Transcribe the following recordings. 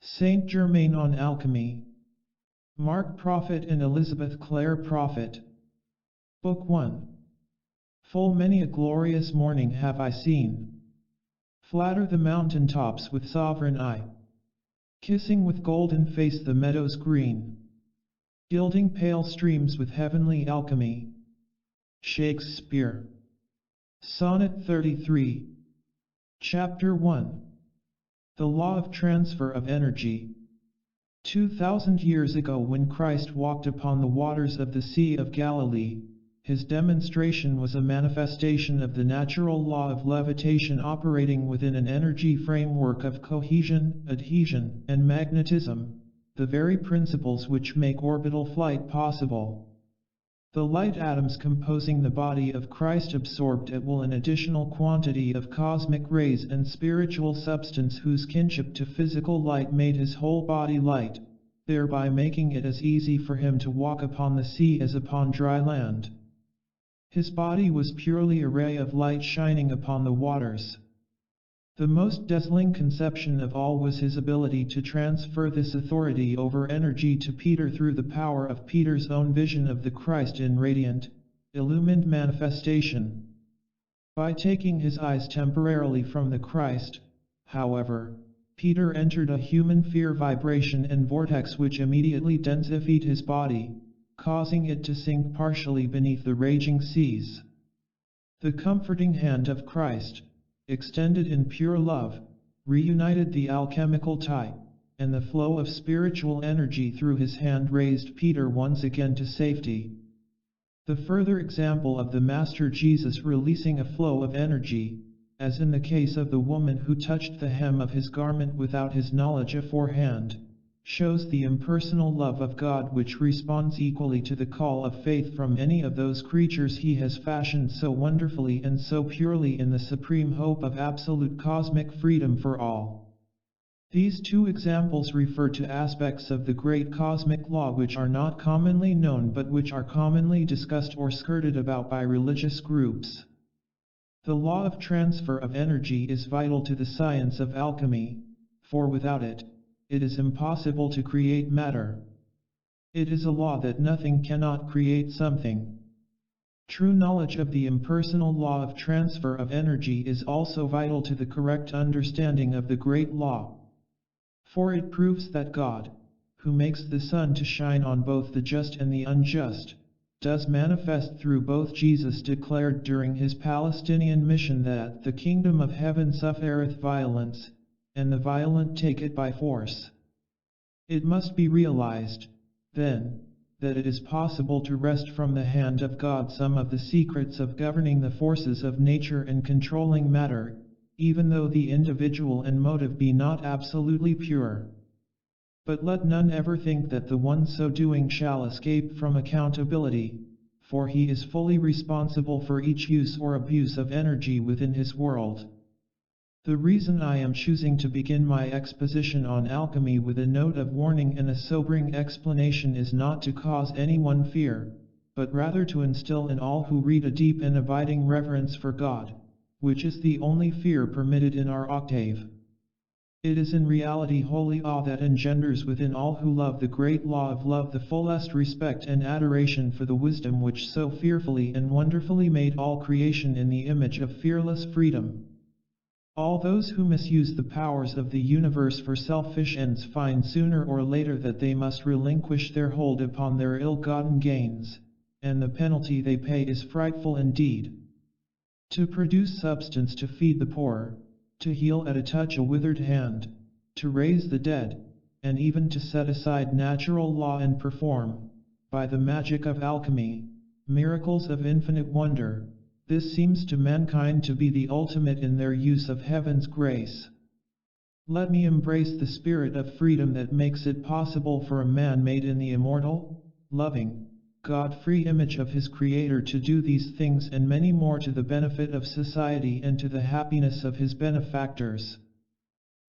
Saint Germain on Alchemy. Mark Prophet and Elizabeth Clare Prophet. Book 1. Full many a glorious morning have I seen. Flatter the mountain tops with sovereign eye. Kissing with golden face the meadows green. Gilding pale streams with heavenly alchemy. Shakespeare. Sonnet 33. Chapter 1. The Law of Transfer of Energy. 2,000 years ago, when Christ walked upon the waters of the Sea of Galilee, his demonstration was a manifestation of the natural law of levitation operating within an energy framework of cohesion, adhesion, and magnetism, the very principles which make orbital flight possible. The light atoms composing the body of Christ absorbed at will an additional quantity of cosmic rays and spiritual substance whose kinship to physical light made his whole body light, thereby making it as easy for him to walk upon the sea as upon dry land. His body was purely a ray of light shining upon the waters. The most dazzling conception of all was his ability to transfer this authority over energy to Peter through the power of Peter's own vision of the Christ in radiant, illumined manifestation. By taking his eyes temporarily from the Christ, however, Peter entered a human fear vibration and vortex which immediately densified his body, causing it to sink partially beneath the raging seas. The comforting hand of Christ, extended in pure love, reunited the alchemical tie, and the flow of spiritual energy through his hand raised Peter once again to safety. The further example of the Master Jesus releasing a flow of energy, as in the case of the woman who touched the hem of his garment without his knowledge aforehand, shows the impersonal love of God which responds equally to the call of faith from any of those creatures he has fashioned so wonderfully and so purely in the supreme hope of absolute cosmic freedom for all. These two examples refer to aspects of the great cosmic law which are not commonly known but which are commonly discussed or skirted about by religious groups. The law of transfer of energy is vital to the science of alchemy, for without it is impossible to create matter. It is a law that nothing cannot create something. True knowledge of the impersonal law of transfer of energy is also vital to the correct understanding of the great law. For it proves that God, who makes the sun to shine on both the just and the unjust, does manifest through both. Jesus declared during his Palestinian mission that the kingdom of heaven suffereth violence, and the violent take it by force. It must be realized, then, that it is possible to wrest from the hand of God some of the secrets of governing the forces of nature and controlling matter, even though the individual and motive be not absolutely pure. But let none ever think that the one so doing shall escape from accountability, for he is fully responsible for each use or abuse of energy within his world. The reason I am choosing to begin my exposition on alchemy with a note of warning and a sobering explanation is not to cause anyone fear, but rather to instill in all who read a deep and abiding reverence for God, which is the only fear permitted in our octave. It is in reality holy awe that engenders within all who love the great law of love the fullest respect and adoration for the wisdom which so fearfully and wonderfully made all creation in the image of fearless freedom. All those who misuse the powers of the universe for selfish ends find sooner or later that they must relinquish their hold upon their ill-gotten gains, and the penalty they pay is frightful indeed. To produce substance to feed the poor, to heal at a touch a withered hand, to raise the dead, and even to set aside natural law and perform, by the magic of alchemy, miracles of infinite wonder. This seems to mankind to be the ultimate in their use of heaven's grace. Let me embrace the spirit of freedom that makes it possible for a man made in the immortal, loving, God-free image of his Creator to do these things and many more to the benefit of society and to the happiness of his benefactors.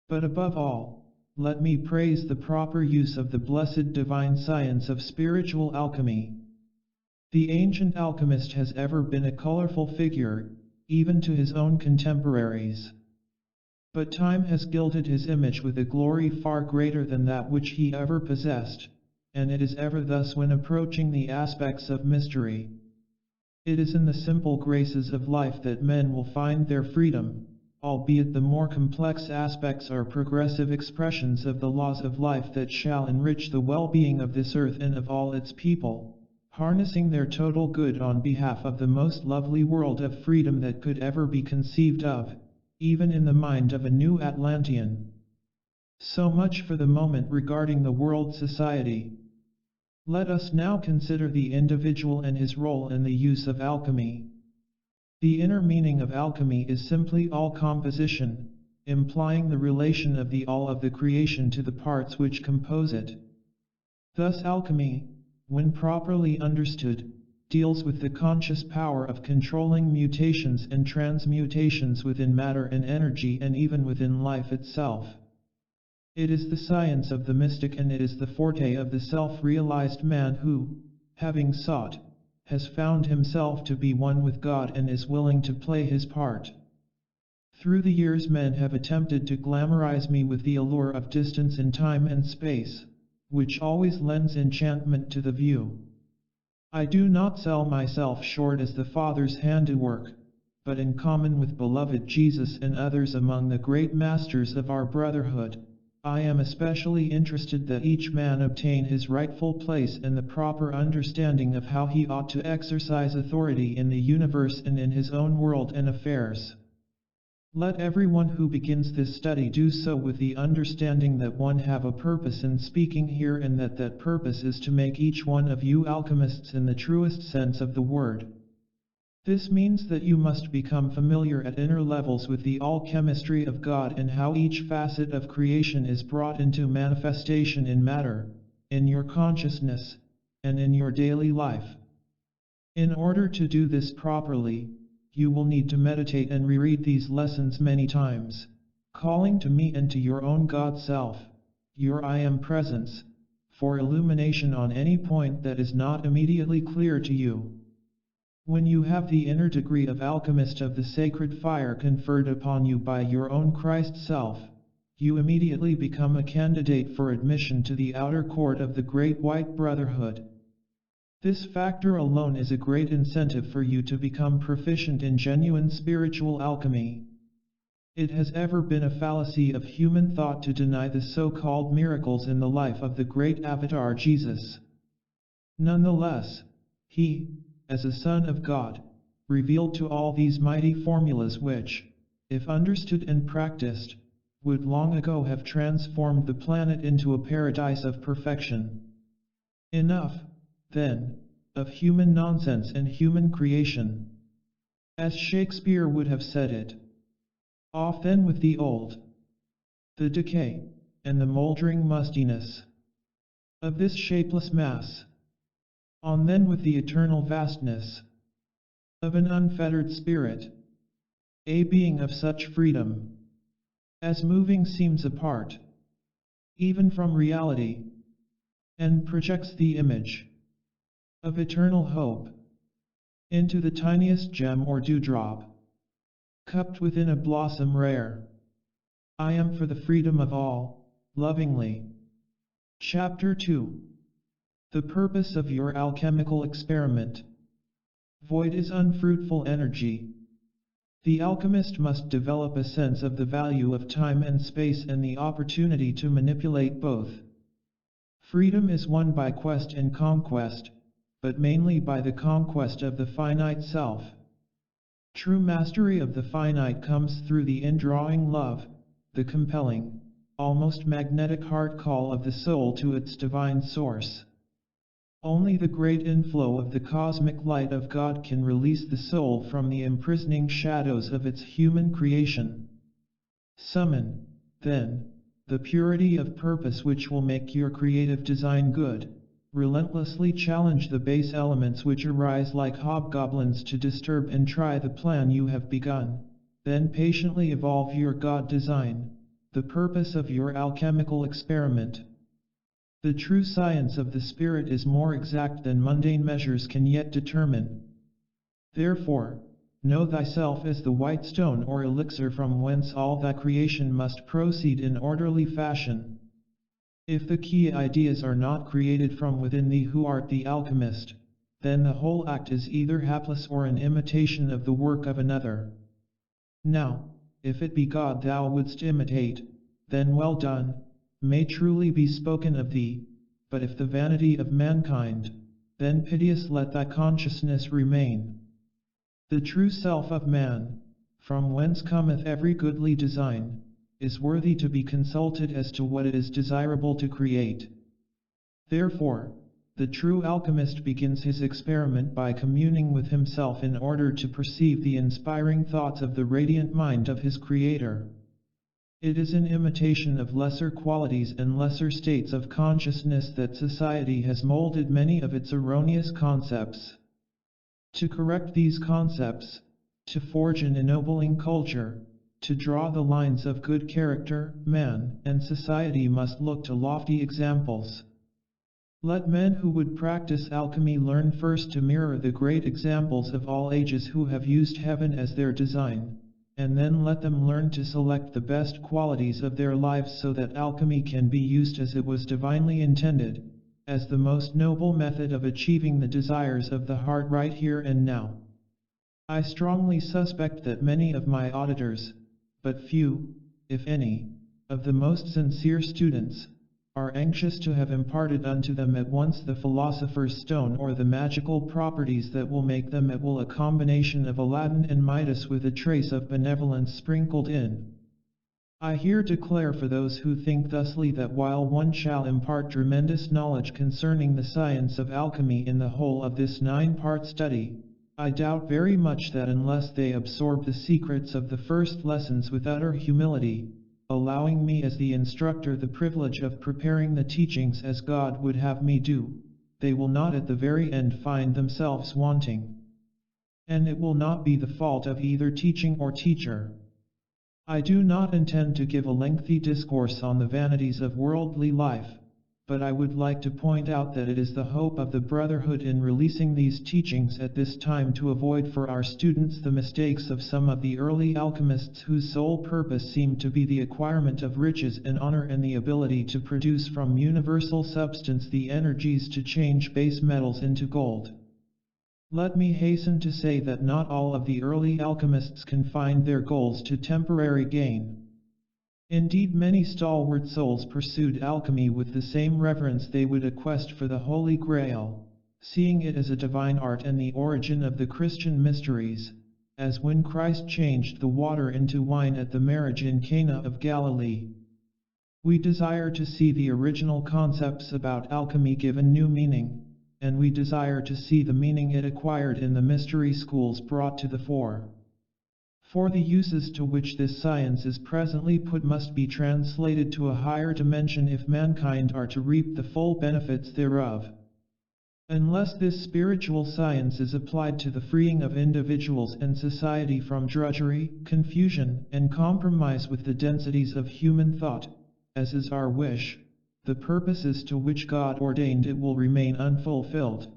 But above all, let me praise the proper use of the blessed divine science of spiritual alchemy. The ancient alchemist has ever been a colorful figure, even to his own contemporaries. But time has gilded his image with a glory far greater than that which he ever possessed, and it is ever thus when approaching the aspects of mystery. It is in the simple graces of life that men will find their freedom, albeit the more complex aspects are progressive expressions of the laws of life that shall enrich the well-being of this earth and of all its people, harnessing their total good on behalf of the most lovely world of freedom that could ever be conceived of, even in the mind of a new Atlantean. So much for the moment regarding the world society. Let us now consider the individual and his role in the use of alchemy. The inner meaning of alchemy is simply all-composition, implying the relation of the all of the creation to the parts which compose it. Thus alchemy, when properly understood, deals with the conscious power of controlling mutations and transmutations within matter and energy and even within life itself. It is the science of the mystic and it is the forte of the self-realized man who, having sought, has found himself to be one with God and is willing to play his part. Through the years men have attempted to glamorize me with the allure of distance in time and space, which always lends enchantment to the view. I do not sell myself short as the Father's handiwork, but in common with beloved Jesus and others among the great masters of our brotherhood, I am especially interested that each man obtain his rightful place and the proper understanding of how he ought to exercise authority in the universe and in his own world and affairs. Let everyone who begins this study do so with the understanding that one have a purpose in speaking here and that that purpose is to make each one of you alchemists in the truest sense of the word. This means that you must become familiar at inner levels with the alchemistry of God and how each facet of creation is brought into manifestation in matter, in your consciousness, and in your daily life. In order to do this properly, you will need to meditate and reread these lessons many times, calling to me and to your own God self, your I Am presence, for illumination on any point that is not immediately clear to you. When you have the inner degree of alchemist of the sacred fire conferred upon you by your own Christ self, you immediately become a candidate for admission to the outer court of the Great White Brotherhood. This factor alone is a great incentive for you to become proficient in genuine spiritual alchemy. It has ever been a fallacy of human thought to deny the so-called miracles in the life of the great avatar Jesus. Nonetheless, he, as a Son of God, revealed to all these mighty formulas which, if understood and practiced, would long ago have transformed the planet into a paradise of perfection. Enough, then, of human nonsense and human creation. As Shakespeare would have said it. Off then with the old, the decay, and the mouldering mustiness of this shapeless mass. On then with the eternal vastness of an unfettered spirit, a being of such freedom, as moving seems apart, even from reality, and projects the image of eternal hope into the tiniest gem or dewdrop, cupped within a blossom rare. I am for the freedom of all, lovingly. Chapter 2. The purpose of your alchemical experiment. Void is unfruitful energy. The alchemist must develop a sense of the value of time and space and the opportunity to manipulate both. Freedom is won by quest and conquest, but mainly by the conquest of the finite self. True mastery of the finite comes through the indrawing love, the compelling, almost magnetic heart call of the soul to its divine source. Only the great inflow of the cosmic light of God can release the soul from the imprisoning shadows of its human creation. Summon, then, the purity of purpose which will make your creative design good. Relentlessly challenge the base elements which arise like hobgoblins to disturb and try the plan you have begun. Then patiently evolve your God design, the purpose of your alchemical experiment. The true science of the spirit is more exact than mundane measures can yet determine. Therefore, know thyself as the white stone or elixir from whence all thy creation must proceed in orderly fashion. If the key ideas are not created from within thee who art the alchemist, then the whole act is either hapless or an imitation of the work of another. Now, if it be God thou wouldst imitate, then well done, may truly be spoken of thee, but if the vanity of mankind, then piteous let thy consciousness remain. The true self of man, from whence cometh every goodly design, is worthy to be consulted as to what it is desirable to create. Therefore, the true alchemist begins his experiment by communing with himself in order to perceive the inspiring thoughts of the radiant mind of his Creator. It is in imitation of lesser qualities and lesser states of consciousness that society has molded many of its erroneous concepts. To correct these concepts, to forge an ennobling culture, to draw the lines of good character, man and society must look to lofty examples. Let men who would practice alchemy learn first to mirror the great examples of all ages who have used heaven as their design, and then let them learn to select the best qualities of their lives so that alchemy can be used as it was divinely intended, as the most noble method of achieving the desires of the heart right here and now. I strongly suspect that many of my auditors, but few, if any, of the most sincere students, are anxious to have imparted unto them at once the philosopher's stone or the magical properties that will make them at will a combination of Aladdin and Midas with a trace of benevolence sprinkled in. I here declare for those who think thusly that while one shall impart tremendous knowledge concerning the science of alchemy in the whole of this 9-part study, I doubt very much that unless they absorb the secrets of the first lessons with utter humility, allowing me as the instructor the privilege of preparing the teachings as God would have me do, they will not at the very end find themselves wanting. And it will not be the fault of either teaching or teacher. I do not intend to give a lengthy discourse on the vanities of worldly life, but I would like to point out that it is the hope of the Brotherhood in releasing these teachings at this time to avoid for our students the mistakes of some of the early alchemists whose sole purpose seemed to be the acquirement of riches and honor and the ability to produce from universal substance the energies to change base metals into gold. Let me hasten to say that not all of the early alchemists confined their goals to temporary gain. Indeed, many stalwart souls pursued alchemy with the same reverence they would a quest for the Holy Grail, seeing it as a divine art and the origin of the Christian mysteries, as when Christ changed the water into wine at the marriage in Cana of Galilee. We desire to see the original concepts about alchemy given new meaning, and we desire to see the meaning it acquired in the mystery schools brought to the fore. For the uses to which this science is presently put must be translated to a higher dimension if mankind are to reap the full benefits thereof. Unless this spiritual science is applied to the freeing of individuals and society from drudgery, confusion, and compromise with the densities of human thought, as is our wish, the purposes to which God ordained it will remain unfulfilled.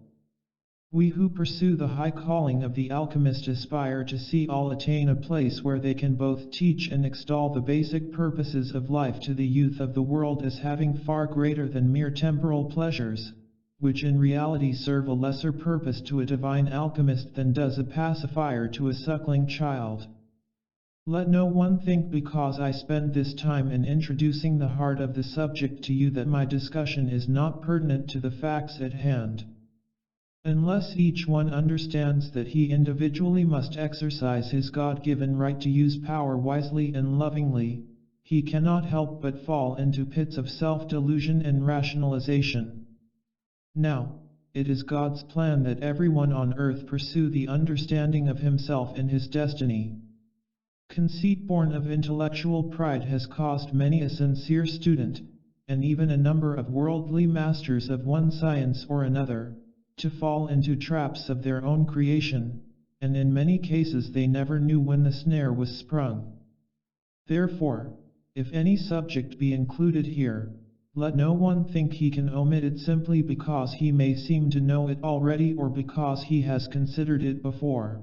We who pursue the high calling of the alchemist aspire to see all attain a place where they can both teach and extol the basic purposes of life to the youth of the world as having far greater than mere temporal pleasures, which in reality serve a lesser purpose to a divine alchemist than does a pacifier to a suckling child. Let no one think because I spend this time in introducing the heart of the subject to you that my discussion is not pertinent to the facts at hand. Unless each one understands that he individually must exercise his God-given right to use power wisely and lovingly, he cannot help but fall into pits of self-delusion and rationalization. Now, it is God's plan that everyone on earth pursue the understanding of himself and his destiny. Conceit born of intellectual pride has caused many a sincere student, and even a number of worldly masters of one science or another, to fall into traps of their own creation, and in many cases they never knew when the snare was sprung. Therefore, if any subject be included here, let no one think he can omit it simply because he may seem to know it already or because he has considered it before.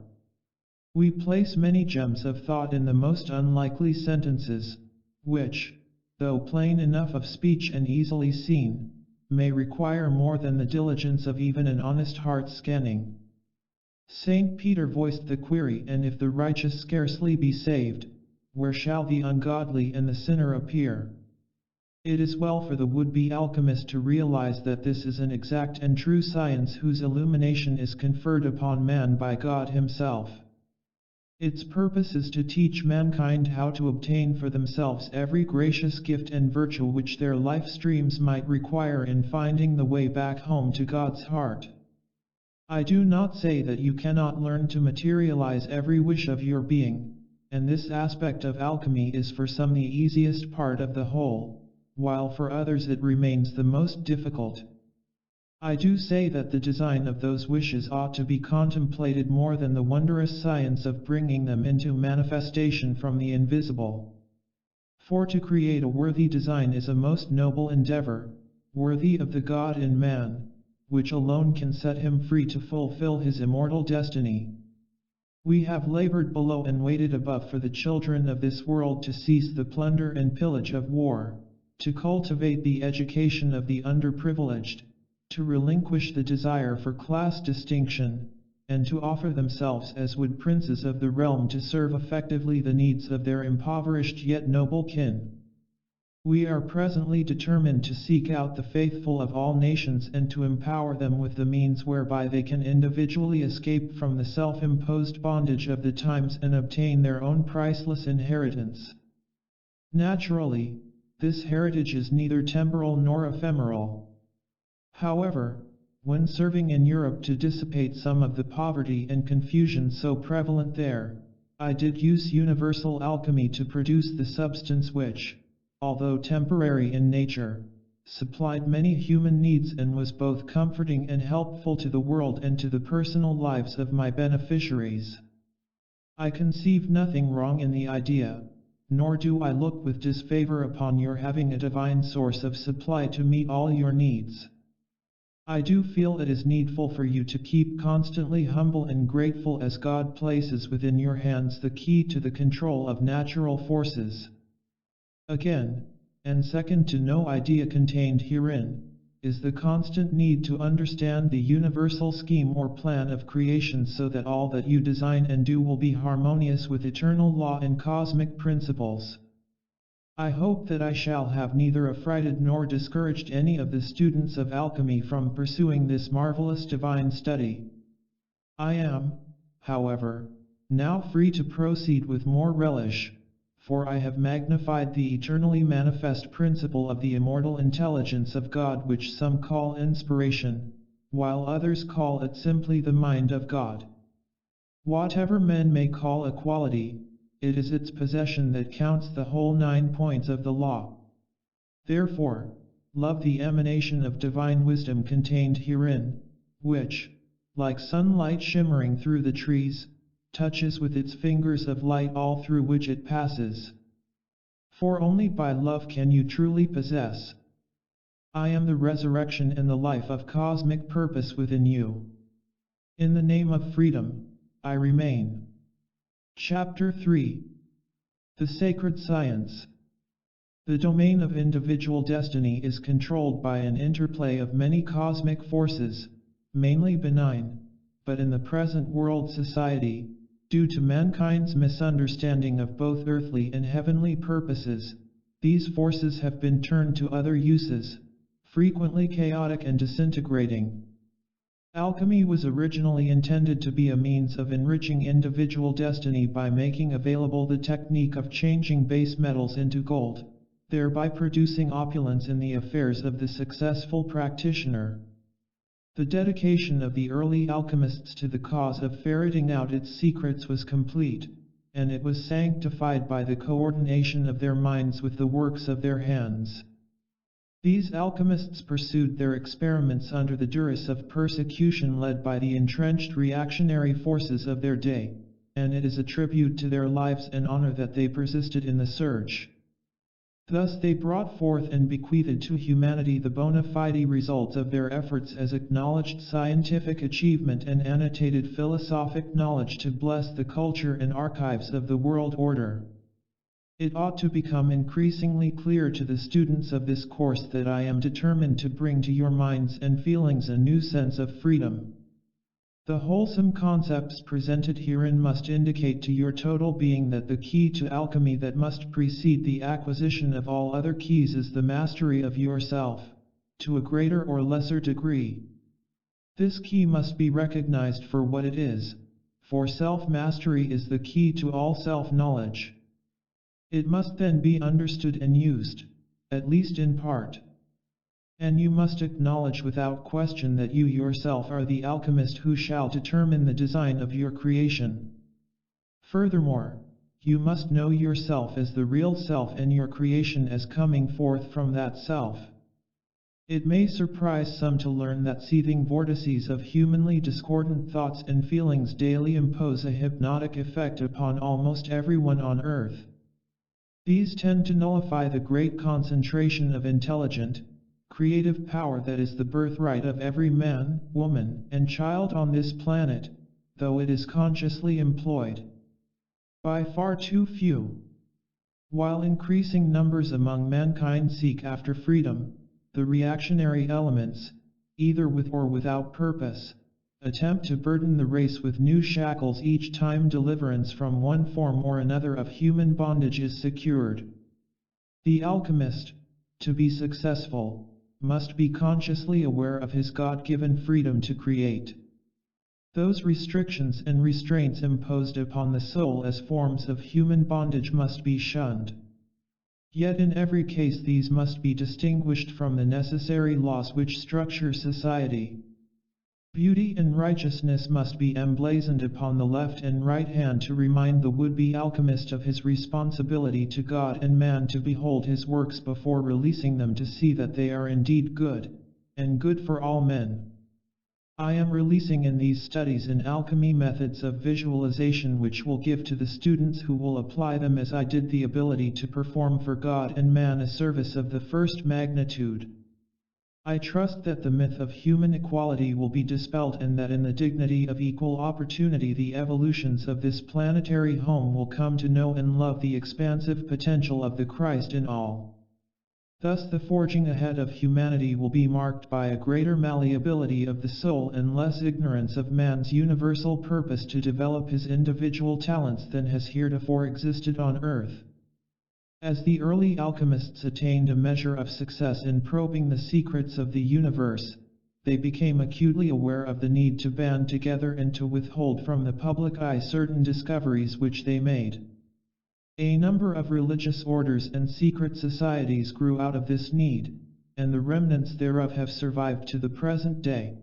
We place many gems of thought in the most unlikely sentences, which, though plain enough of speech and easily seen, may require more than the diligence of even an honest heart scanning. Saint Peter voiced the query, and if the righteous scarcely be saved, where shall the ungodly and the sinner appear? It is well for the would-be alchemist to realize that this is an exact and true science whose illumination is conferred upon man by God himself. Its purpose is to teach mankind how to obtain for themselves every gracious gift and virtue which their life streams might require in finding the way back home to God's heart. I do not say that you cannot learn to materialize every wish of your being, and this aspect of alchemy is for some the easiest part of the whole, while for others it remains the most difficult. I do say that the design of those wishes ought to be contemplated more than the wondrous science of bringing them into manifestation from the invisible. For to create a worthy design is a most noble endeavor, worthy of the God in man, which alone can set him free to fulfill his immortal destiny. We have labored below and waited above for the children of this world to cease the plunder and pillage of war, to cultivate the education of the underprivileged, to relinquish the desire for class distinction, and to offer themselves as would princes of the realm to serve effectively the needs of their impoverished yet noble kin. We are presently determined to seek out the faithful of all nations and to empower them with the means whereby they can individually escape from the self-imposed bondage of the times and obtain their own priceless inheritance. Naturally, this heritage is neither temporal nor ephemeral. However, when serving in Europe to dissipate some of the poverty and confusion so prevalent there, I did use universal alchemy to produce the substance which, although temporary in nature, supplied many human needs and was both comforting and helpful to the world and to the personal lives of my beneficiaries. I conceive nothing wrong in the idea, nor do I look with disfavor upon your having a divine source of supply to meet all your needs. I do feel it is needful for you to keep constantly humble and grateful as God places within your hands the key to the control of natural forces. Again, and second to no idea contained herein, is the constant need to understand the universal scheme or plan of creation so that all that you design and do will be harmonious with eternal law and cosmic principles. I hope that I shall have neither affrighted nor discouraged any of the students of alchemy from pursuing this marvelous divine study. I am, however, now free to proceed with more relish, for I have magnified the eternally manifest principle of the immortal intelligence of God, which some call inspiration, while others call it simply the mind of God. Whatever men may call a quality, it is its possession that counts the whole 9 points of the law. Therefore, love the emanation of divine wisdom contained herein, which, like sunlight shimmering through the trees, touches with its fingers of light all through which it passes. For only by love can you truly possess. I am the resurrection and the life of cosmic purpose within you. In the name of freedom, I remain. Chapter 3. The Sacred Science. The domain of individual destiny is controlled by an interplay of many cosmic forces, mainly benign, but in the present world society, due to mankind's misunderstanding of both earthly and heavenly purposes, these forces have been turned to other uses, frequently chaotic and disintegrating. Alchemy was originally intended to be a means of enriching individual destiny by making available the technique of changing base metals into gold, thereby producing opulence in the affairs of the successful practitioner. The dedication of the early alchemists to the cause of ferreting out its secrets was complete, and it was sanctified by the coordination of their minds with the works of their hands. These alchemists pursued their experiments under the duress of persecution led by the entrenched reactionary forces of their day, and it is a tribute to their lives and honor that they persisted in the search. Thus they brought forth and bequeathed to humanity the bona fide results of their efforts as acknowledged scientific achievement and annotated philosophic knowledge to bless the culture and archives of the world order. It ought to become increasingly clear to the students of this course that I am determined to bring to your minds and feelings a new sense of freedom. The wholesome concepts presented herein must indicate to your total being that the key to alchemy that must precede the acquisition of all other keys is the mastery of yourself, to a greater or lesser degree. This key must be recognized for what it is, for self-mastery is the key to all self-knowledge. It must then be understood and used, at least in part. And you must acknowledge without question that you yourself are the alchemist who shall determine the design of your creation. Furthermore, you must know yourself as the real self and your creation as coming forth from that self. It may surprise some to learn that seething vortices of humanly discordant thoughts and feelings daily impose a hypnotic effect upon almost everyone on earth. These tend to nullify the great concentration of intelligent, creative power that is the birthright of every man, woman, and child on this planet, though it is consciously employed by far too few. While increasing numbers among mankind seek after freedom, the reactionary elements, either with or without purpose, attempt to burden the race with new shackles each time deliverance from one form or another of human bondage is secured. The alchemist, to be successful, must be consciously aware of his God-given freedom to create. Those restrictions and restraints imposed upon the soul as forms of human bondage must be shunned. Yet in every case these must be distinguished from the necessary laws which structure society. Beauty and righteousness must be emblazoned upon the left and right hand to remind the would-be alchemist of his responsibility to God and man to behold his works before releasing them to see that they are indeed good, and good for all men. I am releasing in these studies in alchemy methods of visualization which will give to the students who will apply them as I did the ability to perform for God and man a service of the first magnitude. I trust that the myth of human equality will be dispelled and that in the dignity of equal opportunity the evolutions of this planetary home will come to know and love the expansive potential of the Christ in all. Thus the forging ahead of humanity will be marked by a greater malleability of the soul and less ignorance of man's universal purpose to develop his individual talents than has heretofore existed on earth. As the early alchemists attained a measure of success in probing the secrets of the universe, they became acutely aware of the need to band together and to withhold from the public eye certain discoveries which they made. A number of religious orders and secret societies grew out of this need, and the remnants thereof have survived to the present day.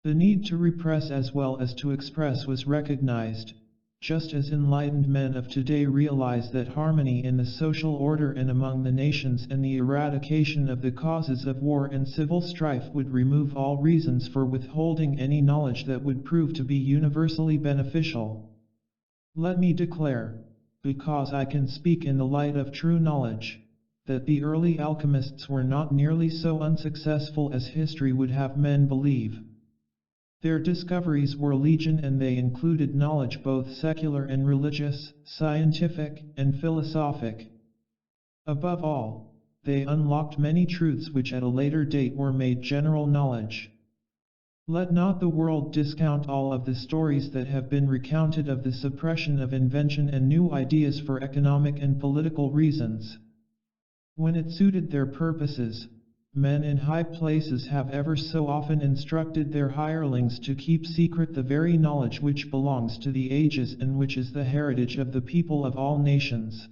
The need to repress as well as to express was recognized, just as enlightened men of today realize that harmony in the social order and among the nations and the eradication of the causes of war and civil strife would remove all reasons for withholding any knowledge that would prove to be universally beneficial. Let me declare, because I can speak in the light of true knowledge, that the early alchemists were not nearly so unsuccessful as history would have men believe. Their discoveries were legion and they included knowledge both secular and religious, scientific and philosophic. Above all, they unlocked many truths which at a later date were made general knowledge. Let not the world discount all of the stories that have been recounted of the suppression of invention and new ideas for economic and political reasons. When it suited their purposes, men in high places have ever so often instructed their hirelings to keep secret the very knowledge which belongs to the ages and which is the heritage of the people of all nations.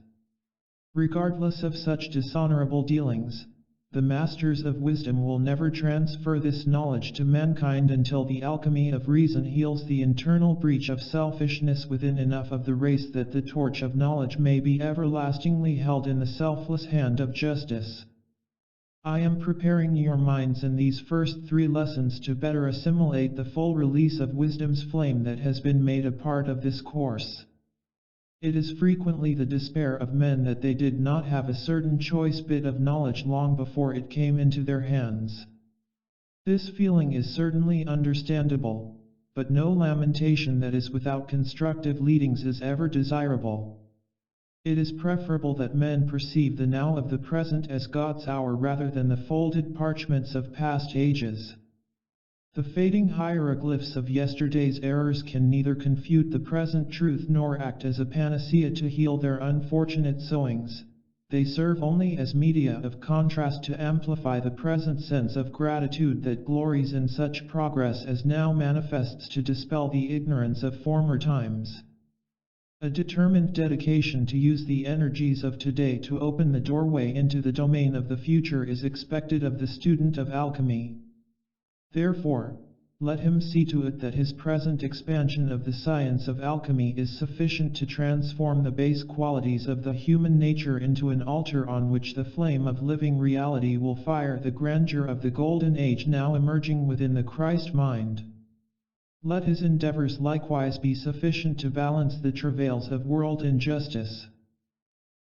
Regardless of such dishonorable dealings, the masters of wisdom will never transfer this knowledge to mankind until the alchemy of reason heals the internal breach of selfishness within enough of the race that the torch of knowledge may be everlastingly held in the selfless hand of justice. I am preparing your minds in these first 3 lessons to better assimilate the full release of wisdom's flame that has been made a part of this course. It is frequently the despair of men that they did not have a certain choice bit of knowledge long before it came into their hands. This feeling is certainly understandable, but no lamentation that is without constructive leadings is ever desirable. It is preferable that men perceive the now of the present as God's hour rather than the folded parchments of past ages. The fading hieroglyphs of yesterday's errors can neither confute the present truth nor act as a panacea to heal their unfortunate sowings. They serve only as media of contrast to amplify the present sense of gratitude that glories in such progress as now manifests to dispel the ignorance of former times. A determined dedication to use the energies of today to open the doorway into the domain of the future is expected of the student of alchemy. Therefore, let him see to it that his present expansion of the science of alchemy is sufficient to transform the base qualities of the human nature into an altar on which the flame of living reality will fire the grandeur of the golden age now emerging within the Christ mind. Let his endeavors likewise be sufficient to balance the travails of world injustice.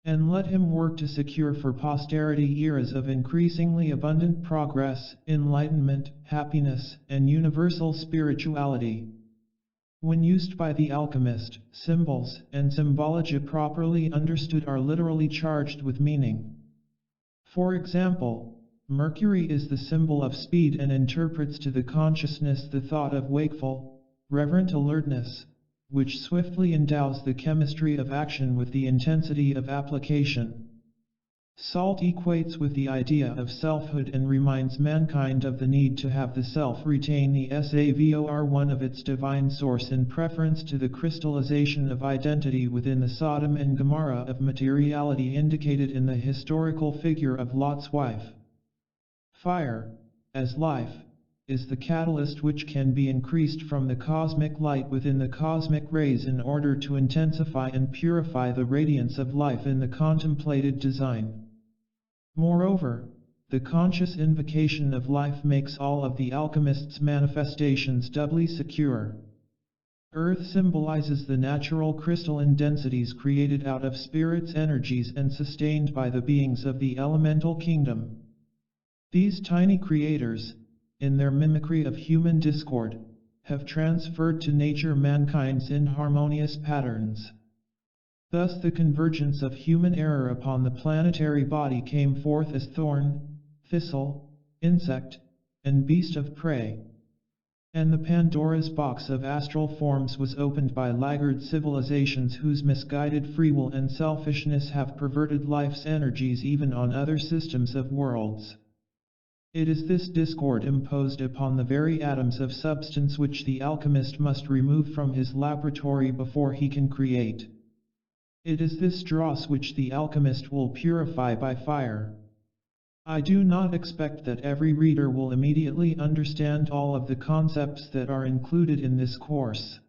And let him work to secure for posterity eras of increasingly abundant progress, enlightenment, happiness, and universal spirituality. When used by the alchemist, symbols and symbology properly understood are literally charged with meaning. For example, Mercury is the symbol of speed and interprets to the consciousness the thought of wakeful, reverent alertness, which swiftly endows the chemistry of action with the intensity of application. Salt equates with the idea of selfhood and reminds mankind of the need to have the self retain the savor of its divine source in preference to the crystallization of identity within the Sodom and Gomorrah of materiality indicated in the historical figure of Lot's wife. Fire, as life, is the catalyst which can be increased from the cosmic light within the cosmic rays in order to intensify and purify the radiance of life in the contemplated design. Moreover, the conscious invocation of life makes all of the alchemist's manifestations doubly secure. Earth symbolizes the natural crystalline densities created out of spirit's energies and sustained by the beings of the elemental kingdom. These tiny creators, in their mimicry of human discord, have transferred to nature mankind's inharmonious patterns. Thus the convergence of human error upon the planetary body came forth as thorn, thistle, insect, and beast of prey. And the Pandora's box of astral forms was opened by laggard civilizations whose misguided free will and selfishness have perverted life's energies even on other systems of worlds. It is this discord imposed upon the very atoms of substance which the alchemist must remove from his laboratory before he can create. It is this dross which the alchemist will purify by fire. I do not expect that every reader will immediately understand all of the concepts that are included in this course.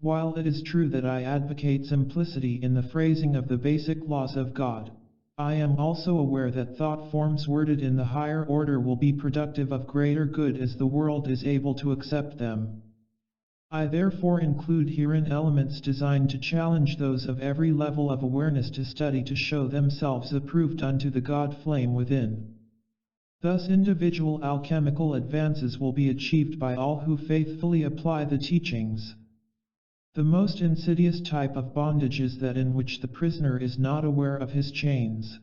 While it is true that I advocate simplicity in the phrasing of the basic laws of God, I am also aware that thought forms worded in the higher order will be productive of greater good as the world is able to accept them. I therefore include herein elements designed to challenge those of every level of awareness to study to show themselves approved unto the God flame within. Thus individual alchemical advances will be achieved by all who faithfully apply the teachings. The most insidious type of bondage is that in which the prisoner is not aware of his chains.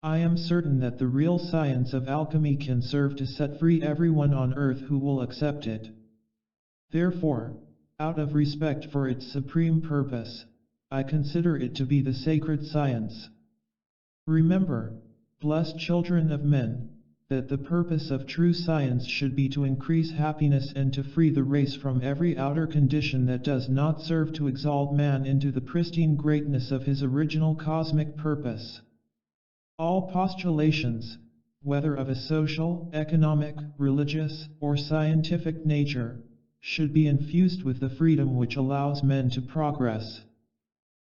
I am certain that the real science of alchemy can serve to set free everyone on earth who will accept it. Therefore, out of respect for its supreme purpose, I consider it to be the sacred science. Remember, blessed children of men, that the purpose of true science should be to increase happiness and to free the race from every outer condition that does not serve to exalt man into the pristine greatness of his original cosmic purpose. All postulations, whether of a social, economic, religious, or scientific nature, should be infused with the freedom which allows men to progress.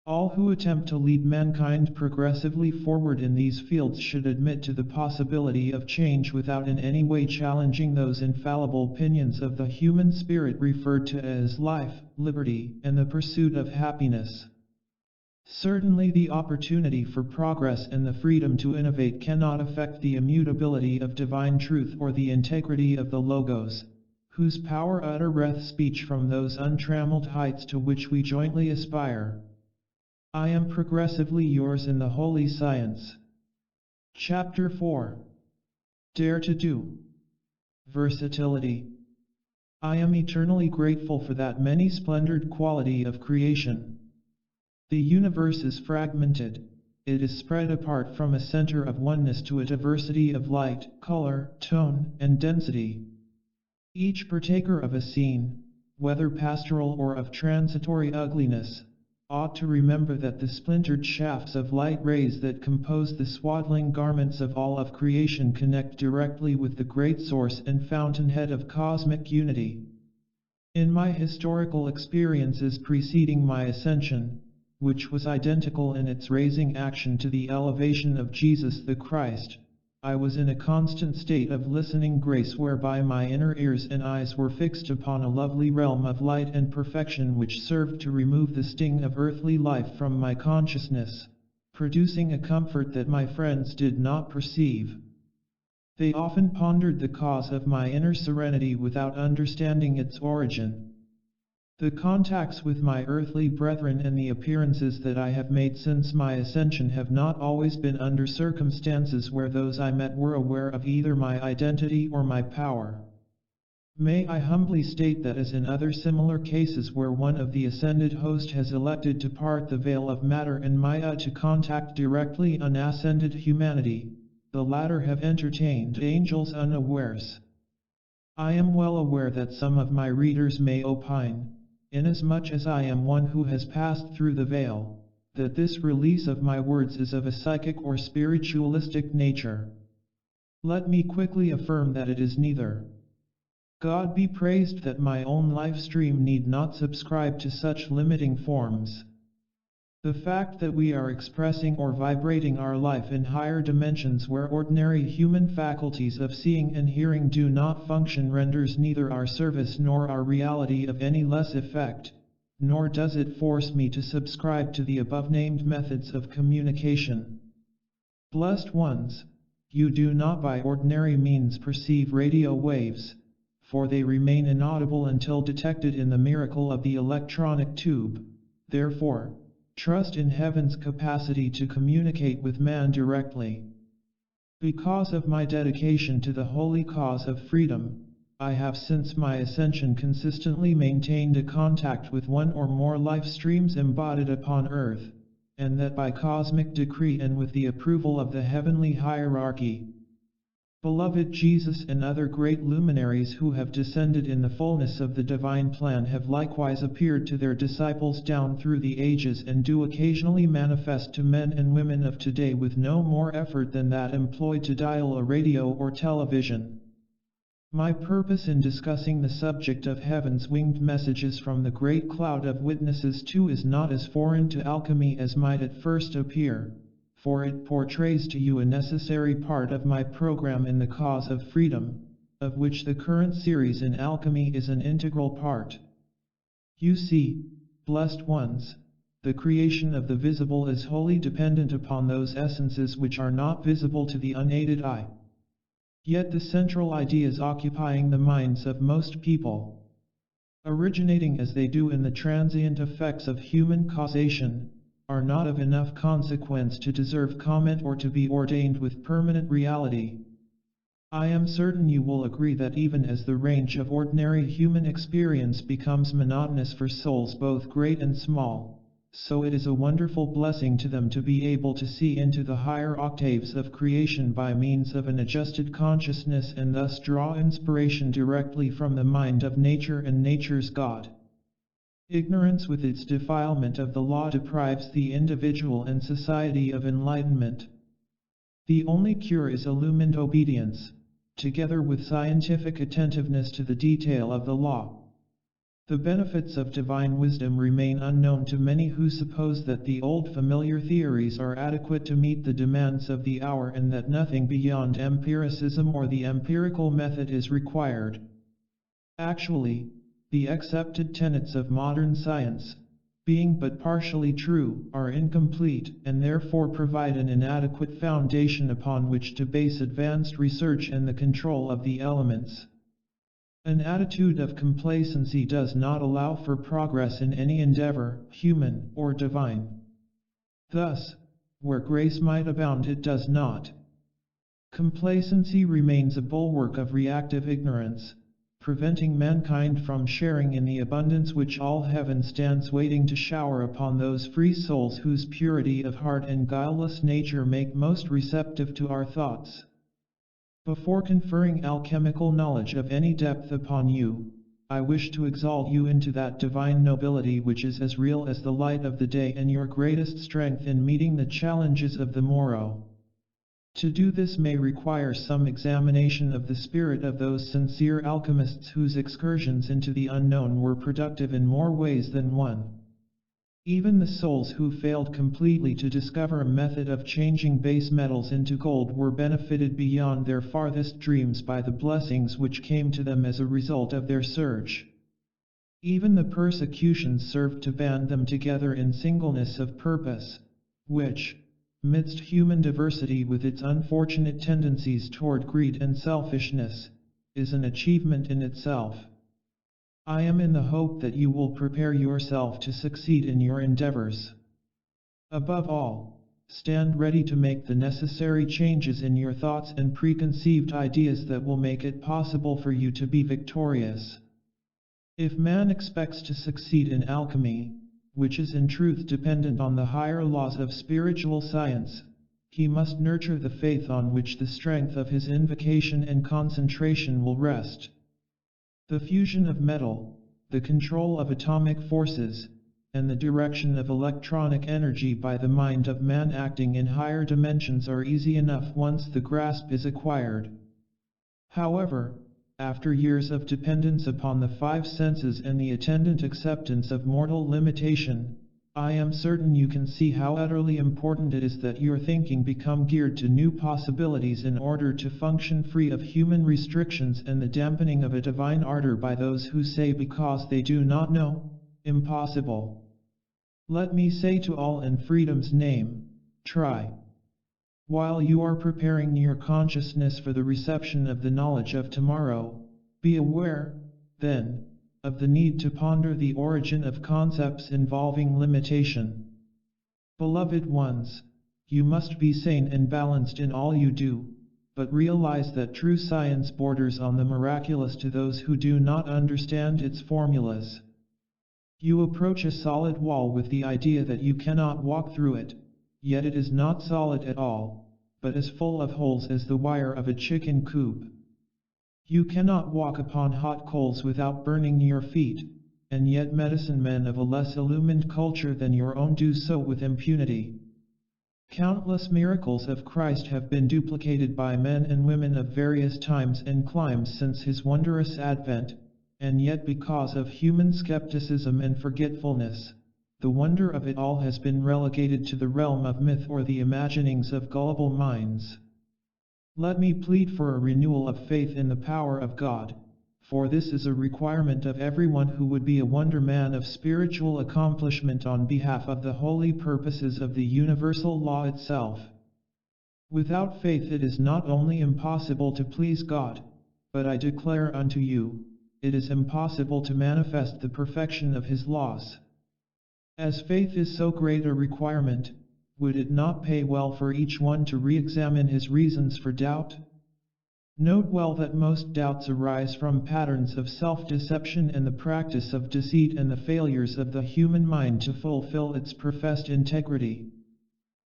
All who attempt to lead mankind progressively forward in these fields should admit to the possibility of change without in any way challenging those infallible opinions of the human spirit referred to as life, liberty, and the pursuit of happiness. Certainly the opportunity for progress and the freedom to innovate cannot affect the immutability of divine truth or the integrity of the Logos, whose power uttereth speech from those untrammeled heights to which we jointly aspire. I am progressively yours in the holy science. Chapter 4. Dare to do. Versatility. I am eternally grateful for that many-splendored quality of creation. The universe is fragmented. It is spread apart from a center of oneness to a diversity of light, color, tone, and density. Each partaker of a scene, whether pastoral or of transitory ugliness, ought to remember that the splintered shafts of light rays that compose the swaddling garments of all of creation connect directly with the great source and fountainhead of cosmic unity. In my historical experiences preceding my ascension, which was identical in its raising action to the elevation of Jesus the Christ, I was in a constant state of listening grace whereby my inner ears and eyes were fixed upon a lovely realm of light and perfection which served to remove the sting of earthly life from my consciousness, producing a comfort that my friends did not perceive. They often pondered the cause of my inner serenity without understanding its origin. The contacts with my earthly brethren and the appearances that I have made since my ascension have not always been under circumstances where those I met were aware of either my identity or my power. May I humbly state that as in other similar cases where one of the ascended host has elected to part the veil of matter and Maya to contact directly unascended humanity, the latter have entertained angels unawares. I am well aware that some of my readers may opine, inasmuch as I am one who has passed through the veil, that this release of my words is of a psychic or spiritualistic nature. Let me quickly affirm that it is neither. God be praised that my own life stream need not subscribe to such limiting forms. The fact that we are expressing or vibrating our life in higher dimensions where ordinary human faculties of seeing and hearing do not function renders neither our service nor our reality of any less effect, nor does it force me to subscribe to the above-named methods of communication. Blessed ones, you do not by ordinary means perceive radio waves, for they remain inaudible until detected in the miracle of the electronic tube. Therefore, trust in heaven's capacity to communicate with man directly. Because of my dedication to the holy cause of freedom, I have since my ascension consistently maintained a contact with one or more life streams embodied upon earth, and that by cosmic decree and with the approval of the heavenly hierarchy. Beloved Jesus and other great luminaries who have descended in the fullness of the divine plan have likewise appeared to their disciples down through the ages and do occasionally manifest to men and women of today with no more effort than that employed to dial a radio or television. My purpose in discussing the subject of heaven's winged messages from the great cloud of witnesses too is not as foreign to alchemy as might at first appear, for it portrays to you a necessary part of my program in the cause of freedom, of which the current series in alchemy is an integral part. You see, blessed ones, the creation of the visible is wholly dependent upon those essences which are not visible to the unaided eye. Yet the central ideas occupying the minds of most people, originating as they do in the transient effects of human causation, are not of enough consequence to deserve comment or to be ordained with permanent reality. I am certain you will agree that even as the range of ordinary human experience becomes monotonous for souls both great and small, so it is a wonderful blessing to them to be able to see into the higher octaves of creation by means of an adjusted consciousness and thus draw inspiration directly from the mind of nature and nature's God. Ignorance with its defilement of the law deprives the individual and society of enlightenment. The only cure is illumined obedience, together with scientific attentiveness to the detail of the law. The benefits of divine wisdom remain unknown to many who suppose that the old familiar theories are adequate to meet the demands of the hour and that nothing beyond empiricism or the empirical method is required. Actually, the accepted tenets of modern science, being but partially true, are incomplete, and therefore provide an inadequate foundation upon which to base advanced research and the control of the elements. An attitude of complacency does not allow for progress in any endeavor, human or divine. Thus, where grace might abound, it does not. Complacency remains a bulwark of reactive ignorance, preventing mankind from sharing in the abundance which all heaven stands waiting to shower upon those free souls whose purity of heart and guileless nature make most receptive to our thoughts. Before conferring alchemical knowledge of any depth upon you, I wish to exalt you into that divine nobility which is as real as the light of the day and your greatest strength in meeting the challenges of the morrow. To do this may require some examination of the spirit of those sincere alchemists whose excursions into the unknown were productive in more ways than one. Even the souls who failed completely to discover a method of changing base metals into gold were benefited beyond their farthest dreams by the blessings which came to them as a result of their search. Even the persecutions served to band them together in singleness of purpose, which, amidst human diversity with its unfortunate tendencies toward greed and selfishness, is an achievement in itself. I am in the hope that you will prepare yourself to succeed in your endeavors. Above all, stand ready to make the necessary changes in your thoughts and preconceived ideas that will make it possible for you to be victorious. If man expects to succeed in alchemy, which is in truth dependent on the higher laws of spiritual science, he must nurture the faith on which the strength of his invocation and concentration will rest. The fusion of metal, the control of atomic forces, and the direction of electronic energy by the mind of man acting in higher dimensions are easy enough once the grasp is acquired. However, after years of dependence upon the five senses and the attendant acceptance of mortal limitation, I am certain you can see how utterly important it is that your thinking become geared to new possibilities in order to function free of human restrictions and the dampening of a divine ardor by those who say because they do not know, impossible. Let me say to all in freedom's name, try. While you are preparing your consciousness for the reception of the knowledge of tomorrow, be aware, then, of the need to ponder the origin of concepts involving limitation. Beloved ones, you must be sane and balanced in all you do, but realize that true science borders on the miraculous to those who do not understand its formulas. You approach a solid wall with the idea that you cannot walk through it, yet it is not solid at all, but as full of holes as the wire of a chicken coop. You cannot walk upon hot coals without burning your feet, and yet medicine men of a less illumined culture than your own do so with impunity. Countless miracles of Christ have been duplicated by men and women of various times and climes since his wondrous advent, and yet because of human skepticism and forgetfulness, the wonder of it all has been relegated to the realm of myth or the imaginings of gullible minds. Let me plead for a renewal of faith in the power of God, for this is a requirement of everyone who would be a wonder man of spiritual accomplishment on behalf of the holy purposes of the universal law itself. Without faith it is not only impossible to please God, but I declare unto you, it is impossible to manifest the perfection of his laws. As faith is so great a requirement, would it not pay well for each one to re-examine his reasons for doubt? Note well that most doubts arise from patterns of self-deception and the practice of deceit and the failures of the human mind to fulfill its professed integrity.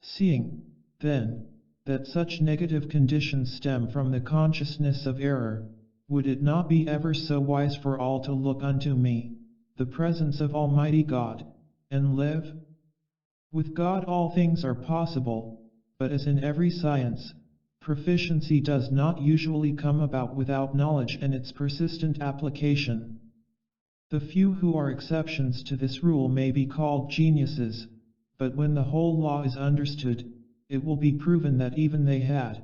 Seeing, then, that such negative conditions stem from the consciousness of error, would it not be ever so wise for all to look unto me, the presence of Almighty God, and live? With God all things are possible, but as in every science, proficiency does not usually come about without knowledge and its persistent application. The few who are exceptions to this rule may be called geniuses, but when the whole law is understood, it will be proven that even they had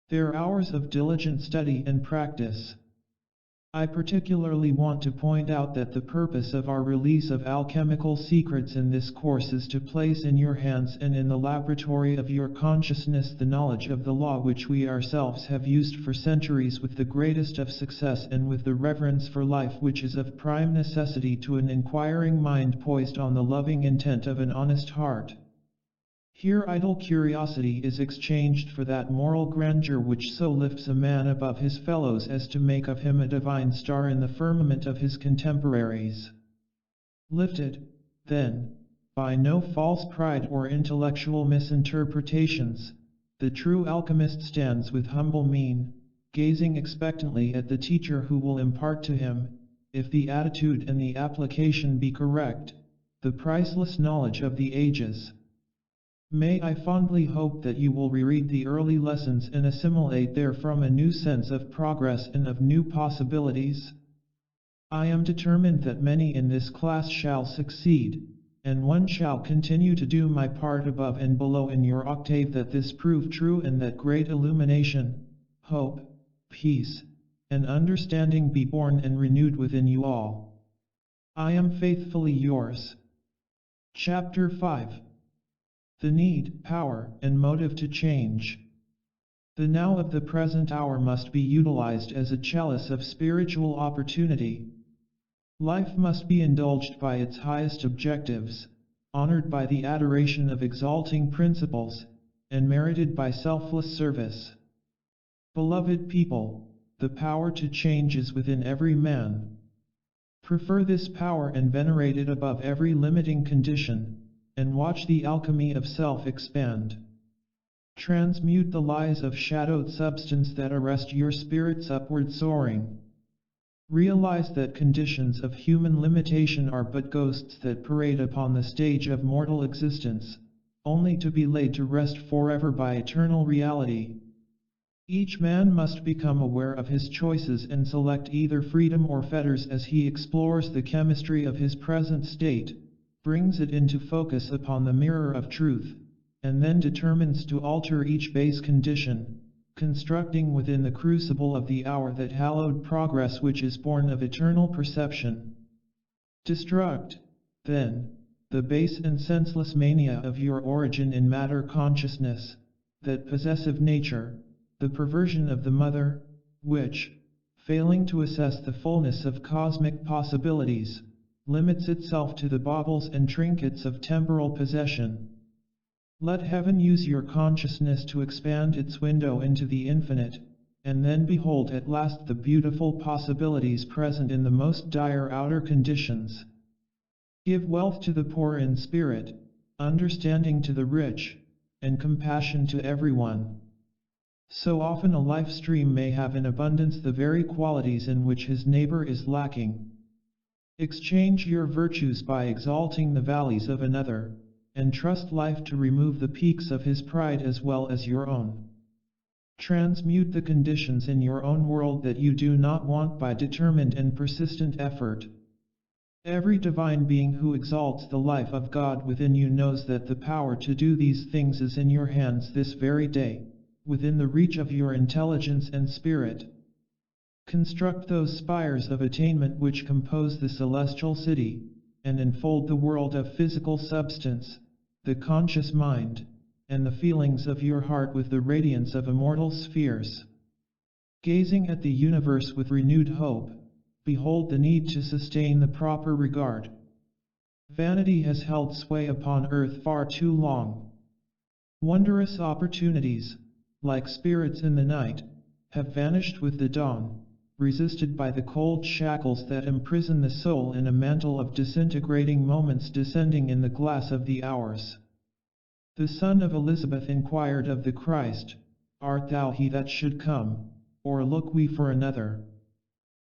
their hours of diligent study and practice. I particularly want to point out that the purpose of our release of alchemical secrets in this course is to place in your hands and in the laboratory of your consciousness the knowledge of the law which we ourselves have used for centuries with the greatest of success and with the reverence for life which is of prime necessity to an inquiring mind poised on the loving intent of an honest heart. Here idle curiosity is exchanged for that moral grandeur which so lifts a man above his fellows as to make of him a divine star in the firmament of his contemporaries. Lifted, then, by no false pride or intellectual misinterpretations, the true alchemist stands with humble mien, gazing expectantly at the teacher who will impart to him, if the attitude and the application be correct, the priceless knowledge of the ages. May I fondly hope that you will reread the early lessons and assimilate therefrom a new sense of progress and of new possibilities. I am determined that many in this class shall succeed, and one shall continue to do my part above and below in your octave that this prove true and that great illumination, hope, peace, and understanding be born and renewed within you all. I am faithfully yours. Chapter 5. The need, power, and motive to change. The now of the present hour must be utilized as a chalice of spiritual opportunity. Life must be indulged by its highest objectives, honored by the adoration of exalting principles, and merited by selfless service. Beloved people, the power to change is within every man. Prefer this power and venerate it above every limiting condition, and watch the alchemy of self expand. Transmute the lies of shadowed substance that arrest your spirit's upward soaring. Realize that conditions of human limitation are but ghosts that parade upon the stage of mortal existence, only to be laid to rest forever by eternal reality. Each man must become aware of his choices and select either freedom or fetters as he explores the chemistry of his present state, brings it into focus upon the mirror of truth, and then determines to alter each base condition, constructing within the crucible of the hour that hallowed progress which is born of eternal perception. Destruct, then, the base and senseless mania of your origin in matter consciousness, that possessive nature, the perversion of the mother, which, failing to assess the fullness of cosmic possibilities, limits itself to the baubles and trinkets of temporal possession. Let heaven use your consciousness to expand its window into the infinite, and then behold at last the beautiful possibilities present in the most dire outer conditions. Give wealth to the poor in spirit, understanding to the rich, and compassion to everyone. So often a life stream may have in abundance the very qualities in which his neighbor is lacking. Exchange your virtues by exalting the valleys of another, and trust life to remove the peaks of his pride as well as your own. Transmute the conditions in your own world that you do not want by determined and persistent effort. Every divine being who exalts the life of God within you knows that the power to do these things is in your hands this very day, within the reach of your intelligence and spirit. Construct those spires of attainment which compose the celestial city, and enfold the world of physical substance, the conscious mind, and the feelings of your heart with the radiance of immortal spheres. Gazing at the universe with renewed hope, behold the need to sustain the proper regard. Vanity has held sway upon earth far too long. Wondrous opportunities, like spirits in the night, have vanished with the dawn, resisted by the cold shackles that imprison the soul in a mantle of disintegrating moments descending in the glass of the hours. The son of Elizabeth inquired of the Christ, "Art thou he that should come, or look we for another?"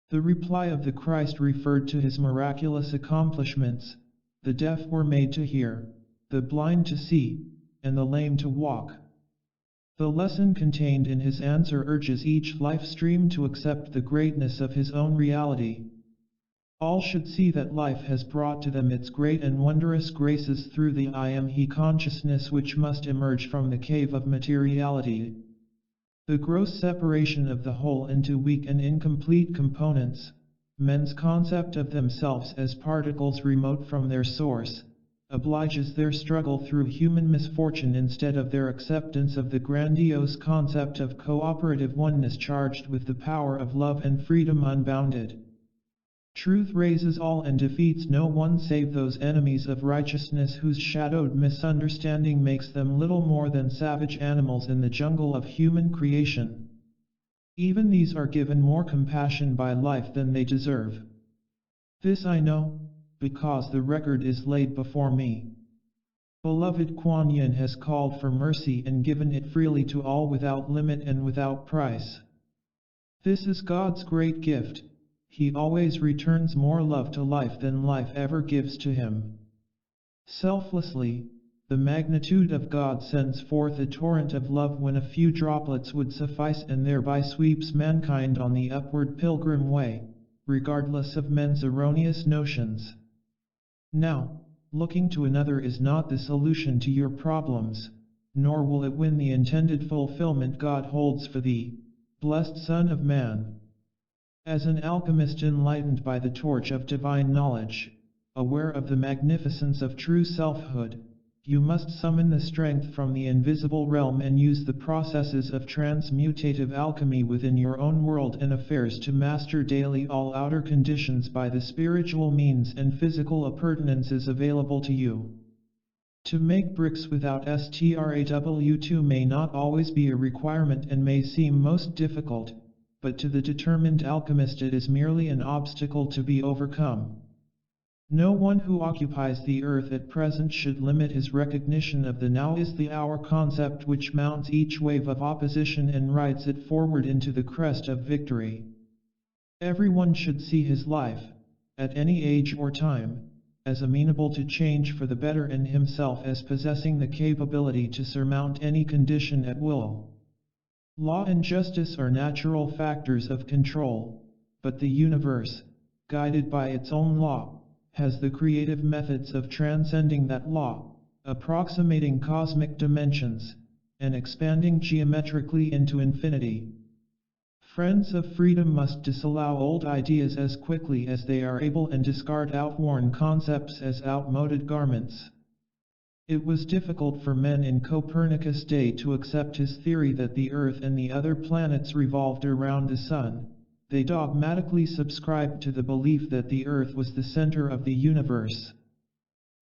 The reply of the Christ referred to his miraculous accomplishments. The deaf were made to hear, the blind to see, and the lame to walk. The lesson contained in his answer urges each life stream to accept the greatness of his own reality. All should see that life has brought to them its great and wondrous graces through the I am He consciousness which must emerge from the cave of materiality. The gross separation of the whole into weak and incomplete components, men's concept of themselves as particles remote from their source, obliges their struggle through human misfortune instead of their acceptance of the grandiose concept of cooperative oneness charged with the power of love and freedom unbounded. Truth raises all and defeats no one save those enemies of righteousness whose shadowed misunderstanding makes them little more than savage animals in the jungle of human creation. Even these are given more compassion by life than they deserve. This I know, because the record is laid before me. Beloved Kuan Yin has called for mercy and given it freely to all without limit and without price. This is God's great gift. He always returns more love to life than life ever gives to him. Selflessly, the magnitude of God sends forth a torrent of love when a few droplets would suffice and thereby sweeps mankind on the upward pilgrim way, regardless of men's erroneous notions. Now, looking to another is not the solution to your problems, nor will it win the intended fulfillment God holds for thee, blessed Son of Man. As an alchemist enlightened by the torch of divine knowledge, aware of the magnificence of true selfhood, you must summon the strength from the invisible realm and use the processes of transmutative alchemy within your own world and affairs to master daily all outer conditions by the spiritual means and physical appurtenances available to you. To make bricks without STRAW2 may not always be a requirement and may seem most difficult, but to the determined alchemist it is merely an obstacle to be overcome. No one who occupies the earth at present should limit his recognition of the now is the hour concept which mounts each wave of opposition and rides it forward into the crest of victory. Everyone should see his life, at any age or time, as amenable to change for the better and himself as possessing the capability to surmount any condition at will. Law and justice are natural factors of control, but the universe, guided by its own law, has the creative methods of transcending that law, approximating cosmic dimensions, and expanding geometrically into infinity. Friends of freedom must disallow old ideas as quickly as they are able and discard outworn concepts as outmoded garments. It was difficult for men in Copernicus' day to accept his theory that the Earth and the other planets revolved around the Sun. They dogmatically subscribed to the belief that the Earth was the center of the universe.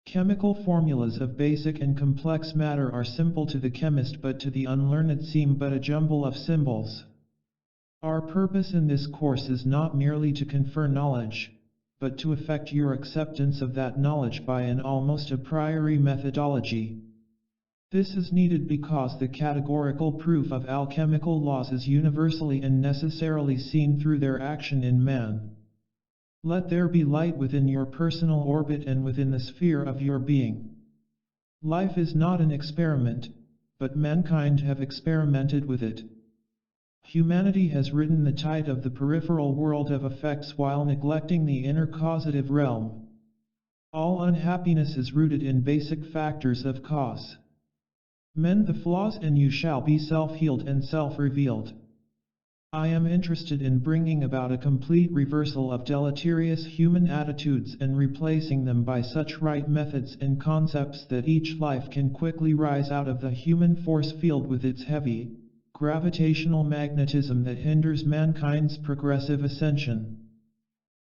Chemical formulas of basic and complex matter are simple to the chemist, but to the unlearned seem but a jumble of symbols. Our purpose in this course is not merely to confer knowledge, but to effect your acceptance of that knowledge by an almost a priori methodology. This is needed because the categorical proof of alchemical laws is universally and necessarily seen through their action in man. Let there be light within your personal orbit and within the sphere of your being. Life is not an experiment, but mankind have experimented with it. Humanity has ridden the tide of the peripheral world of effects while neglecting the inner causative realm. All unhappiness is rooted in basic factors of cause. Mend the flaws and you shall be self-healed and self-revealed. I am interested in bringing about a complete reversal of deleterious human attitudes and replacing them by such right methods and concepts that each life can quickly rise out of the human force field with its heavy, gravitational magnetism that hinders mankind's progressive ascension.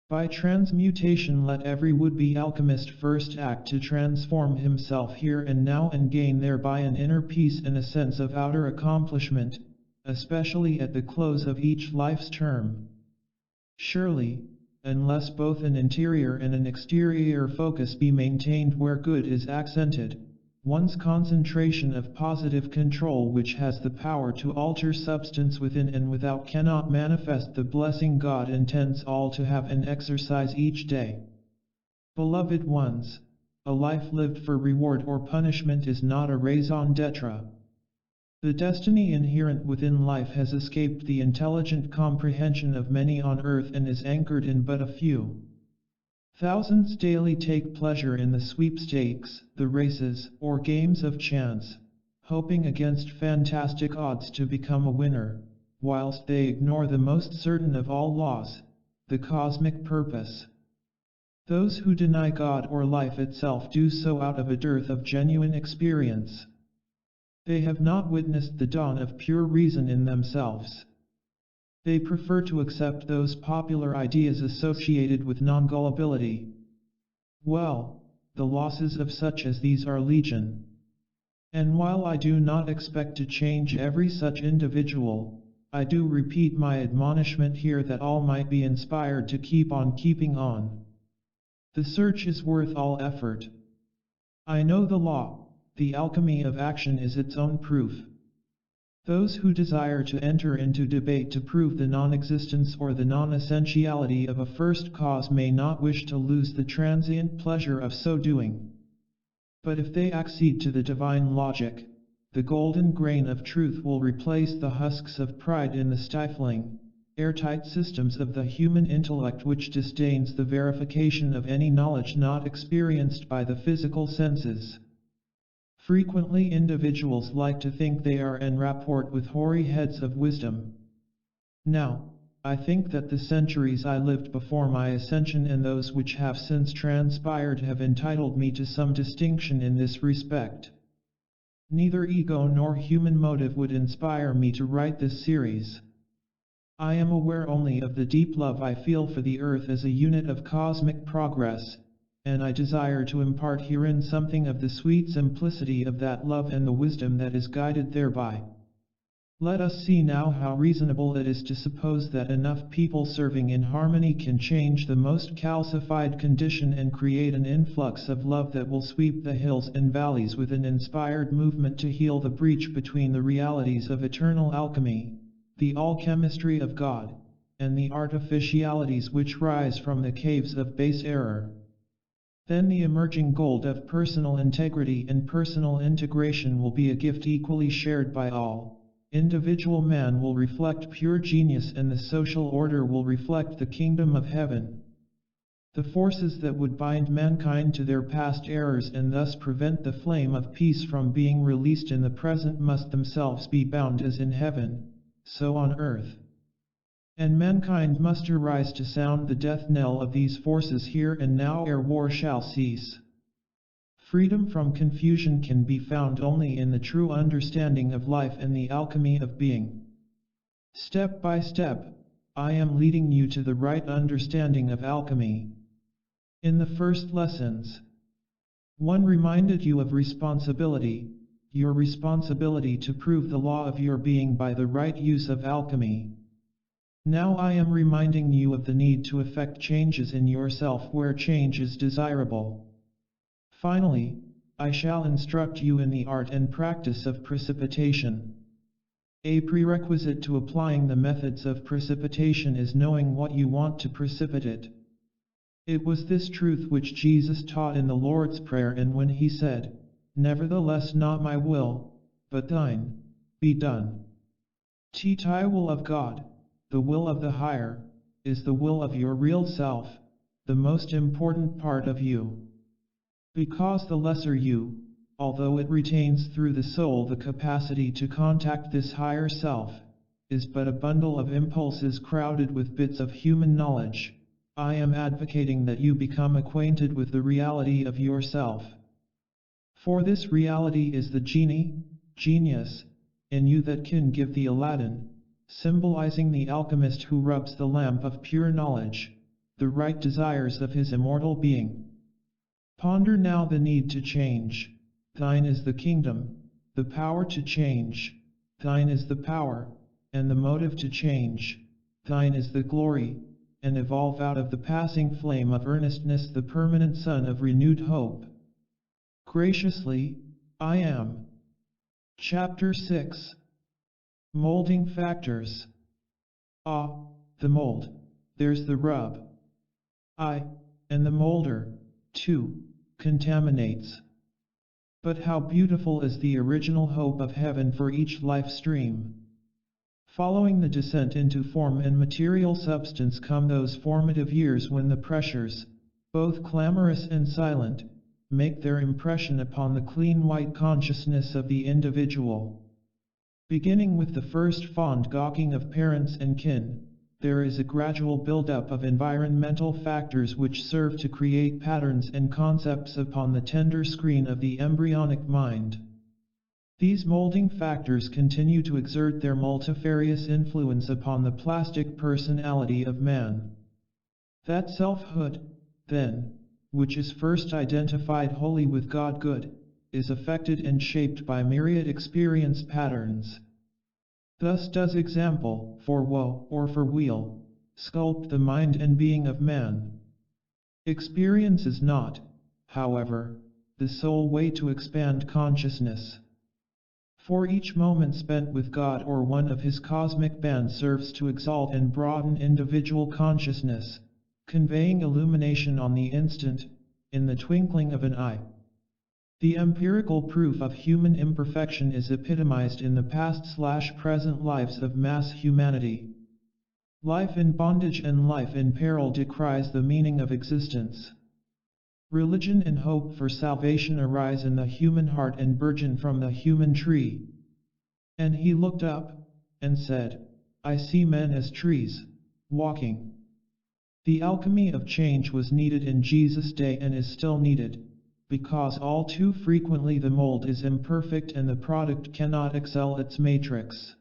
By transmutation, let every would-be alchemist first act to transform himself here and now and gain thereby an inner peace and a sense of outer accomplishment, especially at the close of each life's term. Surely, unless both an interior and an exterior focus be maintained where good is accented, one's concentration of positive control which has the power to alter substance within and without cannot manifest the blessing God intends all to have and exercise each day. Beloved ones, a life lived for reward or punishment is not a raison d'etre. The destiny inherent within life has escaped the intelligent comprehension of many on earth and is anchored in but a few. Thousands daily take pleasure in the sweepstakes, the races, or games of chance, hoping against fantastic odds to become a winner. whilst they ignore the most certain of all laws, the cosmic purpose. Those who deny God or life itself do so out of a dearth of genuine experience. They have not witnessed the dawn of pure reason in themselves. They prefer to accept those popular ideas associated with non-gullibility. Well, the losses of such as these are legion. And while I do not expect to change every such individual, I do repeat my admonishment here that all might be inspired to keep on keeping on. The search is worth all effort. I know the law, the alchemy of action is its own proof. Those who desire to enter into debate to prove the non-existence or the non-essentiality of a first cause may not wish to lose the transient pleasure of so doing. But if they accede to the divine logic, the golden grain of truth will replace the husks of pride in the stifling, airtight systems of the human intellect which disdains the verification of any knowledge not experienced by the physical senses. Frequently individuals like to think they are en rapport with hoary heads of wisdom. Now, I think that the centuries I lived before my ascension and those which have since transpired have entitled me to some distinction in this respect. Neither ego nor human motive would inspire me to write this series. I am aware only of the deep love I feel for the earth as a unit of cosmic progress, and I desire to impart herein something of the sweet simplicity of that love and the wisdom that is guided thereby. Let us see now how reasonable it is to suppose that enough people serving in harmony can change the most calcified condition and create an influx of love that will sweep the hills and valleys with an inspired movement to heal the breach between the realities of eternal alchemy, the alchemistry of God, and the artificialities which rise from the caves of base error. Then the emerging gold of personal integrity and personal integration will be a gift equally shared by all. Individual man will reflect pure genius and the social order will reflect the kingdom of heaven. The forces that would bind mankind to their past errors and thus prevent the flame of peace from being released in the present must themselves be bound as in heaven, so on earth. And mankind must arise to sound the death knell of these forces here and now ere war shall cease. Freedom from confusion can be found only in the true understanding of life and the alchemy of being. Step by step, I am leading you to the right understanding of alchemy. In the first lessons, 1 reminded you of responsibility, your responsibility to prove the law of your being by the right use of alchemy. Now I am reminding you of the need to effect changes in yourself where change is desirable. Finally, I shall instruct you in the art and practice of precipitation. A prerequisite to applying the methods of precipitation is knowing what you want to precipitate. It was this truth which Jesus taught in the Lord's Prayer and when he said, "Nevertheless not my will, but thine, be done." The will of God, the will of the higher, is the will of your real self, the most important part of you. Because the lesser you, although it retains through the soul the capacity to contact this higher self, is but a bundle of impulses crowded with bits of human knowledge, I am advocating that you become acquainted with the reality of yourself. For this reality is the genius, in you that can give the Aladdin, symbolizing the alchemist who rubs the lamp of pure knowledge, the right desires of his immortal being. Ponder now the need to change. Thine is the kingdom, the power to change. Thine is the power, and the motive to change. Thine is the glory, and evolve out of the passing flame of earnestness the permanent sun of renewed hope. Graciously, I am. Chapter 6. Molding Factors. The mold, there's the rub. And the molder, too, contaminates. But how beautiful is the original hope of heaven for each life stream. Following the descent into form and material substance come those formative years when the pressures, both clamorous and silent, make their impression upon the clean white consciousness of the individual. Beginning with the first fond gawking of parents and kin, there is a gradual build-up of environmental factors which serve to create patterns and concepts upon the tender screen of the embryonic mind. These molding factors continue to exert their multifarious influence upon the plastic personality of man. That selfhood, then, which is first identified wholly with God good, is affected and shaped by myriad experience patterns. Thus does example, for woe or for weal, sculpt the mind and being of man. Experience is not, however, the sole way to expand consciousness. For each moment spent with God or one of his cosmic band serves to exalt and broaden individual consciousness, conveying illumination on the instant, in the twinkling of an eye. The empirical proof of human imperfection is epitomized in the past/present lives of mass humanity. Life in bondage and life in peril decries the meaning of existence. Religion and hope for salvation arise in the human heart and burgeon from the human tree. And he looked up, and said, I see men as trees, walking. The alchemy of change was needed in Jesus' day and is still needed, because all too frequently the mold is imperfect and the product cannot excel its matrix.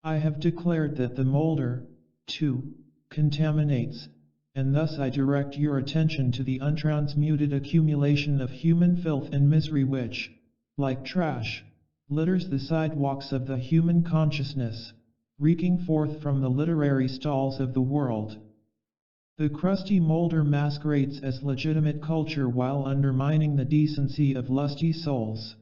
I have declared that the molder, too, contaminates, and thus I direct your attention to the untransmuted accumulation of human filth and misery which, like trash, litters the sidewalks of the human consciousness, reeking forth from the literary stalls of the world. The crusty molder masquerades as legitimate culture while undermining the decency of lusty souls.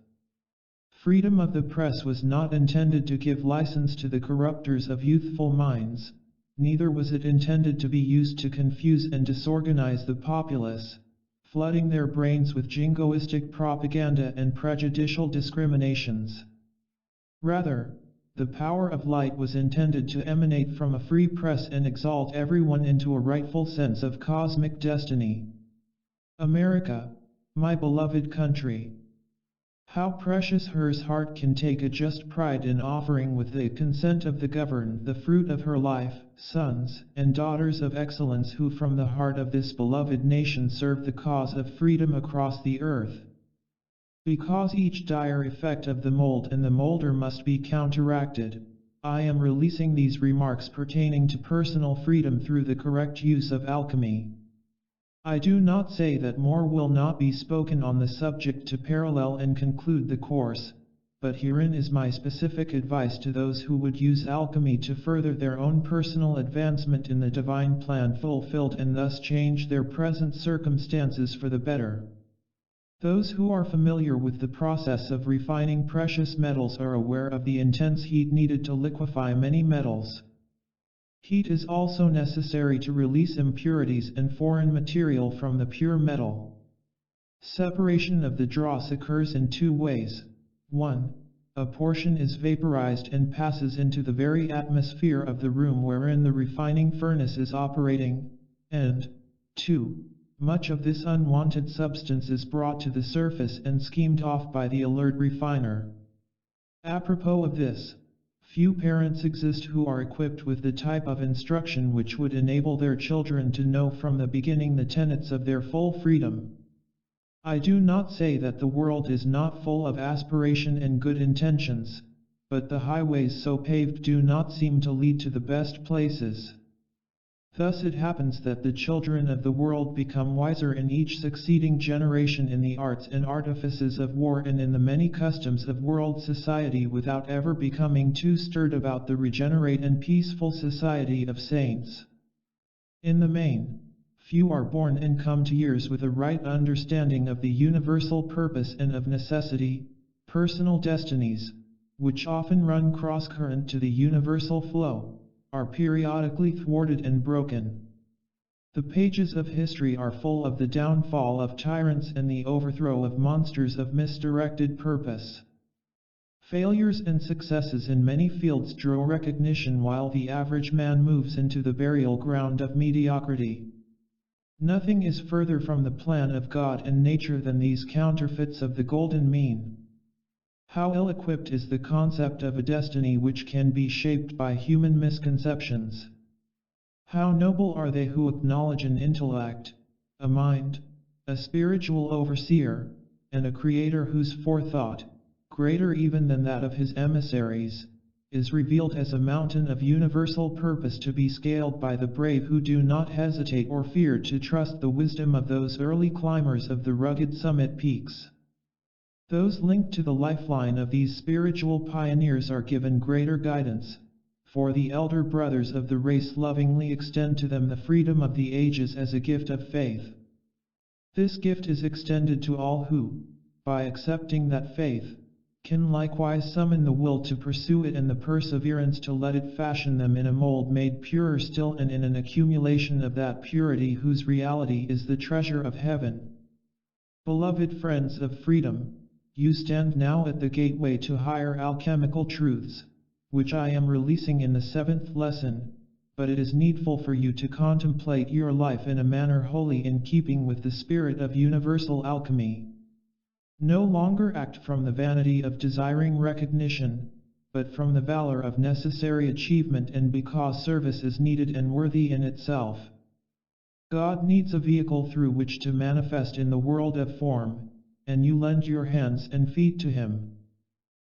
Freedom of the press was not intended to give license to the corrupters of youthful minds, neither was it intended to be used to confuse and disorganize the populace, flooding their brains with jingoistic propaganda and prejudicial discriminations. Rather, the power of light was intended to emanate from a free press and exalt everyone into a rightful sense of cosmic destiny. America, my beloved country. How precious hers heart can take a just pride in offering with the consent of the governed the fruit of her life, sons and daughters of excellence who from the heart of this beloved nation serve the cause of freedom across the earth. Because each dire effect of the mold and the molder must be counteracted, I am releasing these remarks pertaining to personal freedom through the correct use of alchemy. I do not say that more will not be spoken on the subject to parallel and conclude the course, but herein is my specific advice to those who would use alchemy to further their own personal advancement in the divine plan fulfilled and thus change their present circumstances for the better. Those who are familiar with the process of refining precious metals are aware of the intense heat needed to liquefy many metals. Heat is also necessary to release impurities and foreign material from the pure metal. Separation of the dross occurs in two ways. 1. A portion is vaporized and passes into the very atmosphere of the room wherein the refining furnace is operating, and 2. Much of this unwanted substance is brought to the surface and schemed off by the alert refiner. Apropos of this, few parents exist who are equipped with the type of instruction which would enable their children to know from the beginning the tenets of their full freedom. I do not say that the world is not full of aspiration and good intentions, but the highways so paved do not seem to lead to the best places. Thus it happens that the children of the world become wiser in each succeeding generation in the arts and artifices of war and in the many customs of world society without ever becoming too stirred about the regenerate and peaceful society of saints. In the main, few are born and come to years with a right understanding of the universal purpose and of necessity, personal destinies, which often run cross-current to the universal flow, are periodically thwarted and broken. The pages of history are full of the downfall of tyrants and the overthrow of monsters of misdirected purpose. Failures and successes in many fields draw recognition while the average man moves into the burial ground of mediocrity. Nothing is further from the plan of God and nature than these counterfeits of the golden mean. How ill-equipped is the concept of a destiny which can be shaped by human misconceptions. How noble are they who acknowledge an intellect, a mind, a spiritual overseer, and a creator whose forethought, greater even than that of his emissaries, is revealed as a mountain of universal purpose to be scaled by the brave who do not hesitate or fear to trust the wisdom of those early climbers of the rugged summit peaks. Those linked to the lifeline of these spiritual pioneers are given greater guidance, for the elder brothers of the race lovingly extend to them the freedom of the ages as a gift of faith. This gift is extended to all who, by accepting that faith, can likewise summon the will to pursue it and the perseverance to let it fashion them in a mold made purer still and in an accumulation of that purity whose reality is the treasure of heaven. Beloved friends of freedom, you stand now at the gateway to higher alchemical truths, which I am releasing in the 7th lesson, but it is needful for you to contemplate your life in a manner wholly in keeping with the spirit of universal alchemy. No longer act from the vanity of desiring recognition, but from the valor of necessary achievement and because service is needed and worthy in itself. God needs a vehicle through which to manifest in the world of form, and you lend your hands and feet to Him.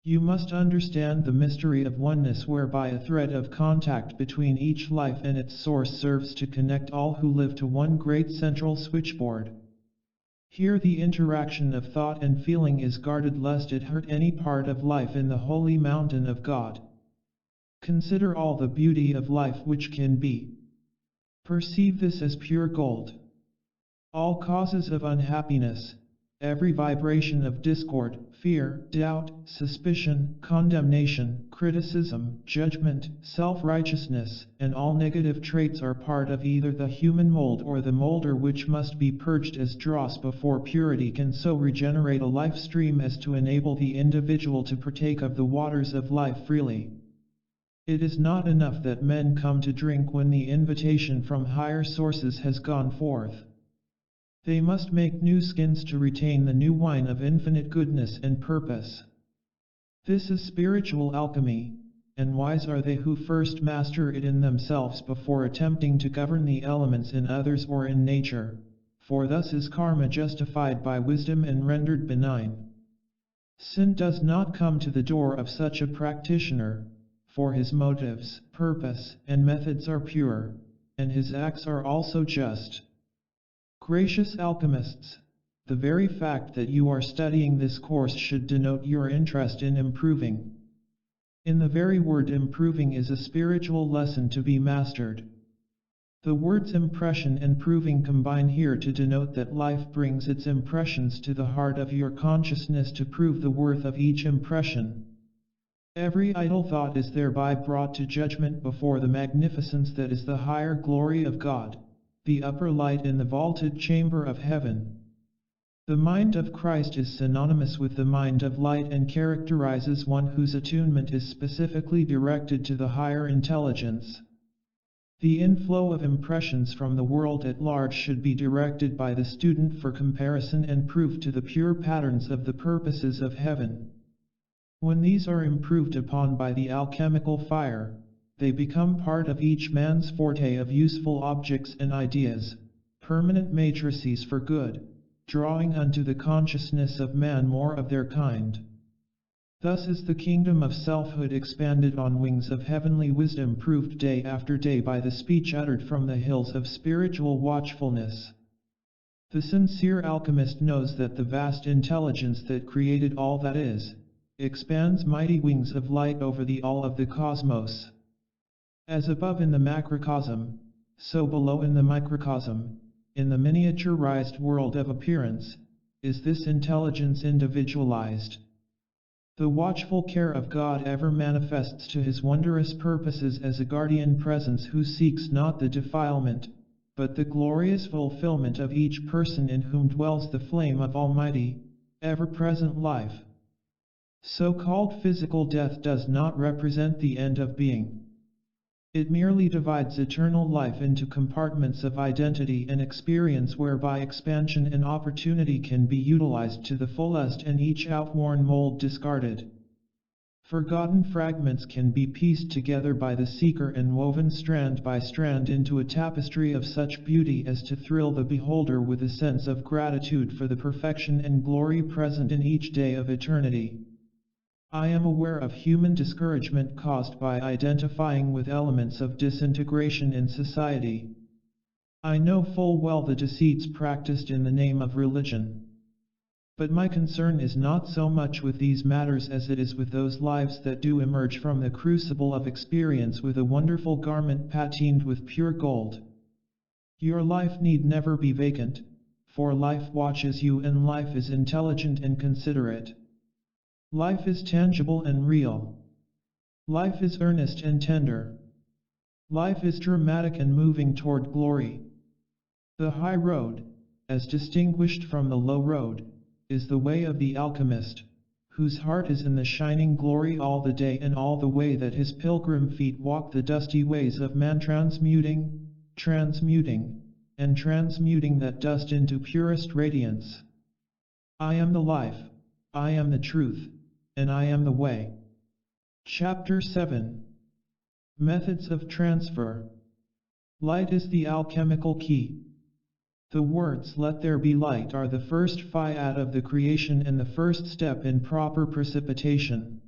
You must understand the mystery of oneness whereby a thread of contact between each life and its source serves to connect all who live to one great central switchboard. Here the interaction of thought and feeling is guarded lest it hurt any part of life in the holy mountain of God. Consider all the beauty of life which can be. Perceive this as pure gold. All causes of unhappiness, every vibration of discord, fear, doubt, suspicion, condemnation, criticism, judgment, self-righteousness, and all negative traits are part of either the human mold or the molder which must be purged as dross before purity can so regenerate a life stream as to enable the individual to partake of the waters of life freely. It is not enough that men come to drink when the invitation from higher sources has gone forth. They must make new skins to retain the new wine of infinite goodness and purpose. This is spiritual alchemy, and wise are they who first master it in themselves before attempting to govern the elements in others or in nature, for thus is karma justified by wisdom and rendered benign. Sin does not come to the door of such a practitioner, for his motives, purpose, and methods are pure, and his acts are also just. Gracious alchemists, the very fact that you are studying this course should denote your interest in improving. In the very word improving is a spiritual lesson to be mastered. The words impression and proving combine here to denote that life brings its impressions to the heart of your consciousness to prove the worth of each impression. Every idle thought is thereby brought to judgment before the magnificence that is the higher glory of God, the upper light in the vaulted chamber of heaven. The mind of Christ is synonymous with the mind of light and characterizes one whose attunement is specifically directed to the higher intelligence. The inflow of impressions from the world at large should be directed by the student for comparison and proof to the pure patterns of the purposes of heaven. When these are improved upon by the alchemical fire, they become part of each man's forte of useful objects and ideas, permanent matrices for good, drawing unto the consciousness of man more of their kind. Thus is the kingdom of selfhood expanded on wings of heavenly wisdom proved day after day by the speech uttered from the hills of spiritual watchfulness. The sincere alchemist knows that the vast intelligence that created all that is, expands mighty wings of light over the all of the cosmos. As above in the macrocosm, so below in the microcosm, in the miniaturized world of appearance, is this intelligence individualized. The watchful care of God ever manifests to His wondrous purposes as a guardian presence who seeks not the defilement, but the glorious fulfillment of each person in whom dwells the flame of Almighty, ever-present life. So-called physical death does not represent the end of being. It merely divides eternal life into compartments of identity and experience whereby expansion and opportunity can be utilized to the fullest and each outworn mold discarded. Forgotten fragments can be pieced together by the seeker and woven strand by strand into a tapestry of such beauty as to thrill the beholder with a sense of gratitude for the perfection and glory present in each day of eternity. I am aware of human discouragement caused by identifying with elements of disintegration in society. I know full well the deceits practiced in the name of religion. But my concern is not so much with these matters as it is with those lives that do emerge from the crucible of experience with a wonderful garment patined with pure gold. Your life need never be vacant, for life watches you and life is intelligent and considerate. Life is tangible and real. Life is earnest and tender. Life is dramatic and moving toward glory. The high road, as distinguished from the low road, is the way of the alchemist, whose heart is in the shining glory all the day and all the way that his pilgrim feet walk the dusty ways of man, transmuting, and transmuting that dust into purest radiance. I am the life, I am the truth, and I am the way. Chapter 7. Methods of Transfer. Light is the alchemical key. The words "let there be light" are the first fiat of the creation and the first step in proper precipitation.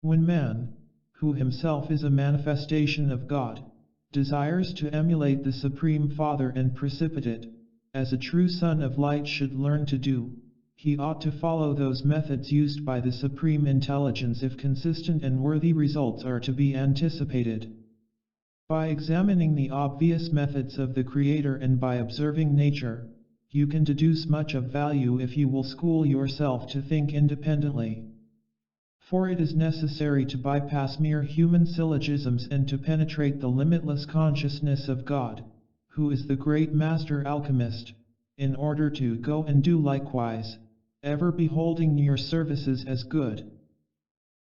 When man, who himself is a manifestation of God, desires to emulate the Supreme Father and precipitate, as a true son of light should learn to do, he ought to follow those methods used by the Supreme Intelligence if consistent and worthy results are to be anticipated. By examining the obvious methods of the Creator and by observing nature, you can deduce much of value if you will school yourself to think independently. For it is necessary to bypass mere human syllogisms and to penetrate the limitless consciousness of God, who is the great master alchemist, in order to go and do likewise, ever beholding your services as good.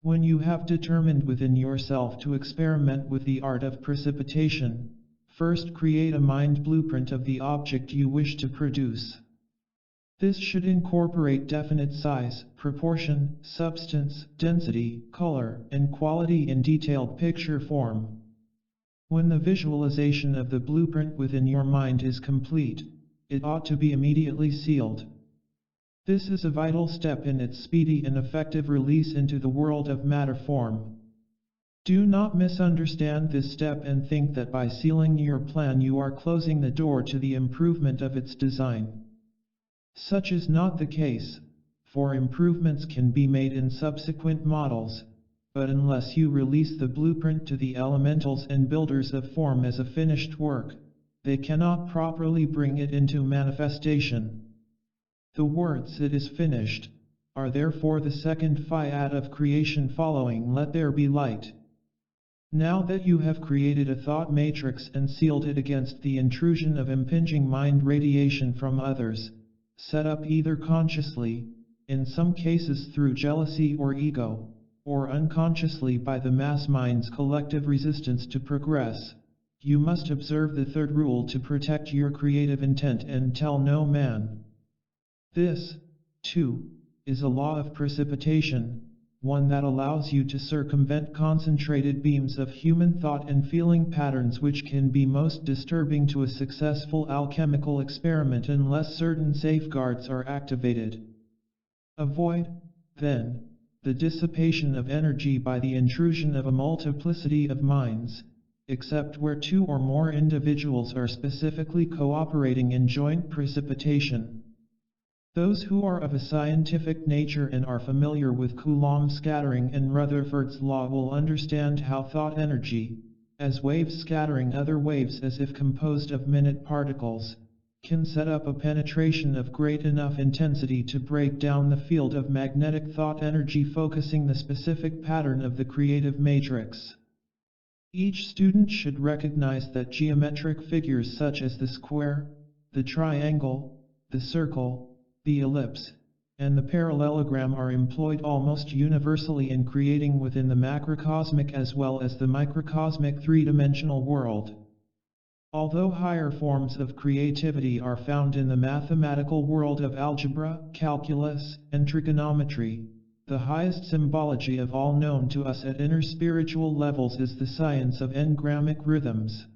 When you have determined within yourself to experiment with the art of precipitation, first create a mind blueprint of the object you wish to produce. This should incorporate definite size, proportion, substance, density, color, and quality in detailed picture form. When the visualization of the blueprint within your mind is complete, it ought to be immediately sealed. This is a vital step in its speedy and effective release into the world of matter form. Do not misunderstand this step and think that by sealing your plan you are closing the door to the improvement of its design. Such is not the case, for improvements can be made in subsequent models, but unless you release the blueprint to the elementals and builders of form as a finished work, they cannot properly bring it into manifestation. The words "it is finished" are therefore the second fiat of creation following "let there be light." Now that you have created a thought matrix and sealed it against the intrusion of impinging mind radiation from others, set up either consciously, in some cases through jealousy or ego, or unconsciously by the mass mind's collective resistance to progress, you must observe the third rule to protect your creative intent and tell no man. This, too, is a law of precipitation, one that allows you to circumvent concentrated beams of human thought and feeling patterns which can be most disturbing to a successful alchemical experiment unless certain safeguards are activated. Avoid, then, the dissipation of energy by the intrusion of a multiplicity of minds, except where two or more individuals are specifically cooperating in joint precipitation. Those who are of a scientific nature and are familiar with Coulomb scattering and Rutherford's law will understand how thought energy, as waves scattering other waves as if composed of minute particles, can set up a penetration of great enough intensity to break down the field of magnetic thought energy focusing the specific pattern of the creative matrix. Each student should recognize that geometric figures such as the square, the triangle, the circle, the ellipse, and the parallelogram are employed almost universally in creating within the macrocosmic as well as the microcosmic three-dimensional world. Although higher forms of creativity are found in the mathematical world of algebra, calculus, and trigonometry, the highest symbology of all known to us at inner spiritual levels is the science of engrammic rhythms.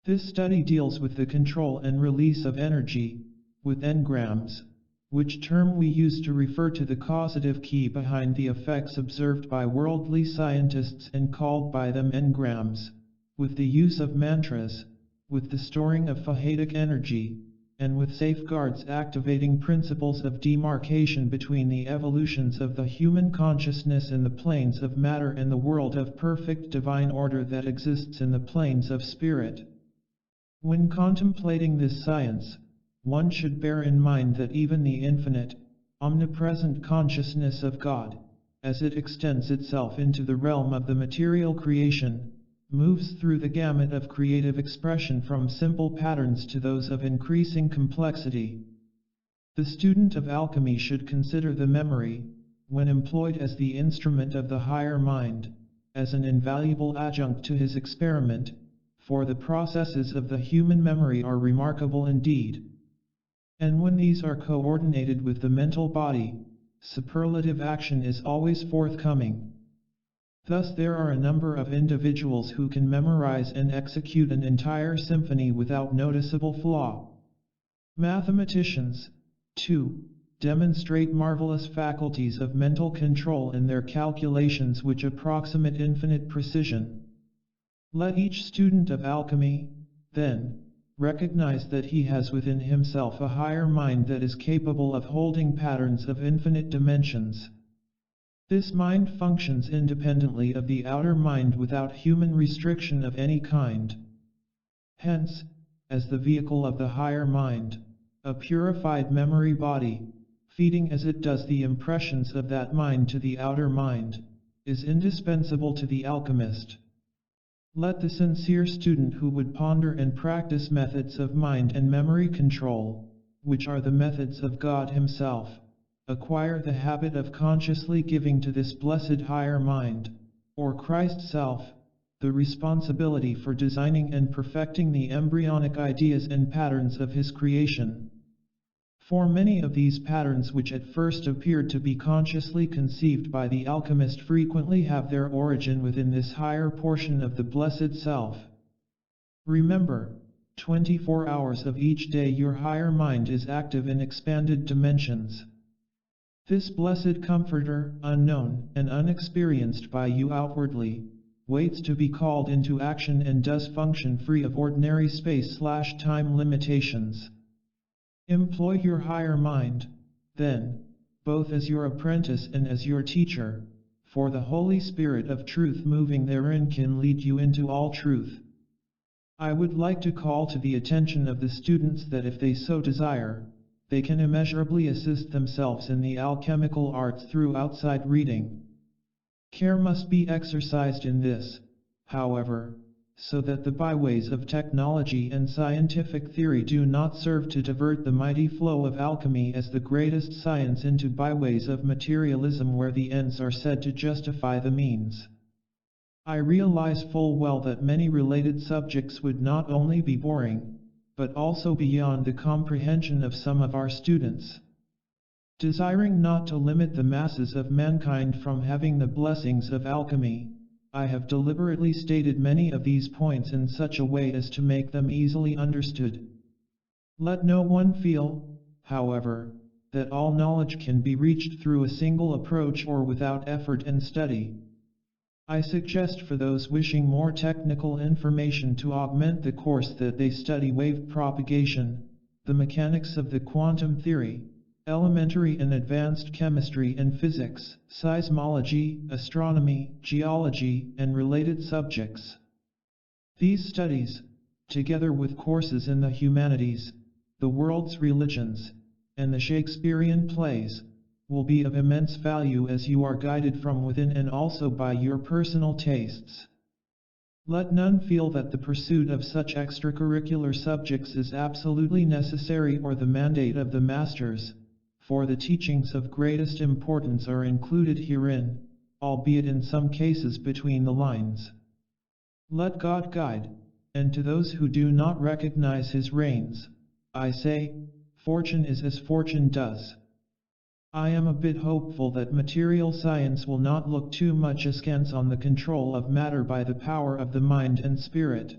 This study deals with the control and release of energy, with engrams, which term we use to refer to the causative key behind the effects observed by worldly scientists and called by them engrams, with the use of mantras, with the storing of phahatic energy, and with safeguards activating principles of demarcation between the evolutions of the human consciousness in the planes of matter and the world of perfect divine order that exists in the planes of spirit. When contemplating this science, one should bear in mind that even the infinite, omnipresent consciousness of God, as it extends itself into the realm of the material creation, moves through the gamut of creative expression from simple patterns to those of increasing complexity. The student of alchemy should consider the memory, when employed as the instrument of the higher mind, as an invaluable adjunct to his experiment, for the processes of the human memory are remarkable indeed. And when these are coordinated with the mental body, superlative action is always forthcoming. Thus there are a number of individuals who can memorize and execute an entire symphony without noticeable flaw. Mathematicians, too, demonstrate marvelous faculties of mental control in their calculations which approximate infinite precision. Let each student of alchemy, then, recognize that he has within himself a higher mind that is capable of holding patterns of infinite dimensions. This mind functions independently of the outer mind without human restriction of any kind. Hence, as the vehicle of the higher mind, a purified memory body, feeding as it does the impressions of that mind to the outer mind, is indispensable to the alchemist. Let the sincere student who would ponder and practice methods of mind and memory control, which are the methods of God Himself, acquire the habit of consciously giving to this blessed higher mind, or Christ Self, the responsibility for designing and perfecting the embryonic ideas and patterns of his creation. For many of these patterns which at first appeared to be consciously conceived by the alchemist frequently have their origin within this higher portion of the blessed self. Remember, 24 hours of each day your higher mind is active in expanded dimensions. This blessed comforter, unknown and unexperienced by you outwardly, waits to be called into action and does function free of ordinary space/time limitations. Employ your higher mind, then, both as your apprentice and as your teacher, for the Holy Spirit of truth moving therein can lead you into all truth. I would like to call to the attention of the students that if they so desire, they can immeasurably assist themselves in the alchemical arts through outside reading. Care must be exercised in this, however, so that the byways of technology and scientific theory do not serve to divert the mighty flow of alchemy as the greatest science into byways of materialism where the ends are said to justify the means. I realize full well that many related subjects would not only be boring, but also beyond the comprehension of some of our students. Desiring not to limit the masses of mankind from having the blessings of alchemy, I have deliberately stated many of these points in such a way as to make them easily understood. Let no one feel, however, that all knowledge can be reached through a single approach or without effort and study. I suggest for those wishing more technical information to augment the course that they study wave propagation, the mechanics of the quantum theory, elementary and advanced chemistry and physics, seismology, astronomy, geology, and related subjects. These studies, together with courses in the humanities, the world's religions, and the Shakespearean plays, will be of immense value as you are guided from within and also by your personal tastes. Let none feel that the pursuit of such extracurricular subjects is absolutely necessary or the mandate of the masters, for the teachings of greatest importance are included herein, albeit in some cases between the lines. Let God guide, and to those who do not recognize his reins, I say, fortune is as fortune does. I am a bit hopeful that material science will not look too much askance on the control of matter by the power of the mind and spirit.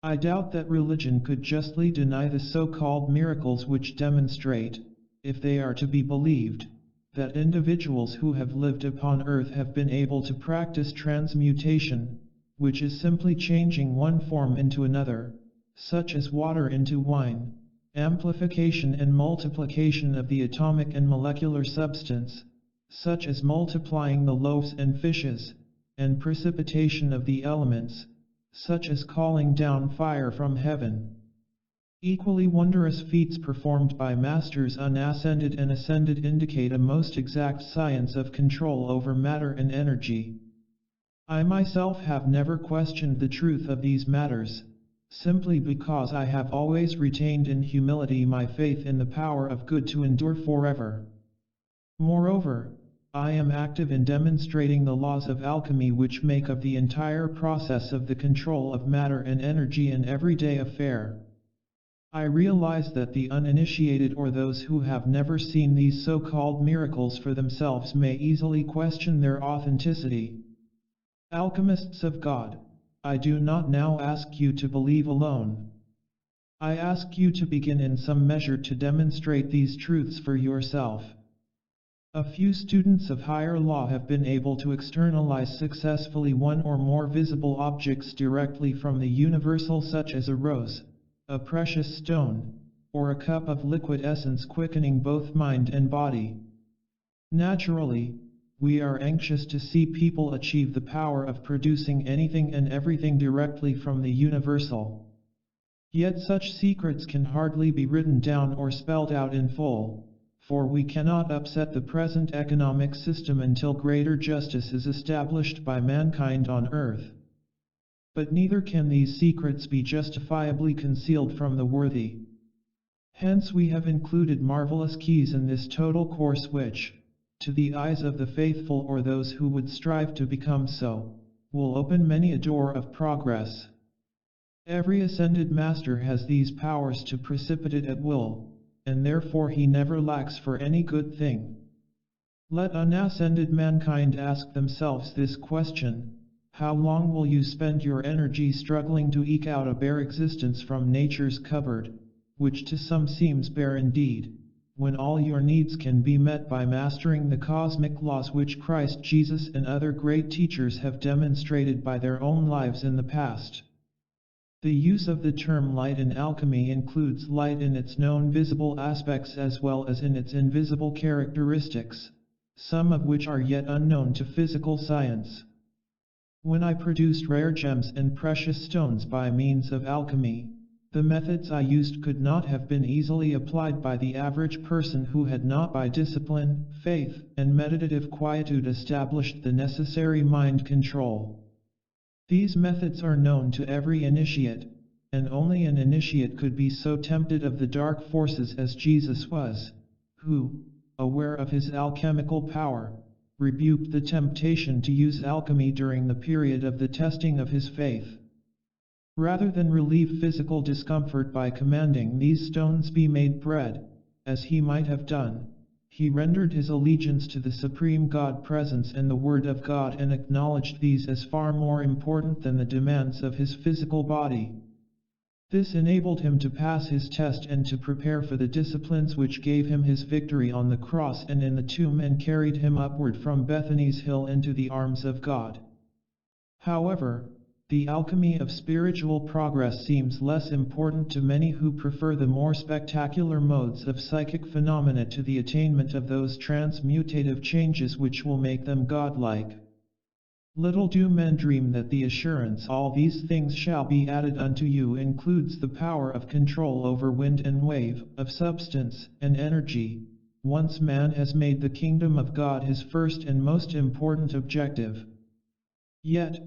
I doubt that religion could justly deny the so-called miracles which demonstrate, if they are to be believed, that individuals who have lived upon earth have been able to practice transmutation, which is simply changing one form into another, such as water into wine, amplification and multiplication of the atomic and molecular substance, such as multiplying the loaves and fishes, and precipitation of the elements, such as calling down fire from heaven. Equally wondrous feats performed by masters unascended and ascended indicate a most exact science of control over matter and energy. I myself have never questioned the truth of these matters, simply because I have always retained in humility my faith in the power of good to endure forever. Moreover, I am active in demonstrating the laws of alchemy which make of the entire process of the control of matter and energy an everyday affair. I realize that the uninitiated or those who have never seen these so-called miracles for themselves may easily question their authenticity. Alchemists of God, I do not now ask you to believe alone. I ask you to begin in some measure to demonstrate these truths for yourself. A few students of higher law have been able to externalize successfully one or more visible objects directly from the universal, such as a rose, a precious stone, or a cup of liquid essence, quickening both mind and body. Naturally, we are anxious to see people achieve the power of producing anything and everything directly from the universal. Yet such secrets can hardly be written down or spelled out in full, for we cannot upset the present economic system until greater justice is established by mankind on earth. But neither can these secrets be justifiably concealed from the worthy. Hence we have included marvelous keys in this total course which, to the eyes of the faithful or those who would strive to become so, will open many a door of progress. Every ascended master has these powers to precipitate at will, and therefore he never lacks for any good thing. Let unascended mankind ask themselves this question: how long will you spend your energy struggling to eke out a bare existence from nature's cupboard, which to some seems bare indeed, when all your needs can be met by mastering the cosmic laws which Christ Jesus and other great teachers have demonstrated by their own lives in the past? The use of the term light in alchemy includes light in its known visible aspects as well as in its invisible characteristics, some of which are yet unknown to physical science. When I produced rare gems and precious stones by means of alchemy, the methods I used could not have been easily applied by the average person who had not by discipline, faith, and meditative quietude established the necessary mind control. These methods are known to every initiate, and only an initiate could be so tempted of the dark forces as Jesus was, who, aware of his alchemical power, rebuked the temptation to use alchemy during the period of the testing of his faith. Rather than relieve physical discomfort by commanding these stones be made bread, as he might have done, he rendered his allegiance to the supreme God presence and the Word of God and acknowledged these as far more important than the demands of his physical body. This enabled him to pass his test and to prepare for the disciplines which gave him his victory on the cross and in the tomb and carried him upward from Bethany's hill into the arms of God. However, the alchemy of spiritual progress seems less important to many who prefer the more spectacular modes of psychic phenomena to the attainment of those transmutative changes which will make them godlike. Little do men dream that the assurance all these things shall be added unto you includes the power of control over wind and wave, of substance and energy, once man has made the kingdom of God his first and most important objective. Yet,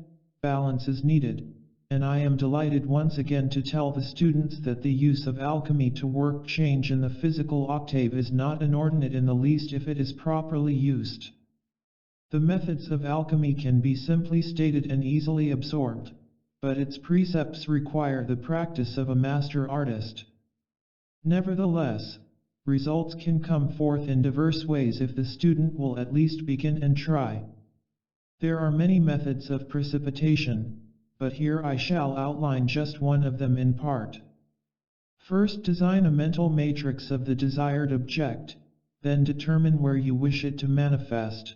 balance is needed, and I am delighted once again to tell the students that the use of alchemy to work change in the physical octave is not inordinate in the least if it is properly used. The methods of alchemy can be simply stated and easily absorbed, but its precepts require the practice of a master artist. Nevertheless, results can come forth in diverse ways if the student will at least begin and try. There are many methods of precipitation, but here I shall outline just one of them in part. First, design a mental matrix of the desired object, then determine where you wish it to manifest.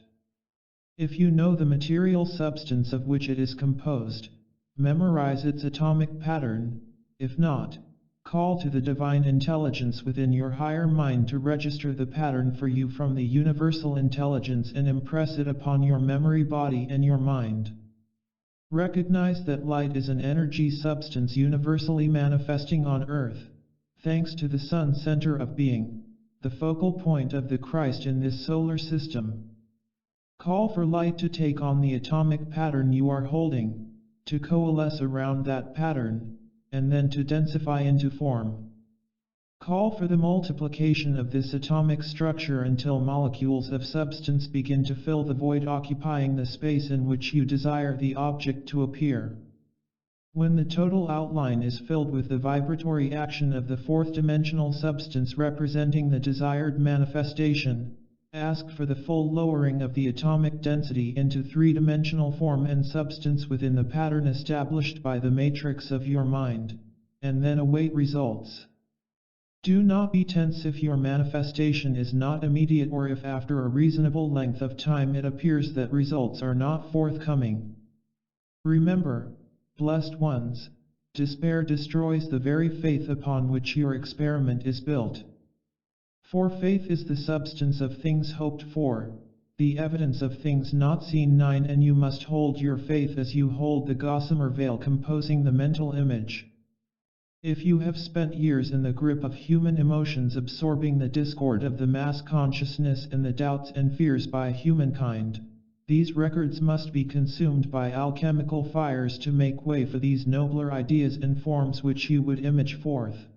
If you know the material substance of which it is composed, memorize its atomic pattern. If not, call to the divine intelligence within your higher mind to register the pattern for you from the universal intelligence and impress it upon your memory body and your mind. Recognize that light is an energy substance universally manifesting on earth, thanks to the sun center of being, the focal point of the Christ in this solar system. Call for light to take on the atomic pattern you are holding, to coalesce around that pattern, and then to densify into form. Call for the multiplication of this atomic structure until molecules of substance begin to fill the void occupying the space in which you desire the object to appear. When the total outline is filled with the vibratory action of the fourth-dimensional substance representing the desired manifestation, ask for the full lowering of the atomic density into three-dimensional form and substance within the pattern established by the matrix of your mind, and then await results. Do not be tense if your manifestation is not immediate or if after a reasonable length of time it appears that results are not forthcoming. Remember, blessed ones, despair destroys the very faith upon which your experiment is built. For faith is the substance of things hoped for, the evidence of things not seen. 9 And you must hold your faith as you hold the gossamer veil composing the mental image. If you have spent years in the grip of human emotions absorbing the discord of the mass consciousness and the doubts and fears by humankind, these records must be consumed by alchemical fires to make way for these nobler ideas and forms which you would image forth.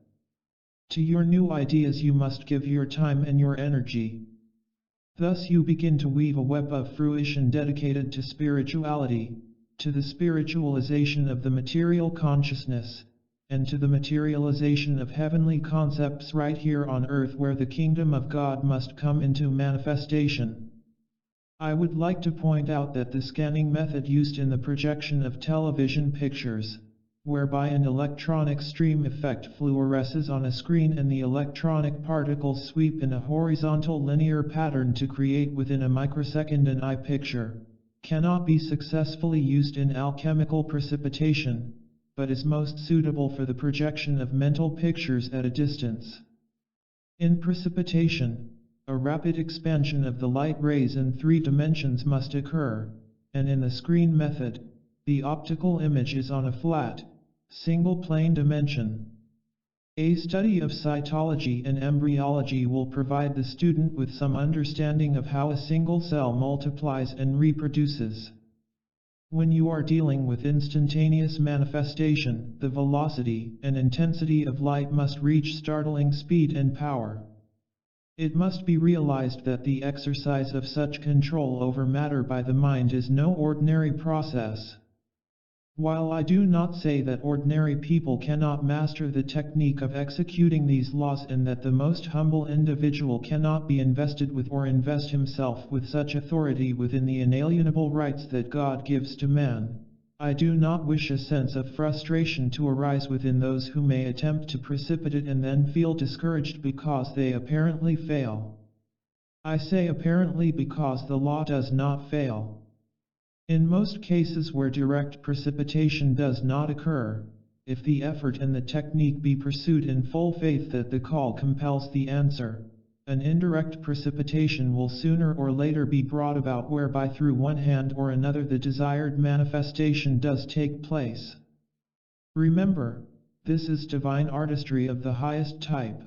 To your new ideas you must give your time and your energy. Thus you begin to weave a web of fruition dedicated to spirituality, to the spiritualization of the material consciousness, and to the materialization of heavenly concepts right here on earth where the kingdom of God must come into manifestation. I would like to point out that the scanning method used in the projection of television pictures, whereby an electronic stream effect fluoresces on a screen and the electronic particles sweep in a horizontal linear pattern to create within a microsecond an eye picture, cannot be successfully used in alchemical precipitation, but is most suitable for the projection of mental pictures at a distance. In precipitation, a rapid expansion of the light rays in 3 dimensions must occur, and in the screen method, the optical image is on a flat, single plane dimension. A study of cytology and embryology will provide the student with some understanding of how a single cell multiplies and reproduces. When you are dealing with instantaneous manifestation, the velocity and intensity of light must reach startling speed and power. It must be realized that the exercise of such control over matter by the mind is no ordinary process. While I do not say that ordinary people cannot master the technique of executing these laws and that the most humble individual cannot be invested with or invest himself with such authority within the inalienable rights that God gives to man, I do not wish a sense of frustration to arise within those who may attempt to precipitate and then feel discouraged because they apparently fail. I say apparently because the law does not fail. In most cases where direct precipitation does not occur, if the effort and the technique be pursued in full faith that the call compels the answer, an indirect precipitation will sooner or later be brought about whereby through one hand or another the desired manifestation does take place. Remember, this is divine artistry of the highest type.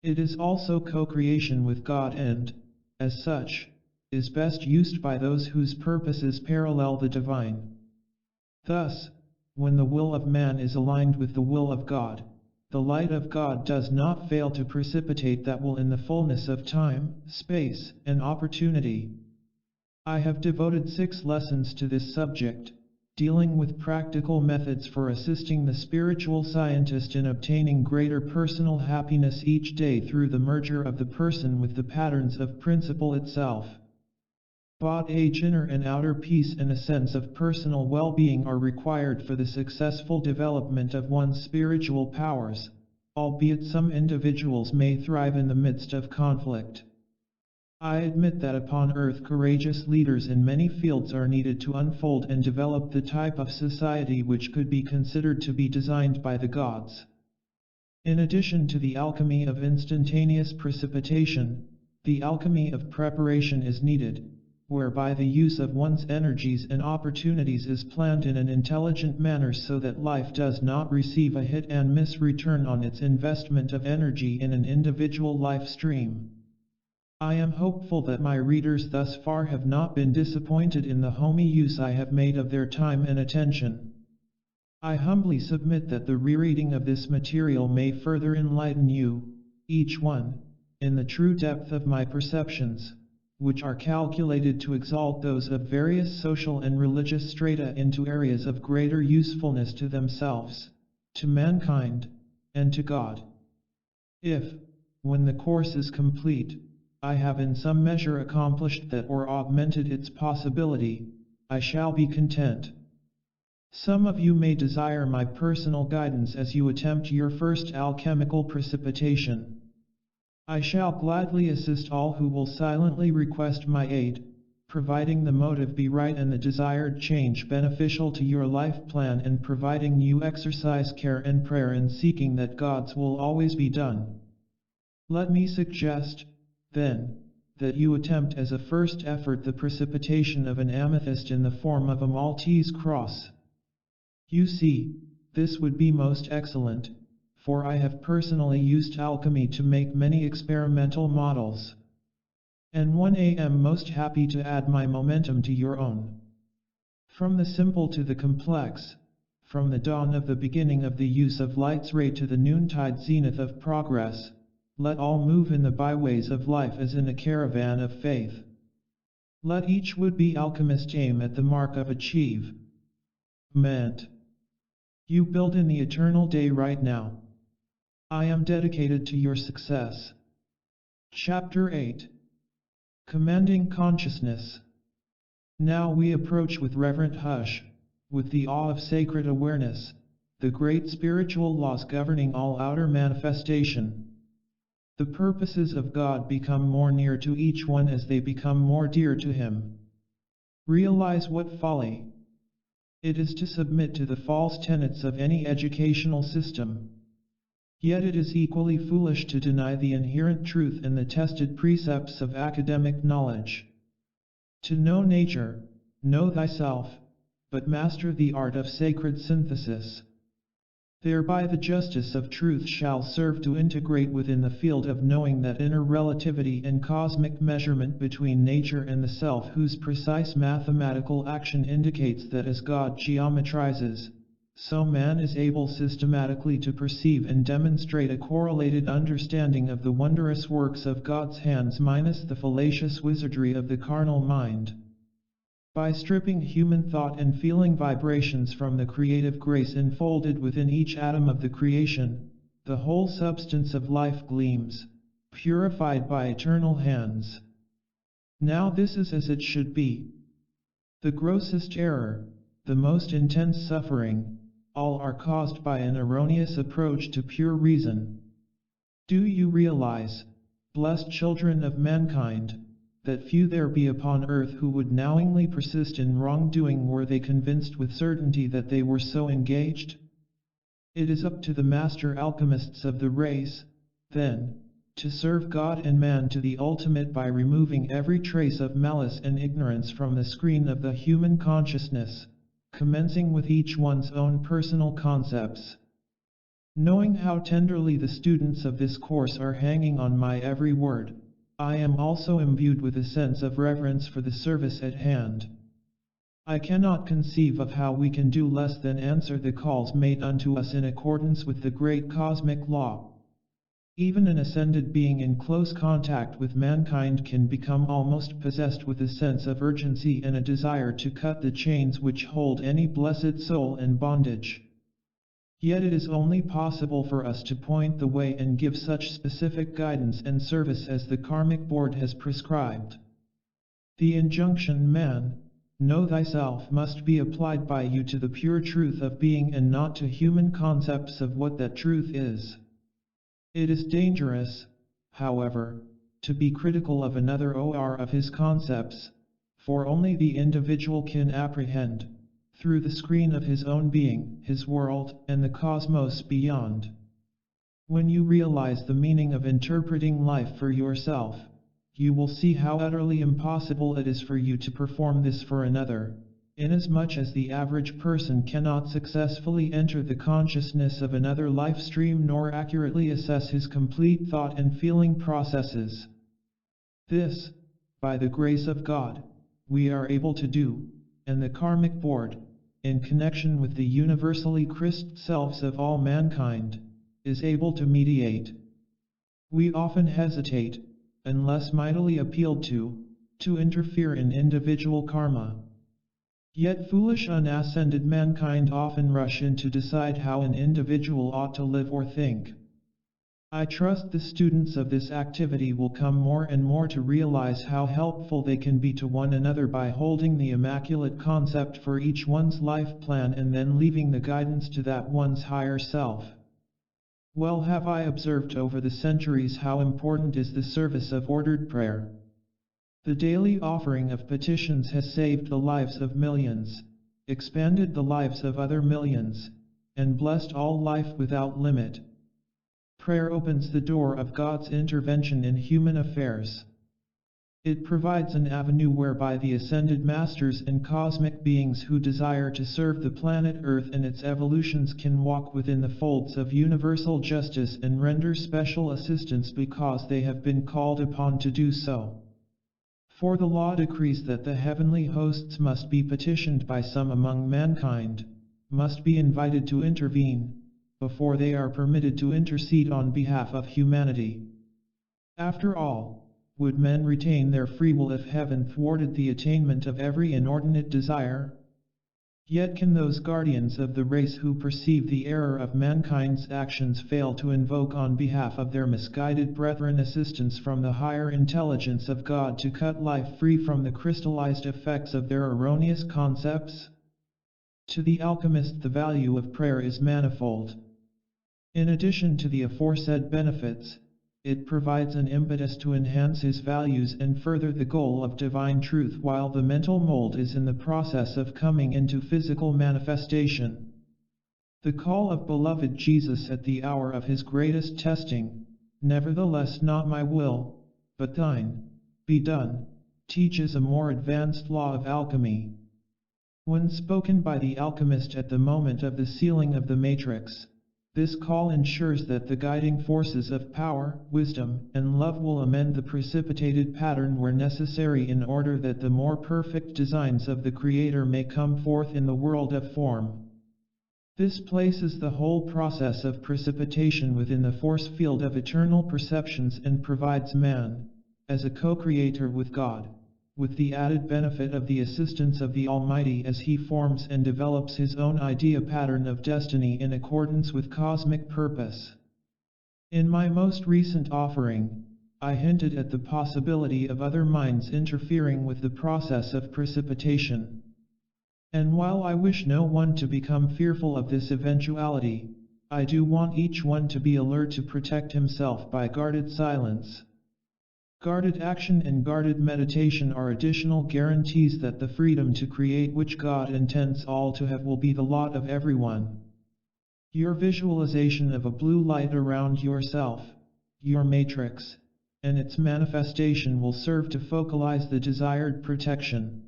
It is also co-creation with God and, as such, is best used by those whose purposes parallel the divine. Thus, when the will of man is aligned with the will of God, the light of God does not fail to precipitate that will in the fullness of time, space, and opportunity. I have devoted 6 lessons to this subject, dealing with practical methods for assisting the spiritual scientist in obtaining greater personal happiness each day through the merger of the person with the patterns of principle itself. Both inner and outer peace and a sense of personal well-being are required for the successful development of one's spiritual powers, albeit some individuals may thrive in the midst of conflict. I admit that upon earth courageous leaders in many fields are needed to unfold and develop the type of society which could be considered to be designed by the gods. In addition to the alchemy of instantaneous precipitation, the alchemy of preparation is needed, whereby the use of one's energies and opportunities is planned in an intelligent manner so that life does not receive a hit and miss return on its investment of energy in an individual life stream. I am hopeful that my readers thus far have not been disappointed in the homey use I have made of their time and attention. I humbly submit that the rereading of this material may further enlighten you, each one, in the true depth of my perceptions, which are calculated to exalt those of various social and religious strata into areas of greater usefulness to themselves, to mankind, and to God. If, when the course is complete, I have in some measure accomplished that or augmented its possibility, I shall be content. Some of you may desire my personal guidance as you attempt your first alchemical precipitation. I shall gladly assist all who will silently request my aid, providing the motive be right and the desired change beneficial to your life plan, and providing you exercise care and prayer in seeking that God's will always be done. Let me suggest, then, that you attempt as a first effort the precipitation of an amethyst in the form of a Maltese cross. You see, this would be most excellent, for I have personally used alchemy to make many experimental models. And I am most happy to add my momentum to your own. From the simple to the complex, from the dawn of the beginning of the use of light's ray to the noontide zenith of progress, let all move in the byways of life as in a caravan of faith. Let each would-be alchemist aim at the mark of achievement. You build in the eternal day right now. I am dedicated to your success. Chapter 8. Commanding Consciousness. Now we approach with reverent hush, with the awe of sacred awareness, the great spiritual laws governing all outer manifestation. The purposes of God become more near to each one as they become more dear to Him. Realize what folly it is to submit to the false tenets of any educational system. Yet it is equally foolish to deny the inherent truth in the tested precepts of academic knowledge. To know nature, know thyself, but master the art of sacred synthesis. Thereby the justice of truth shall serve to integrate within the field of knowing that inner relativity and cosmic measurement between nature and the self, whose precise mathematical action indicates that as God geometrizes, so man is able systematically to perceive and demonstrate a correlated understanding of the wondrous works of God's hands minus the fallacious wizardry of the carnal mind. By stripping human thought and feeling vibrations from the creative grace enfolded within each atom of the creation, the whole substance of life gleams, purified by eternal hands. Now this is as it should be. The grossest error, the most intense suffering, all are caused by an erroneous approach to pure reason. Do you realize, blessed children of mankind, that few there be upon earth who would knowingly persist in wrongdoing were they convinced with certainty that they were so engaged? It is up to the master alchemists of the race, then, to serve God and man to the ultimate by removing every trace of malice and ignorance from the screen of the human consciousness, commencing with each one's own personal concepts. Knowing how tenderly the students of this course are hanging on my every word, I am also imbued with a sense of reverence for the service at hand. I cannot conceive of how we can do less than answer the calls made unto us in accordance with the great cosmic law. Even an ascended being in close contact with mankind can become almost possessed with a sense of urgency and a desire to cut the chains which hold any blessed soul in bondage. Yet it is only possible for us to point the way and give such specific guidance and service as the karmic board has prescribed. The injunction, man, know thyself, must be applied by you to the pure truth of being and not to human concepts of what that truth is. It is dangerous, however, to be critical of another or of his concepts, for only the individual can apprehend, through the screen of his own being, his world, and the cosmos beyond. When you realize the meaning of interpreting life for yourself, you will see how utterly impossible it is for you to perform this for another, inasmuch as the average person cannot successfully enter the consciousness of another life stream nor accurately assess his complete thought and feeling processes. This, by the grace of God, we are able to do, and the karmic board, in connection with the universally Christ selves of all mankind, is able to mediate. We often hesitate, unless mightily appealed to interfere in individual karma. Yet foolish unascended mankind often rush in to decide how an individual ought to live or think. I trust the students of this activity will come more and more to realize how helpful they can be to one another by holding the immaculate concept for each one's life plan and then leaving the guidance to that one's higher self. Well have I observed over the centuries how important is the service of ordered prayer. The daily offering of petitions has saved the lives of millions, expanded the lives of other millions, and blessed all life without limit. Prayer opens the door of God's intervention in human affairs. It provides an avenue whereby the ascended masters and cosmic beings who desire to serve the planet Earth and its evolutions can walk within the folds of universal justice and render special assistance because they have been called upon to do so. For the law decrees that the heavenly hosts must be petitioned by some among mankind, must be invited to intervene, before they are permitted to intercede on behalf of humanity. After all, would men retain their free will if heaven thwarted the attainment of every inordinate desire? Yet can those guardians of the race who perceive the error of mankind's actions fail to invoke on behalf of their misguided brethren assistance from the higher intelligence of God to cut life free from the crystallized effects of their erroneous concepts? To the alchemist the value of prayer is manifold. In addition to the aforesaid benefits, it provides an impetus to enhance his values and further the goal of divine truth while the mental mold is in the process of coming into physical manifestation. The call of beloved Jesus at the hour of his greatest testing, "Nevertheless not my will, but thine, be done," teaches a more advanced law of alchemy. When spoken by the alchemist at the moment of the sealing of the matrix, this call ensures that the guiding forces of power, wisdom, and love will amend the precipitated pattern where necessary in order that the more perfect designs of the Creator may come forth in the world of form. This places the whole process of precipitation within the force field of eternal perceptions and provides man, as a co-creator with God, with the added benefit of the assistance of the Almighty as he forms and develops his own idea pattern of destiny in accordance with cosmic purpose. In my most recent offering, I hinted at the possibility of other minds interfering with the process of precipitation. And while I wish no one to become fearful of this eventuality, I do want each one to be alert to protect himself by guarded silence. Guarded action and guarded meditation are additional guarantees that the freedom to create which God intends all to have will be the lot of everyone. Your visualization of a blue light around yourself, your matrix, and its manifestation will serve to focalize the desired protection.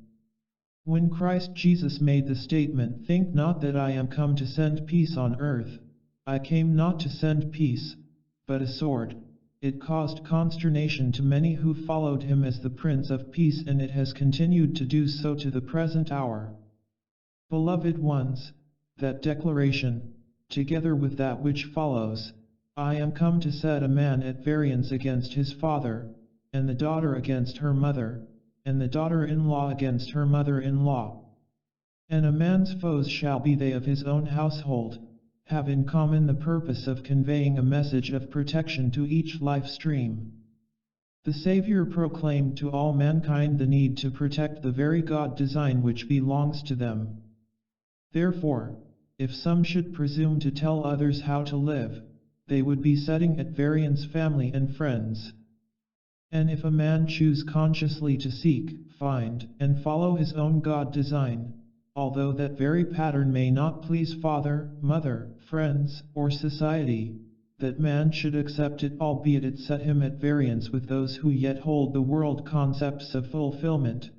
When Christ Jesus made the statement, "Think not that I am come to send peace on earth, I came not to send peace, but a sword," it caused consternation to many who followed him as the Prince of Peace, and it has continued to do so to the present hour. Beloved ones, that declaration, together with that which follows, I am come to set a man at variance against his father, and the daughter against her mother, and the daughter-in-law against her mother-in-law. And a man's foes shall be they of his own household, have in common the purpose of conveying a message of protection to each life stream. The Savior proclaimed to all mankind the need to protect the very God design which belongs to them. Therefore, if some should presume to tell others how to live, they would be setting at variance family and friends. And if a man choose consciously to seek, find, and follow his own God design, although that very pattern may not please father, mother, friends, or society, that man should accept it albeit it set him at variance with those who yet hold the world concepts of fulfillment.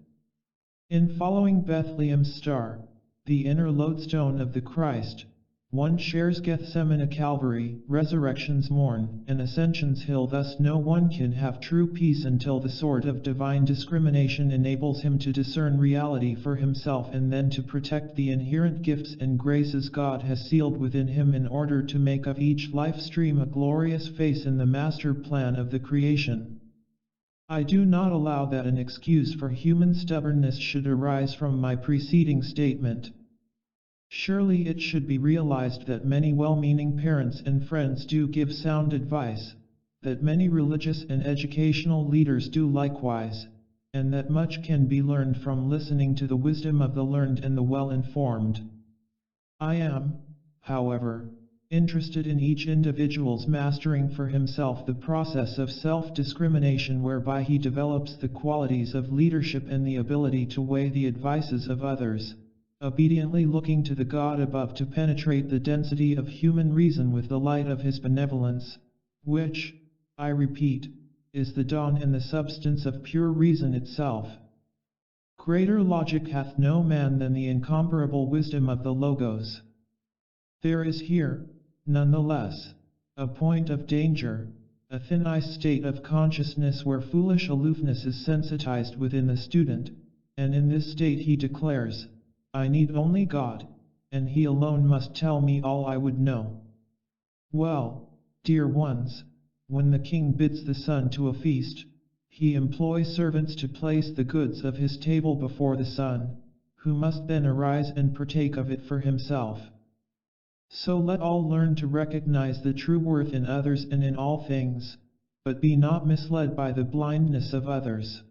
In following Bethlehem's star, the inner lodestone of the Christ, one shares Gethsemane Calvary, Resurrection's morn, and Ascension's hill. Thus no one can have true peace until the sword of divine discrimination enables him to discern reality for himself and then to protect the inherent gifts and graces God has sealed within him in order to make of each life stream a glorious face in the master plan of the creation. I do not allow that an excuse for human stubbornness should arise from my preceding statement. Surely it should be realized that many well-meaning parents and friends do give sound advice, that many religious and educational leaders do likewise, and that much can be learned from listening to the wisdom of the learned and the well-informed. I am, however, interested in each individual's mastering for himself the process of self-discrimination whereby he develops the qualities of leadership and the ability to weigh the advices of others, obediently looking to the God above to penetrate the density of human reason with the light of his benevolence, which, I repeat, is the dawn and the substance of pure reason itself. Greater logic hath no man than the incomparable wisdom of the Logos. There is here, nonetheless, a point of danger, a thin ice state of consciousness where foolish aloofness is sensitized within the student, and in this state he declares, I need only God, and He alone must tell me all I would know. Well, dear ones, when the king bids the son to a feast, he employs servants to place the goods of his table before the son, who must then arise and partake of it for himself. So let all learn to recognize the true worth in others and in all things, but be not misled by the blindness of others.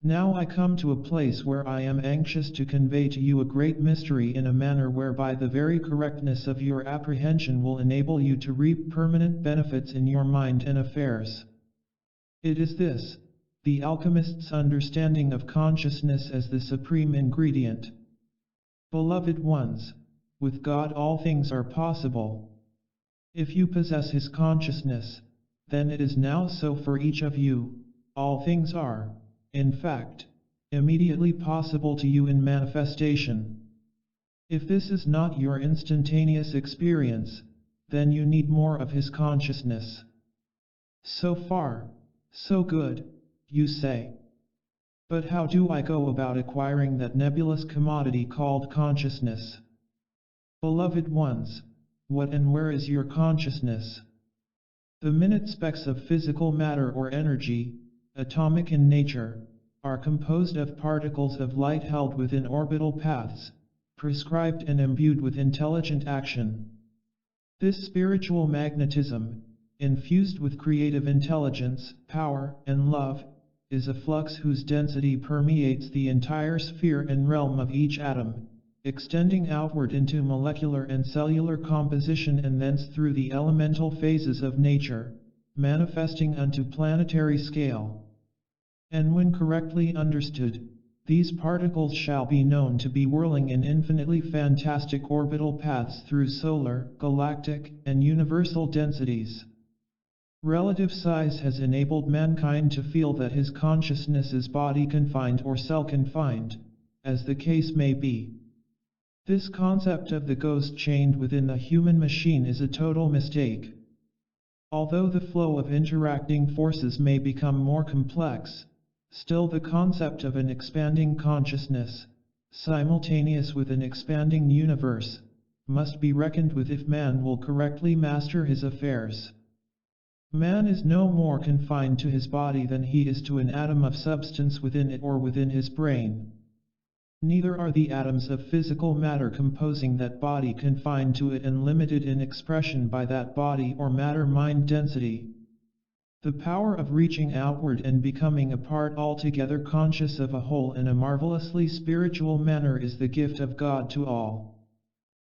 Now I come to a place where I am anxious to convey to you a great mystery in a manner whereby the very correctness of your apprehension will enable you to reap permanent benefits in your mind and affairs. It is this, the alchemist's understanding of consciousness as the supreme ingredient. Beloved ones, with God all things are possible. If you possess His consciousness, then it is now so for each of you, all things are, in fact, immediately possible to you in manifestation. If this is not your instantaneous experience, then you need more of His consciousness. So far, so good, you say. But how do I go about acquiring that nebulous commodity called consciousness? Beloved ones, what and where is your consciousness? The minute specks of physical matter or energy, atomic in nature, are composed of particles of light held within orbital paths, prescribed and imbued with intelligent action. This spiritual magnetism, infused with creative intelligence, power, and love, is a flux whose density permeates the entire sphere and realm of each atom, extending outward into molecular and cellular composition and thence through the elemental phases of nature, manifesting unto planetary scale. And when correctly understood, these particles shall be known to be whirling in infinitely fantastic orbital paths through solar, galactic, and universal densities. Relative size has enabled mankind to feel that his consciousness is body-confined or cell-confined, as the case may be. This concept of the ghost chained within the human machine is a total mistake. Although the flow of interacting forces may become more complex, still the concept of an expanding consciousness, simultaneous with an expanding universe, must be reckoned with if man will correctly master his affairs. Man is no more confined to his body than he is to an atom of substance within it or within his brain. Neither are the atoms of physical matter composing that body confined to it and limited in expression by that body or matter-mind density. The power of reaching outward and becoming a part altogether conscious of a whole in a marvelously spiritual manner is the gift of God to all.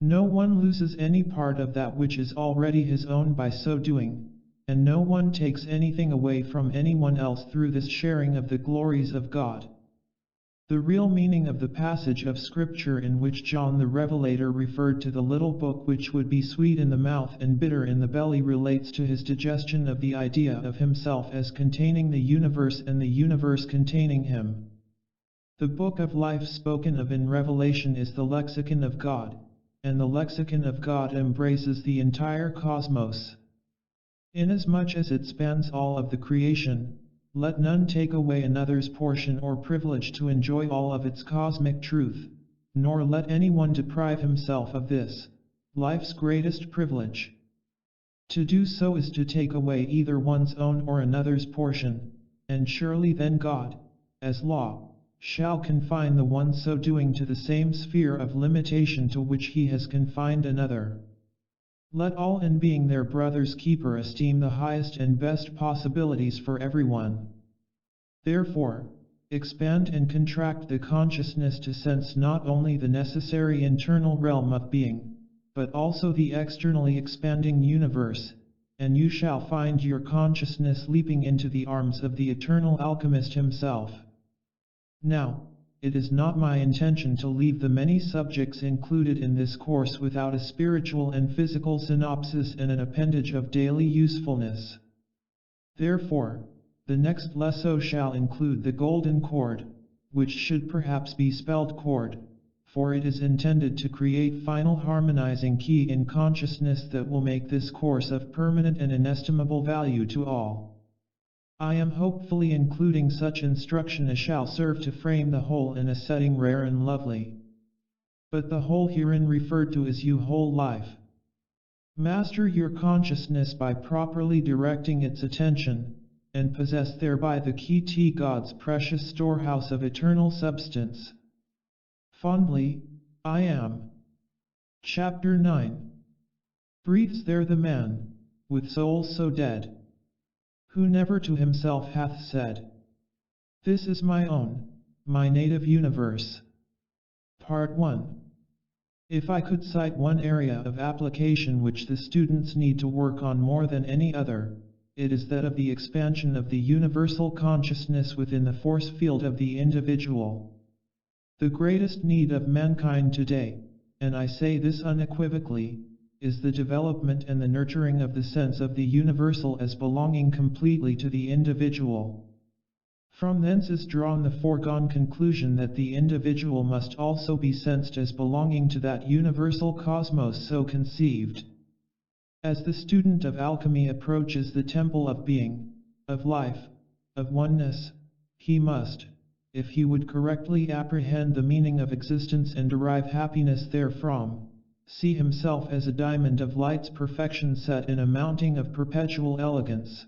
No one loses any part of that which is already his own by so doing, and no one takes anything away from anyone else through this sharing of the glories of God. The real meaning of the passage of Scripture in which John the Revelator referred to the little book which would be sweet in the mouth and bitter in the belly relates to his digestion of the idea of himself as containing the universe and the universe containing him. The book of life spoken of in Revelation is the lexicon of God, and the lexicon of God embraces the entire cosmos. Inasmuch as it spans all of the creation, let none take away another's portion or privilege to enjoy all of its cosmic truth, nor let anyone deprive himself of this, life's greatest privilege. To do so is to take away either one's own or another's portion, and surely then God, as law, shall confine the one so doing to the same sphere of limitation to which he has confined another. Let all in being their brother's keeper esteem the highest and best possibilities for everyone. Therefore, expand and contract the consciousness to sense not only the necessary internal realm of being, but also the externally expanding universe, and you shall find your consciousness leaping into the arms of the eternal alchemist himself. Now, it is not my intention to leave the many subjects included in this course without a spiritual and physical synopsis and an appendage of daily usefulness. Therefore, the next lesso shall include the golden chord, which should perhaps be spelled chord, for it is intended to create final harmonizing key in consciousness that will make this course of permanent and inestimable value to all. I am hopefully including such instruction as shall serve to frame the whole in a setting rare and lovely. But the whole herein referred to is you whole life. Master your consciousness by properly directing its attention, and possess thereby the key to God's precious storehouse of eternal substance. Fondly, I am. Chapter 9. Breathes there the man, with soul so dead, who never to himself hath said, "This is my own, my native universe." Part 1. If I could cite one area of application which the students need to work on more than any other, it is that of the expansion of the universal consciousness within the force field of the individual. The greatest need of mankind today, and I say this unequivocally, is the development and the nurturing of the sense of the universal as belonging completely to the individual. From thence is drawn the foregone conclusion that the individual must also be sensed as belonging to that universal cosmos so conceived. As the student of alchemy approaches the temple of being, of life, of oneness, he must, if he would correctly apprehend the meaning of existence and derive happiness therefrom, see himself as a diamond of light's perfection set in a mounting of perpetual elegance.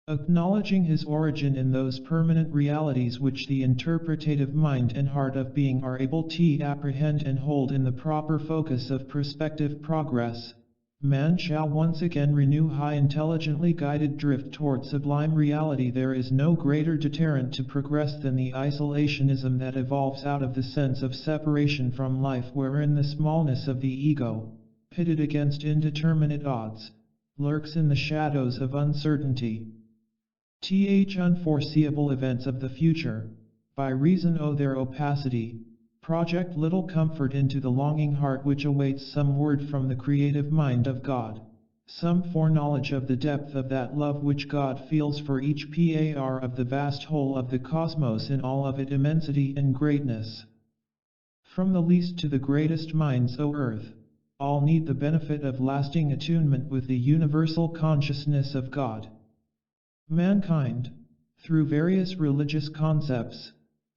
Acknowledging his origin in those permanent realities which the interpretative mind and heart of being are able to apprehend and hold in the proper focus of prospective progress, man shall once again renew high intelligently guided drift toward sublime reality. There is no greater deterrent to progress than the isolationism that evolves out of the sense of separation from life, wherein the smallness of the ego, pitted against indeterminate odds, lurks in the shadows of uncertainty. Unforeseeable events of the future, by reason of their opacity, project little comfort into the longing heart which awaits some word from the creative mind of God, some foreknowledge of the depth of that love which God feels for each par of the vast whole of the cosmos in all of its immensity and greatness. From the least to the greatest minds o' earth, all need the benefit of lasting attunement with the universal consciousness of God. Mankind, through various religious concepts,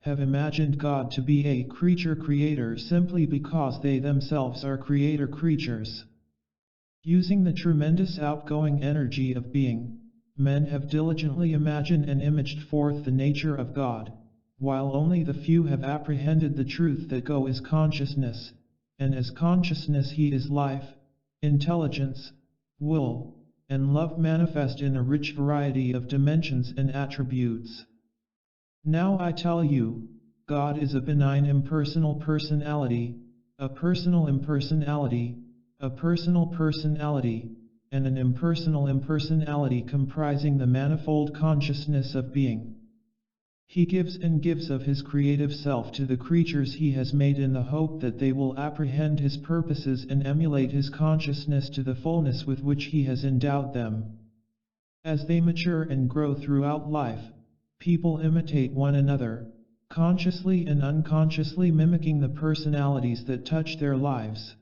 have imagined God to be a creator-creator simply because they themselves are creator-creatures. Using the tremendous outgoing energy of being, men have diligently imagined and imaged forth the nature of God, while only the few have apprehended the truth that God is consciousness, and as consciousness he is life, intelligence, will, and love manifest in a rich variety of dimensions and attributes. Now I tell you, God is a benign impersonal personality, a personal impersonality, a personal personality, and an impersonal impersonality comprising the manifold consciousness of being. He gives and gives of his creative self to the creatures he has made in the hope that they will apprehend his purposes and emulate his consciousness to the fullness with which he has endowed them. As they mature and grow throughout life, people imitate one another, consciously and unconsciously mimicking the personalities that touch their lives.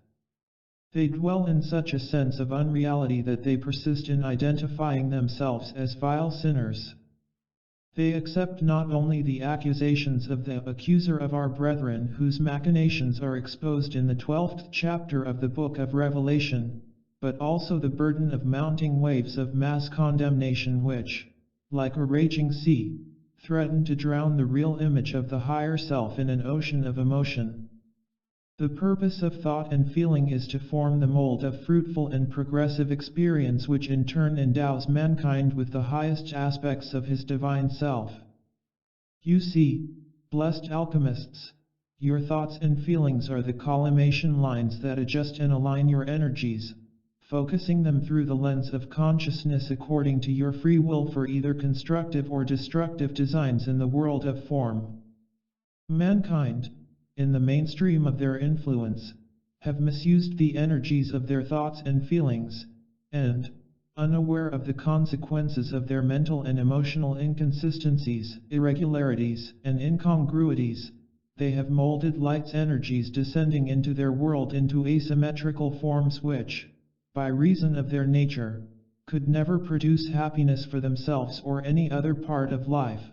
They dwell in such a sense of unreality that they persist in identifying themselves as vile sinners. They accept not only the accusations of the accuser of our brethren whose machinations are exposed in the 12th chapter of the book of Revelation, but also the burden of mounting waves of mass condemnation which, like a raging sea, threaten to drown the real image of the higher self in an ocean of emotion. The purpose of thought and feeling is to form the mold of fruitful and progressive experience which in turn endows mankind with the highest aspects of his divine self. You see, blessed alchemists, your thoughts and feelings are the collimation lines that adjust and align your energies, focusing them through the lens of consciousness according to your free will for either constructive or destructive designs in the world of form. Mankind, in the mainstream of their influence, have misused the energies of their thoughts and feelings, and, unaware of the consequences of their mental and emotional inconsistencies, irregularities, and incongruities, they have molded light's energies descending into their world into asymmetrical forms which, by reason of their nature, could never produce happiness for themselves or any other part of life.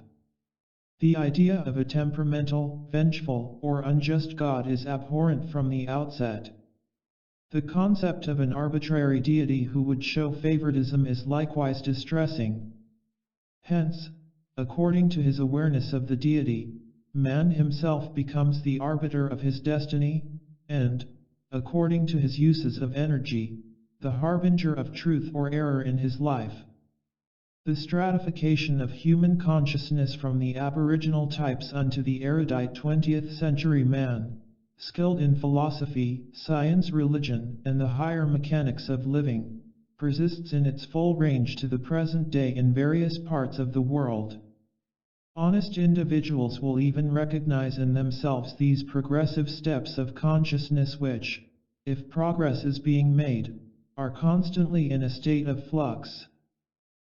The idea of a temperamental, vengeful, or unjust God is abhorrent from the outset. The concept of an arbitrary deity who would show favoritism is likewise distressing. Hence, according to his awareness of the deity, man himself becomes the arbiter of his destiny, and, according to his uses of energy, the harbinger of truth or error in his life. The stratification of human consciousness from the aboriginal types unto the erudite 20th century man, skilled in philosophy, science, religion, and the higher mechanics of living, persists in its full range to the present day in various parts of the world. Honest individuals will even recognize in themselves these progressive steps of consciousness which, if progress is being made, are constantly in a state of flux.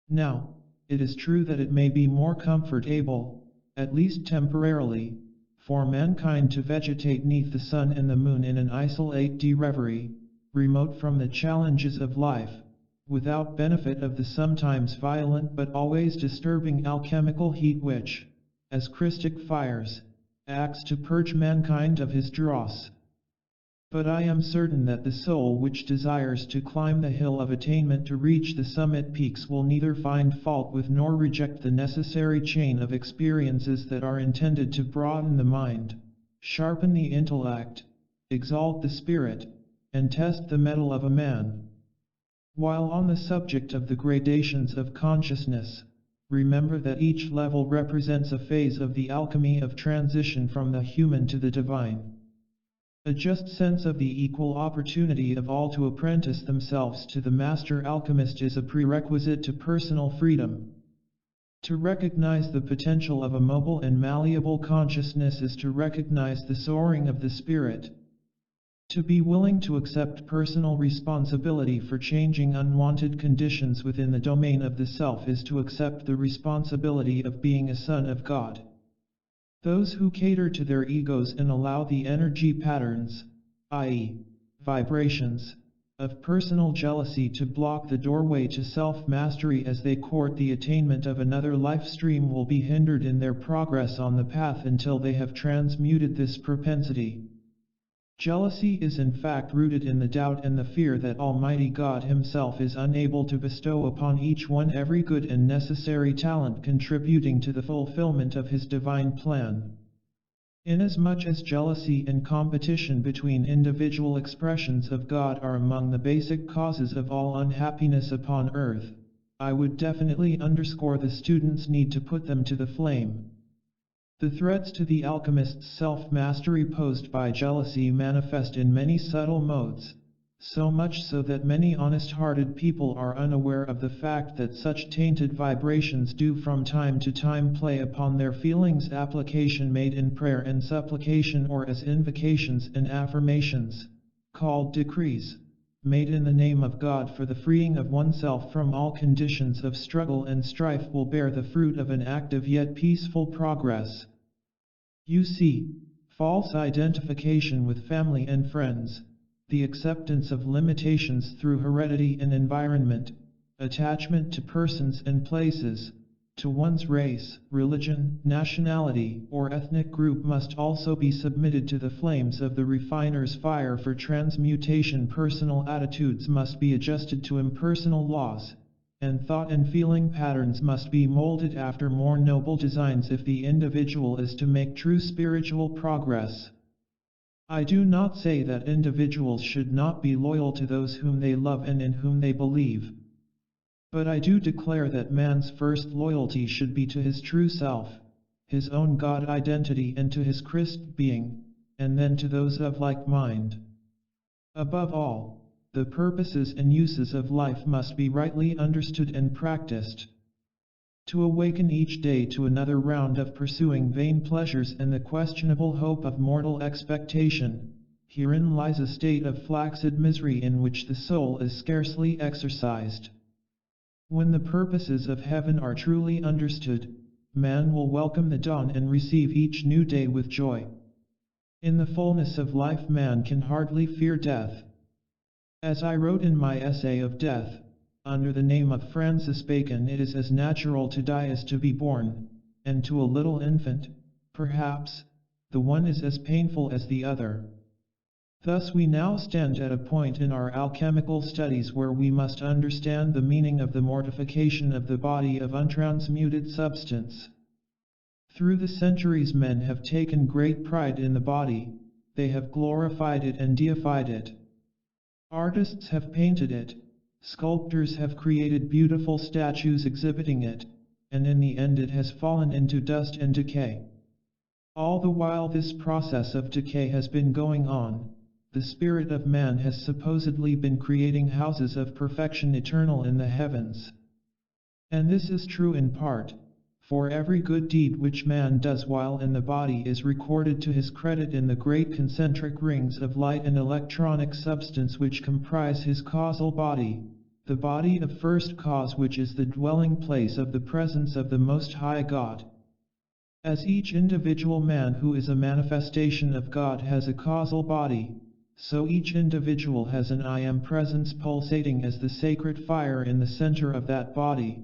Now, it is true that it may be more comfortable, at least temporarily, for mankind to vegetate neath the sun and the moon in an isolated reverie, remote from the challenges of life, without benefit of the sometimes violent but always disturbing alchemical heat which, as Christic fires, acts to purge mankind of his dross. But I am certain that the soul which desires to climb the hill of attainment to reach the summit peaks will neither find fault with nor reject the necessary chain of experiences that are intended to broaden the mind, sharpen the intellect, exalt the spirit, and test the mettle of a man. While on the subject of the gradations of consciousness, remember that each level represents a phase of the alchemy of transition from the human to the divine. A just sense of the equal opportunity of all to apprentice themselves to the master alchemist is a prerequisite to personal freedom. To recognize the potential of a mobile and malleable consciousness is to recognize the soaring of the spirit. To be willing to accept personal responsibility for changing unwanted conditions within the domain of the self is to accept the responsibility of being a son of God. Those who cater to their egos and allow the energy patterns, i.e., vibrations, of personal jealousy to block the doorway to self-mastery as they court the attainment of another life stream will be hindered in their progress on the path until they have transmuted this propensity. Jealousy is in fact rooted in the doubt and the fear that Almighty God Himself is unable to bestow upon each one every good and necessary talent contributing to the fulfillment of His divine plan. Inasmuch as jealousy and competition between individual expressions of God are among the basic causes of all unhappiness upon earth, I would definitely underscore the student's need to put them to the flame. The threats to the alchemist's self-mastery posed by jealousy manifest in many subtle modes, so much so that many honest-hearted people are unaware of the fact that such tainted vibrations do from time to time play upon their feelings. Application made in prayer and supplication or as invocations and affirmations, called decrees, made in the name of God for the freeing of oneself from all conditions of struggle and strife will bear the fruit of an active yet peaceful progress. You see, false identification with family and friends, the acceptance of limitations through heredity and environment, attachment to persons and places, to one's race, religion, nationality, or ethnic group must also be submitted to the flames of the refiner's fire for transmutation. Personal attitudes must be adjusted to impersonal laws, and thought and feeling patterns must be molded after more noble designs if the individual is to make true spiritual progress. I do not say that individuals should not be loyal to those whom they love and in whom they believe. But I do declare that man's first loyalty should be to his true self, his own God identity and to his Christ being, and then to those of like mind. Above all, the purposes and uses of life must be rightly understood and practiced. To awaken each day to another round of pursuing vain pleasures and the questionable hope of mortal expectation, herein lies a state of flaccid misery in which the soul is scarcely exercised. When the purposes of heaven are truly understood, man will welcome the dawn and receive each new day with joy. In the fullness of life man can hardly fear death. As I wrote in my essay of death, under the name of Francis Bacon, it is as natural to die as to be born, and to a little infant, perhaps, the one is as painful as the other. Thus we now stand at a point in our alchemical studies where we must understand the meaning of the mortification of the body of untransmuted substance. Through the centuries men have taken great pride in the body, they have glorified it and deified it. Artists have painted it, sculptors have created beautiful statues exhibiting it, and in the end it has fallen into dust and decay. All the while this process of decay has been going on, the spirit of man has supposedly been creating houses of perfection eternal in the heavens. And this is true in part, for every good deed which man does while in the body is recorded to his credit in the great concentric rings of light and electronic substance which comprise his causal body, the body of first cause which is the dwelling place of the presence of the Most High God. As each individual man who is a manifestation of God has a causal body, so each individual has an I Am presence pulsating as the sacred fire in the center of that body.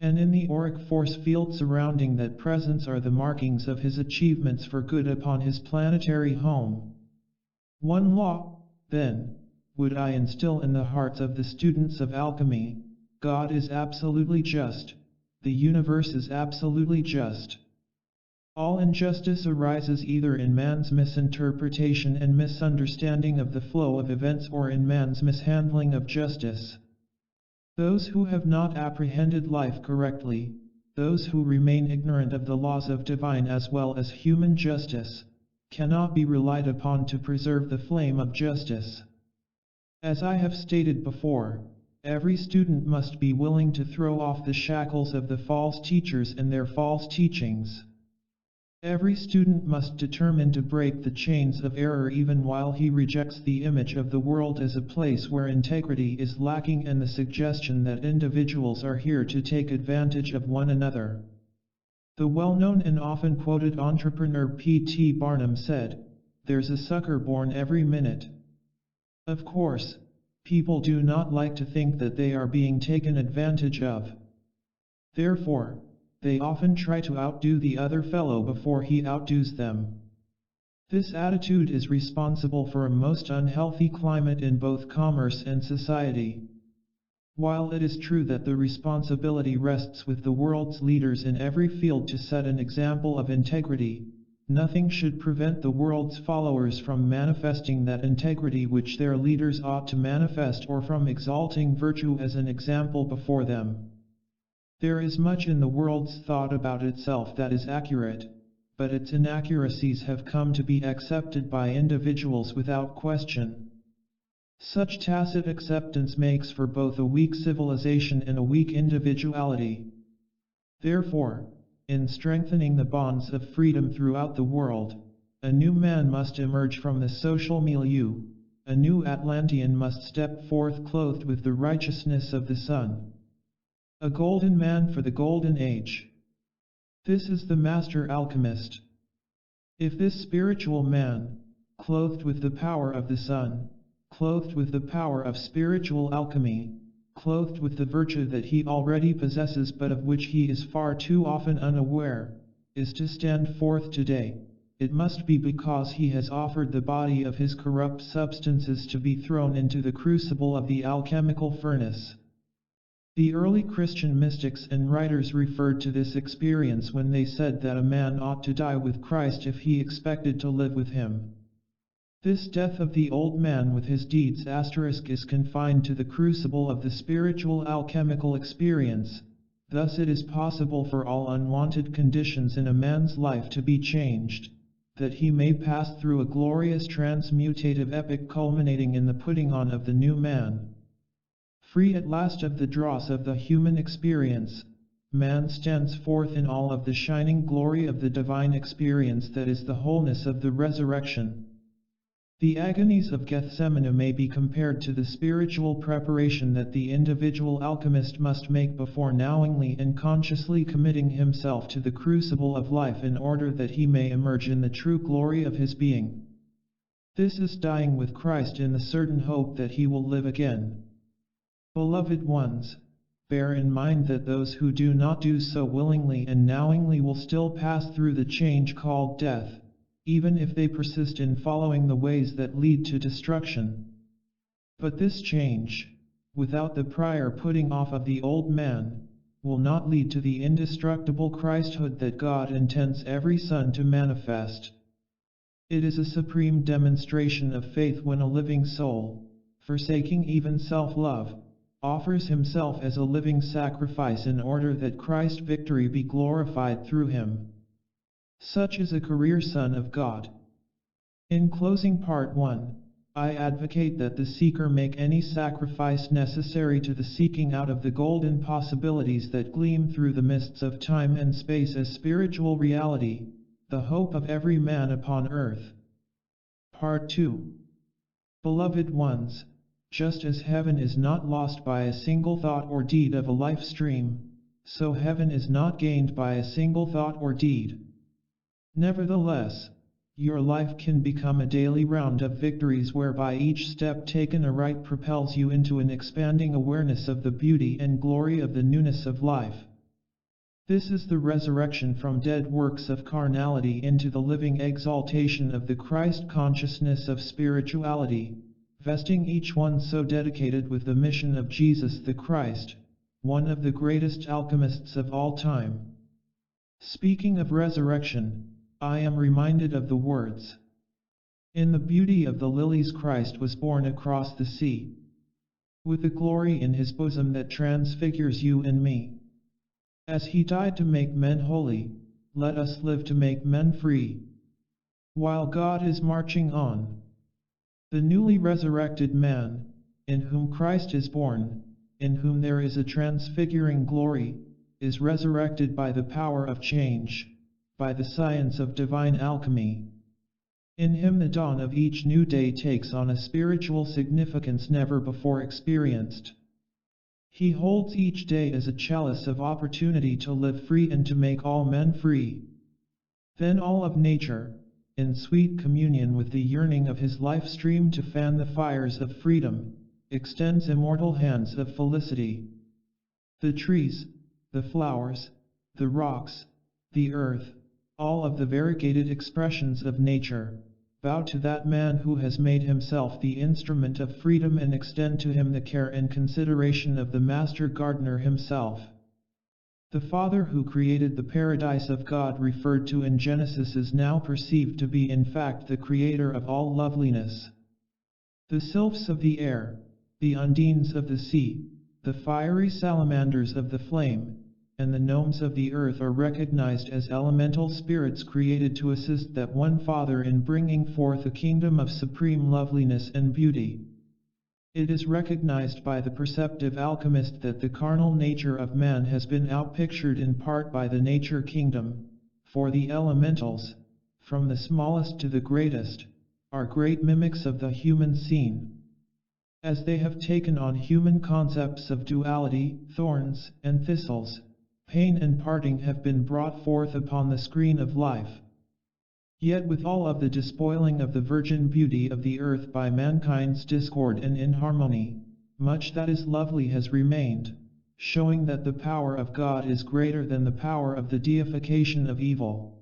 And in the auric force field surrounding that presence are the markings of his achievements for good upon his planetary home. One law, then, would I instill in the hearts of the students of alchemy: God is absolutely just, the universe is absolutely just. All injustice arises either in man's misinterpretation and misunderstanding of the flow of events or in man's mishandling of justice. Those who have not apprehended life correctly, those who remain ignorant of the laws of divine as well as human justice, cannot be relied upon to preserve the flame of justice. As I have stated before, every student must be willing to throw off the shackles of the false teachers and their false teachings. Every student must determine to break the chains of error even while he rejects the image of the world as a place where integrity is lacking and the suggestion that individuals are here to take advantage of one another. The well-known and often quoted entrepreneur P. Barnum said, "There's a sucker born every minute." Of course, People do not like to think that they are being taken advantage of. Therefore, they often try to outdo the other fellow before he outdoes them. This attitude is responsible for a most unhealthy climate in both commerce and society. While it is true that the responsibility rests with the world's leaders in every field to set an example of integrity, nothing should prevent the world's followers from manifesting that integrity which their leaders ought to manifest, or from exalting virtue as an example before them. There is much in the world's thought about itself that is accurate, but its inaccuracies have come to be accepted by individuals without question. Such tacit acceptance makes for both a weak civilization and a weak individuality. Therefore, in strengthening the bonds of freedom throughout the world, a new man must emerge from the social milieu, a new Atlantean must step forth clothed with the righteousness of the sun. A golden man for the golden age. This is the master alchemist. If this spiritual man, clothed with the power of the sun, clothed with the power of spiritual alchemy, clothed with the virtue that he already possesses but of which he is far too often unaware, is to stand forth today, it must be because he has offered the body of his corrupt substances to be thrown into the crucible of the alchemical furnace. The early Christian mystics and writers referred to this experience when they said that a man ought to die with Christ if he expected to live with him. This death of the old man with his deeds is confined to the crucible of the spiritual alchemical experience. Thus it is possible for all unwanted conditions in a man's life to be changed, that he may pass through a glorious transmutative epoch culminating in the putting on of the new man. Free at last of the dross of the human experience, man stands forth in all of the shining glory of the divine experience that is the wholeness of the resurrection. The agonies of Gethsemane may be compared to the spiritual preparation that the individual alchemist must make before knowingly and consciously committing himself to the crucible of life in order that he may emerge in the true glory of his being. This is dying with Christ in the certain hope that he will live again. Beloved ones, bear in mind that those who do not do so willingly and knowingly will still pass through the change called death, even if they persist in following the ways that lead to destruction. But this change, without the prior putting off of the old man, will not lead to the indestructible Christhood that God intends every son to manifest. It is a supreme demonstration of faith when a living soul, forsaking even self-love, offers himself as a living sacrifice in order that Christ's victory be glorified through him. Such is a career son of God. In closing part 1, I advocate that the seeker make any sacrifice necessary to the seeking out of the golden possibilities that gleam through the mists of time and space as spiritual reality, the hope of every man upon earth. Part 2. Beloved ones, just as heaven is not lost by a single thought or deed of a life stream, so heaven is not gained by a single thought or deed. Nevertheless, your life can become a daily round of victories whereby each step taken aright propels you into an expanding awareness of the beauty and glory of the newness of life. This is the resurrection from dead works of carnality into the living exaltation of the Christ consciousness of spirituality, vesting each one so dedicated with the mission of Jesus the Christ, one of the greatest alchemists of all time. Speaking of resurrection, I am reminded of the words, "In the beauty of the lilies Christ was born across the sea, with the glory in his bosom that transfigures you and me. As he died to make men holy, let us live to make men free. While God is marching on, the newly resurrected man, in whom Christ is born, in whom there is a transfiguring glory, is resurrected by the power of change, by the science of divine alchemy. In him the dawn of each new day takes on a spiritual significance never before experienced. He holds each day as a chalice of opportunity to live free and to make all men free. Then all of nature, in sweet communion with the yearning of his life stream to fan the fires of freedom, extends immortal hands of felicity. The trees, the flowers, the rocks, the earth, all of the variegated expressions of nature, bow to that man who has made himself the instrument of freedom and extend to him the care and consideration of the master gardener himself. The Father who created the paradise of God referred to in Genesis is now perceived to be in fact the creator of all loveliness. The sylphs of the air, the undines of the sea, the fiery salamanders of the flame, and the gnomes of the earth are recognized as elemental spirits created to assist that one Father in bringing forth a kingdom of supreme loveliness and beauty. It is recognized by the perceptive alchemist that the carnal nature of man has been outpictured in part by the nature kingdom, for the elementals, from the smallest to the greatest, are great mimics of the human scene. As they have taken on human concepts of duality, thorns and thistles, pain and parting have been brought forth upon the screen of life. Yet with all of the despoiling of the virgin beauty of the earth by mankind's discord and inharmony, much that is lovely has remained, showing that the power of God is greater than the power of the deification of evil.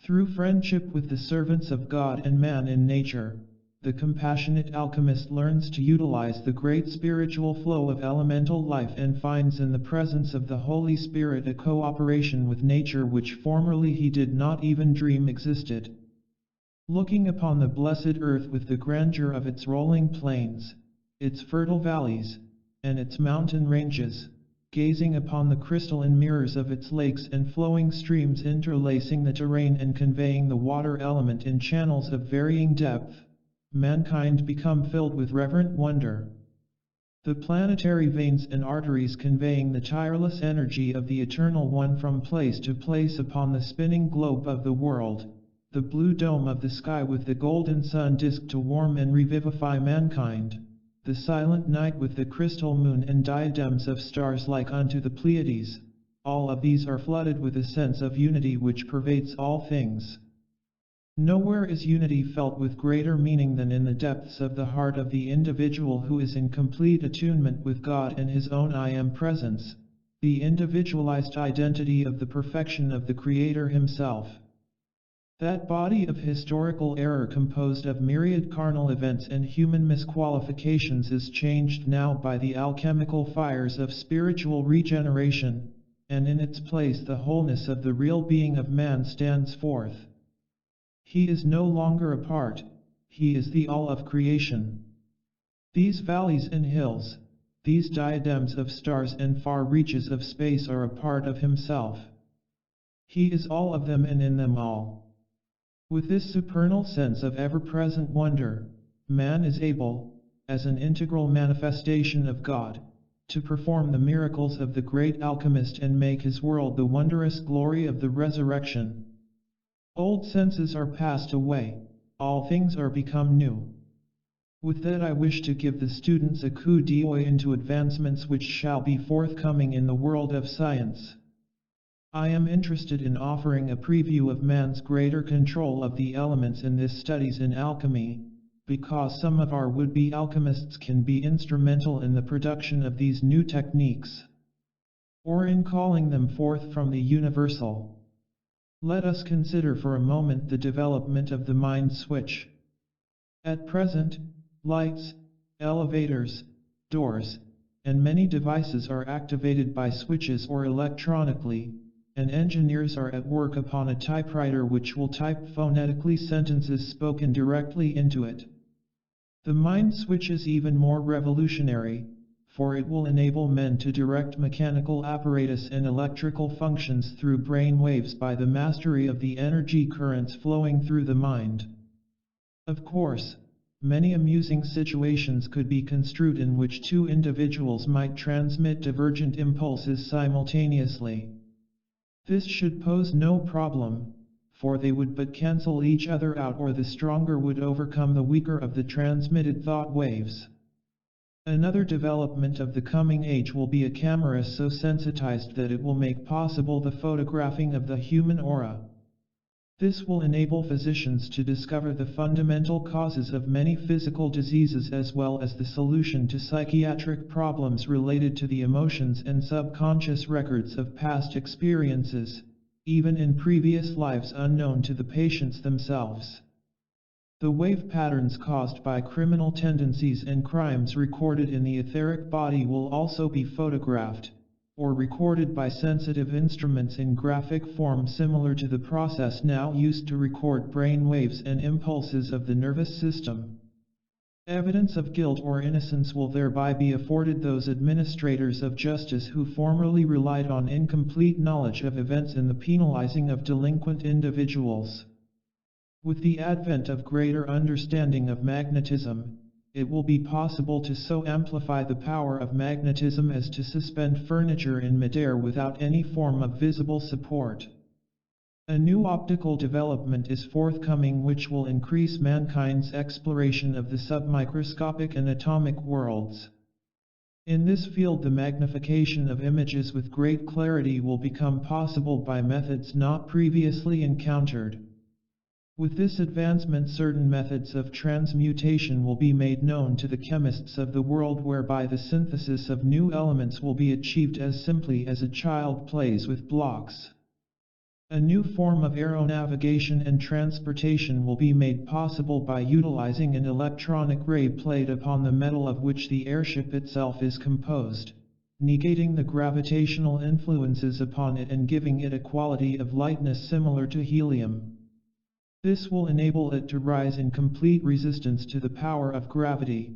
Through friendship with the servants of God and man in nature, the compassionate alchemist learns to utilize the great spiritual flow of elemental life and finds in the presence of the Holy Spirit a cooperation with nature which formerly he did not even dream existed. Looking upon the blessed earth with the grandeur of its rolling plains, its fertile valleys, and its mountain ranges, gazing upon the crystalline mirrors of its lakes and flowing streams interlacing the terrain and conveying the water element in channels of varying depth, mankind become filled with reverent wonder. The planetary veins and arteries conveying the tireless energy of the Eternal One from place to place upon the spinning globe of the world, the blue dome of the sky with the golden sun disk to warm and revivify mankind, the silent night with the crystal moon and diadems of stars like unto the Pleiades, all of these are flooded with a sense of unity which pervades all things. Nowhere is unity felt with greater meaning than in the depths of the heart of the individual who is in complete attunement with God and his own I Am presence, the individualized identity of the perfection of the Creator himself. That body of historical error composed of myriad carnal events and human misqualifications is changed now by the alchemical fires of spiritual regeneration, and in its place the wholeness of the real being of man stands forth. He is no longer a part, he is the all of creation. These valleys and hills, these diadems of stars and far reaches of space are a part of himself. He is all of them and in them all. With this supernal sense of ever-present wonder, man is able, as an integral manifestation of God, to perform the miracles of the great alchemist and make his world the wondrous glory of the resurrection. Old senses are passed away, all things are become new. With that I wish to give the students a coup d'oeil into advancements which shall be forthcoming in the world of science. I am interested in offering a preview of man's greater control of the elements in this studies in alchemy, because some of our would-be alchemists can be instrumental in the production of these new techniques, or in calling them forth from the universal. Let us consider for a moment the development of the mind switch. At present, lights, elevators, doors, and many devices are activated by switches or electronically, and engineers are at work upon a typewriter which will type phonetically sentences spoken directly into it. The mind switch is even more revolutionary, for it will enable men to direct mechanical apparatus and electrical functions through brain waves by the mastery of the energy currents flowing through the mind. Of course, many amusing situations could be construed in which two individuals might transmit divergent impulses simultaneously. This should pose no problem, for they would but cancel each other out, or the stronger would overcome the weaker of the transmitted thought waves. Another development of the coming age will be a camera so sensitized that it will make possible the photographing of the human aura. This will enable physicians to discover the fundamental causes of many physical diseases as well as the solution to psychiatric problems related to the emotions and subconscious records of past experiences, even in previous lives unknown to the patients themselves. The wave patterns caused by criminal tendencies and crimes recorded in the etheric body will also be photographed, or recorded by sensitive instruments in graphic form similar to the process now used to record brain waves and impulses of the nervous system. Evidence of guilt or innocence will thereby be afforded those administrators of justice who formerly relied on incomplete knowledge of events in the penalizing of delinquent individuals. With the advent of greater understanding of magnetism, it will be possible to so amplify the power of magnetism as to suspend furniture in midair without any form of visible support. A new optical development is forthcoming which will increase mankind's exploration of the submicroscopic and atomic worlds. In this field, the magnification of images with great clarity will become possible by methods not previously encountered. With this advancement, certain methods of transmutation will be made known to the chemists of the world, whereby the synthesis of new elements will be achieved as simply as a child plays with blocks. A new form of aeronavigation and transportation will be made possible by utilizing an electronic ray plate upon the metal of which the airship itself is composed, negating the gravitational influences upon it and giving it a quality of lightness similar to helium. This will enable it to rise in complete resistance to the power of gravity.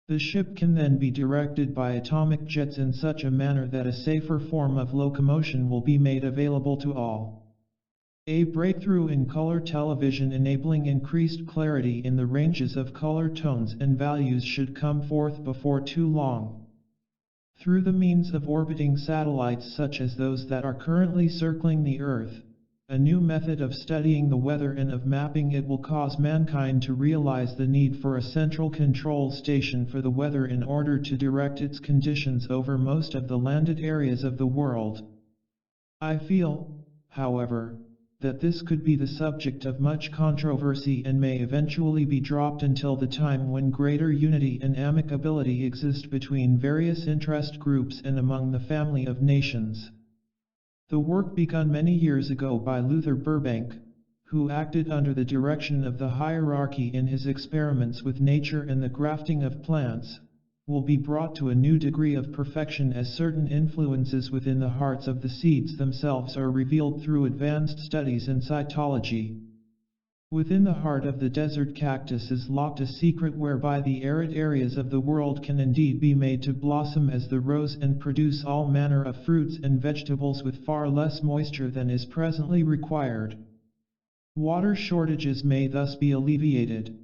The ship can then be directed by atomic jets in such a manner that a safer form of locomotion will be made available to all. A breakthrough in color television enabling increased clarity in the ranges of color tones and values should come forth before too long. Through the means of orbiting satellites such as those that are currently circling the Earth, a new method of studying the weather and of mapping it will cause mankind to realize the need for a central control station for the weather in order to direct its conditions over most of the landed areas of the world. I feel, however, that this could be the subject of much controversy and may eventually be dropped until the time when greater unity and amicability exist between various interest groups and among the family of nations. The work begun many years ago by Luther Burbank, who acted under the direction of the hierarchy in his experiments with nature and the grafting of plants, will be brought to a new degree of perfection as certain influences within the hearts of the seeds themselves are revealed through advanced studies in cytology. Within the heart of the desert cactus is locked a secret whereby the arid areas of the world can indeed be made to blossom as the rose and produce all manner of fruits and vegetables with far less moisture than is presently required. Water shortages may thus be alleviated.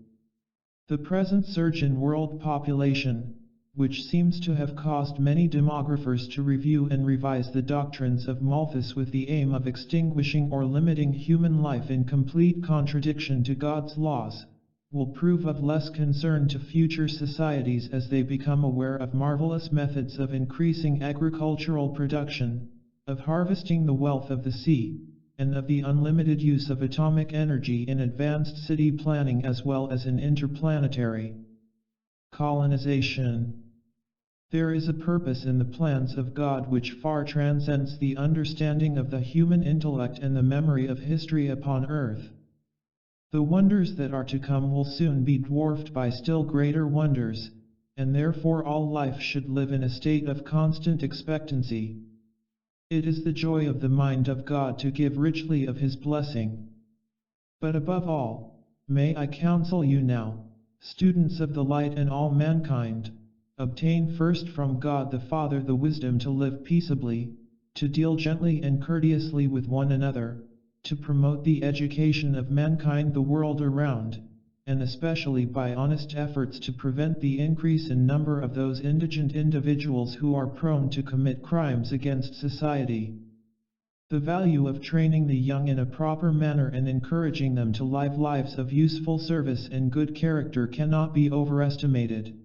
The present surge in world population, which seems to have caused many demographers to review and revise the doctrines of Malthus with the aim of extinguishing or limiting human life in complete contradiction to God's laws, will prove of less concern to future societies as they become aware of marvelous methods of increasing agricultural production, of harvesting the wealth of the sea, and of the unlimited use of atomic energy in advanced city planning as well as in interplanetary colonization. There is a purpose in the plans of God which far transcends the understanding of the human intellect and the memory of history upon earth. The wonders that are to come will soon be dwarfed by still greater wonders, and therefore all life should live in a state of constant expectancy. It is the joy of the mind of God to give richly of His blessing. But above all, may I counsel you now, students of the light and all mankind, obtain first from God the Father the wisdom to live peaceably, to deal gently and courteously with one another, to promote the education of mankind the world around, and especially by honest efforts to prevent the increase in number of those indigent individuals who are prone to commit crimes against society. The value of training the young in a proper manner and encouraging them to live lives of useful service and good character cannot be overestimated.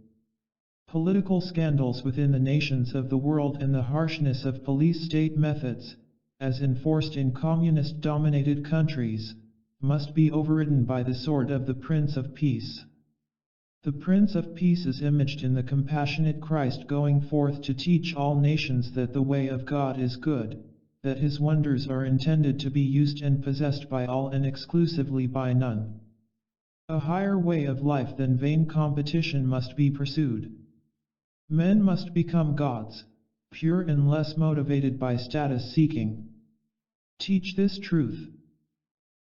Political scandals within the nations of the world and the harshness of police state methods, as enforced in communist-dominated countries, must be overridden by the sword of the Prince of Peace. The Prince of Peace is imaged in the compassionate Christ going forth to teach all nations that the way of God is good, that his wonders are intended to be used and possessed by all and exclusively by none. A higher way of life than vain competition must be pursued. Men must become gods, pure and less motivated by status seeking. Teach this truth.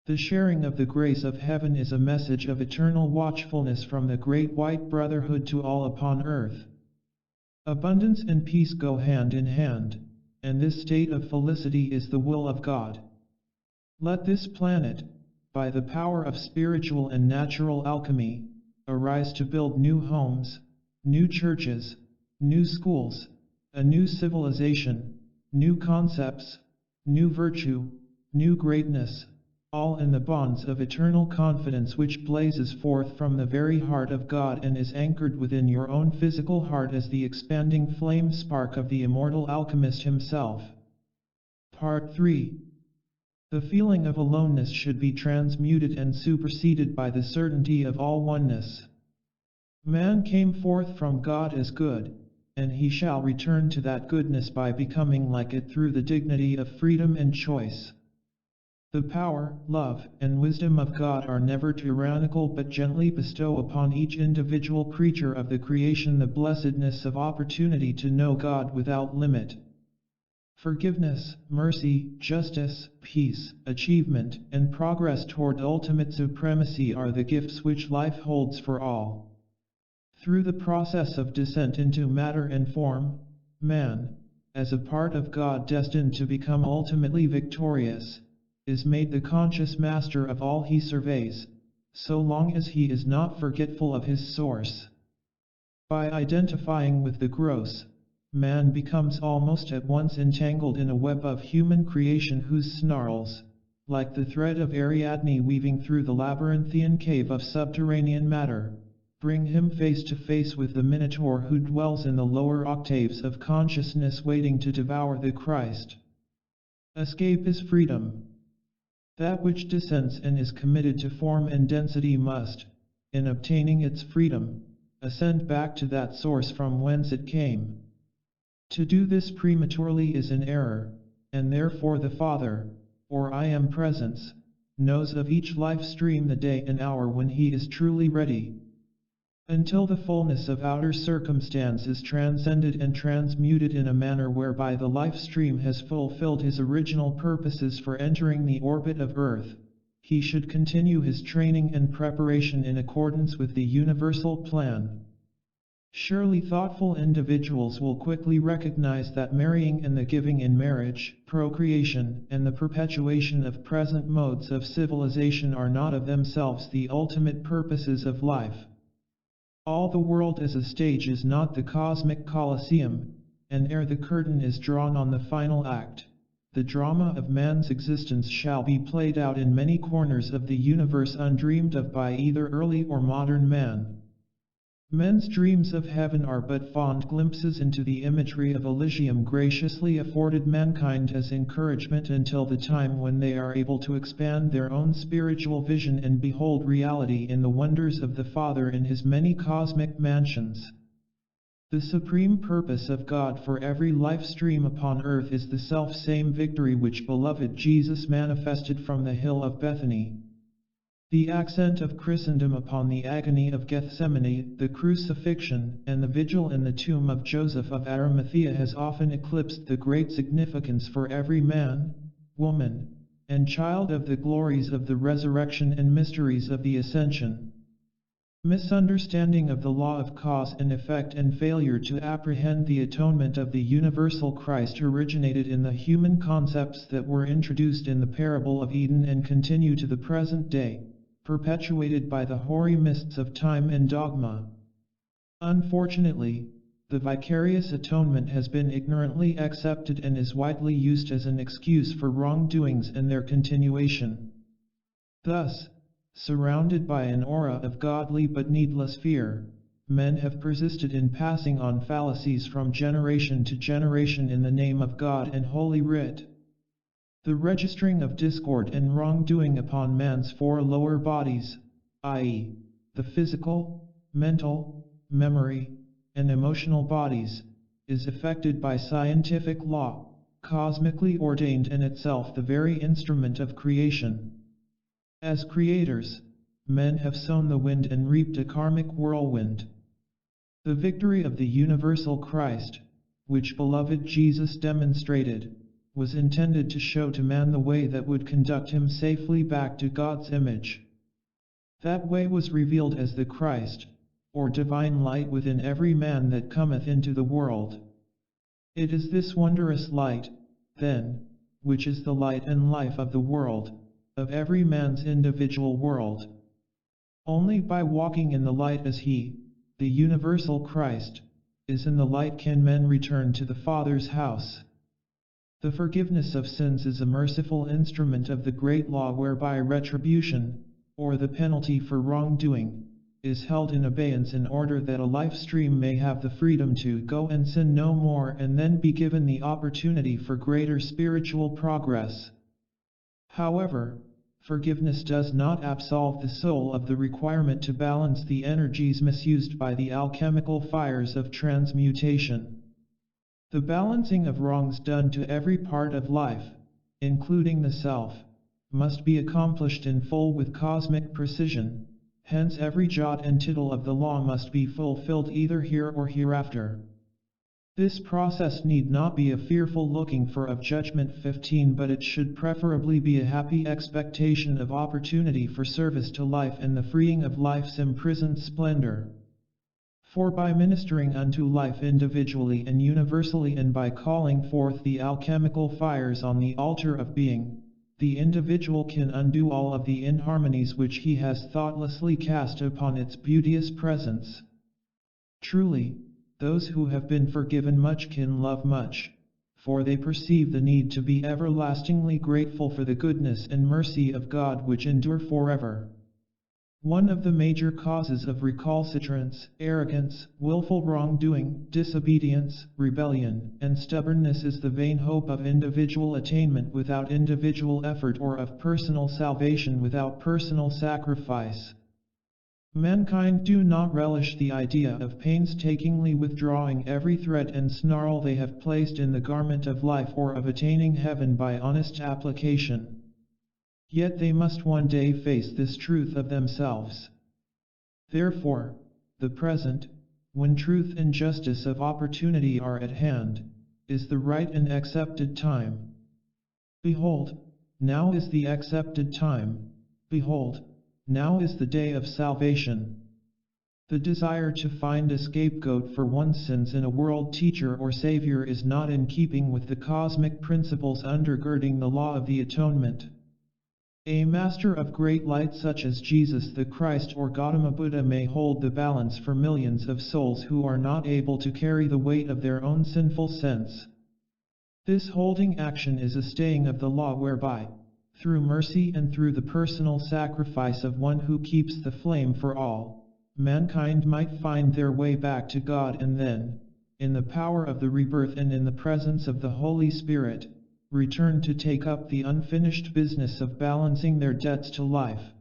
The sharing of the grace of heaven is a message of eternal watchfulness from the great white brotherhood to all upon earth. Abundance and peace go hand in hand, and this state of felicity is the will of God. Let this planet, by the power of spiritual and natural alchemy, arise to build new homes, new churches, new schools, a new civilization, new concepts, new virtue, new greatness, all in the bonds of eternal confidence which blazes forth from the very heart of God and is anchored within your own physical heart as the expanding flame spark of the immortal alchemist himself. Part 3. The feeling of aloneness should be transmuted and superseded by the certainty of all oneness. Man came forth from God as good, and he shall return to that goodness by becoming like it through the dignity of freedom and choice. The power, love, and wisdom of God are never tyrannical but gently bestow upon each individual creature of the creation the blessedness of opportunity to know God without limit. Forgiveness, mercy, justice, peace, achievement, and progress toward ultimate supremacy are the gifts which life holds for all. Through the process of descent into matter and form, man, as a part of God destined to become ultimately victorious, is made the conscious master of all he surveys, so long as he is not forgetful of his source. By identifying with the gross, man becomes almost at once entangled in a web of human creation whose snarls, like the thread of Ariadne weaving through the labyrinthian cave of subterranean matter, bring him face to face with the Minotaur who dwells in the lower octaves of consciousness waiting to devour the Christ. Escape is freedom. That which descends and is committed to form and density must, in obtaining its freedom, ascend back to that source from whence it came. To do this prematurely is an error, and therefore the Father, or I Am Presence, knows of each life stream the day and hour when he is truly ready. Until the fullness of outer circumstance is transcended and transmuted in a manner whereby the life stream has fulfilled his original purposes for entering the orbit of Earth, he should continue his training and preparation in accordance with the universal plan. Surely thoughtful individuals will quickly recognize that marrying and the giving in marriage, procreation, and the perpetuation of present modes of civilization are not of themselves the ultimate purposes of life. All the world as a stage is not the cosmic Colosseum, and ere the curtain is drawn on the final act, the drama of man's existence shall be played out in many corners of the universe undreamed of by either early or modern man. Men's dreams of heaven are but fond glimpses into the imagery of Elysium graciously afforded mankind as encouragement until the time when they are able to expand their own spiritual vision and behold reality in the wonders of the Father in his many cosmic mansions. The supreme purpose of God for every life stream upon earth is the self-same victory which beloved Jesus manifested from the hill of Bethany. The accent of Christendom upon the agony of Gethsemane, the crucifixion, and the vigil in the tomb of Joseph of Arimathea has often eclipsed the great significance for every man, woman, and child of the glories of the resurrection and mysteries of the ascension. Misunderstanding of the law of cause and effect and failure to apprehend the atonement of the universal Christ originated in the human concepts that were introduced in the parable of Eden and continue to the present day, perpetuated by the hoary mists of time and dogma. Unfortunately, the vicarious atonement has been ignorantly accepted and is widely used as an excuse for wrongdoings and their continuation. Thus, surrounded by an aura of godly but needless fear, men have persisted in passing on fallacies from generation to generation in the name of God and Holy Writ. The registering of discord and wrongdoing upon man's four lower bodies, i.e., the physical, mental, memory, and emotional bodies, is effected by scientific law, cosmically ordained and itself the very instrument of creation. As creators, men have sown the wind and reaped a karmic whirlwind. The victory of the universal Christ, which beloved Jesus demonstrated, was intended to show to man the way that would conduct him safely back to God's image. That way was revealed as the Christ, or divine light within every man that cometh into the world. It is this wondrous light, then, which is the light and life of the world, of every man's individual world. Only by walking in the light as he, the universal Christ, is in the light can men return to the Father's house. The forgiveness of sins is a merciful instrument of the great law whereby retribution, or the penalty for wrongdoing, is held in abeyance in order that a life stream may have the freedom to go and sin no more and then be given the opportunity for greater spiritual progress. However, forgiveness does not absolve the soul of the requirement to balance the energies misused by the alchemical fires of transmutation. The balancing of wrongs done to every part of life, including the self, must be accomplished in full with cosmic precision, hence every jot and tittle of the law must be fulfilled either here or hereafter. This process need not be a fearful looking for of judgment 15, but it should preferably be a happy expectation of opportunity for service to life and the freeing of life's imprisoned splendor. For by ministering unto life individually and universally and by calling forth the alchemical fires on the altar of being, the individual can undo all of the inharmonies which he has thoughtlessly cast upon its beauteous presence. Truly, those who have been forgiven much can love much, for they perceive the need to be everlastingly grateful for the goodness and mercy of God which endure forever. One of the major causes of recalcitrance, arrogance, willful wrongdoing, disobedience, rebellion, and stubbornness is the vain hope of individual attainment without individual effort or of personal salvation without personal sacrifice. Mankind do not relish the idea of painstakingly withdrawing every thread and snarl they have placed in the garment of life or of attaining heaven by honest application. Yet they must one day face this truth of themselves. Therefore, the present, when truth and justice of opportunity are at hand, is the right and accepted time. Behold, now is the accepted time, behold, now is the day of salvation. The desire to find a scapegoat for one's sins in a world teacher or savior is not in keeping with the cosmic principles undergirding the law of the atonement. A master of great light such as Jesus the Christ or Gautama Buddha may hold the balance for millions of souls who are not able to carry the weight of their own sinful sense. This holding action is a staying of the law whereby, through mercy and through the personal sacrifice of one who keeps the flame for all, mankind might find their way back to God and then, in the power of the rebirth and in the presence of the Holy Spirit, return to take up the unfinished business of balancing their debts to life.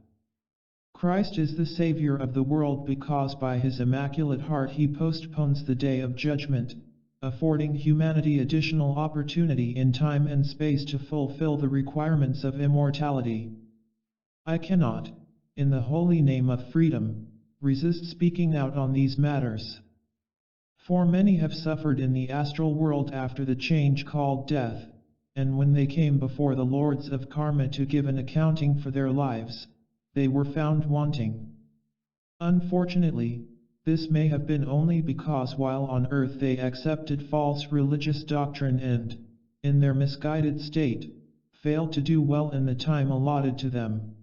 Christ is the Savior of the world because by his immaculate heart he postpones the day of judgment, affording humanity additional opportunity in time and space to fulfill the requirements of immortality. I cannot, in the holy name of freedom, resist speaking out on these matters. For many have suffered in the astral world after the change called death, and when they came before the lords of karma to give an accounting for their lives, they were found wanting. Unfortunately, this may have been only because while on earth they accepted false religious doctrine and, in their misguided state, failed to do well in the time allotted to them.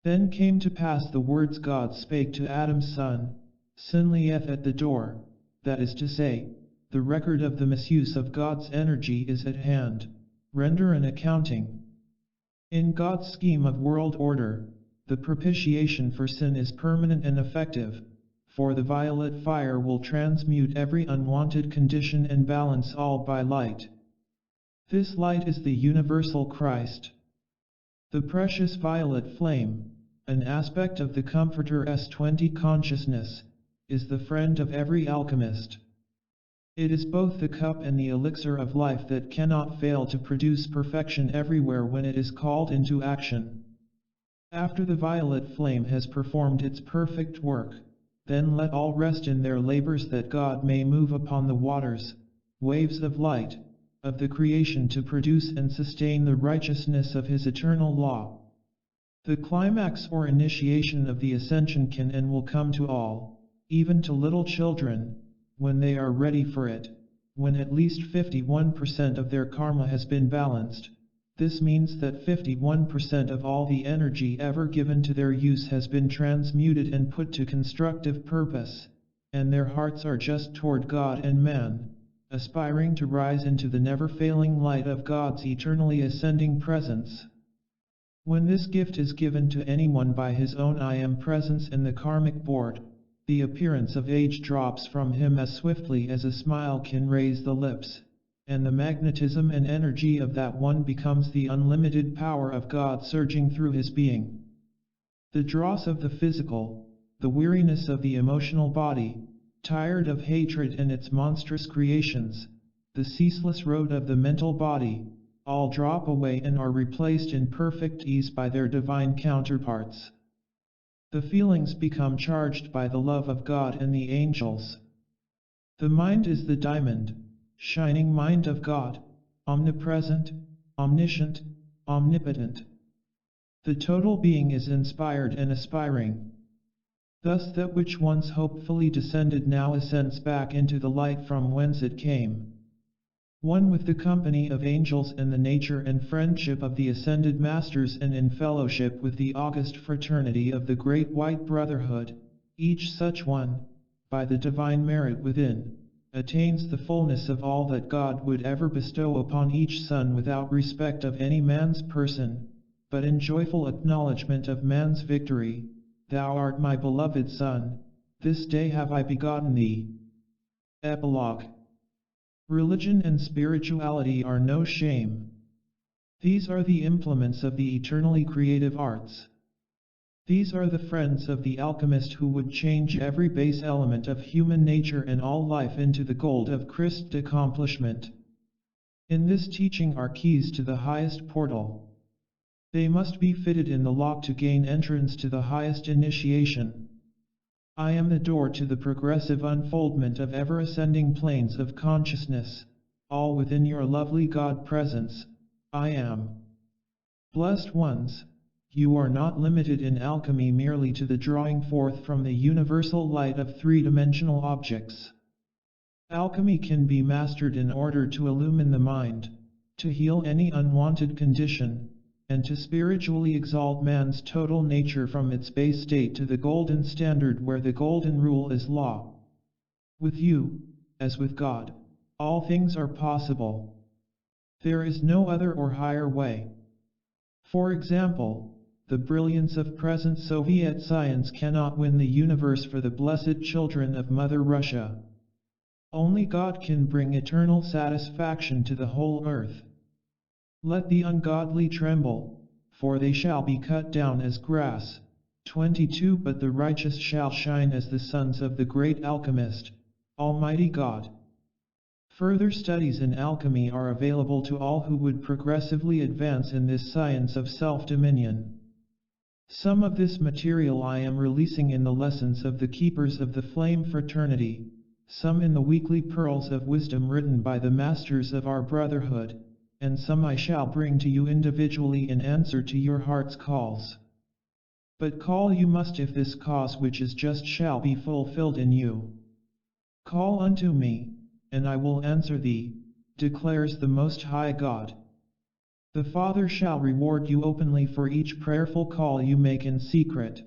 Then came to pass the words God spake to Adam's son, "Sin lieth at the door," that is to say, the record of the misuse of God's energy is at hand. Render an accounting. In God's scheme of world order, the propitiation for sin is permanent and effective, for the violet fire will transmute every unwanted condition and balance all by light. This light is the universal Christ. The precious violet flame, an aspect of the Comforter S20 consciousness, is the friend of every alchemist. It is both the cup and the elixir of life that cannot fail to produce perfection everywhere when it is called into action. After the violet flame has performed its perfect work, then let all rest in their labors that God may move upon the waters, waves of light, of the creation to produce and sustain the righteousness of His eternal law. The climax or initiation of the ascension can and will come to all, even to little children, when they are ready for it, when at least 51% of their karma has been balanced. This means that 51% of all the energy ever given to their use has been transmuted and put to constructive purpose, and their hearts are just toward God and man, aspiring to rise into the never-failing light of God's eternally ascending presence. When this gift is given to anyone by his own I Am presence in the karmic board, the appearance of age drops from him as swiftly as a smile can raise the lips, and the magnetism and energy of that one becomes the unlimited power of God surging through his being. The dross of the physical, the weariness of the emotional body, tired of hatred and its monstrous creations, the ceaseless road of the mental body, all drop away and are replaced in perfect ease by their divine counterparts. The feelings become charged by the love of God and the angels. The mind is the diamond, shining mind of God, omnipresent, omniscient, omnipotent. The total being is inspired and aspiring. Thus that which once hopefully descended now ascends back into the light from whence it came. One with the company of angels and the nature and friendship of the ascended masters and in fellowship with the august fraternity of the great white brotherhood, each such one, by the divine merit within, attains the fullness of all that God would ever bestow upon each son without respect of any man's person, but in joyful acknowledgement of man's victory. Thou art my beloved Son, this day have I begotten thee. Epilogue. Religion and spirituality are no shame. These are the implements of the eternally creative arts. These are the friends of the alchemist who would change every base element of human nature and all life into the gold of Christ's accomplishment. In this teaching are keys to the highest portal. They must be fitted in the lock to gain entrance to the highest initiation. I am the door to the progressive unfoldment of ever-ascending planes of consciousness, all within your lovely God presence. I am. Blessed ones, you are not limited in alchemy merely to the drawing forth from the universal light of three-dimensional objects. Alchemy can be mastered in order to illumine the mind, to heal any unwanted condition, and to spiritually exalt man's total nature from its base state to the golden standard where the golden rule is law. With you, as with God, all things are possible. There is no other or higher way. For example, the brilliance of present Soviet science cannot win the universe for the blessed children of Mother Russia. Only God can bring eternal satisfaction to the whole earth. Let the ungodly tremble, for they shall be cut down as grass. 22 But the righteous shall shine as the sons of the great alchemist, Almighty God. Further studies in alchemy are available to all who would progressively advance in this science of self-dominion. Some of this material I am releasing in the lessons of the Keepers of the Flame Fraternity, some in the weekly Pearls of Wisdom written by the Masters of our Brotherhood, and some I shall bring to you individually in answer to your heart's calls. But call you must if this cause which is just shall be fulfilled in you. Call unto me, and I will answer thee, declares the Most High God. The Father shall reward you openly for each prayerful call you make in secret.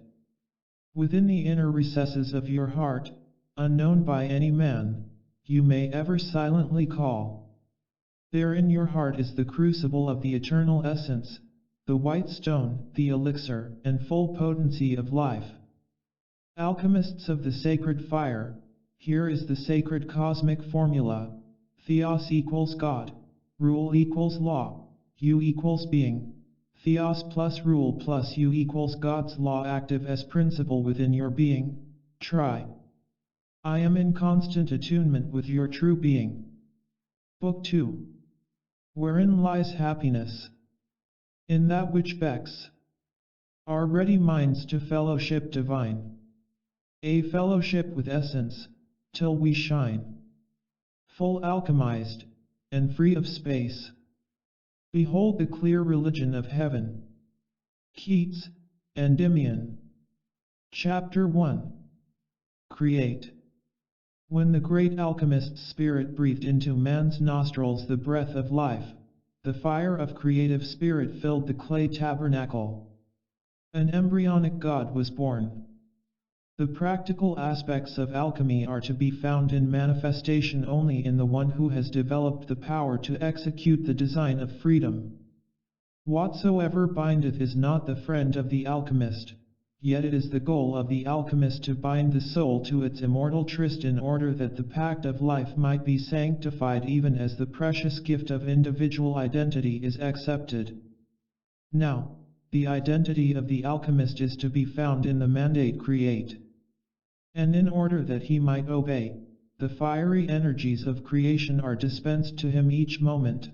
Within the inner recesses of your heart, unknown by any man, you may ever silently call. There in your heart is the crucible of the eternal essence, the white stone, the elixir, and full potency of life. Alchemists of the sacred fire, here is the sacred cosmic formula, Theos equals God, rule equals law, U equals being, theos plus rule plus U equals God's law active as principle within your being. Try. I am in constant attunement with your true being. Book 2. Wherein lies happiness? In that which becks our ready minds to fellowship divine. A fellowship with essence, till we shine full alchemized, and free of space. Behold the clear religion of heaven. Keats, Endymion. Chapter 1. Create. When the great alchemist's spirit breathed into man's nostrils the breath of life, the fire of creative spirit filled the clay tabernacle. An embryonic God was born. The practical aspects of alchemy are to be found in manifestation only in the one who has developed the power to execute the design of freedom. Whatsoever bindeth is not the friend of the alchemist, yet it is the goal of the alchemist to bind the soul to its immortal tryst in order that the pact of life might be sanctified even as the precious gift of individual identity is accepted. Now, the identity of the alchemist is to be found in the mandate create. And in order that he might obey, the fiery energies of creation are dispensed to him each moment.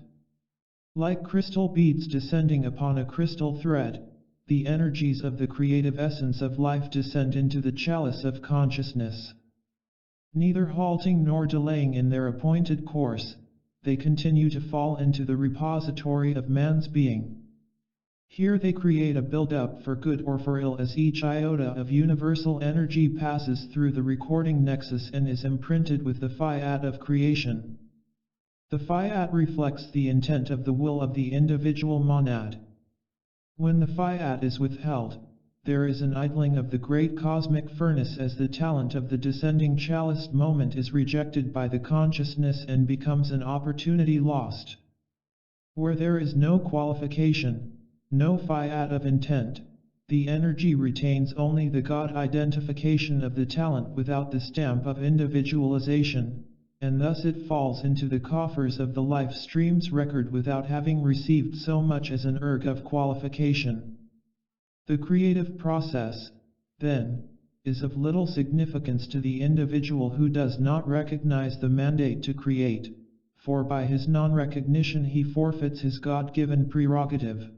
Like crystal beads descending upon a crystal thread, the energies of the creative essence of life descend into the chalice of consciousness. Neither halting nor delaying in their appointed course, they continue to fall into the repository of man's being. Here they create a build-up for good or for ill as each iota of universal energy passes through the recording nexus and is imprinted with the fiat of creation. The fiat reflects the intent of the will of the individual monad. When the fiat is withheld, there is an idling of the great cosmic furnace as the talent of the descending chaliced moment is rejected by the consciousness and becomes an opportunity lost. Where there is no qualification, no fiat of intent, the energy retains only the God identification of the talent without the stamp of individualization, and thus it falls into the coffers of the life stream's record without having received so much as an erg of qualification. The creative process, then, is of little significance to the individual who does not recognize the mandate to create, for by his non-recognition he forfeits his God-given prerogative.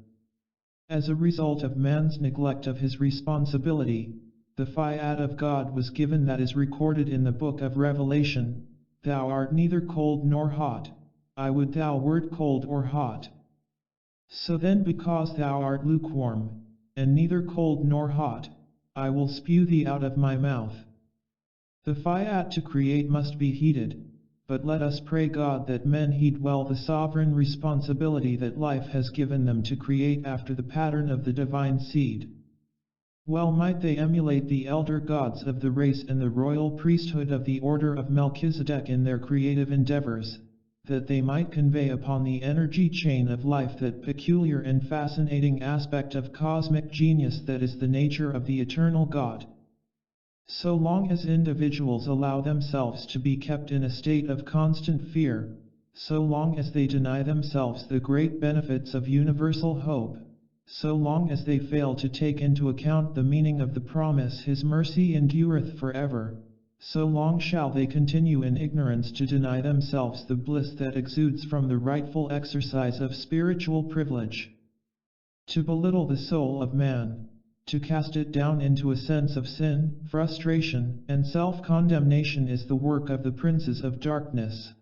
As a result of man's neglect of his responsibility, the fiat of God was given that is recorded in the book of Revelation, "Thou art neither cold nor hot, I would thou wert cold or hot. So then because thou art lukewarm, and neither cold nor hot, I will spew thee out of my mouth." The fiat to create must be heeded, but let us pray God that men heed well the sovereign responsibility that life has given them to create after the pattern of the divine seed. Well might they emulate the elder gods of the race and the royal priesthood of the order of Melchizedek in their creative endeavors, that they might convey upon the energy chain of life that peculiar and fascinating aspect of cosmic genius that is the nature of the eternal God. So long as individuals allow themselves to be kept in a state of constant fear, so long as they deny themselves the great benefits of universal hope, so long as they fail to take into account the meaning of the promise "His mercy endureth forever," so long shall they continue in ignorance to deny themselves the bliss that exudes from the rightful exercise of spiritual privilege. To belittle the soul of man, to cast it down into a sense of sin, frustration, and self-condemnation is the work of the princes of darkness.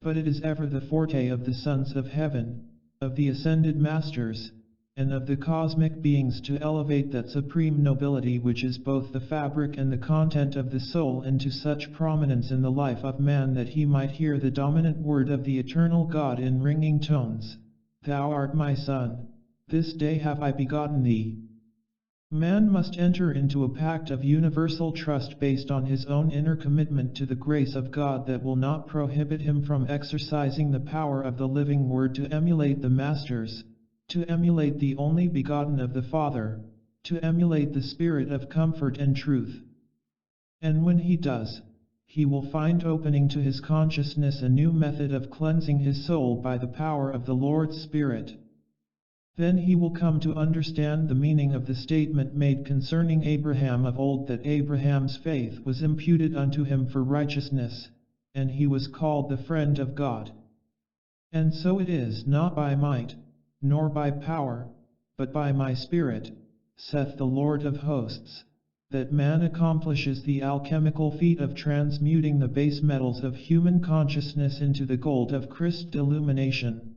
But it is ever the forte of the sons of heaven, of the ascended masters, and of the cosmic beings to elevate that supreme nobility which is both the fabric and the content of the soul into such prominence in the life of man that he might hear the dominant word of the eternal God in ringing tones, "Thou art my son, this day have I begotten thee." Man must enter into a pact of universal trust based on his own inner commitment to the grace of God that will not prohibit him from exercising the power of the living Word to emulate the masters, to emulate the only begotten of the Father, to emulate the Spirit of comfort and truth. And when he does, he will find opening to his consciousness a new method of cleansing his soul by the power of the Lord's Spirit. Then he will come to understand the meaning of the statement made concerning Abraham of old, that Abraham's faith was imputed unto him for righteousness, and he was called the friend of God. And so it is not by might, nor by power, but by my Spirit, saith the Lord of hosts, that man accomplishes the alchemical feat of transmuting the base metals of human consciousness into the gold of Christ's illumination.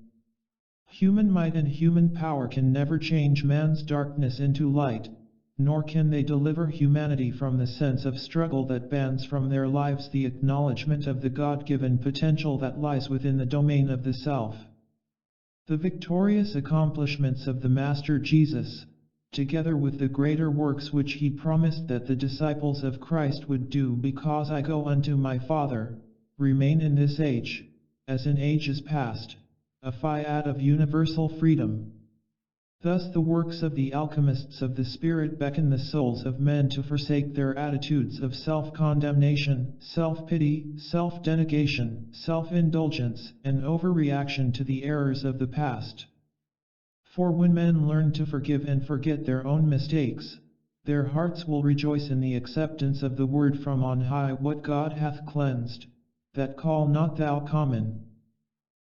Human might and human power can never change man's darkness into light, nor can they deliver humanity from the sense of struggle that bans from their lives the acknowledgement of the God-given potential that lies within the domain of the self. The victorious accomplishments of the Master Jesus, together with the greater works which he promised that the disciples of Christ would do because I go unto my Father, remain in this age, as in ages past, a fiat of universal freedom. Thus the works of the alchemists of the Spirit beckon the souls of men to forsake their attitudes of self-condemnation, self-pity, self-denegation, self-indulgence, and overreaction to the errors of the past. For when men learn to forgive and forget their own mistakes, their hearts will rejoice in the acceptance of the word from on high, what God hath cleansed, that call not thou common.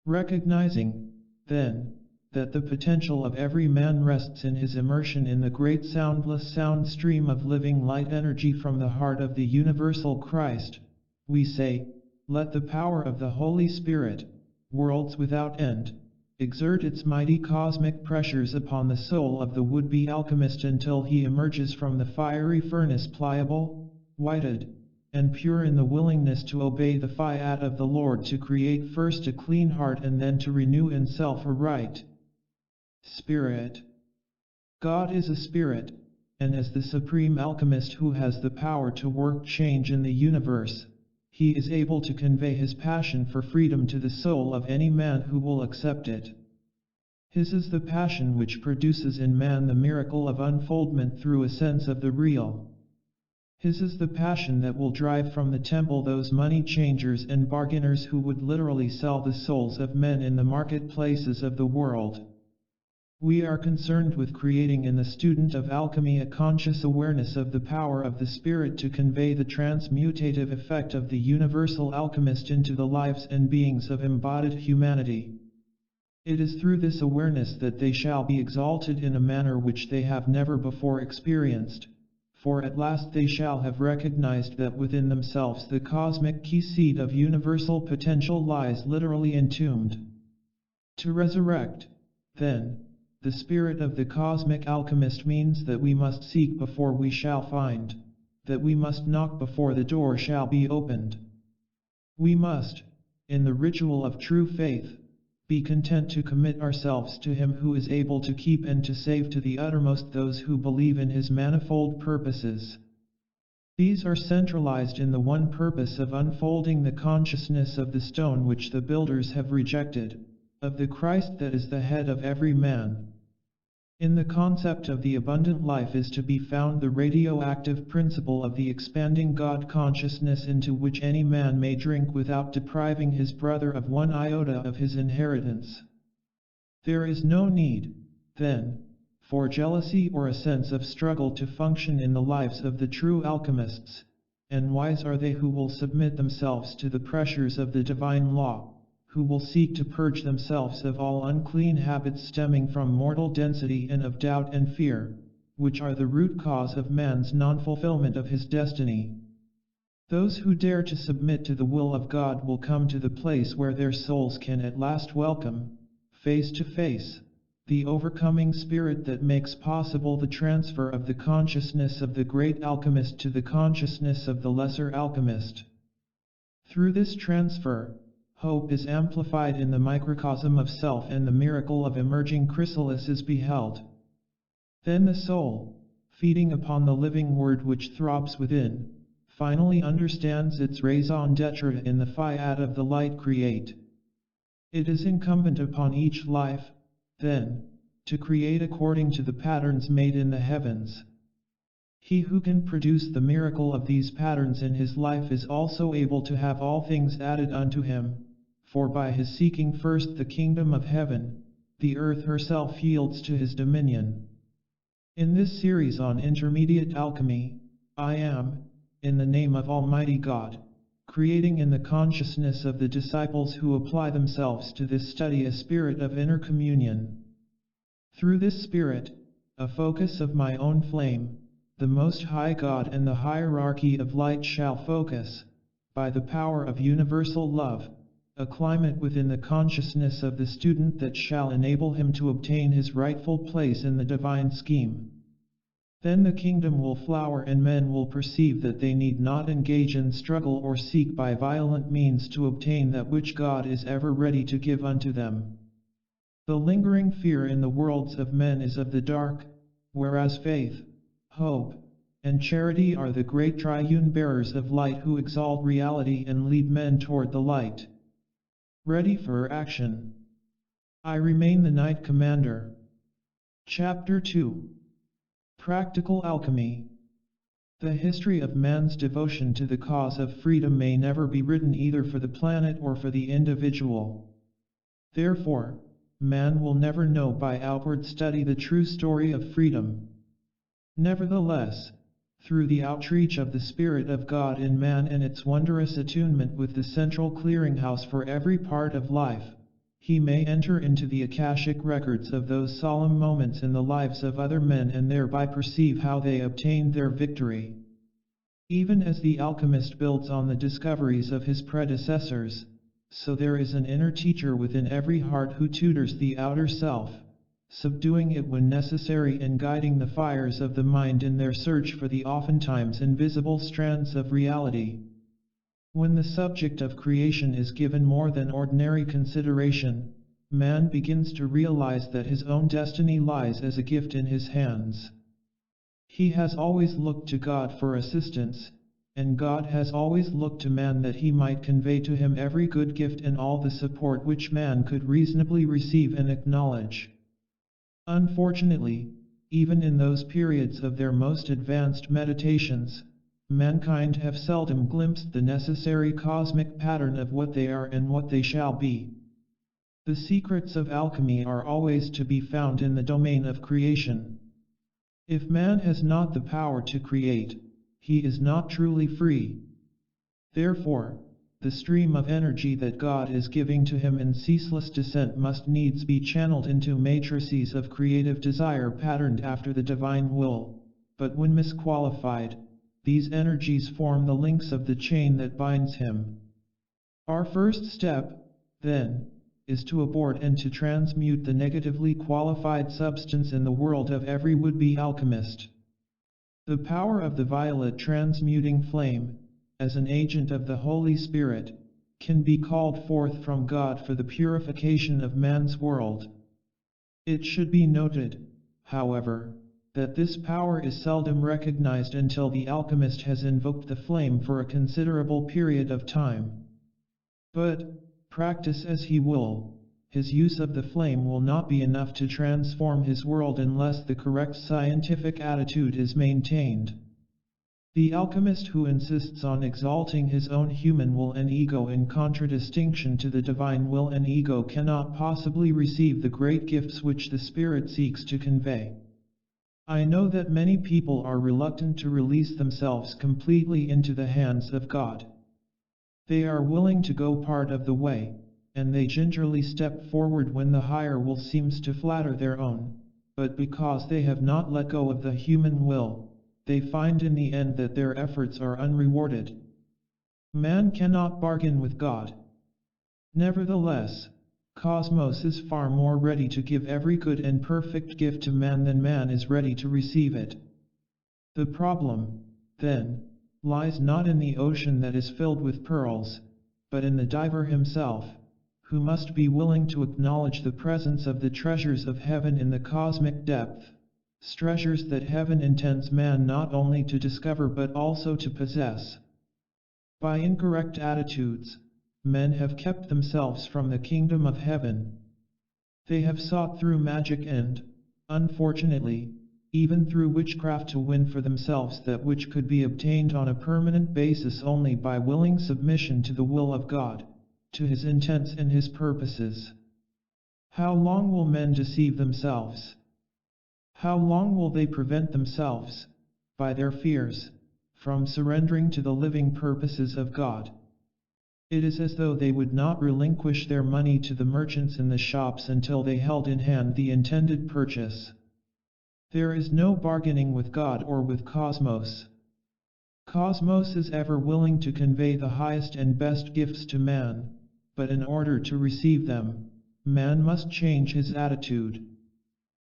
Recognizing, then, that the potential of every man rests in his immersion in the great soundless sound stream of living light energy from the heart of the universal Christ, we say, let the power of the Holy Spirit, worlds without end, exert its mighty cosmic pressures upon the soul of the would-be alchemist until he emerges from the fiery furnace pliable, whited, and pure in the willingness to obey the fiat of the Lord, to create first a clean heart and then to renew in self a right spirit. God is a spirit, and as the supreme alchemist who has the power to work change in the universe, he is able to convey his passion for freedom to the soul of any man who will accept it. His is the passion which produces in man the miracle of unfoldment through a sense of the real. His is the passion that will drive from the temple those money changers and bargainers who would literally sell the souls of men in the marketplaces of the world. We are concerned with creating in the student of alchemy a conscious awareness of the power of the Spirit to convey the transmutative effect of the universal alchemist into the lives and beings of embodied humanity. It is through this awareness that they shall be exalted in a manner which they have never before experienced, for at last they shall have recognized that within themselves the cosmic key seed of universal potential lies literally entombed. To resurrect, then, the spirit of the cosmic alchemist means that we must seek before we shall find, that we must knock before the door shall be opened. We must, in the ritual of true faith, be content to commit ourselves to Him who is able to keep and to save to the uttermost those who believe in His manifold purposes. These are centralized in the one purpose of unfolding the consciousness of the stone which the builders have rejected, of the Christ that is the head of every man. In the concept of the abundant life is to be found the radioactive principle of the expanding God consciousness into which any man may drink without depriving his brother of one iota of his inheritance. There is no need, then, for jealousy or a sense of struggle to function in the lives of the true alchemists, and wise are they who will submit themselves to the pressures of the divine law, who will seek to purge themselves of all unclean habits stemming from mortal density and of doubt and fear, which are the root cause of man's non-fulfillment of his destiny. Those who dare to submit to the will of God will come to the place where their souls can at last welcome, face to face, the overcoming spirit that makes possible the transfer of the consciousness of the great alchemist to the consciousness of the lesser alchemist. Through this transfer, hope is amplified in the microcosm of self and the miracle of emerging chrysalis is beheld. Then the soul, feeding upon the living word which throbs within, finally understands its raison d'etre in the fiat of the light create. It is incumbent upon each life, then, to create according to the patterns made in the heavens. He who can produce the miracle of these patterns in his life is also able to have all things added unto him, for by his seeking first the kingdom of heaven, the earth herself yields to his dominion. In this series on intermediate alchemy, I am, in the name of Almighty God, creating in the consciousness of the disciples who apply themselves to this study a spirit of inner communion. Through this spirit, a focus of my own flame, the Most High God and the hierarchy of light shall focus, by the power of universal love, a climate within the consciousness of the student that shall enable him to obtain his rightful place in the divine scheme. Then the kingdom will flower and men will perceive that they need not engage in struggle or seek by violent means to obtain that which God is ever ready to give unto them. The lingering fear in the worlds of men is of the dark, whereas faith, hope, and charity are the great triune bearers of light who exalt reality and lead men toward the light. Ready for action. I remain the Knight Commander. Chapter 2. Practical Alchemy. The history of man's devotion to the cause of freedom may never be written either for the planet or for the individual. Therefore, man will never know by outward study the true story of freedom. Nevertheless, through the outreach of the Spirit of God in man and its wondrous attunement with the central clearinghouse for every part of life, he may enter into the Akashic records of those solemn moments in the lives of other men and thereby perceive how they obtained their victory. Even as the alchemist builds on the discoveries of his predecessors, so there is an inner teacher within every heart who tutors the outer self, subduing it when necessary and guiding the fires of the mind in their search for the oftentimes invisible strands of reality. When the subject of creation is given more than ordinary consideration, man begins to realize that his own destiny lies as a gift in his hands. He has always looked to God for assistance, and God has always looked to man that he might convey to him every good gift and all the support which man could reasonably receive and acknowledge. Unfortunately, even in those periods of their most advanced meditations, mankind have seldom glimpsed the necessary cosmic pattern of what they are and what they shall be. The secrets of alchemy are always to be found in the domain of creation. If man has not the power to create, he is not truly free. Therefore, the stream of energy that God is giving to him in ceaseless descent must needs be channeled into matrices of creative desire patterned after the divine will, but when misqualified, these energies form the links of the chain that binds him. Our first step, then, is to abort and to transmute the negatively qualified substance in the world of every would-be alchemist. The power of the violet transmuting flame, as an agent of the Holy Spirit, can be called forth from God for the purification of man's world. It should be noted, however, that this power is seldom recognized until the alchemist has invoked the flame for a considerable period of time. But, practice as he will, his use of the flame will not be enough to transform his world unless the correct scientific attitude is maintained. The alchemist who insists on exalting his own human will and ego in contradistinction to the divine will and ego cannot possibly receive the great gifts which the Spirit seeks to convey. I know that many people are reluctant to release themselves completely into the hands of God. They are willing to go part of the way, and they gingerly step forward when the higher will seems to flatter their own, but because they have not let go of the human will, they find in the end that their efforts are unrewarded. Man cannot bargain with God. Nevertheless, Cosmos is far more ready to give every good and perfect gift to man than man is ready to receive it. The problem, then, lies not in the ocean that is filled with pearls, but in the diver himself, who must be willing to acknowledge the presence of the treasures of heaven in the cosmic depth. Treasures that heaven intends man not only to discover but also to possess. By incorrect attitudes, men have kept themselves from the kingdom of heaven. They have sought through magic and, unfortunately, even through witchcraft to win for themselves that which could be obtained on a permanent basis only by willing submission to the will of God, to His intents and His purposes. How long will men deceive themselves? How long will they prevent themselves, by their fears, from surrendering to the living purposes of God? It is as though they would not relinquish their money to the merchants in the shops until they held in hand the intended purchase. There is no bargaining with God or with Cosmos. Cosmos is ever willing to convey the highest and best gifts to man, but in order to receive them, man must change his attitude.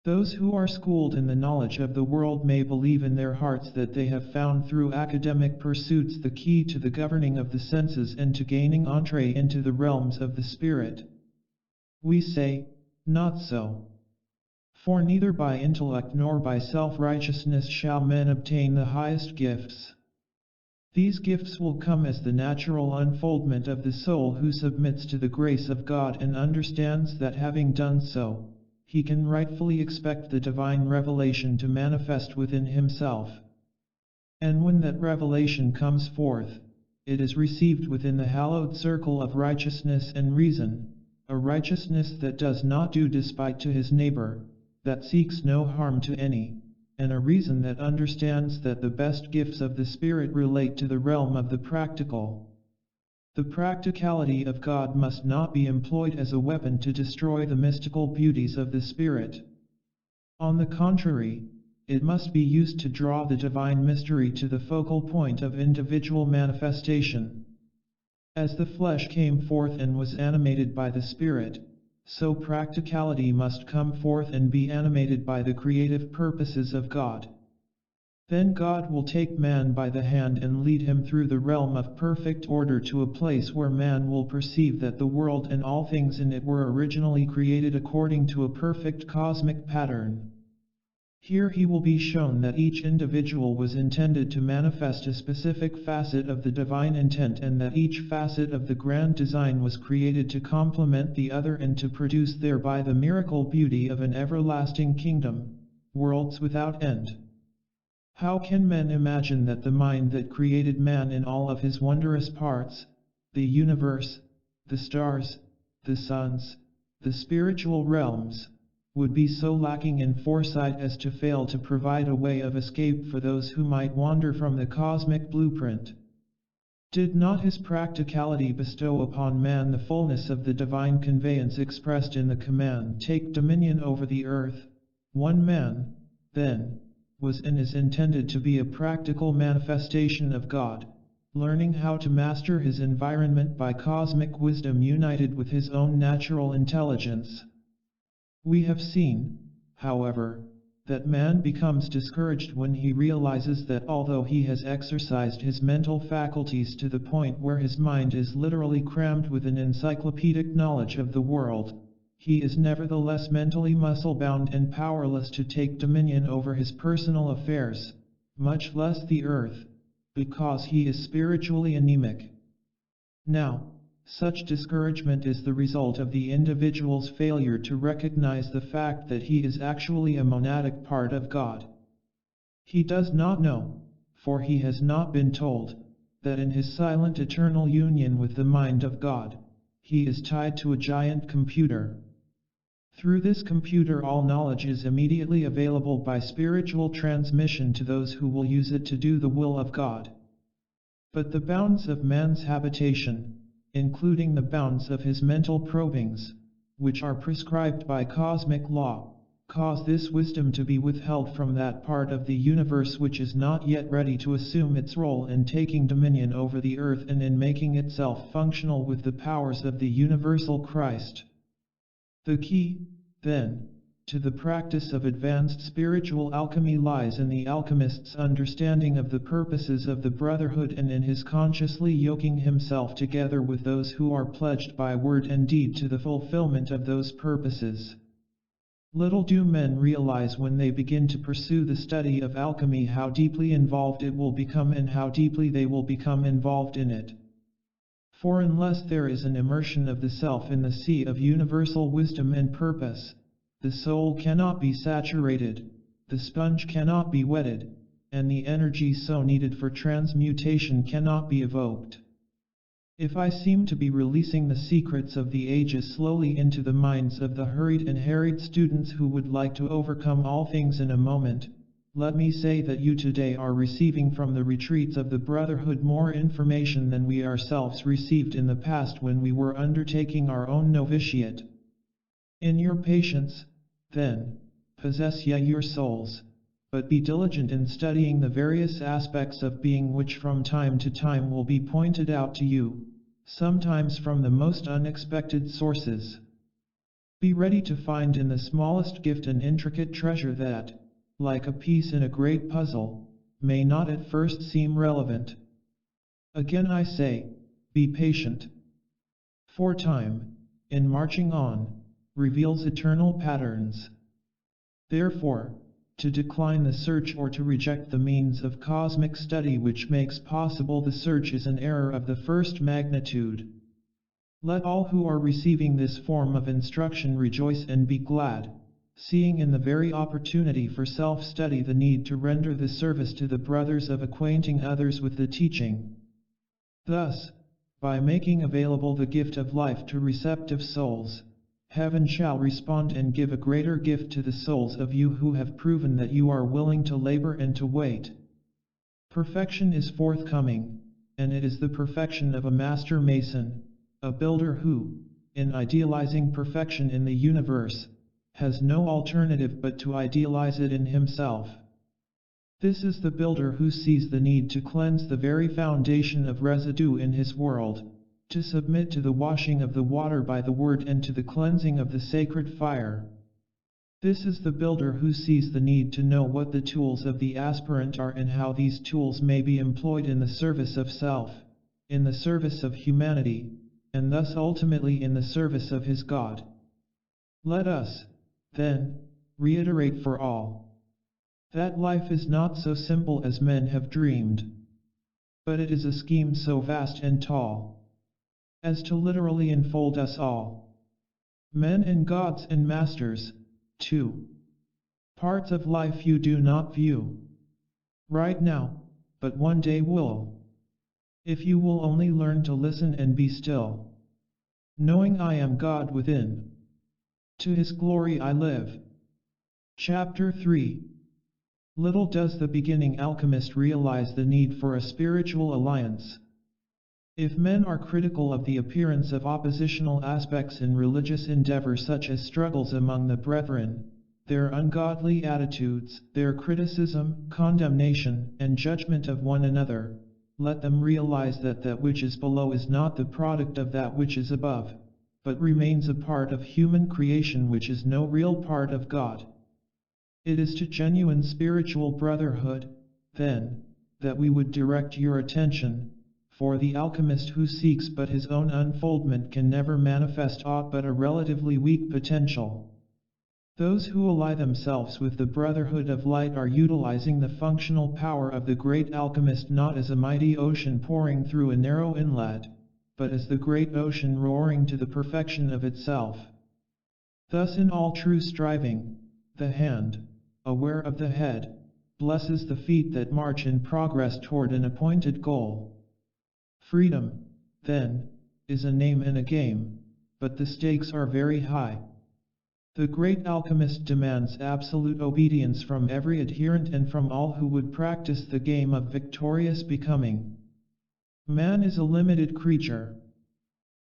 Those who are schooled in the knowledge of the world may believe in their hearts that they have found through academic pursuits the key to the governing of the senses and to gaining entree into the realms of the spirit. We say, not so. For neither by intellect nor by self-righteousness shall men obtain the highest gifts. These gifts will come as the natural unfoldment of the soul who submits to the grace of God and understands that having done so, he can rightfully expect the divine revelation to manifest within himself. And when that revelation comes forth, it is received within the hallowed circle of righteousness and reason, a righteousness that does not do despite to his neighbor, that seeks no harm to any, and a reason that understands that the best gifts of the Spirit relate to the realm of the practical. The practicality of God must not be employed as a weapon to destroy the mystical beauties of the Spirit. On the contrary, it must be used to draw the divine mystery to the focal point of individual manifestation. As the flesh came forth and was animated by the Spirit, so practicality must come forth and be animated by the creative purposes of God. Then God will take man by the hand and lead him through the realm of perfect order to a place where man will perceive that the world and all things in it were originally created according to a perfect cosmic pattern. Here he will be shown that each individual was intended to manifest a specific facet of the divine intent and that each facet of the grand design was created to complement the other and to produce thereby the miracle beauty of an everlasting kingdom, worlds without end. How can men imagine that the mind that created man in all of his wondrous parts, the universe, the stars, the suns, the spiritual realms, would be so lacking in foresight as to fail to provide a way of escape for those who might wander from the cosmic blueprint? Did not his practicality bestow upon man the fullness of the divine conveyance expressed in the command, "Take dominion over the earth"? One man, then, was and is intended to be a practical manifestation of God, learning how to master his environment by cosmic wisdom united with his own natural intelligence. We have seen, however, that man becomes discouraged when he realizes that although he has exercised his mental faculties to the point where his mind is literally crammed with an encyclopedic knowledge of the world, he is nevertheless mentally muscle-bound and powerless to take dominion over his personal affairs, much less the earth, because he is spiritually anemic. Now, such discouragement is the result of the individual's failure to recognize the fact that he is actually a monadic part of God. He does not know, for he has not been told, that in his silent eternal union with the mind of God, he is tied to a giant computer. Through this computer all knowledge is immediately available by spiritual transmission to those who will use it to do the will of God. But the bounds of man's habitation, including the bounds of his mental probings, which are prescribed by cosmic law, cause this wisdom to be withheld from that part of the universe which is not yet ready to assume its role in taking dominion over the earth and in making itself functional with the powers of the universal Christ. The key, then, to the practice of advanced spiritual alchemy lies in the alchemist's understanding of the purposes of the brotherhood and in his consciously yoking himself together with those who are pledged by word and deed to the fulfillment of those purposes. Little do men realize when they begin to pursue the study of alchemy how deeply involved it will become and how deeply they will become involved in it. For unless there is an immersion of the self in the sea of universal wisdom and purpose, the soul cannot be saturated, the sponge cannot be wetted, and the energy so needed for transmutation cannot be evoked. If I seem to be releasing the secrets of the ages slowly into the minds of the hurried and harried students who would like to overcome all things in a moment, let me say that you today are receiving from the retreats of the Brotherhood more information than we ourselves received in the past when we were undertaking our own novitiate. In your patience, then, possess ye your souls, but be diligent in studying the various aspects of being which from time to time will be pointed out to you, sometimes from the most unexpected sources. Be ready to find in the smallest gift an intricate treasure that, like a piece in a great puzzle, may not at first seem relevant. Again I say, be patient. For time, in marching on, reveals eternal patterns. Therefore, to decline the search or to reject the means of cosmic study which makes possible the search is an error of the first magnitude. Let all who are receiving this form of instruction rejoice and be glad, seeing in the very opportunity for self-study the need to render the service to the brothers of acquainting others with the teaching. Thus, by making available the gift of life to receptive souls, heaven shall respond and give a greater gift to the souls of you who have proven that you are willing to labor and to wait. Perfection is forthcoming, and it is the perfection of a master mason, a builder who, in idealizing perfection in the universe, has no alternative but to idealize it in himself. This is the builder who sees the need to cleanse the very foundation of residue in his world, to submit to the washing of the water by the word and to the cleansing of the sacred fire. This is the builder who sees the need to know what the tools of the aspirant are and how these tools may be employed in the service of self, in the service of humanity, and thus ultimately in the service of his God. Let us, then, reiterate for all, that life is not so simple as men have dreamed, but it is a scheme so vast and tall, as to literally enfold us all. Men and gods and masters, too. Parts of life you do not view right now, but one day will. If you will only learn to listen and be still, knowing I am God within. To his glory I live. Chapter 3. Little does the beginning alchemist realize the need for a spiritual alliance. If men are critical of the appearance of oppositional aspects in religious endeavor such as struggles among the brethren, their ungodly attitudes, their criticism, condemnation, and judgment of one another, let them realize that that which is below is not the product of that which is above, but remains a part of human creation which is no real part of God. It is to genuine spiritual brotherhood, then, that we would direct your attention, for the alchemist who seeks but his own unfoldment can never manifest aught but a relatively weak potential. Those who ally themselves with the Brotherhood of Light are utilizing the functional power of the great alchemist not as a mighty ocean pouring through a narrow inlet, but as the great ocean roaring to the perfection of itself. Thus in all true striving, the hand, aware of the head, blesses the feet that march in progress toward an appointed goal. Freedom, then, is a name and a game, but the stakes are very high. The great alchemist demands absolute obedience from every adherent and from all who would practice the game of victorious becoming. Man is a limited creature.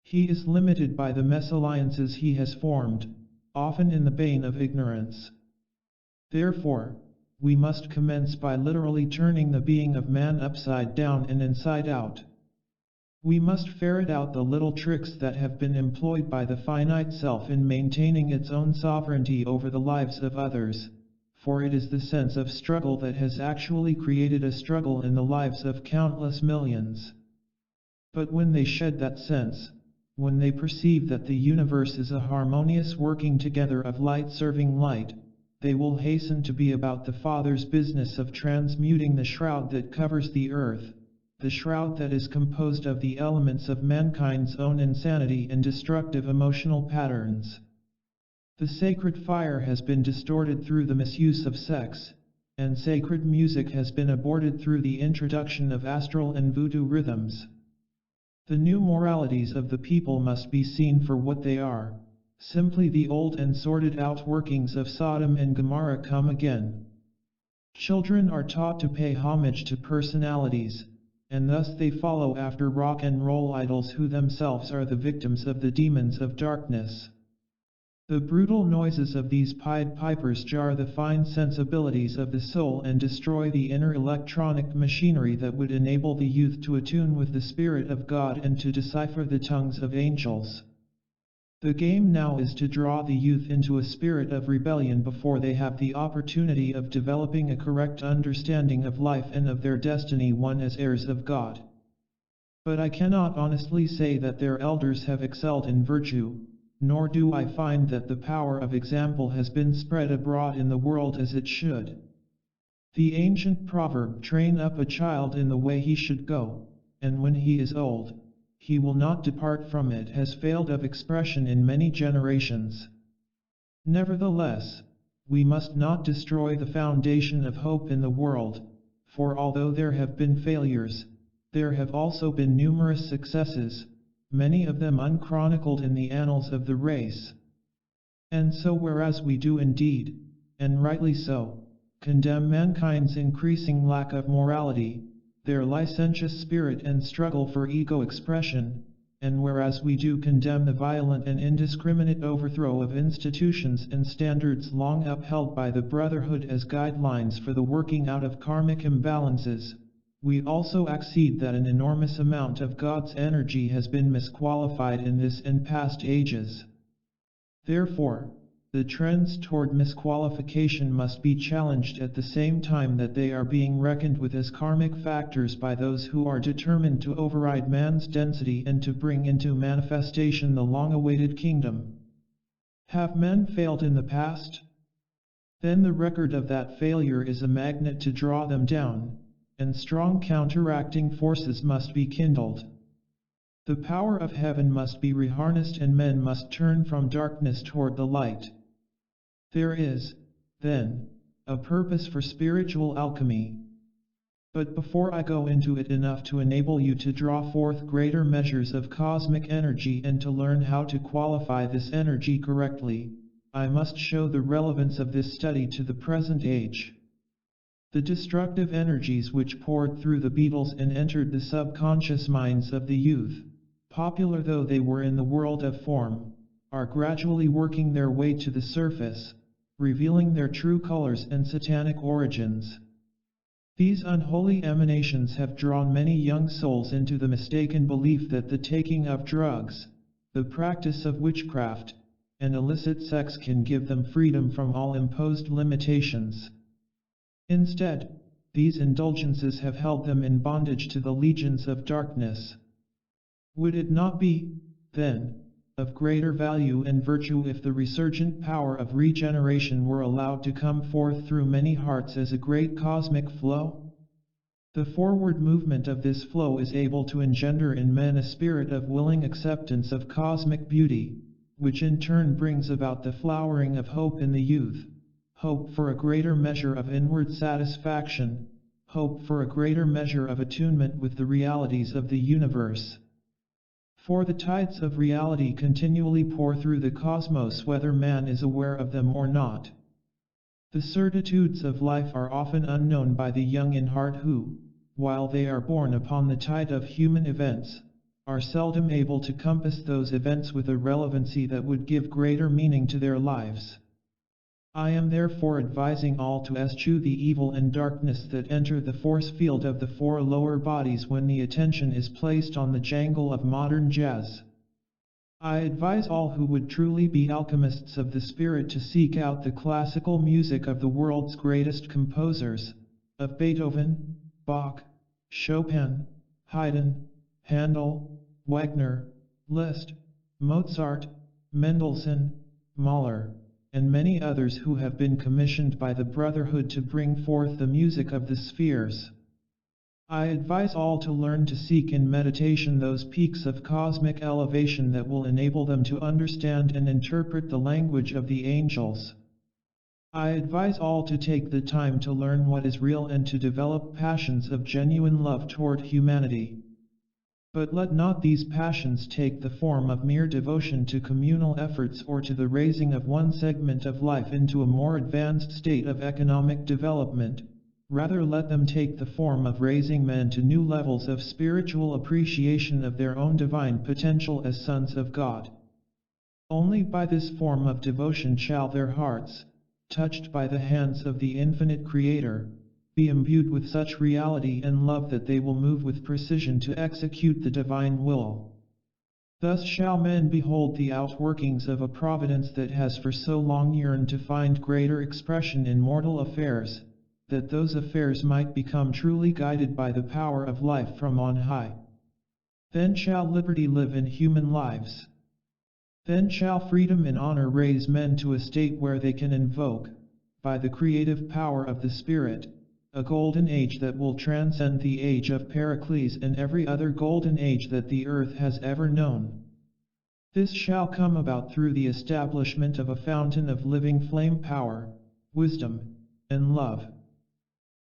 He is limited by the mesalliances he has formed, often in the bane of ignorance. Therefore, we must commence by literally turning the being of man upside down and inside out. We must ferret out the little tricks that have been employed by the finite self in maintaining its own sovereignty over the lives of others, for it is the sense of struggle that has actually created a struggle in the lives of countless millions. But when they shed that sense, when they perceive that the universe is a harmonious working together of light serving light, they will hasten to be about the Father's business of transmuting the shroud that covers the earth, the shroud that is composed of the elements of mankind's own insanity and destructive emotional patterns. The sacred fire has been distorted through the misuse of sex, and sacred music has been aborted through the introduction of astral and voodoo rhythms. The new moralities of the people must be seen for what they are, simply the old and sordid outworkings of Sodom and Gomorrah come again. Children are taught to pay homage to personalities, and thus they follow after rock and roll idols who themselves are the victims of the demons of darkness. The brutal noises of these Pied Pipers jar the fine sensibilities of the soul and destroy the inner electronic machinery that would enable the youth to attune with the Spirit of God and to decipher the tongues of angels. The game now is to draw the youth into a spirit of rebellion before they have the opportunity of developing a correct understanding of life and of their destiny one as heirs of God. But I cannot honestly say that their elders have excelled in virtue, nor do I find that the power of example has been spread abroad in the world as it should. The ancient proverb, "Train up a child in the way he should go, and when he is old, he will not depart from it," has failed of expression in many generations. Nevertheless, we must not destroy the foundation of hope in the world, for although there have been failures, there have also been numerous successes, many of them unchronicled in the annals of the race. And so whereas we do indeed, and rightly so, condemn mankind's increasing lack of morality, their licentious spirit and struggle for ego expression, and whereas we do condemn the violent and indiscriminate overthrow of institutions and standards long upheld by the Brotherhood as guidelines for the working out of karmic imbalances, we also accede that an enormous amount of God's energy has been misqualified in this and past ages. Therefore, the trends toward misqualification must be challenged at the same time that they are being reckoned with as karmic factors by those who are determined to override man's density and to bring into manifestation the long-awaited kingdom. Have men failed in the past? Then the record of that failure is a magnet to draw them down, and strong counteracting forces must be kindled. The power of heaven must be reharnessed and men must turn from darkness toward the light. There is, then, a purpose for spiritual alchemy. But before I go into it enough to enable you to draw forth greater measures of cosmic energy and to learn how to qualify this energy correctly, I must show the relevance of this study to the present age. The destructive energies which poured through the Beatles and entered the subconscious minds of the youth, popular though they were in the world of form, are gradually working their way to the surface, revealing their true colors and satanic origins. These unholy emanations have drawn many young souls into the mistaken belief that the taking of drugs, the practice of witchcraft, and illicit sex can give them freedom from all imposed limitations. Instead, these indulgences have held them in bondage to the legions of darkness. Would it not be, then, of greater value and virtue if the resurgent power of regeneration were allowed to come forth through many hearts as a great cosmic flow? The forward movement of this flow is able to engender in men a spirit of willing acceptance of cosmic beauty, which in turn brings about the flowering of hope in the youth. Hope for a greater measure of inward satisfaction, hope for a greater measure of attunement with the realities of the universe. For the tides of reality continually pour through the cosmos whether man is aware of them or not. The certitudes of life are often unknown by the young in heart who, while they are borne upon the tide of human events, are seldom able to compass those events with a relevancy that would give greater meaning to their lives. I am therefore advising all to eschew the evil and darkness that enter the force field of the four lower bodies when the attention is placed on the jangle of modern jazz. I advise all who would truly be alchemists of the spirit to seek out the classical music of the world's greatest composers, of Beethoven, Bach, Chopin, Haydn, Handel, Wagner, Liszt, Mozart, Mendelssohn, Mahler, and many others who have been commissioned by the Brotherhood to bring forth the music of the spheres. I advise all to learn to seek in meditation those peaks of cosmic elevation that will enable them to understand and interpret the language of the angels. I advise all to take the time to learn what is real and to develop passions of genuine love toward humanity. But let not these passions take the form of mere devotion to communal efforts or to the raising of one segment of life into a more advanced state of economic development. Rather let them take the form of raising men to new levels of spiritual appreciation of their own divine potential as sons of God. Only by this form of devotion shall their hearts, touched by the hands of the infinite Creator, be imbued with such reality and love that they will move with precision to execute the divine will. Thus shall men behold the outworkings of a providence that has for so long yearned to find greater expression in mortal affairs, that those affairs might become truly guided by the power of life from on high. Then shall liberty live in human lives. Then shall freedom and honor raise men to a state where they can invoke, by the creative power of the Spirit, a golden age that will transcend the age of Pericles and every other golden age that the earth has ever known. This shall come about through the establishment of a fountain of living flame power, wisdom, and love.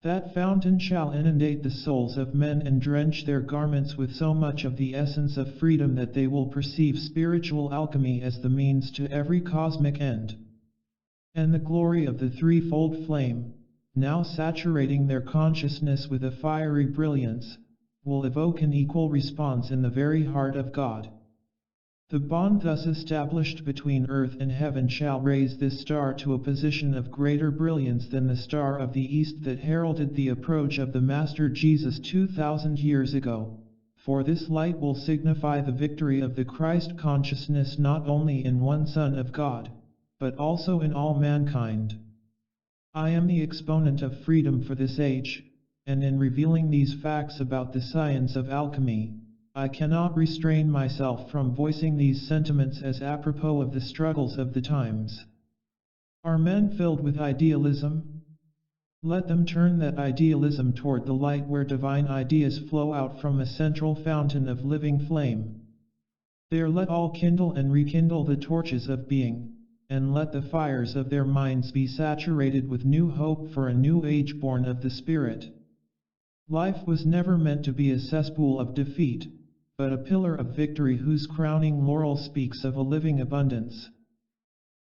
That fountain shall inundate the souls of men and drench their garments with so much of the essence of freedom that they will perceive spiritual alchemy as the means to every cosmic end. And the glory of the threefold flame, now saturating their consciousness with a fiery brilliance, will evoke an equal response in the very heart of God. The bond thus established between earth and heaven shall raise this star to a position of greater brilliance than the star of the east that heralded the approach of the Master Jesus 2,000 years ago, for this light will signify the victory of the Christ consciousness not only in one Son of God, but also in all mankind. I am the exponent of freedom for this age, and in revealing these facts about the science of alchemy, I cannot restrain myself from voicing these sentiments as apropos of the struggles of the times. Are men filled with idealism? Let them turn that idealism toward the light where divine ideas flow out from a central fountain of living flame. There let all kindle and rekindle the torches of being, and let the fires of their minds be saturated with new hope for a new age born of the Spirit. Life was never meant to be a cesspool of defeat, but a pillar of victory whose crowning laurel speaks of a living abundance.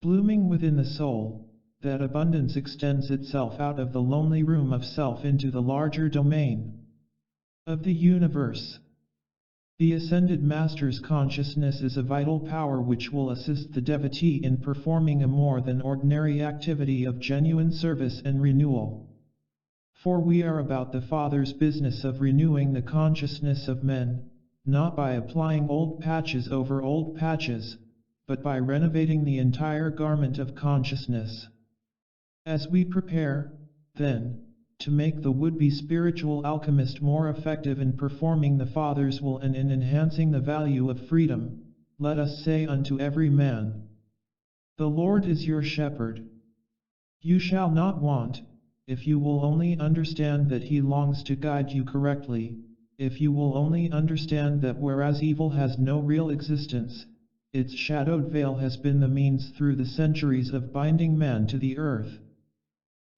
Blooming within the soul, that abundance extends itself out of the lonely room of self into the larger domain of the universe. The Ascended Master's consciousness is a vital power which will assist the devotee in performing a more than ordinary activity of genuine service and renewal. For we are about the Father's business of renewing the consciousness of men, not by applying old patches over old patches, but by renovating the entire garment of consciousness. As we prepare, then, to make the would-be spiritual alchemist more effective in performing the Father's will and in enhancing the value of freedom, let us say unto every man, the Lord is your shepherd. You shall not want, if you will only understand that He longs to guide you correctly. If you will only understand that whereas evil has no real existence, its shadowed veil has been the means through the centuries of binding man to the earth.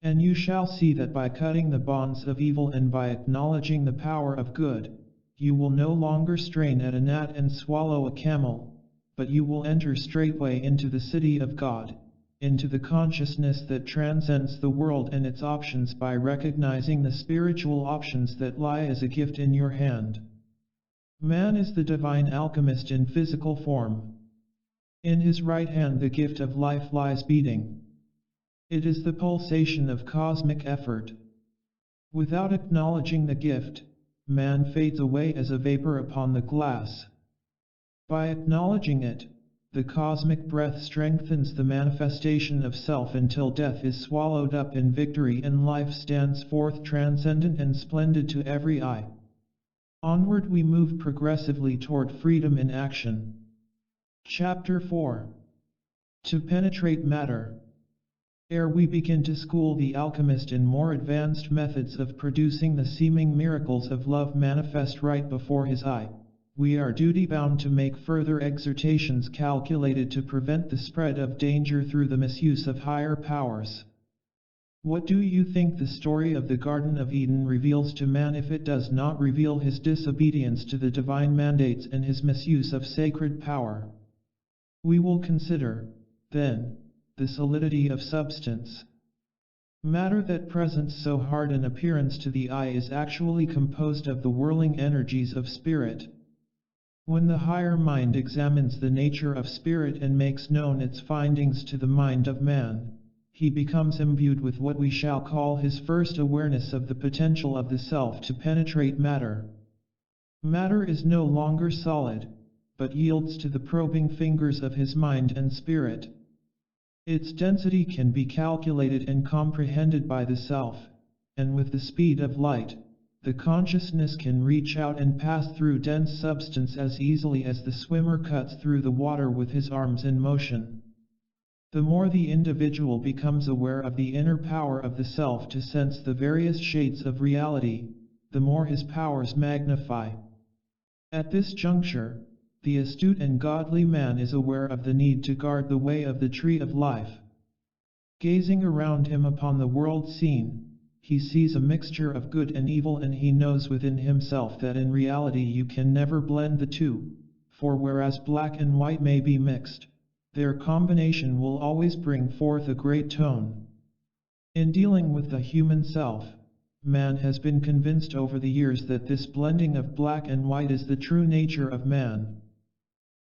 And you shall see that by cutting the bonds of evil and by acknowledging the power of good, you will no longer strain at a gnat and swallow a camel, but you will enter straightway into the city of God, into the consciousness that transcends the world and its options by recognizing the spiritual options that lie as a gift in your hand. Man is the divine alchemist in physical form. In his right hand the gift of life lies beating. It is the pulsation of cosmic effort. Without acknowledging the gift, man fades away as a vapor upon the glass. By acknowledging it, the cosmic breath strengthens the manifestation of self until death is swallowed up in victory and life stands forth transcendent and splendid to every eye. Onward we move progressively toward freedom in action. Chapter 4. To penetrate matter. Ere we begin to school the alchemist in more advanced methods of producing the seeming miracles of love manifest right before his eye, we are duty-bound to make further exhortations calculated to prevent the spread of danger through the misuse of higher powers. What do you think the story of the Garden of Eden reveals to man if it does not reveal his disobedience to the divine mandates and his misuse of sacred power? We will consider, then, the solidity of substance. Matter that presents so hard an appearance to the eye is actually composed of the whirling energies of spirit. When the higher mind examines the nature of spirit and makes known its findings to the mind of man, he becomes imbued with what we shall call his first awareness of the potential of the self to penetrate matter. Matter is no longer solid, but yields to the probing fingers of his mind and spirit. Its density can be calculated and comprehended by the self, and with the speed of light, the consciousness can reach out and pass through dense substance as easily as the swimmer cuts through the water with his arms in motion. The more the individual becomes aware of the inner power of the self to sense the various shades of reality, the more his powers magnify. At this juncture, the astute and godly man is aware of the need to guard the way of the tree of life. Gazing around him upon the world scene, he sees a mixture of good and evil, and he knows within himself that in reality you can never blend the two, for whereas black and white may be mixed, their combination will always bring forth a great tone. In dealing with the human self, man has been convinced over the years that this blending of black and white is the true nature of man.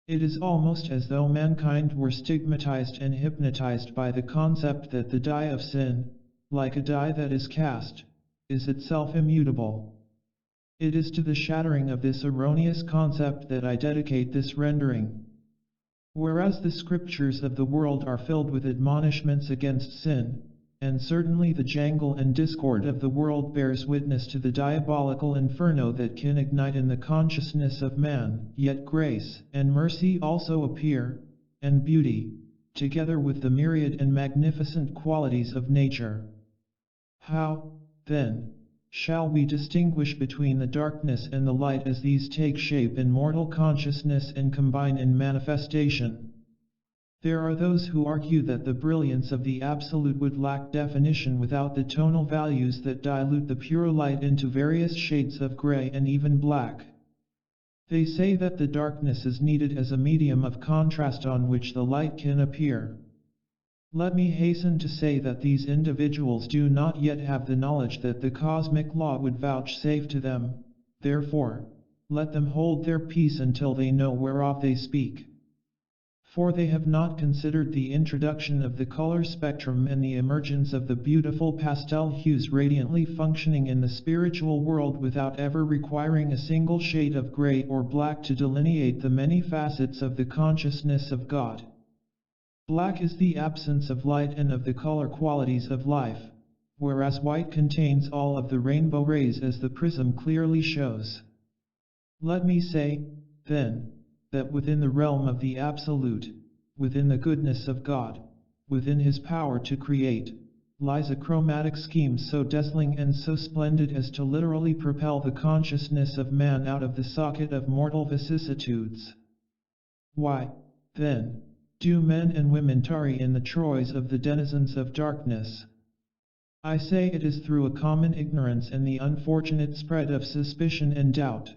It is almost as though mankind were stigmatized and hypnotized by the concept that the die of sin, like a die that is cast, is itself immutable. It is to the shattering of this erroneous concept that I dedicate this rendering. Whereas the scriptures of the world are filled with admonishments against sin, and certainly the jangle and discord of the world bears witness to the diabolical inferno that can ignite in the consciousness of man, yet grace and mercy also appear, and beauty, together with the myriad and magnificent qualities of nature. How, then, shall we distinguish between the darkness and the light as these take shape in mortal consciousness and combine in manifestation? There are those who argue that the brilliance of the Absolute would lack definition without the tonal values that dilute the pure light into various shades of gray and even black. They say that the darkness is needed as a medium of contrast on which the light can appear. Let me hasten to say that these individuals do not yet have the knowledge that the cosmic law would vouchsafe to them, therefore, let them hold their peace until they know whereof they speak. For they have not considered the introduction of the color spectrum and the emergence of the beautiful pastel hues radiantly functioning in the spiritual world without ever requiring a single shade of gray or black to delineate the many facets of the consciousness of God. Black is the absence of light and of the color qualities of life, whereas white contains all of the rainbow rays as the prism clearly shows. Let me say, then, that within the realm of the Absolute, within the goodness of God, within His power to create, lies a chromatic scheme so dazzling and so splendid as to literally propel the consciousness of man out of the socket of mortal vicissitudes. Why, then, do men and women tarry in the troys of the denizens of darkness? I say it is through a common ignorance and the unfortunate spread of suspicion and doubt.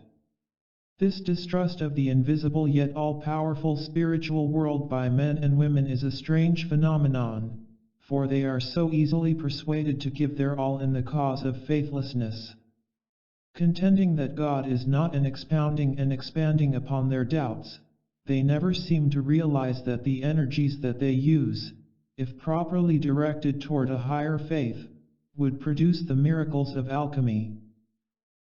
This distrust of the invisible yet all-powerful spiritual world by men and women is a strange phenomenon, for they are so easily persuaded to give their all in the cause of faithlessness. Contending that God is not, and expounding and expanding upon their doubts, they never seem to realize that the energies that they use, if properly directed toward a higher faith, would produce the miracles of alchemy.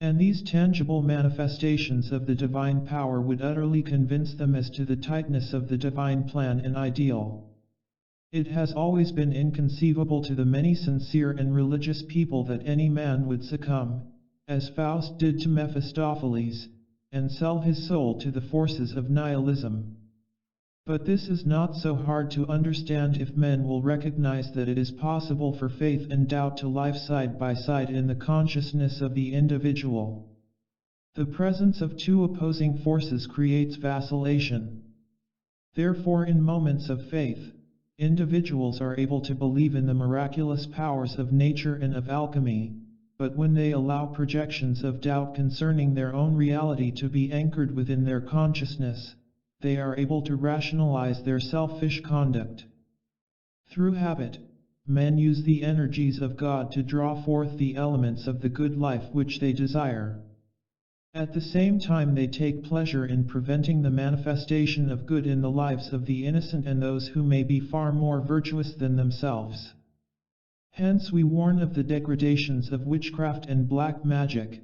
And these tangible manifestations of the divine power would utterly convince them as to the tightness of the divine plan and ideal. It has always been inconceivable to the many sincere and religious people that any man would succumb, as Faust did to Mephistopheles, and sell his soul to the forces of nihilism. But this is not so hard to understand if men will recognize that it is possible for faith and doubt to live side by side in the consciousness of the individual. The presence of two opposing forces creates vacillation. Therefore, in moments of faith, individuals are able to believe in the miraculous powers of nature and of alchemy, but when they allow projections of doubt concerning their own reality to be anchored within their consciousness, they are able to rationalize their selfish conduct. Through habit, men use the energies of God to draw forth the elements of the good life which they desire. At the same time, they take pleasure in preventing the manifestation of good in the lives of the innocent and those who may be far more virtuous than themselves. Hence we warn of the degradations of witchcraft and black magic.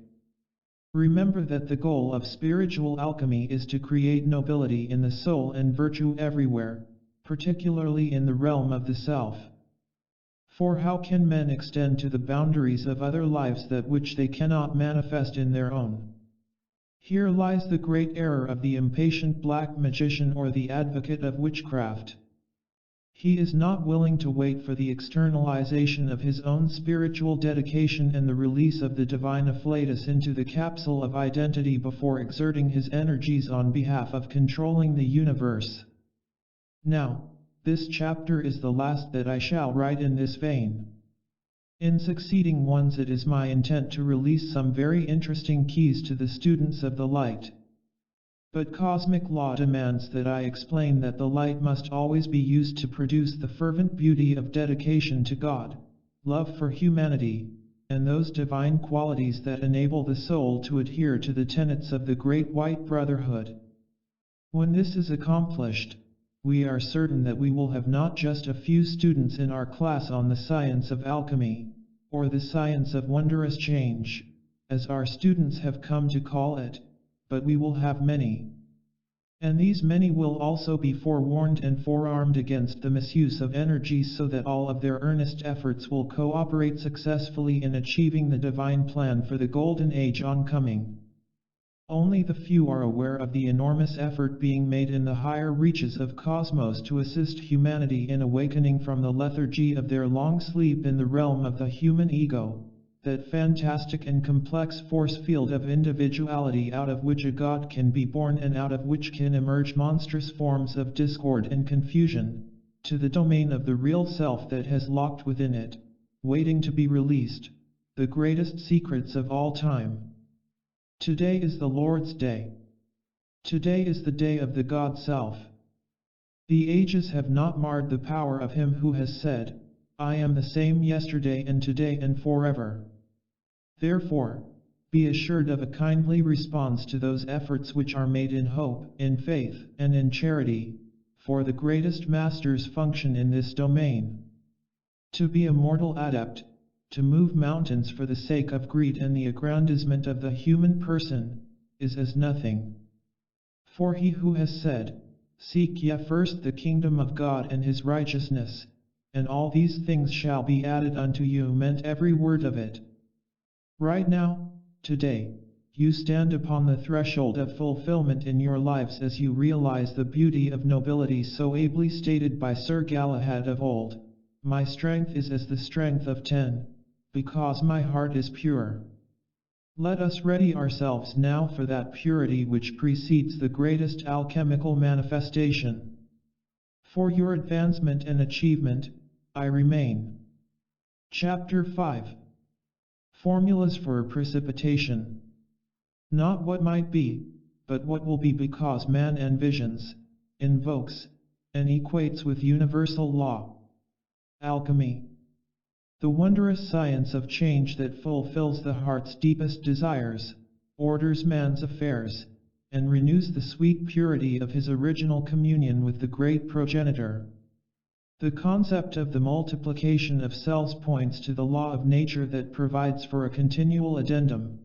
Remember that the goal of spiritual alchemy is to create nobility in the soul and virtue everywhere, particularly in the realm of the self. For how can men extend to the boundaries of other lives that which they cannot manifest in their own? Here lies the great error of the impatient black magician or the advocate of witchcraft. He is not willing to wait for the externalization of his own spiritual dedication and the release of the divine afflatus into the capsule of identity before exerting his energies on behalf of controlling the universe. Now, this chapter is the last that I shall write in this vein. In succeeding ones it is my intent to release some very interesting keys to the students of the light. But cosmic law demands that I explain that the light must always be used to produce the fervent beauty of dedication to God, love for humanity, and those divine qualities that enable the soul to adhere to the tenets of the Great White Brotherhood. When this is accomplished, we are certain that we will have not just a few students in our class on the science of alchemy, or the science of wondrous change, as our students have come to call it, but we will have many. And these many will also be forewarned and forearmed against the misuse of energies so that all of their earnest efforts will cooperate successfully in achieving the divine plan for the golden age oncoming. Only the few are aware of the enormous effort being made in the higher reaches of cosmos to assist humanity in awakening from the lethargy of their long sleep in the realm of the human ego, that fantastic and complex force field of individuality out of which a god can be born and out of which can emerge monstrous forms of discord and confusion, to the domain of the real self that has locked within it, waiting to be released, the greatest secrets of all time. Today is the Lord's day. Today is the day of the God Self. The ages have not marred the power of him who has said, I am the same yesterday and today and forever. Therefore, be assured of a kindly response to those efforts which are made in hope, in faith, and in charity, for the greatest masters function in this domain. To be a mortal adept, to move mountains for the sake of greed and the aggrandizement of the human person, is as nothing. For he who has said, Seek ye first the kingdom of God and his righteousness, and all these things shall be added unto you, meant every word of it. Right now, today, you stand upon the threshold of fulfillment in your lives as you realize the beauty of nobility so ably stated by Sir Galahad of old. My strength is as the strength of 10, because my heart is pure. Let us ready ourselves now for that purity which precedes the greatest alchemical manifestation. For your advancement and achievement, I remain. Chapter 5. Formulas for precipitation. Not what might be, but what will be, because man envisions, invokes, and equates with universal law. Alchemy. The wondrous science of change that fulfills the heart's deepest desires, orders man's affairs, and renews the sweet purity of his original communion with the great progenitor. The concept of the multiplication of cells points to the law of nature that provides for a continual addendum.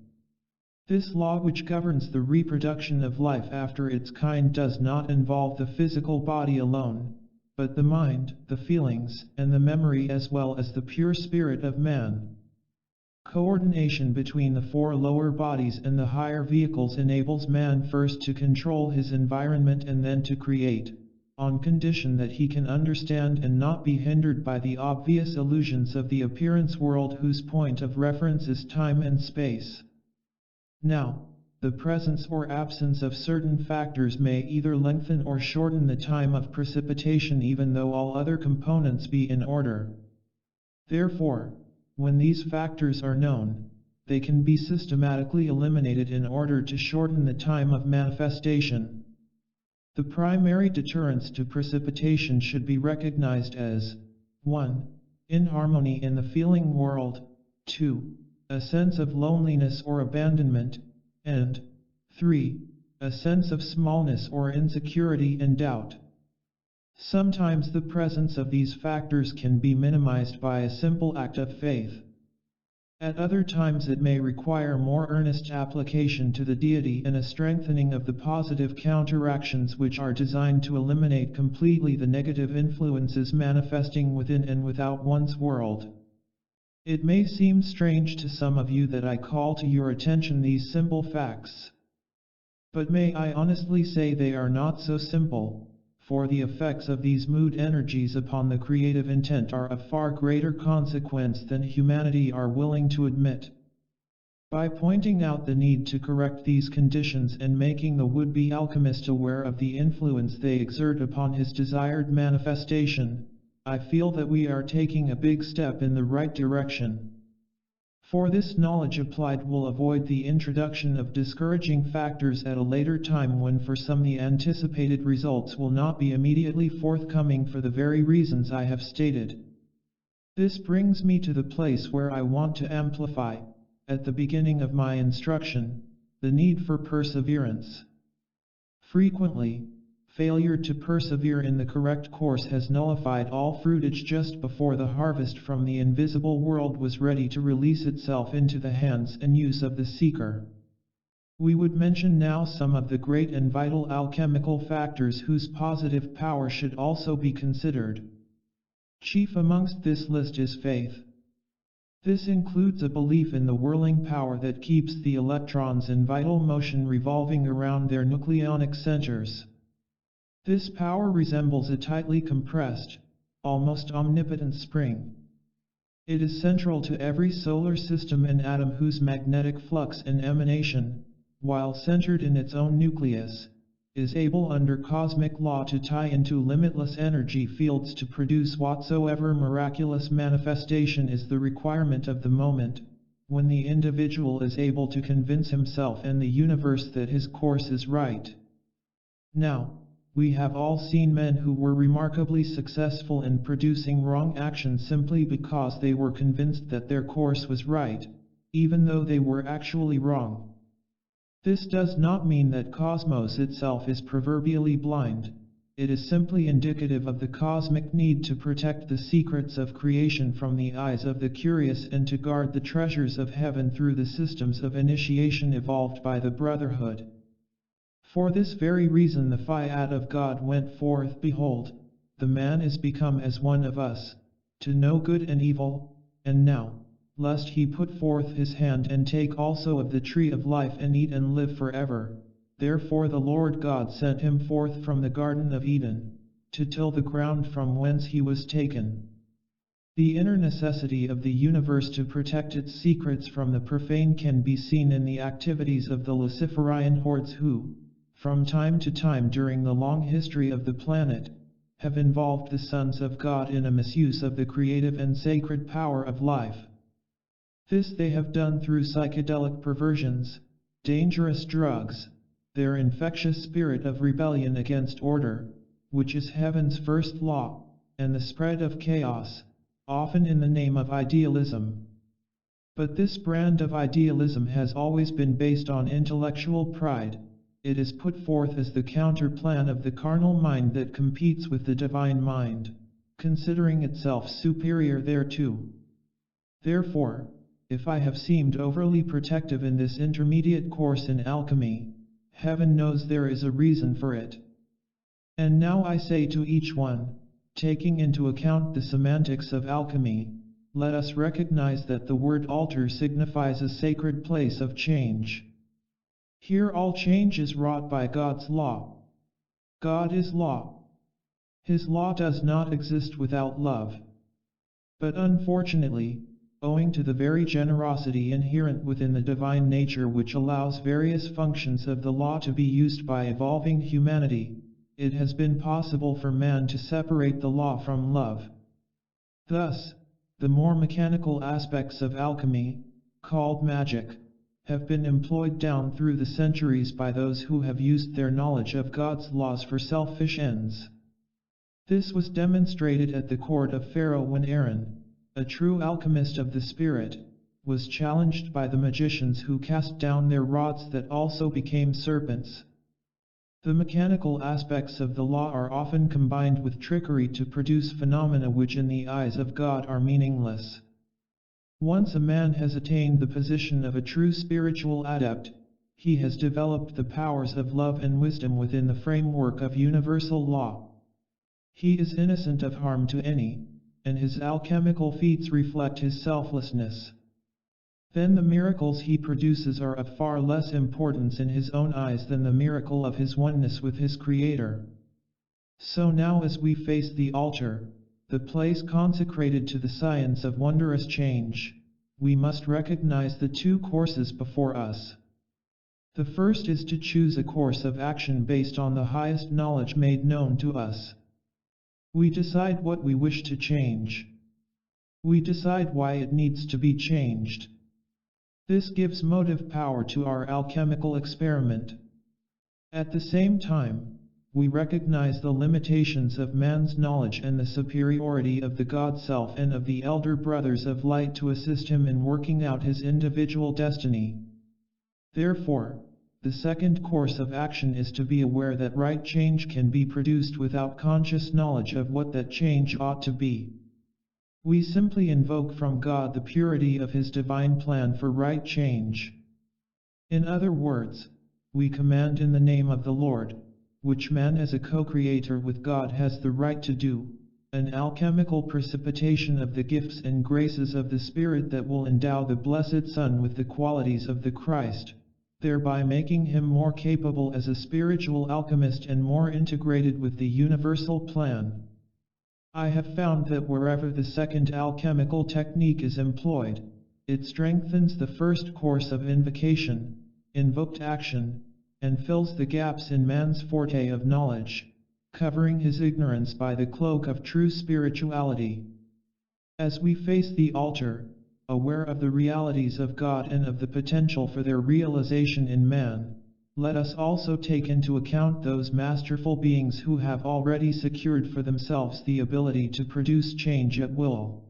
This law, which governs the reproduction of life after its kind, does not involve the physical body alone, but the mind, the feelings, and the memory, as well as the pure spirit of man. Coordination between the four lower bodies and the higher vehicles enables man first to control his environment and then to create. on condition that he can understand and not be hindered by the obvious illusions of the appearance world whose point of reference is time and space. Now, the presence or absence of certain factors may either lengthen or shorten the time of precipitation even though all other components be in order. Therefore, when these factors are known, they can be systematically eliminated in order to shorten the time of manifestation. The primary deterrents to precipitation should be recognized as 1. Inharmony in the feeling world, 2. A sense of loneliness or abandonment, and 3. A sense of smallness or insecurity and doubt. Sometimes the presence of these factors can be minimized by a simple act of faith. At other times it may require more earnest application to the deity and a strengthening of the positive counteractions which are designed to eliminate completely the negative influences manifesting within and without one's world. It may seem strange to some of you that I call to your attention these simple facts. But may I honestly say they are not so simple, for the effects of these mood energies upon the creative intent are of far greater consequence than humanity are willing to admit. By pointing out the need to correct these conditions and making the would-be alchemist aware of the influence they exert upon his desired manifestation, I feel that we are taking a big step in the right direction. For this knowledge applied will avoid the introduction of discouraging factors at a later time when for some the anticipated results will not be immediately forthcoming for the very reasons I have stated. This brings me to the place where I want to amplify, at the beginning of my instruction, the need for perseverance. Frequently, failure to persevere in the correct course has nullified all fruitage just before the harvest from the invisible world was ready to release itself into the hands and use of the seeker. We would mention now some of the great and vital alchemical factors whose positive power should also be considered. Chief amongst this list is faith. This includes a belief in the whirling power that keeps the electrons in vital motion revolving around their nucleonic centers. This power resembles a tightly compressed, almost omnipotent spring. It is central to every solar system and atom whose magnetic flux and emanation, while centered in its own nucleus, is able under cosmic law to tie into limitless energy fields to produce whatsoever miraculous manifestation is the requirement of the moment, when the individual is able to convince himself and the universe that his course is right. Now, we have all seen men who were remarkably successful in producing wrong action simply because they were convinced that their course was right, even though they were actually wrong. This does not mean that cosmos itself is proverbially blind. It is simply indicative of the cosmic need to protect the secrets of creation from the eyes of the curious and to guard the treasures of heaven through the systems of initiation evolved by the Brotherhood. For this very reason the fiat of God went forth, behold, the man is become as one of us, to know good and evil, and now, lest he put forth his hand and take also of the tree of life and eat and live forever, therefore the Lord God sent him forth from the Garden of Eden, to till the ground from whence he was taken. The inner necessity of the universe to protect its secrets from the profane can be seen in the activities of the Luciferian hordes who, from time to time during the long history of the planet, have involved the sons of God in a misuse of the creative and sacred power of life. This they have done through psychedelic perversions, dangerous drugs, their infectious spirit of rebellion against order, which is heaven's first law, and the spread of chaos, often in the name of idealism. But this brand of idealism has always been based on intellectual pride. It is put forth as the counterplan of the carnal mind that competes with the divine mind, considering itself superior thereto. Therefore, if I have seemed overly protective in this intermediate course in alchemy, heaven knows there is a reason for it. And now I say to each one, taking into account the semantics of alchemy, let us recognize that the word altar signifies a sacred place of change. Here all change is wrought by God's law. God is law. His law does not exist without love. But unfortunately, owing to the very generosity inherent within the divine nature which allows various functions of the law to be used by evolving humanity, it has been possible for man to separate the law from love. Thus, the more mechanical aspects of alchemy, called magic, have been employed down through the centuries by those who have used their knowledge of God's laws for selfish ends. This was demonstrated at the court of Pharaoh when Aaron, a true alchemist of the spirit, was challenged by the magicians who cast down their rods that also became serpents. The mechanical aspects of the law are often combined with trickery to produce phenomena which in the eyes of God are meaningless. Once a man has attained the position of a true spiritual adept, he has developed the powers of love and wisdom within the framework of universal law. He is innocent of harm to any, and his alchemical feats reflect his selflessness. Then the miracles he produces are of far less importance in his own eyes than the miracle of his oneness with his Creator. So now as we face the altar, the place consecrated to the science of wondrous change, we must recognize the two courses before us. The first is to choose a course of action based on the highest knowledge made known to us. We decide what we wish to change. We decide why it needs to be changed. This gives motive power to our alchemical experiment. At the same time, we recognize the limitations of man's knowledge and the superiority of the God Self and of the elder brothers of light to assist him in working out his individual destiny. Therefore, the second course of action is to be aware that right change can be produced without conscious knowledge of what that change ought to be. We simply invoke from God the purity of His divine plan for right change. In other words, we command in the name of the Lord, which man as a co-creator with God has the right to do, an alchemical precipitation of the gifts and graces of the Spirit that will endow the Blessed Son with the qualities of the Christ, thereby making him more capable as a spiritual alchemist and more integrated with the universal plan. I have found that wherever the second alchemical technique is employed, it strengthens the first course of invocation, invoked action, and fills the gaps in man's forte of knowledge, covering his ignorance by the cloak of true spirituality. As we face the altar, aware of the realities of God and of the potential for their realization in man, let us also take into account those masterful beings who have already secured for themselves the ability to produce change at will.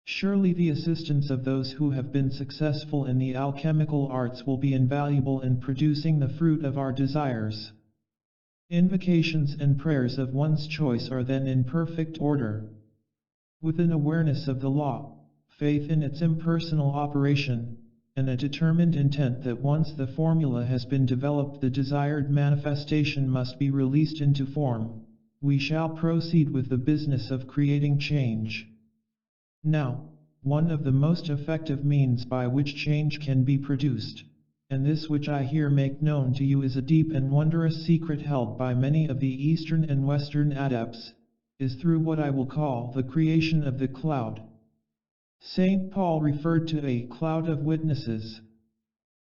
Surely the assistance of those who have been successful in the alchemical arts will be invaluable in producing the fruit of our desires. Invocations and prayers of one's choice are then in perfect order. With an awareness of the law, faith in its impersonal operation, and a determined intent that once the formula has been developed the desired manifestation must be released into form, we shall proceed with the business of creating change. Now, one of the most effective means by which change can be produced, and this which I here make known to you is a deep and wondrous secret held by many of the Eastern and Western adepts, is through what I will call the creation of the cloud. St. Paul referred to a cloud of witnesses.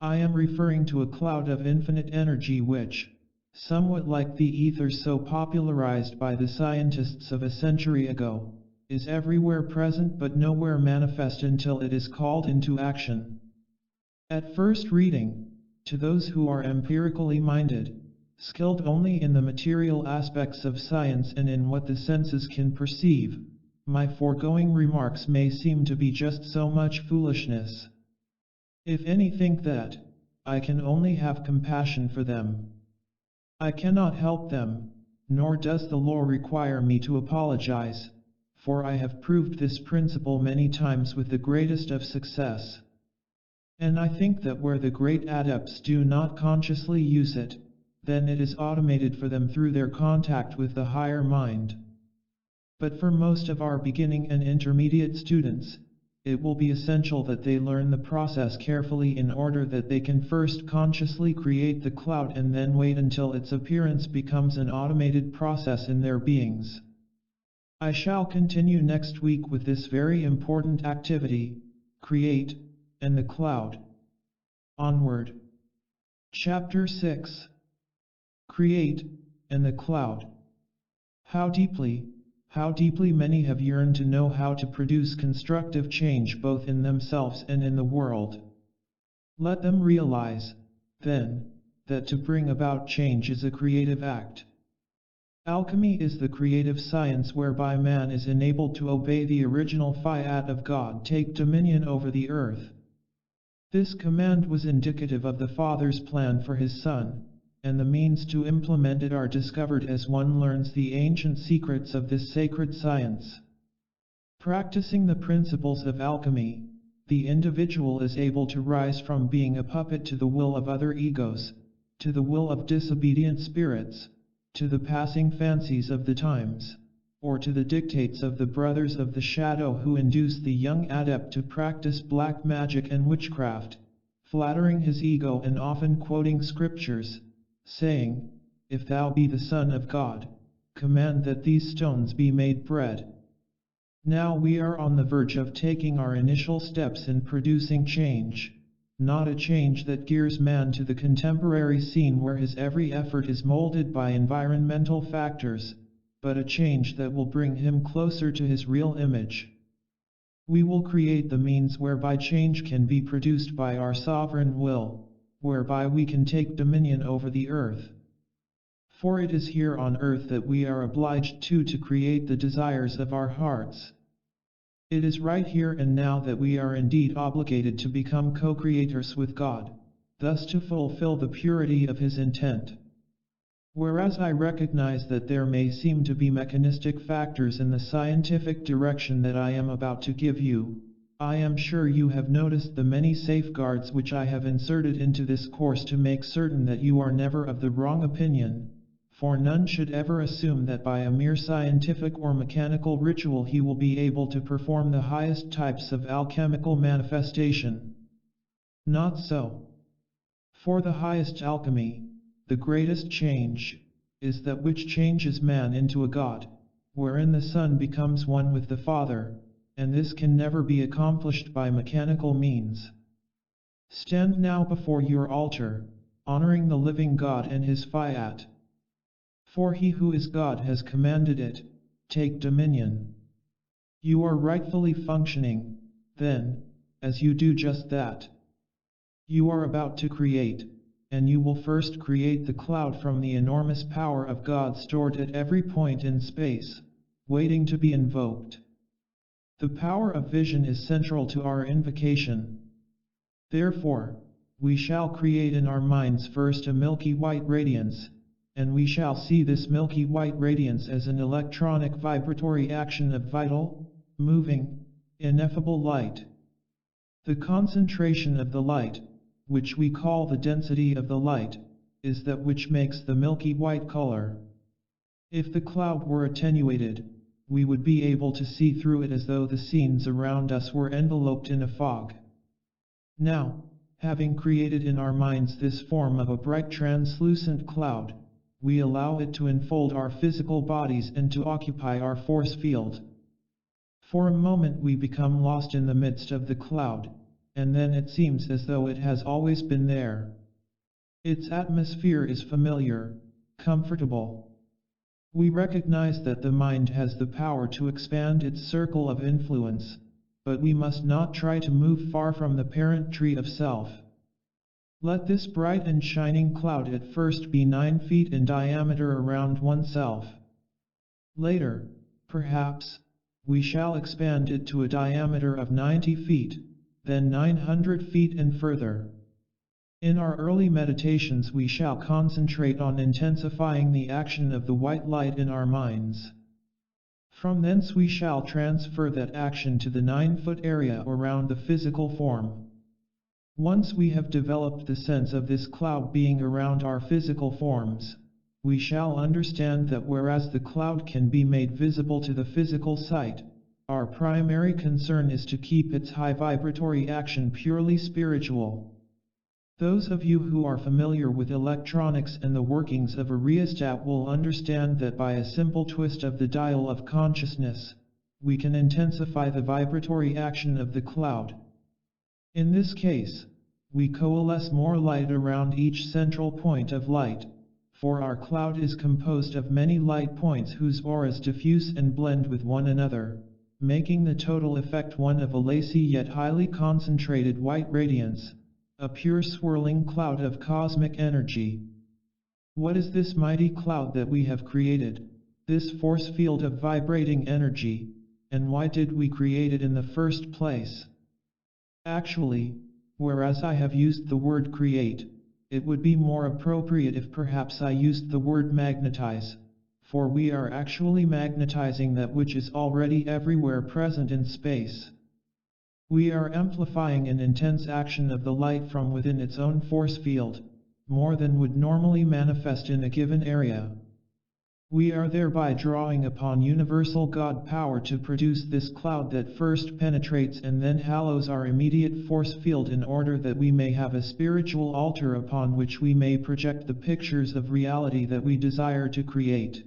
I am referring to a cloud of infinite energy which, somewhat like the ether so popularized by the scientists of a century ago, is everywhere present but nowhere manifest until it is called into action. At first reading, to those who are empirically minded, skilled only in the material aspects of science and in what the senses can perceive, my foregoing remarks may seem to be just so much foolishness. If any think that, I can only have compassion for them. I cannot help them, nor does the law require me to apologize, for I have proved this principle many times with the greatest of success. And I think that where the great adepts do not consciously use it, then it is automated for them through their contact with the higher mind. But for most of our beginning and intermediate students, it will be essential that they learn the process carefully in order that they can first consciously create the cloud and then wait until its appearance becomes an automated process in their beings. I shall continue next week with this very important activity, create, and the cloud. Onward. Chapter 6. Create, and the cloud. How deeply many have yearned to know how to produce constructive change both in themselves and in the world. Let them realize, then, that to bring about change is a creative act. Alchemy is the creative science whereby man is enabled to obey the original fiat of God, take dominion over the earth. This command was indicative of the Father's plan for his Son, and the means to implement it are discovered as one learns the ancient secrets of this sacred science. Practicing the principles of alchemy, the individual is able to rise from being a puppet to the will of other egos, to the will of disobedient spirits, to the passing fancies of the times, or to the dictates of the brothers of the shadow who induce the young adept to practice black magic and witchcraft, flattering his ego and often quoting scriptures, saying, "If thou be the Son of God, command that these stones be made bread." Now we are on the verge of taking our initial steps in producing change, not a change that gears man to the contemporary scene where his every effort is molded by environmental factors, but a change that will bring him closer to his real image. We will create the means whereby change can be produced by our sovereign will, whereby we can take dominion over the earth. For it is here on earth that we are obliged to create the desires of our hearts. It is right here and now that we are indeed obligated to become co-creators with God, thus to fulfill the purity of His intent. Whereas I recognize that there may seem to be mechanistic factors in the scientific direction that I am about to give you, I am sure you have noticed the many safeguards which I have inserted into this course to make certain that you are never of the wrong opinion, for none should ever assume that by a mere scientific or mechanical ritual he will be able to perform the highest types of alchemical manifestation. Not so. For the highest alchemy, the greatest change, is that which changes man into a god, wherein the Son becomes one with the Father, and this can never be accomplished by mechanical means. Stand now before your altar, honoring the living God and His fiat. For He who is God has commanded it, take dominion. You are rightfully functioning, then, as you do just that. You are about to create, and you will first create the cloud from the enormous power of God stored at every point in space, waiting to be invoked. The power of vision is central to our invocation. Therefore, we shall create in our minds first a milky white radiance, and we shall see this milky white radiance as an electronic vibratory action of vital, moving, ineffable light. The concentration of the light, which we call the density of the light, is that which makes the milky white color. If the cloud were attenuated, we would be able to see through it as though the scenes around us were enveloped in a fog. Now, having created in our minds this form of a bright translucent cloud, we allow it to enfold our physical bodies and to occupy our force field. For a moment we become lost in the midst of the cloud, and then it seems as though it has always been there. Its atmosphere is familiar, comfortable. We recognize that the mind has the power to expand its circle of influence, but we must not try to move far from the parent tree of self. Let this bright and shining cloud at first be 9 feet in diameter around oneself. Later, perhaps, we shall expand it to a diameter of 90 feet, then 900 feet and further. In our early meditations we shall concentrate on intensifying the action of the white light in our minds. From thence we shall transfer that action to the 9-foot area around the physical form. Once we have developed the sense of this cloud being around our physical forms, we shall understand that whereas the cloud can be made visible to the physical sight, Our primary concern is to keep its high vibratory action purely spiritual. Those of you who are familiar with electronics and the workings of a rheostat will understand that by a simple twist of the dial of consciousness, we can intensify the vibratory action of the cloud. In this case, we coalesce more light around each central point of light, for our cloud is composed of many light points whose auras diffuse and blend with one another, making the total effect one of a lacy yet highly concentrated white radiance, a pure swirling cloud of cosmic energy. What is this mighty cloud that we have created, this force field of vibrating energy, and why did we create it in the first place? Actually, whereas I have used the word create, it would be more appropriate if perhaps I used the word magnetize, for we are actually magnetizing that which is already everywhere present in space. We are amplifying an intense action of the light from within its own force field, more than would normally manifest in a given area. We are thereby drawing upon universal God power to produce this cloud that first penetrates and then hallows our immediate force field in order that we may have a spiritual altar upon which we may project the pictures of reality that we desire to create.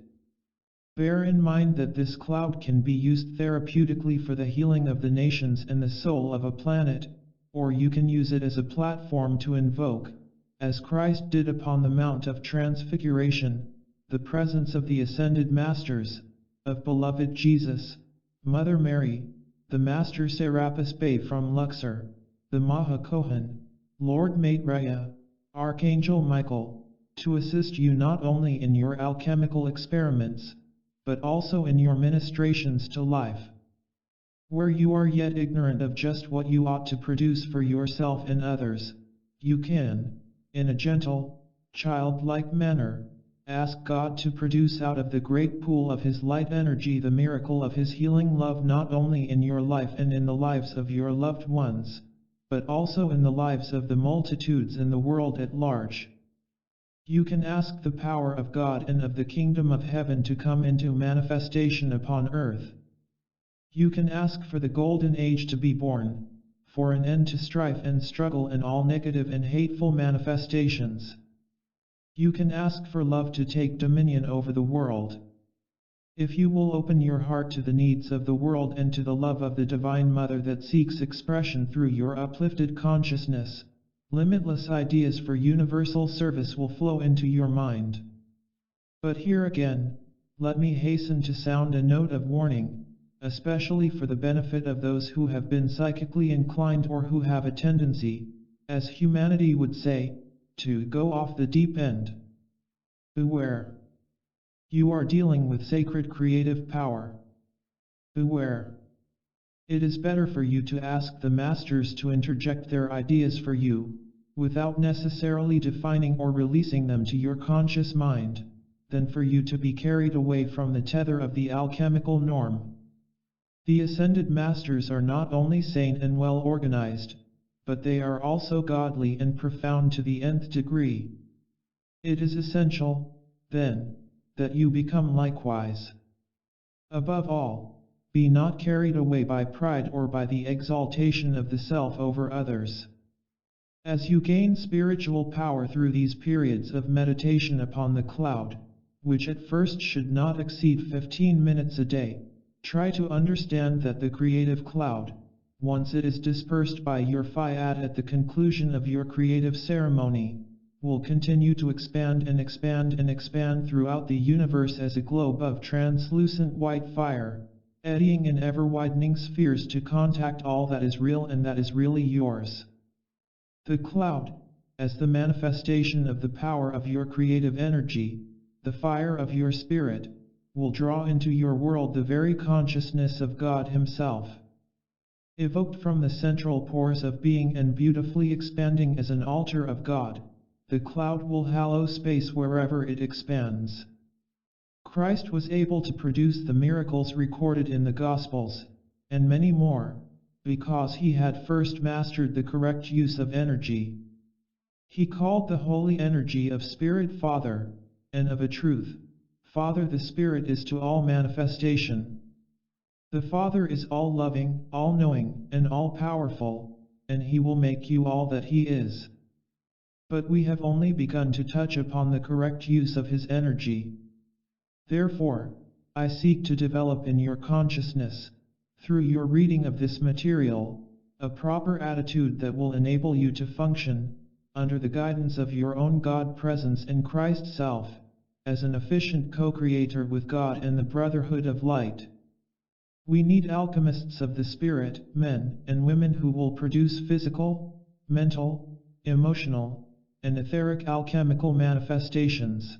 Bear in mind that this cloud can be used therapeutically for the healing of the nations and the soul of a planet, or you can use it as a platform to invoke, as Christ did upon the Mount of Transfiguration, the presence of the ascended masters, of beloved Jesus, Mother Mary, the Master Serapis Bey from Luxor, the Maha Kohan, Lord Maitreya, Archangel Michael, to assist you not only in your alchemical experiments, but also in your ministrations to life. Where you are yet ignorant of just what you ought to produce for yourself and others, you can, in a gentle, childlike manner, ask God to produce out of the great pool of His light energy the miracle of His healing love not only in your life and in the lives of your loved ones, but also in the lives of the multitudes in the world at large. You can ask the power of God and of the kingdom of heaven to come into manifestation upon earth. You can ask for the golden age to be born, for an end to strife and struggle and all negative and hateful manifestations. You can ask for love to take dominion over the world. If you will open your heart to the needs of the world and to the love of the Divine Mother that seeks expression through your uplifted consciousness, limitless ideas for universal service will flow into your mind. But here again, let me hasten to sound a note of warning, especially for the benefit of those who have been psychically inclined or who have a tendency, as humanity would say, to go off the deep end. Beware. You are dealing with sacred creative power. Beware. It is better for you to ask the masters to interject their ideas for you, without necessarily defining or releasing them to your conscious mind, than for you to be carried away from the tether of the alchemical norm. The ascended masters are not only sane and well organized, but they are also godly and profound to the nth degree. It is essential, then, that you become likewise. Above all, be not carried away by pride or by the exaltation of the self over others. As you gain spiritual power through these periods of meditation upon the cloud, which at first should not exceed 15 minutes a day, try to understand that the creative cloud, once it is dispersed by your fiat at the conclusion of your creative ceremony, will continue to expand and expand and expand throughout the universe as a globe of translucent white fire, eddying in ever-widening spheres to contact all that is real and that is really yours. The cloud, as the manifestation of the power of your creative energy, the fire of your spirit, will draw into your world the very consciousness of God Himself. Evoked from the central pores of being and beautifully expanding as an altar of God, the cloud will hallow space wherever it expands. Christ was able to produce the miracles recorded in the Gospels, and many more, because He had first mastered the correct use of energy. He called the holy energy of Spirit Father, and of a truth, Father the Spirit is to all manifestation. The Father is all-loving, all-knowing, and all-powerful, and He will make you all that He is. But we have only begun to touch upon the correct use of His energy. Therefore, I seek to develop in your consciousness, through your reading of this material, a proper attitude that will enable you to function, under the guidance of your own God presence in Christ's self, as an efficient co-creator with God and the brotherhood of light. We need alchemists of the spirit, men and women who will produce physical, mental, emotional, and etheric alchemical manifestations.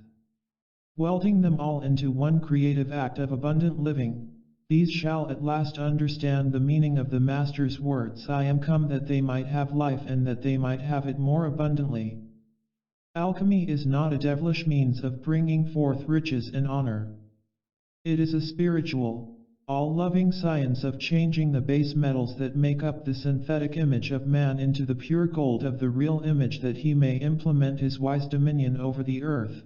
Welding them all into one creative act of abundant living, these shall at last understand the meaning of the Master's words, "I am come that they might have life and that they might have it more abundantly." Alchemy is not a devilish means of bringing forth riches and honor. It is a spiritual, all-loving science of changing the base metals that make up the synthetic image of man into the pure gold of the real image, that he may implement his wise dominion over the earth.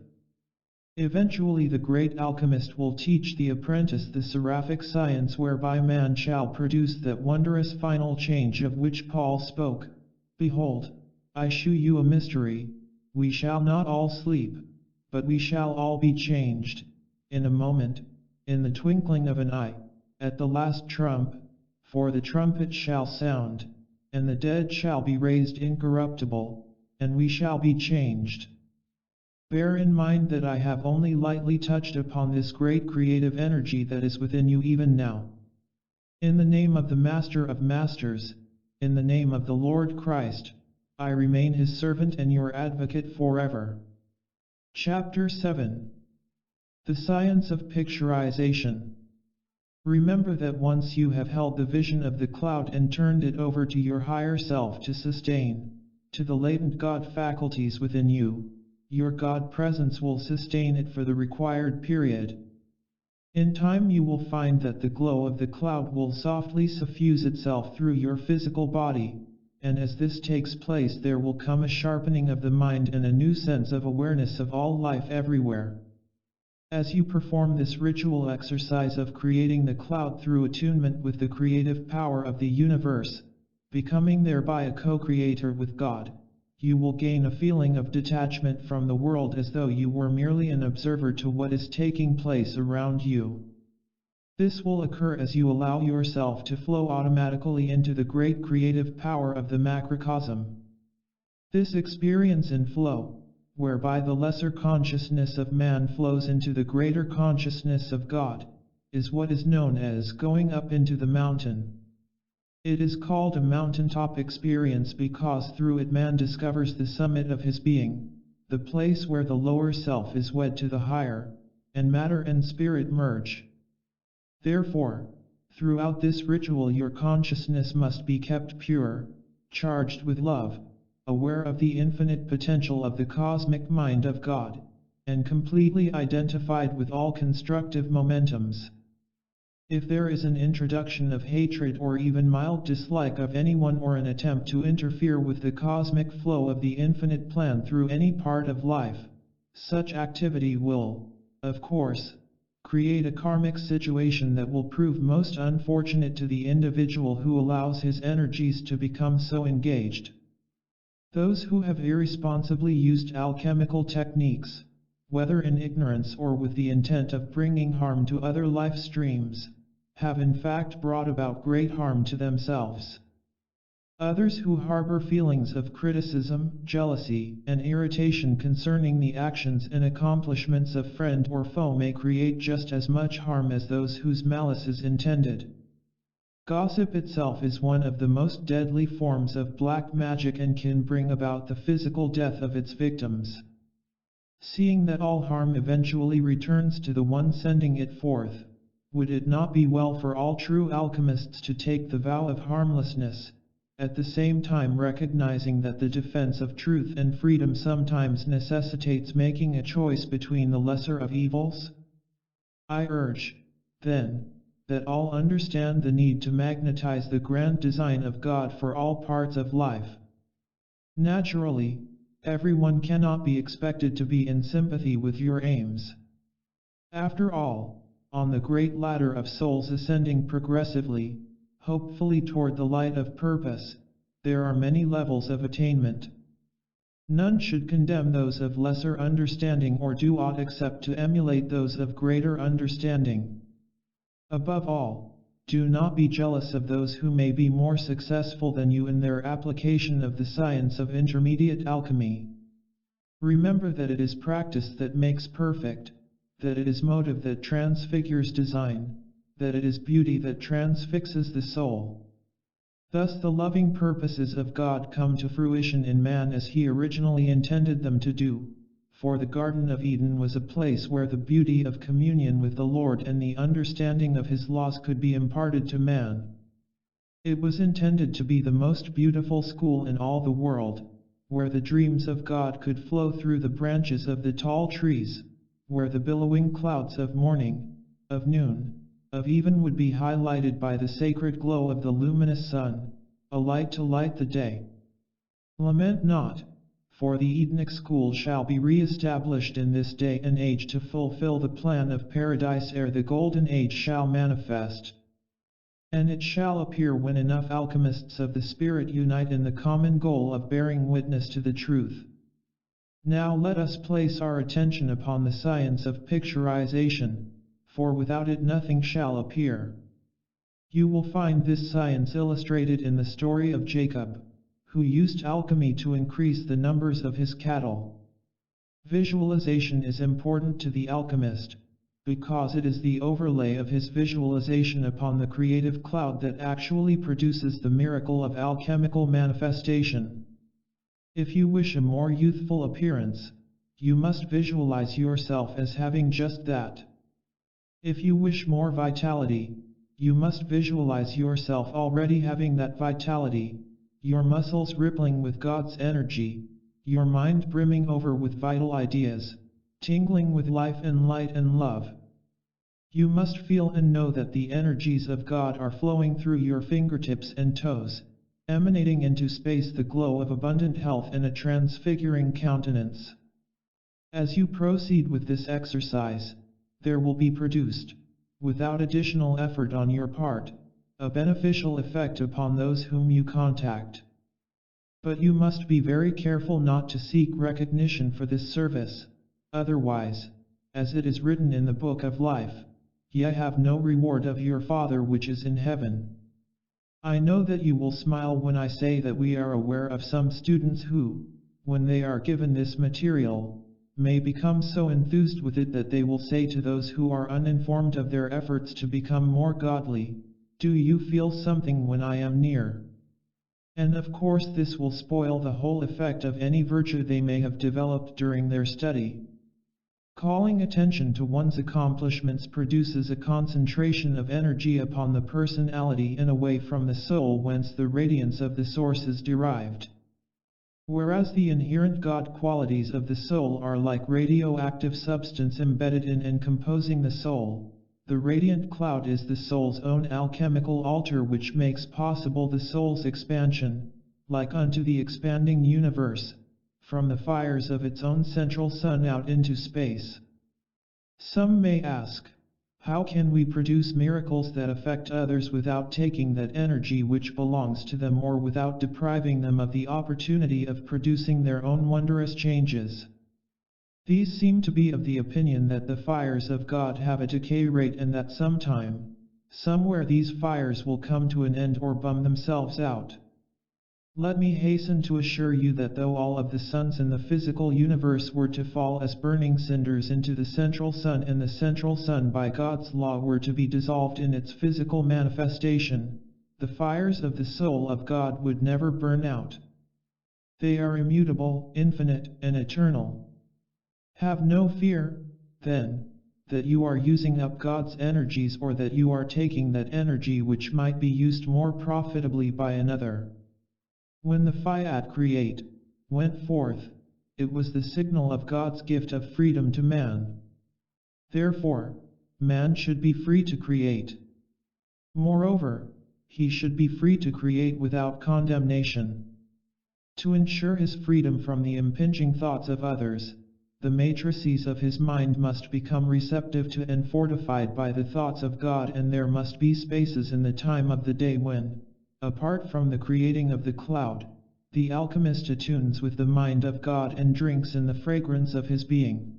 Eventually the great alchemist will teach the apprentice the seraphic science whereby man shall produce that wondrous final change of which Paul spoke. "Behold, I shew you a mystery, we shall not all sleep, but we shall all be changed, in a moment, in the twinkling of an eye, at the last trump, for the trumpet shall sound, and the dead shall be raised incorruptible, and we shall be changed." Bear in mind that I have only lightly touched upon this great creative energy that is within you even now. In the name of the Master of Masters, in the name of the Lord Christ, I remain His servant and your advocate forever. Chapter 7. The Science of Picturization. Remember that once you have held the vision of the cloud and turned it over to your higher self to sustain, to the latent God faculties within you, your God presence will sustain it for the required period. In time you will find that the glow of the cloud will softly suffuse itself through your physical body, and as this takes place there will come a sharpening of the mind and a new sense of awareness of all life everywhere. As you perform this ritual exercise of creating the cloud through attunement with the creative power of the universe, becoming thereby a co-creator with God, you will gain a feeling of detachment from the world as though you were merely an observer to what is taking place around you. This will occur as you allow yourself to flow automatically into the great creative power of the macrocosm. This experience in flow, whereby the lesser consciousness of man flows into the greater consciousness of God, is what is known as going up into the mountain. It is called a mountaintop experience because through it man discovers the summit of his being, the place where the lower self is wed to the higher, and matter and spirit merge. Therefore, throughout this ritual your consciousness must be kept pure, charged with love, aware of the infinite potential of the cosmic mind of God, and completely identified with all constructive momentums. If there is an introduction of hatred or even mild dislike of anyone or an attempt to interfere with the cosmic flow of the infinite plan through any part of life, such activity will, of course, create a karmic situation that will prove most unfortunate to the individual who allows his energies to become so engaged. Those who have irresponsibly used alchemical techniques, whether in ignorance or with the intent of bringing harm to other life streams, have in fact brought about great harm to themselves. Others who harbor feelings of criticism, jealousy, and irritation concerning the actions and accomplishments of friend or foe may create just as much harm as those whose malice is intended. Gossip itself is one of the most deadly forms of black magic and can bring about the physical death of its victims. Seeing that all harm eventually returns to the one sending it forth, would it not be well for all true alchemists to take the vow of harmlessness, at the same time recognizing that the defense of truth and freedom sometimes necessitates making a choice between the lesser of evils? I urge, then, that all understand the need to magnetize the grand design of God for all parts of life. Naturally, everyone cannot be expected to be in sympathy with your aims. After all, on the great ladder of souls ascending progressively, hopefully toward the light of purpose, there are many levels of attainment. None should condemn those of lesser understanding or do aught except to emulate those of greater understanding. Above all, do not be jealous of those who may be more successful than you in their application of the science of intermediate alchemy. Remember that it is practice that makes perfect, that it is motive that transfigures design, that it is beauty that transfixes the soul. Thus the loving purposes of God come to fruition in man as He originally intended them to do, for the Garden of Eden was a place where the beauty of communion with the Lord and the understanding of His laws could be imparted to man. It was intended to be the most beautiful school in all the world, where the dreams of God could flow through the branches of the tall trees, where the billowing clouds of morning, of noon, of even would be highlighted by the sacred glow of the luminous sun, a light to light the day. Lament not, for the Edenic school shall be re-established in this day and age to fulfill the plan of paradise ere the golden age shall manifest. And it shall appear when enough alchemists of the Spirit unite in the common goal of bearing witness to the truth. Now let us place our attention upon the science of picturization, for without it nothing shall appear. You will find this science illustrated in the story of Jacob, who used alchemy to increase the numbers of his cattle. Visualization is important to the alchemist, because it is the overlay of his visualization upon the creative cloud that actually produces the miracle of alchemical manifestation. If you wish a more youthful appearance, you must visualize yourself as having just that. If you wish more vitality, you must visualize yourself already having that vitality, your muscles rippling with God's energy, your mind brimming over with vital ideas, tingling with life and light and love. You must feel and know that the energies of God are flowing through your fingertips and toes, emanating into space the glow of abundant health and a transfiguring countenance. As you proceed with this exercise, there will be produced, without additional effort on your part, a beneficial effect upon those whom you contact. But you must be very careful not to seek recognition for this service, otherwise, as it is written in the book of life, ye have no reward of your Father which is in heaven. I know that you will smile when I say that we are aware of some students who, when they are given this material, may become so enthused with it that they will say to those who are uninformed of their efforts to become more godly, "Do you feel something when I am near?" And of course this will spoil the whole effect of any virtue they may have developed during their study. Calling attention to one's accomplishments produces a concentration of energy upon the personality and away from the soul whence the radiance of the source is derived. Whereas the inherent God qualities of the soul are like radioactive substance embedded in and composing the soul, the radiant cloud is the soul's own alchemical altar which makes possible the soul's expansion, like unto the expanding universe, from the fires of its own central sun out into space. Some may ask, how can we produce miracles that affect others without taking that energy which belongs to them or without depriving them of the opportunity of producing their own wondrous changes? These seem to be of the opinion that the fires of God have a decay rate and that sometime, somewhere these fires will come to an end or bum themselves out. Let me hasten to assure you that though all of the suns in the physical universe were to fall as burning cinders into the central sun and the central sun by God's law were to be dissolved in its physical manifestation, the fires of the soul of God would never burn out. They are immutable, infinite, and eternal. Have no fear, then, that you are using up God's energies or that you are taking that energy which might be used more profitably by another. When the fiat create went forth, it was the signal of God's gift of freedom to man. Therefore, man should be free to create. Moreover, he should be free to create without condemnation. To ensure his freedom from the impinging thoughts of others, the matrices of his mind must become receptive to and fortified by the thoughts of God, and there must be spaces in the time of the day when, apart from the creating of the cloud, the alchemist attunes with the mind of God and drinks in the fragrance of his being.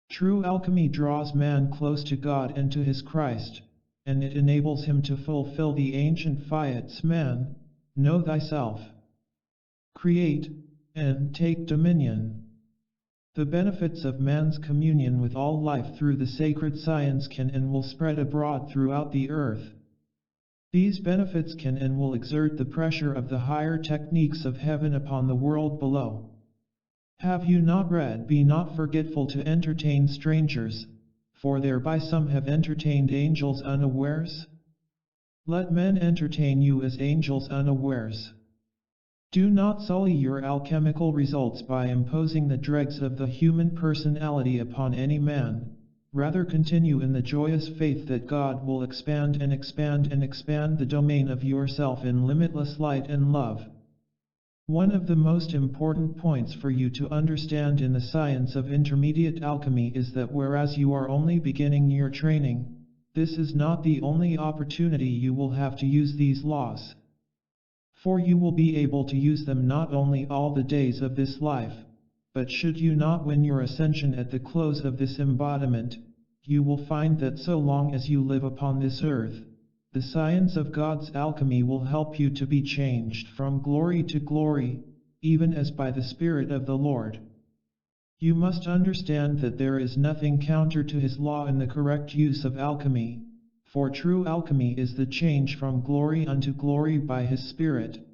True alchemy draws man close to God and to his Christ, and it enables him to fulfill the ancient fiats: man, know thyself, create, and take dominion. The benefits of man's communion with all life through the sacred science can and will spread abroad throughout the earth. These benefits can and will exert the pressure of the higher techniques of heaven upon the world below. Have you not read, "Be not forgetful to entertain strangers, for thereby some have entertained angels unawares"? Let men entertain you as angels unawares. Do not sully your alchemical results by imposing the dregs of the human personality upon any man. Rather continue in the joyous faith that God will expand and expand and expand the domain of yourself in limitless light and love. One of the most important points for you to understand in the science of intermediate alchemy is that whereas you are only beginning your training, this is not the only opportunity you will have to use these laws. For you will be able to use them not only all the days of this life, but should you not win your ascension at the close of this embodiment, you will find that so long as you live upon this earth, the science of God's alchemy will help you to be changed from glory to glory, even as by the Spirit of the Lord. You must understand that there is nothing counter to his law in the correct use of alchemy, for true alchemy is the change from glory unto glory by his Spirit.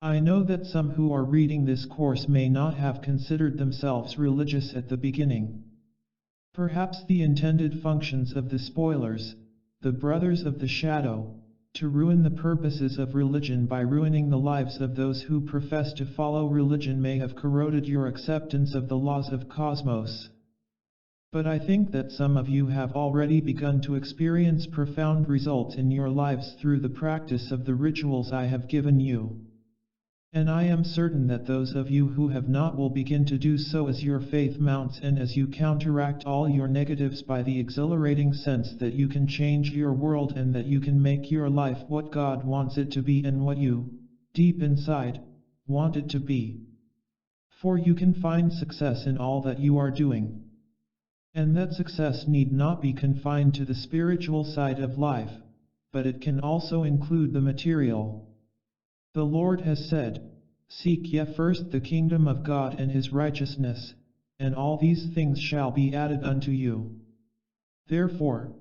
I know that some who are reading this course may not have considered themselves religious at the beginning. Perhaps the intended functions of the spoilers, the brothers of the shadow, to ruin the purposes of religion by ruining the lives of those who profess to follow religion, may have corroded your acceptance of the laws of cosmos. But I think that some of you have already begun to experience profound results in your lives through the practice of the rituals I have given you. And I am certain that those of you who have not will begin to do so as your faith mounts and as you counteract all your negatives by the exhilarating sense that you can change your world and that you can make your life what God wants it to be and what you, deep inside, want it to be. For you can find success in all that you are doing. And that success need not be confined to the spiritual side of life, but it can also include the material. The Lord has said, "Seek ye first the kingdom of God and his righteousness, and all these things shall be added unto you." Therefore,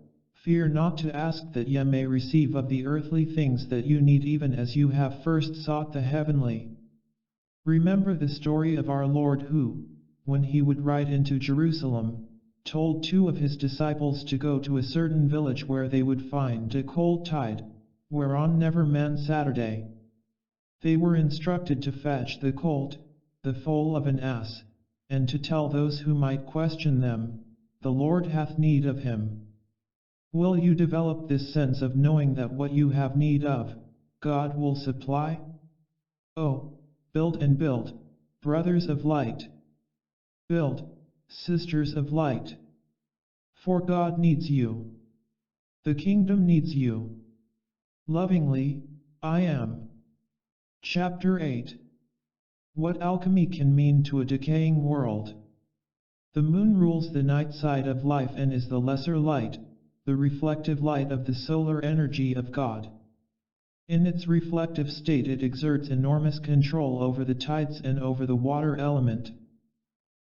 fear not to ask that ye may receive of the earthly things that you need, even as you have first sought the heavenly. Remember the story of our Lord who, when he would ride into Jerusalem, told 2 of his disciples to go to a certain village where they would find a colt tied, whereon never man Saturday. They were instructed to fetch the colt, the foal of an ass, and to tell those who might question them, "The Lord hath need of him." Will you develop this sense of knowing that what you have need of, God will supply? Oh, build and build, brothers of light. Build, sisters of light. For God needs you. The kingdom needs you. Lovingly, I am. Chapter 8. What alchemy can mean to a decaying world. The moon rules the night side of life and is the lesser light, the reflective light of the solar energy of God. In its reflective state it exerts enormous control over the tides and over the water element.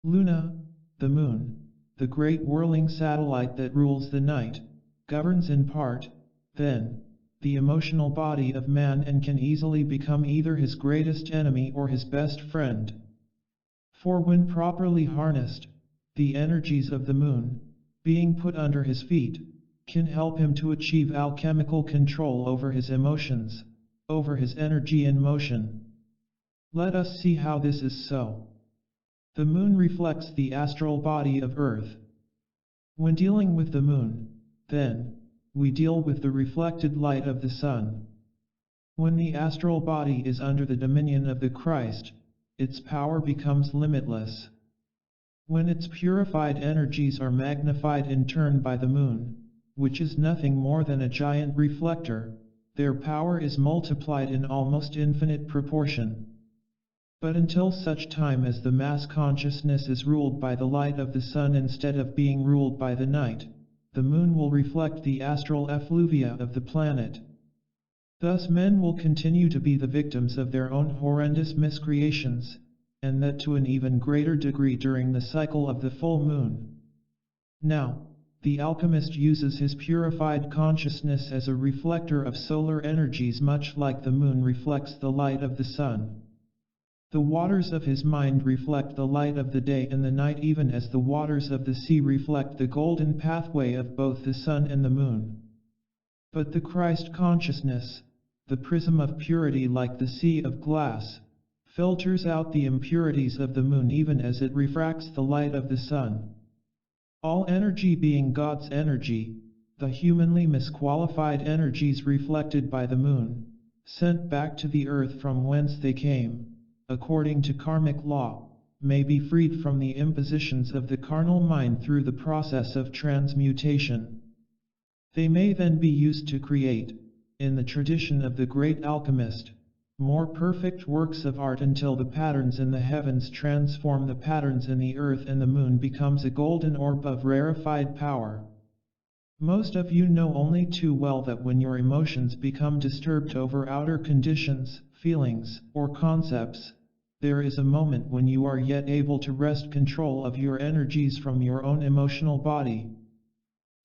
Luna, the moon, the great whirling satellite that rules the night, governs in part, then, the emotional body of man and can easily become either his greatest enemy or his best friend. For when properly harnessed, the energies of the moon, being put under his feet, can help him to achieve alchemical control over his emotions, over his energy and motion. Let us see how this is so. The moon reflects the astral body of Earth. When dealing with the moon, then, we deal with the reflected light of the sun. When the astral body is under the dominion of the Christ, its power becomes limitless. When its purified energies are magnified in turn by the moon, which is nothing more than a giant reflector, their power is multiplied in almost infinite proportion. But until such time as the mass consciousness is ruled by the light of the sun instead of being ruled by the night, the moon will reflect the astral effluvia of the planet. Thus men will continue to be the victims of their own horrendous miscreations, and that to an even greater degree during the cycle of the full moon. Now, the alchemist uses his purified consciousness as a reflector of solar energies much like the moon reflects the light of the sun. The waters of his mind reflect the light of the day and the night even as the waters of the sea reflect the golden pathway of both the sun and the moon. But the Christ consciousness, the prism of purity like the sea of glass, filters out the impurities of the moon even as it refracts the light of the sun. All energy being God's energy, the humanly misqualified energies reflected by the moon, sent back to the earth from whence they came, according to karmic law, may be freed from the impositions of the carnal mind through the process of transmutation. They may then be used to create, in the tradition of the great alchemist, more perfect works of art until the patterns in the heavens transform the patterns in the earth and the moon becomes a golden orb of rarefied power. Most of you know only too well that when your emotions become disturbed over outer conditions, feelings, or concepts, there is a moment when you are yet able to wrest control of your energies from your own emotional body.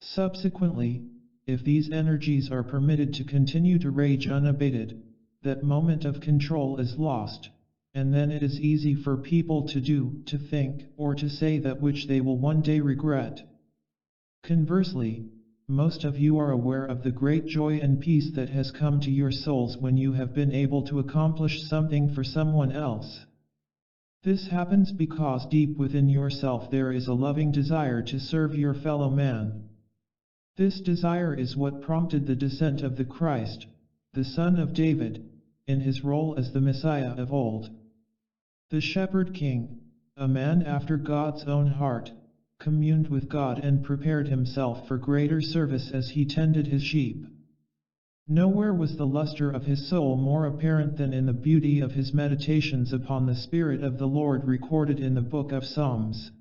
Subsequently, if these energies are permitted to continue to rage unabated, that moment of control is lost, and then it is easy for people to do, to think, or to say that which they will one day regret. Conversely, most of you are aware of the great joy and peace that has come to your souls when you have been able to accomplish something for someone else. This happens because deep within yourself there is a loving desire to serve your fellow man. This desire is what prompted the descent of the Christ, the Son of David, in his role as the Messiah of old. The Shepherd King, a man after God's own heart, communed with God and prepared himself for greater service as he tended his sheep. Nowhere was the luster of his soul more apparent than in the beauty of his meditations upon the Spirit of the Lord recorded in the book of Psalms.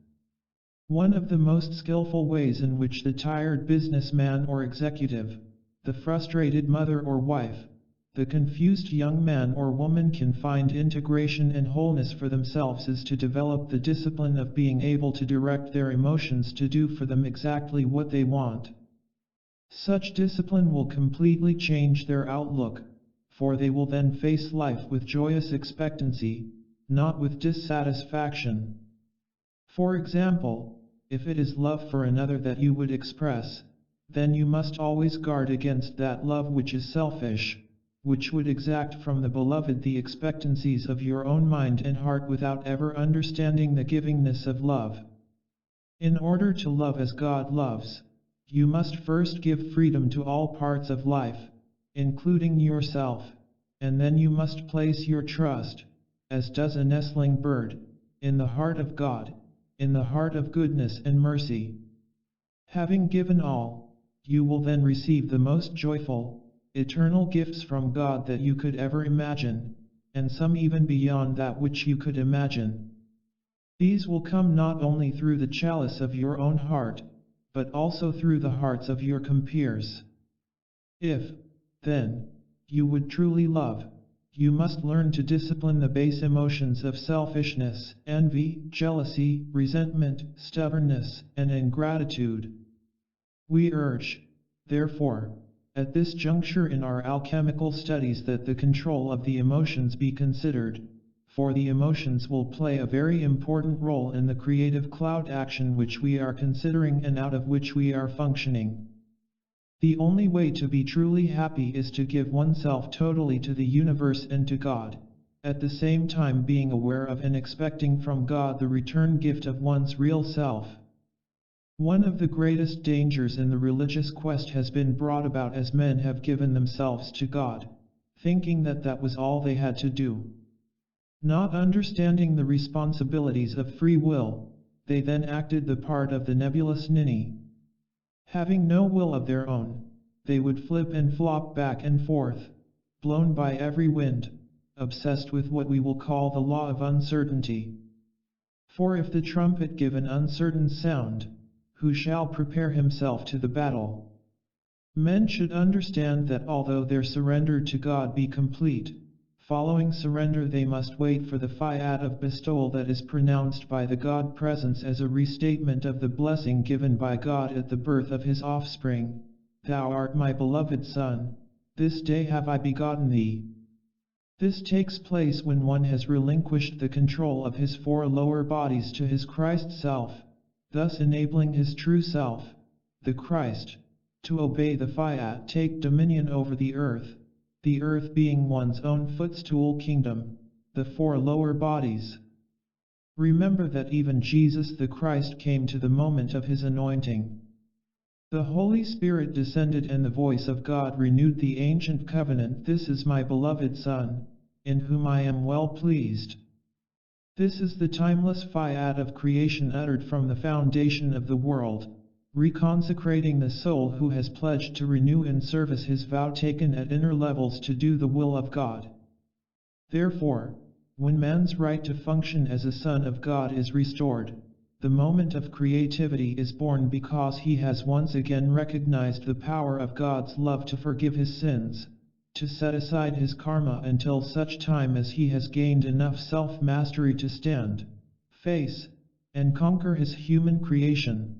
One of the most skillful ways in which the tired businessman or executive, the frustrated mother or wife, the confused young man or woman can find integration and wholeness for themselves is to develop the discipline of being able to direct their emotions to do for them exactly what they want. Such discipline will completely change their outlook, for they will then face life with joyous expectancy, not with dissatisfaction. For example, if it is love for another that you would express, then you must always guard against that love which is selfish, which would exact from the beloved the expectancies of your own mind and heart without ever understanding the givingness of love. In order to love as God loves, you must first give freedom to all parts of life, including yourself, and then you must place your trust, as does a nestling bird, in the heart of God, in the heart of goodness and mercy. Having given all, you will then receive the most joyful, eternal gifts from God that you could ever imagine, and some even beyond that which you could imagine. These will come not only through the chalice of your own heart, but also through the hearts of your compeers. If, then, you would truly love, you must learn to discipline the base emotions of selfishness, envy, jealousy, resentment, stubbornness, and ingratitude. We urge, therefore, at this juncture in our alchemical studies that the control of the emotions be considered, for the emotions will play a very important role in the creative cloud action which we are considering and out of which we are functioning. The only way to be truly happy is to give oneself totally to the universe and to God, at the same time being aware of and expecting from God the return gift of one's real self. One of the greatest dangers in the religious quest has been brought about as men have given themselves to God, thinking that that was all they had to do. Not understanding the responsibilities of free will, they then acted the part of the nebulous ninny. Having no will of their own, they would flip and flop back and forth, blown by every wind, obsessed with what we will call the law of uncertainty. For if the trumpet give an uncertain sound, who shall prepare himself to the battle? Men should understand that although their surrender to God be complete, following surrender they must wait for the fiat of bestowal that is pronounced by the God Presence as a restatement of the blessing given by God at the birth of his offspring. Thou art my beloved Son, this day have I begotten thee. This takes place when one has relinquished the control of his four lower bodies to his Christ self, thus enabling his true self, the Christ, to obey the fiat, take dominion over the earth being one's own footstool kingdom, the four lower bodies. Remember that even Jesus the Christ came to the moment of his anointing. The Holy Spirit descended and the voice of God renewed the ancient covenant. This is my beloved Son, in whom I am well pleased. This is the timeless fiat of creation uttered from the foundation of the world, reconsecrating the soul who has pledged to renew in service his vow taken at inner levels to do the will of God. Therefore, when man's right to function as a son of God is restored, the moment of creativity is born because he has once again recognized the power of God's love to forgive his sins, to set aside his karma until such time as he has gained enough self-mastery to stand, face, and conquer his human creation.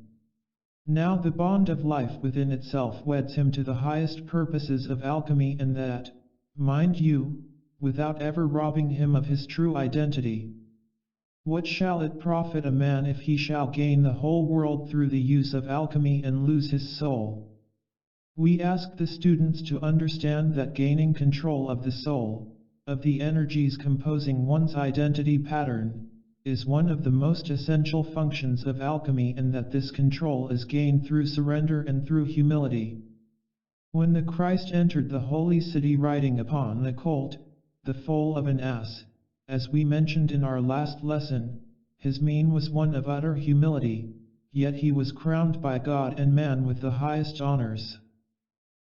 Now the bond of life within itself weds him to the highest purposes of alchemy, and that, mind you, without ever robbing him of his true identity. What shall it profit a man if he shall gain the whole world through the use of alchemy and lose his soul? We ask the students to understand that gaining control of the soul, of the energies composing one's identity pattern, is one of the most essential functions of alchemy, and that this control is gained through surrender and through humility. When the Christ entered the holy city riding upon the colt, the foal of an ass, as we mentioned in our last lesson, his mien was one of utter humility, yet he was crowned by God and man with the highest honors.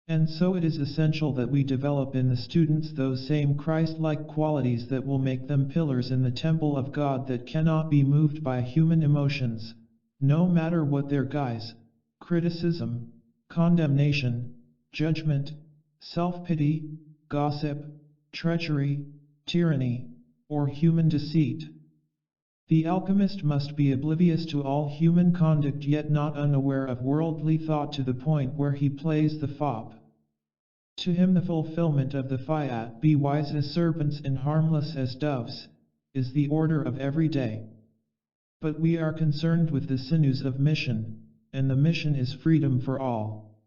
And so it is essential that we develop in the students those same Christ-like qualities that will make them pillars in the temple of God that cannot be moved by human emotions, no matter what their guise: criticism, condemnation, judgment, self-pity, gossip, treachery, tyranny, or human deceit. The alchemist must be oblivious to all human conduct yet not unaware of worldly thought to the point where he plays the fop. To him the fulfillment of the fiat, be wise as serpents and harmless as doves, is the order of every day. But we are concerned with the sinews of mission, and the mission is freedom for all.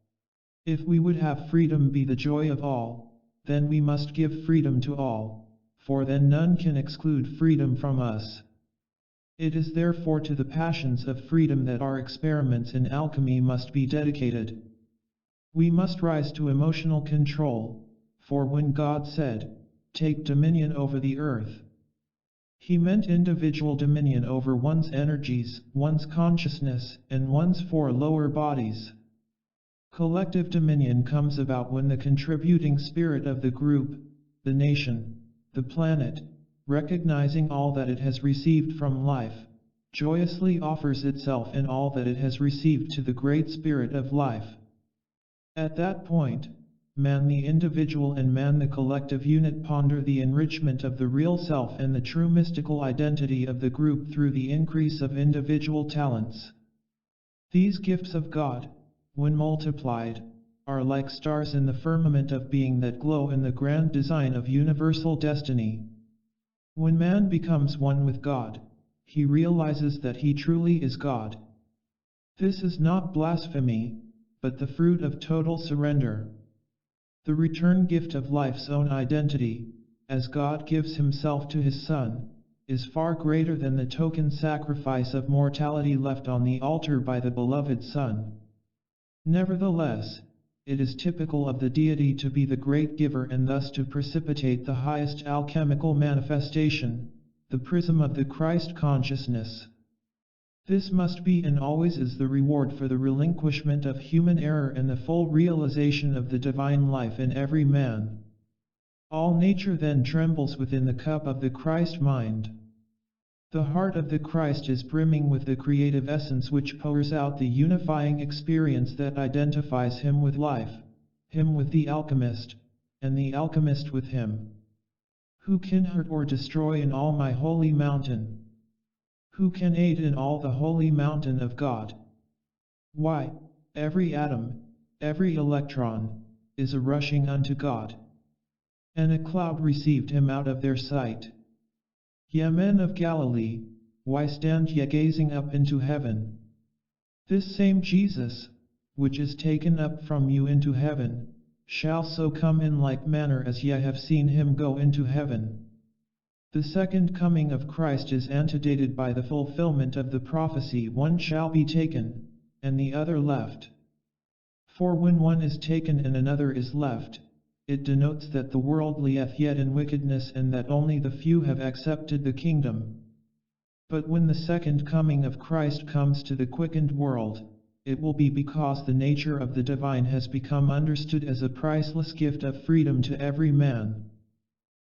If we would have freedom be the joy of all, then we must give freedom to all, for then none can exclude freedom from us. It is therefore to the passions of freedom that our experiments in alchemy must be dedicated. We must rise to emotional control, for when God said, "Take dominion over the earth," he meant individual dominion over one's energies, one's consciousness, and one's four lower bodies. Collective dominion comes about when the contributing spirit of the group, the nation, the planet, recognizing all that it has received from life, joyously offers itself and all that it has received to the Great Spirit of life. At that point, man the individual and man the collective unit ponder the enrichment of the real self and the true mystical identity of the group through the increase of individual talents. These gifts of God, when multiplied, are like stars in the firmament of being that glow in the grand design of universal destiny. When man becomes one with God, he realizes that he truly is God. This is not blasphemy, but the fruit of total surrender. The return gift of life's own identity, as God gives himself to his Son, is far greater than the token sacrifice of mortality left on the altar by the beloved Son. Nevertheless, it is typical of the deity to be the great giver and thus to precipitate the highest alchemical manifestation, the prism of the Christ consciousness. This must be and always is the reward for the relinquishment of human error and the full realization of the divine life in every man. All nature then trembles within the cup of the Christ mind. The heart of the Christ is brimming with the creative essence which pours out the unifying experience that identifies him with life, him with the alchemist, and the alchemist with him. Who can hurt or destroy in all my holy mountain? Who can aid in all the holy mountain of God? Why, every atom, every electron, is a rushing unto God. And a cloud received him out of their sight. Ye men of Galilee, why stand ye gazing up into heaven? This same Jesus, which is taken up from you into heaven, shall so come in like manner as ye have seen him go into heaven. The second coming of Christ is antedated by the fulfillment of the prophecy, one shall be taken, and the other left. For when one is taken and another is left, it denotes that the world lieth yet in wickedness and that only the few have accepted the kingdom. But when the second coming of Christ comes to the quickened world, it will be because the nature of the divine has become understood as a priceless gift of freedom to every man.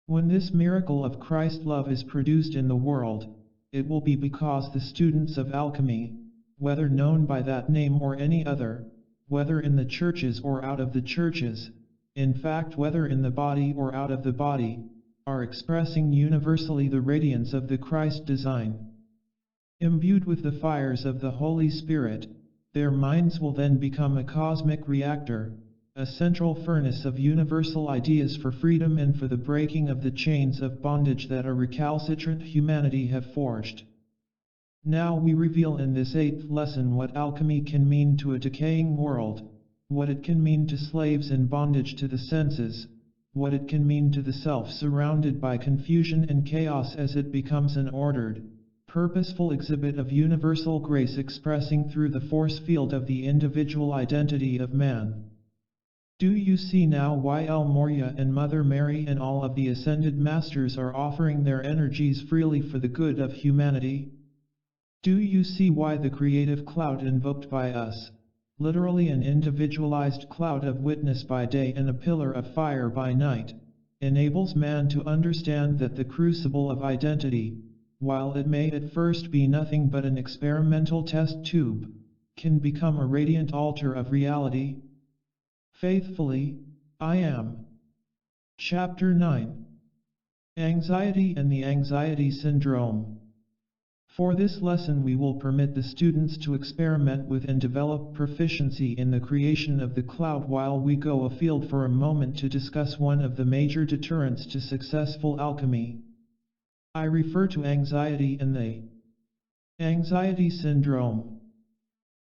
When this miracle of Christ love is produced in the world, it will be because the students of alchemy, whether known by that name or any other, whether in the churches or out of the churches, in fact whether in the body or out of the body, are expressing universally the radiance of the Christ design. Imbued with the fires of the Holy Spirit, their minds will then become a cosmic reactor, a central furnace of universal ideas for freedom and for the breaking of the chains of bondage that a recalcitrant humanity have forged. Now we reveal in this 8th lesson what alchemy can mean to a decaying world, what it can mean to slaves in bondage to the senses, what it can mean to the self surrounded by confusion and chaos as it becomes an ordered, purposeful exhibit of universal grace expressing through the force field of the individual identity of man. Do you see now why El Morya and Mother Mary and all of the ascended masters are offering their energies freely for the good of humanity? Do you see why the creative cloud invoked by us, literally an individualized cloud of witness by day and a pillar of fire by night, enables man to understand that the crucible of identity, while it may at first be nothing but an experimental test tube, can become a radiant altar of reality? Faithfully, I am. Chapter 9. Anxiety and the Anxiety Syndrome. For this lesson we will permit the students to experiment with and develop proficiency in the creation of the cloud while we go afield for a moment to discuss one of the major deterrents to successful alchemy. I refer to anxiety and the anxiety syndrome.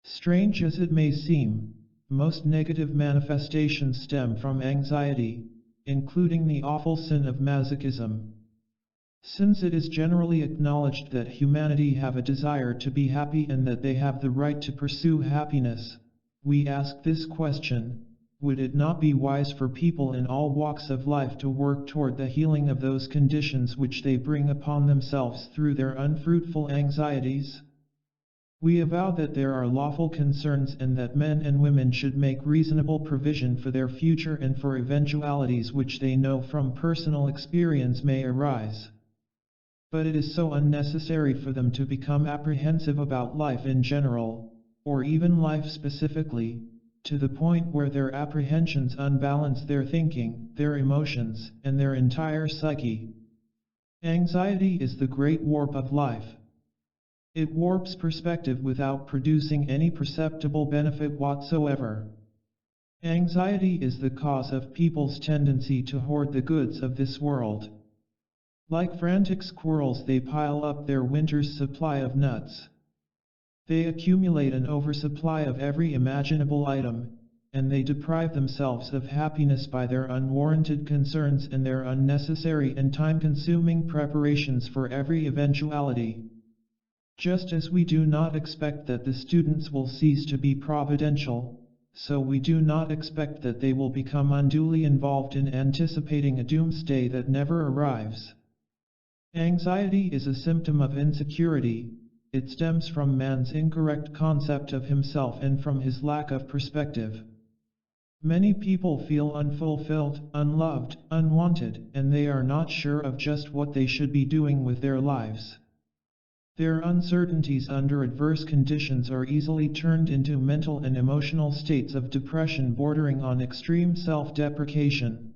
Strange as it may seem, most negative manifestations stem from anxiety, including the awful sin of masochism. Since it is generally acknowledged that humanity have a desire to be happy and that they have the right to pursue happiness, we ask this question: would it not be wise for people in all walks of life to work toward the healing of those conditions which they bring upon themselves through their unfruitful anxieties? We avow that there are lawful concerns and that men and women should make reasonable provision for their future and for eventualities which they know from personal experience may arise. But it is so unnecessary for them to become apprehensive about life in general, or even life specifically, to the point where their apprehensions unbalance their thinking, their emotions, and their entire psyche. Anxiety is the great warp of life. It warps perspective without producing any perceptible benefit whatsoever. Anxiety is the cause of people's tendency to hoard the goods of this world. Like frantic squirrels, they pile up their winter's supply of nuts. They accumulate an oversupply of every imaginable item, and they deprive themselves of happiness by their unwarranted concerns and their unnecessary and time-consuming preparations for every eventuality. Just as we do not expect that the students will cease to be providential, so we do not expect that they will become unduly involved in anticipating a doomsday that never arrives. Anxiety is a symptom of insecurity, it stems from man's incorrect concept of himself and from his lack of perspective. Many people feel unfulfilled, unloved, unwanted, and they are not sure of just what they should be doing with their lives. Their uncertainties under adverse conditions are easily turned into mental and emotional states of depression bordering on extreme self-deprecation.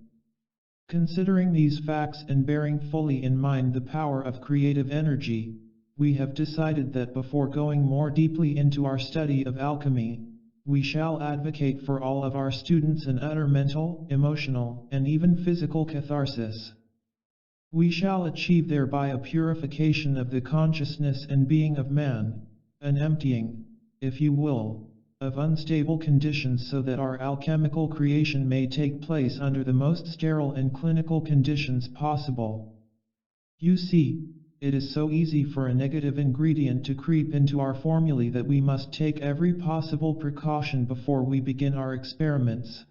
Considering these facts and bearing fully in mind the power of creative energy, we have decided that before going more deeply into our study of alchemy, we shall advocate for all of our students an utter mental, emotional, and even physical catharsis. We shall achieve thereby a purification of the consciousness and being of man, an emptying, if you will, of unstable conditions so that our alchemical creation may take place under the most sterile and clinical conditions possible. You see, it is so easy for a negative ingredient to creep into our formulae that we must take every possible precaution before we begin our experiments.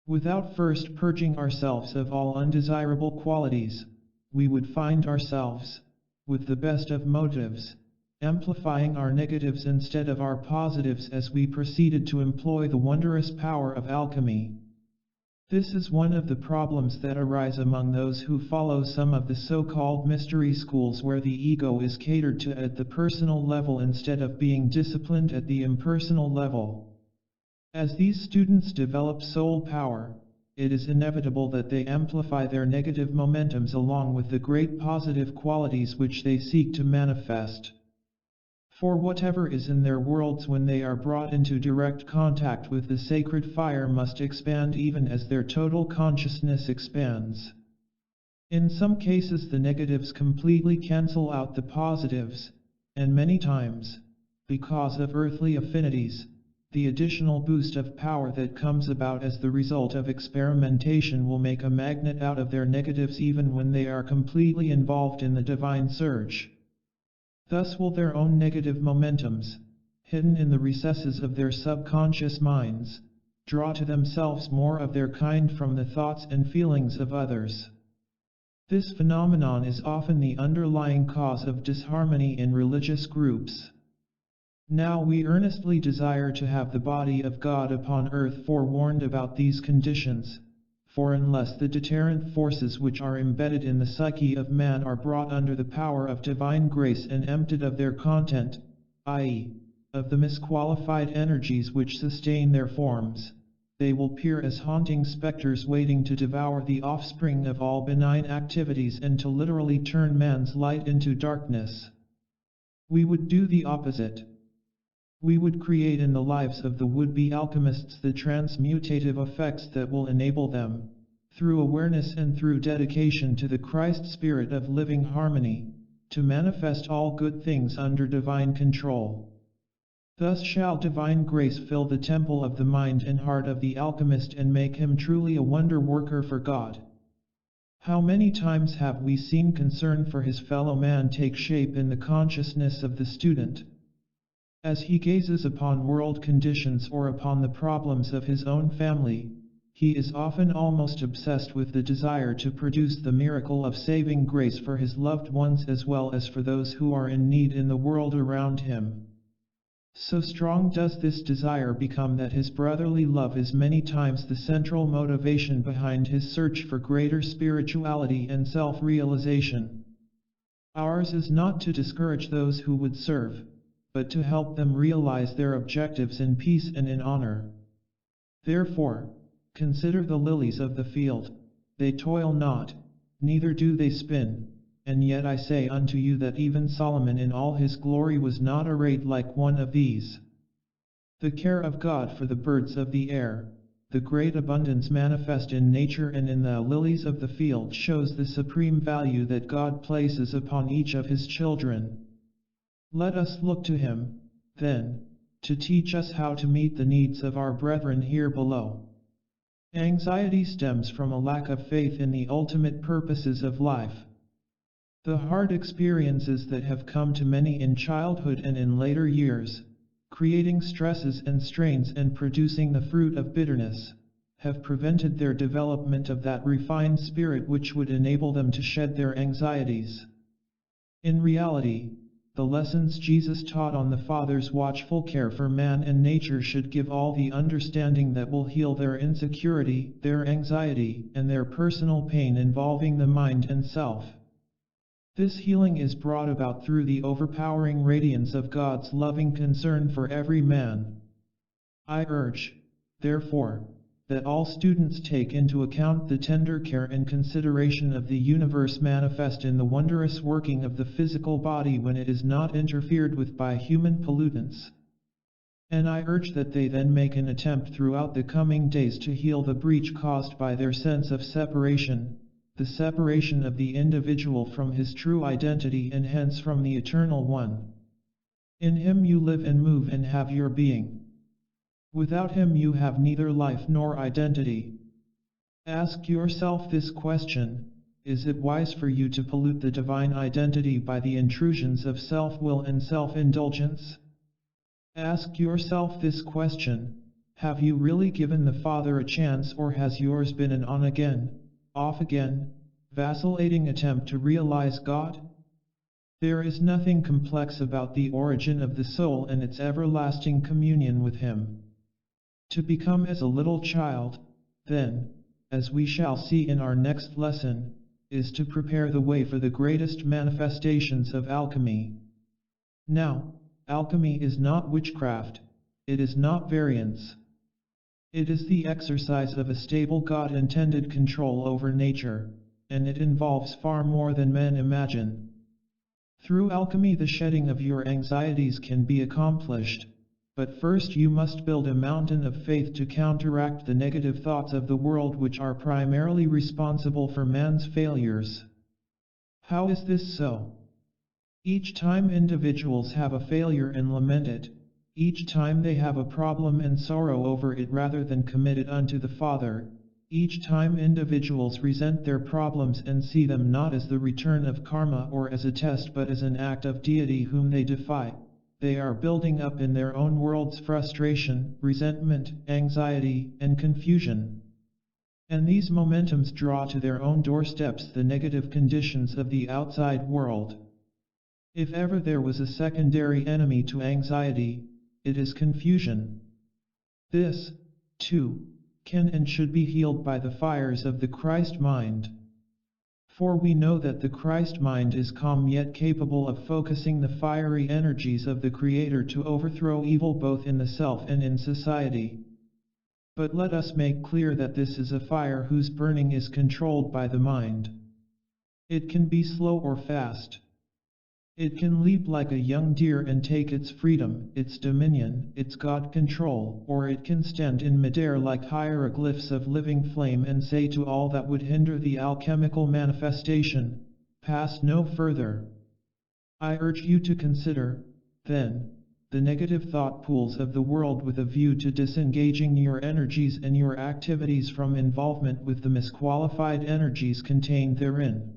Without first purging ourselves of all undesirable qualities, we would find ourselves, with the best of motives, amplifying our negatives instead of our positives as we proceeded to employ the wondrous power of alchemy. This is one of the problems that arise among those who follow some of the so-called mystery schools where the ego is catered to at the personal level instead of being disciplined at the impersonal level. As these students develop soul power, it is inevitable that they amplify their negative momentums along with the great positive qualities which they seek to manifest. For whatever is in their worlds when they are brought into direct contact with the sacred fire must expand even as their total consciousness expands. In some cases the negatives completely cancel out the positives, and many times, because of earthly affinities, the additional boost of power that comes about as the result of experimentation will make a magnet out of their negatives even when they are completely involved in the divine surge. Thus will their own negative momentums, hidden in the recesses of their subconscious minds, draw to themselves more of their kind from the thoughts and feelings of others. This phenomenon is often the underlying cause of disharmony in religious groups. Now we earnestly desire to have the body of God upon earth forewarned about these conditions, for unless the deterrent forces which are embedded in the psyche of man are brought under the power of divine grace and emptied of their content, i.e., of the misqualified energies which sustain their forms, they will appear as haunting specters waiting to devour the offspring of all benign activities and to literally turn man's light into darkness. We would do the opposite. We would create in the lives of the would-be alchemists the transmutative effects that will enable them, through awareness and through dedication to the Christ spirit of living harmony, to manifest all good things under divine control. Thus shall divine grace fill the temple of the mind and heart of the alchemist and make him truly a wonder worker for God. How many times have we seen concern for his fellow man take shape in the consciousness of the student? As he gazes upon world conditions or upon the problems of his own family, he is often almost obsessed with the desire to produce the miracle of saving grace for his loved ones as well as for those who are in need in the world around him. So strong does this desire become that his brotherly love is many times the central motivation behind his search for greater spirituality and self-realization. Ours is not to discourage those who would serve, but to help them realize their objectives in peace and in honor. Therefore, consider the lilies of the field, they toil not, neither do they spin, and yet I say unto you that even Solomon in all his glory was not arrayed like one of these. The care of God for the birds of the air, the great abundance manifest in nature and in the lilies of the field shows the supreme value that God places upon each of his children. Let us look to him, then, to teach us how to meet the needs of our brethren here below. Anxiety stems from a lack of faith in the ultimate purposes of life. The hard experiences that have come to many in childhood and in later years, creating stresses and strains and producing the fruit of bitterness, have prevented their development of that refined spirit which would enable them to shed their anxieties. In reality, the lessons Jesus taught on the Father's watchful care for man and nature should give all the understanding that will heal their insecurity, their anxiety, and their personal pain involving the mind and self. This healing is brought about through the overpowering radiance of God's loving concern for every man. I urge, therefore, that all students take into account the tender care and consideration of the universe manifest in the wondrous working of the physical body when it is not interfered with by human pollutants. And I urge that they then make an attempt throughout the coming days to heal the breach caused by their sense of separation, the separation of the individual from his true identity and hence from the Eternal One. In Him you live and move and have your being. Without Him you have neither life nor identity. Ask yourself this question: is it wise for you to pollute the divine identity by the intrusions of self-will and self-indulgence? Ask yourself this question: have you really given the Father a chance, or has yours been an on-again, off-again, vacillating attempt to realize God? There is nothing complex about the origin of the soul and its everlasting communion with Him. To become as a little child, then, as we shall see in our next lesson, is to prepare the way for the greatest manifestations of alchemy. Now, alchemy is not witchcraft, it is not variance. It is the exercise of a stable God-intended control over nature, and it involves far more than men imagine. Through alchemy the shedding of your anxieties can be accomplished. But first you must build a mountain of faith to counteract the negative thoughts of the world which are primarily responsible for man's failures. How is this so? Each time individuals have a failure and lament it, each time they have a problem and sorrow over it rather than commit it unto the Father, each time individuals resent their problems and see them not as the return of karma or as a test but as an act of deity whom they defy, they are building up in their own worlds frustration, resentment, anxiety, and confusion. And these momentums draw to their own doorsteps the negative conditions of the outside world. If ever there was a secondary enemy to anxiety, it is confusion. This, too, can and should be healed by the fires of the Christ mind. For we know that the Christ mind is calm yet capable of focusing the fiery energies of the Creator to overthrow evil both in the self and in society. But let us make clear that this is a fire whose burning is controlled by the mind. It can be slow or fast. It can leap like a young deer and take its freedom, its dominion, its God control, or it can stand in midair like hieroglyphs of living flame and say to all that would hinder the alchemical manifestation, pass no further. I urge you to consider, then, the negative thought pools of the world with a view to disengaging your energies and your activities from involvement with the misqualified energies contained therein.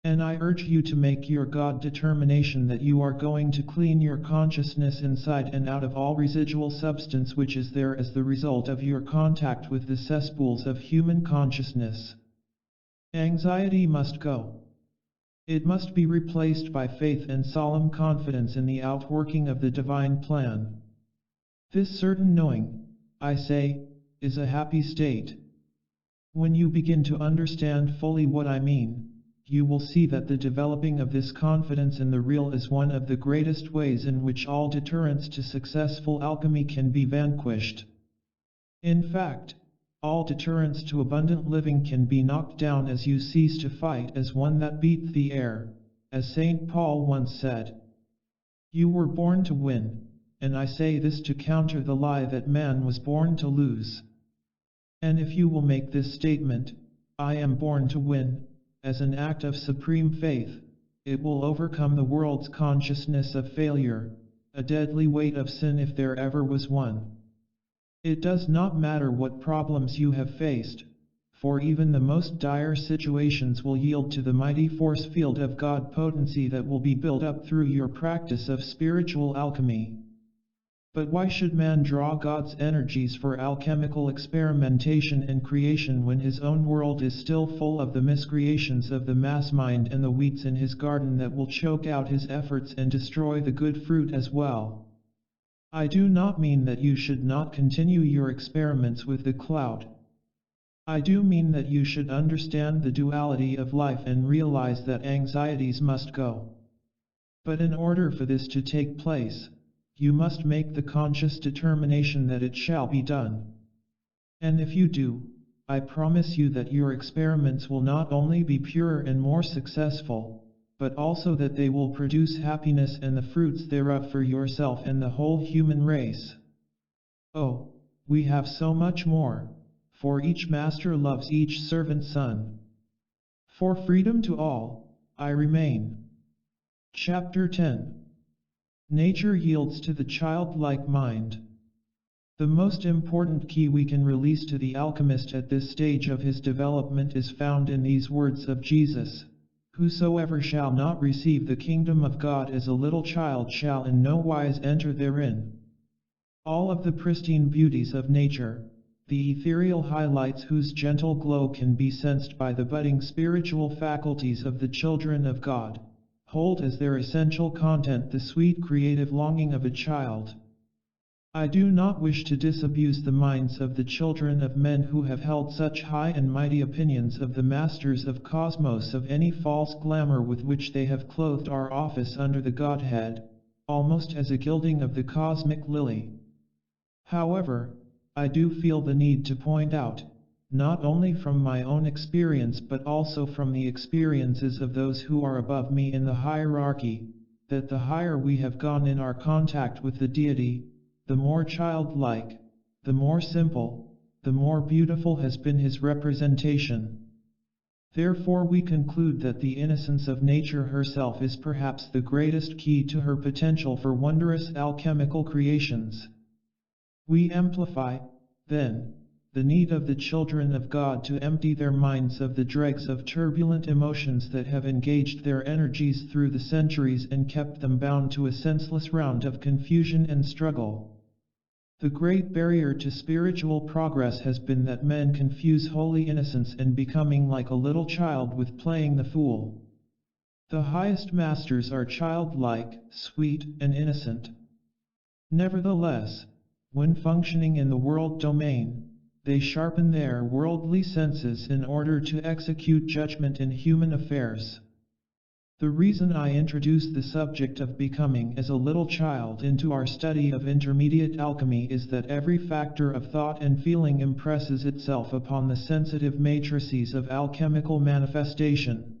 And I urge you to make your God determination that you are going to clean your consciousness inside and out of all residual substance which is there as the result of your contact with the cesspools of human consciousness. Anxiety must go. It must be replaced by faith and solemn confidence in the outworking of the divine plan. This certain knowing, I say, is a happy state. When you begin to understand fully what I mean, you will see that the developing of this confidence in the real is one of the greatest ways in which all deterrents to successful alchemy can be vanquished. In fact, all deterrents to abundant living can be knocked down as you cease to fight as one that beats the air, as St. Paul once said. You were born to win, and I say this to counter the lie that man was born to lose. And if you will make this statement, I am born to win, as an act of supreme faith, it will overcome the world's consciousness of failure, a deadly weight of sin if there ever was one. It does not matter what problems you have faced, for even the most dire situations will yield to the mighty force field of God potency that will be built up through your practice of spiritual alchemy. But why should man draw God's energies for alchemical experimentation and creation when his own world is still full of the miscreations of the mass mind and the weeds in his garden that will choke out his efforts and destroy the good fruit as well? I do not mean that you should not continue your experiments with the cloud. I do mean that you should understand the duality of life and realize that anxieties must go. But in order for this to take place, you must make the conscious determination that it shall be done. And if you do, I promise you that your experiments will not only be purer and more successful, but also that they will produce happiness and the fruits thereof for yourself and the whole human race. Oh, we have so much more, for each master loves each servant son. For freedom to all, I remain. Chapter 10. Nature yields to the childlike mind. The most important key we can release to the alchemist at this stage of his development is found in these words of Jesus: "Whosoever shall not receive the kingdom of God as a little child shall in no wise enter therein." All of the pristine beauties of nature, the ethereal highlights whose gentle glow can be sensed by the budding spiritual faculties of the children of God, hold as their essential content the sweet creative longing of a child. I do not wish to disabuse the minds of the children of men who have held such high and mighty opinions of the masters of cosmos of any false glamour with which they have clothed our office under the Godhead, almost as a gilding of the cosmic lily. However, I do feel the need to point out, not only from my own experience but also from the experiences of those who are above me in the hierarchy, that the higher we have gone in our contact with the deity, the more childlike, the more simple, the more beautiful has been his representation. Therefore we conclude that the innocence of nature herself is perhaps the greatest key to her potential for wondrous alchemical creations. We amplify, then, the need of the children of God to empty their minds of the dregs of turbulent emotions that have engaged their energies through the centuries and kept them bound to a senseless round of confusion and struggle. The great barrier to spiritual progress has been that men confuse holy innocence and becoming like a little child with playing the fool. The highest masters are childlike, sweet, and innocent. Nevertheless, when functioning in the world domain, they sharpen their worldly senses in order to execute judgment in human affairs. The reason I introduce the subject of becoming as a little child into our study of intermediate alchemy is that every factor of thought and feeling impresses itself upon the sensitive matrices of alchemical manifestation.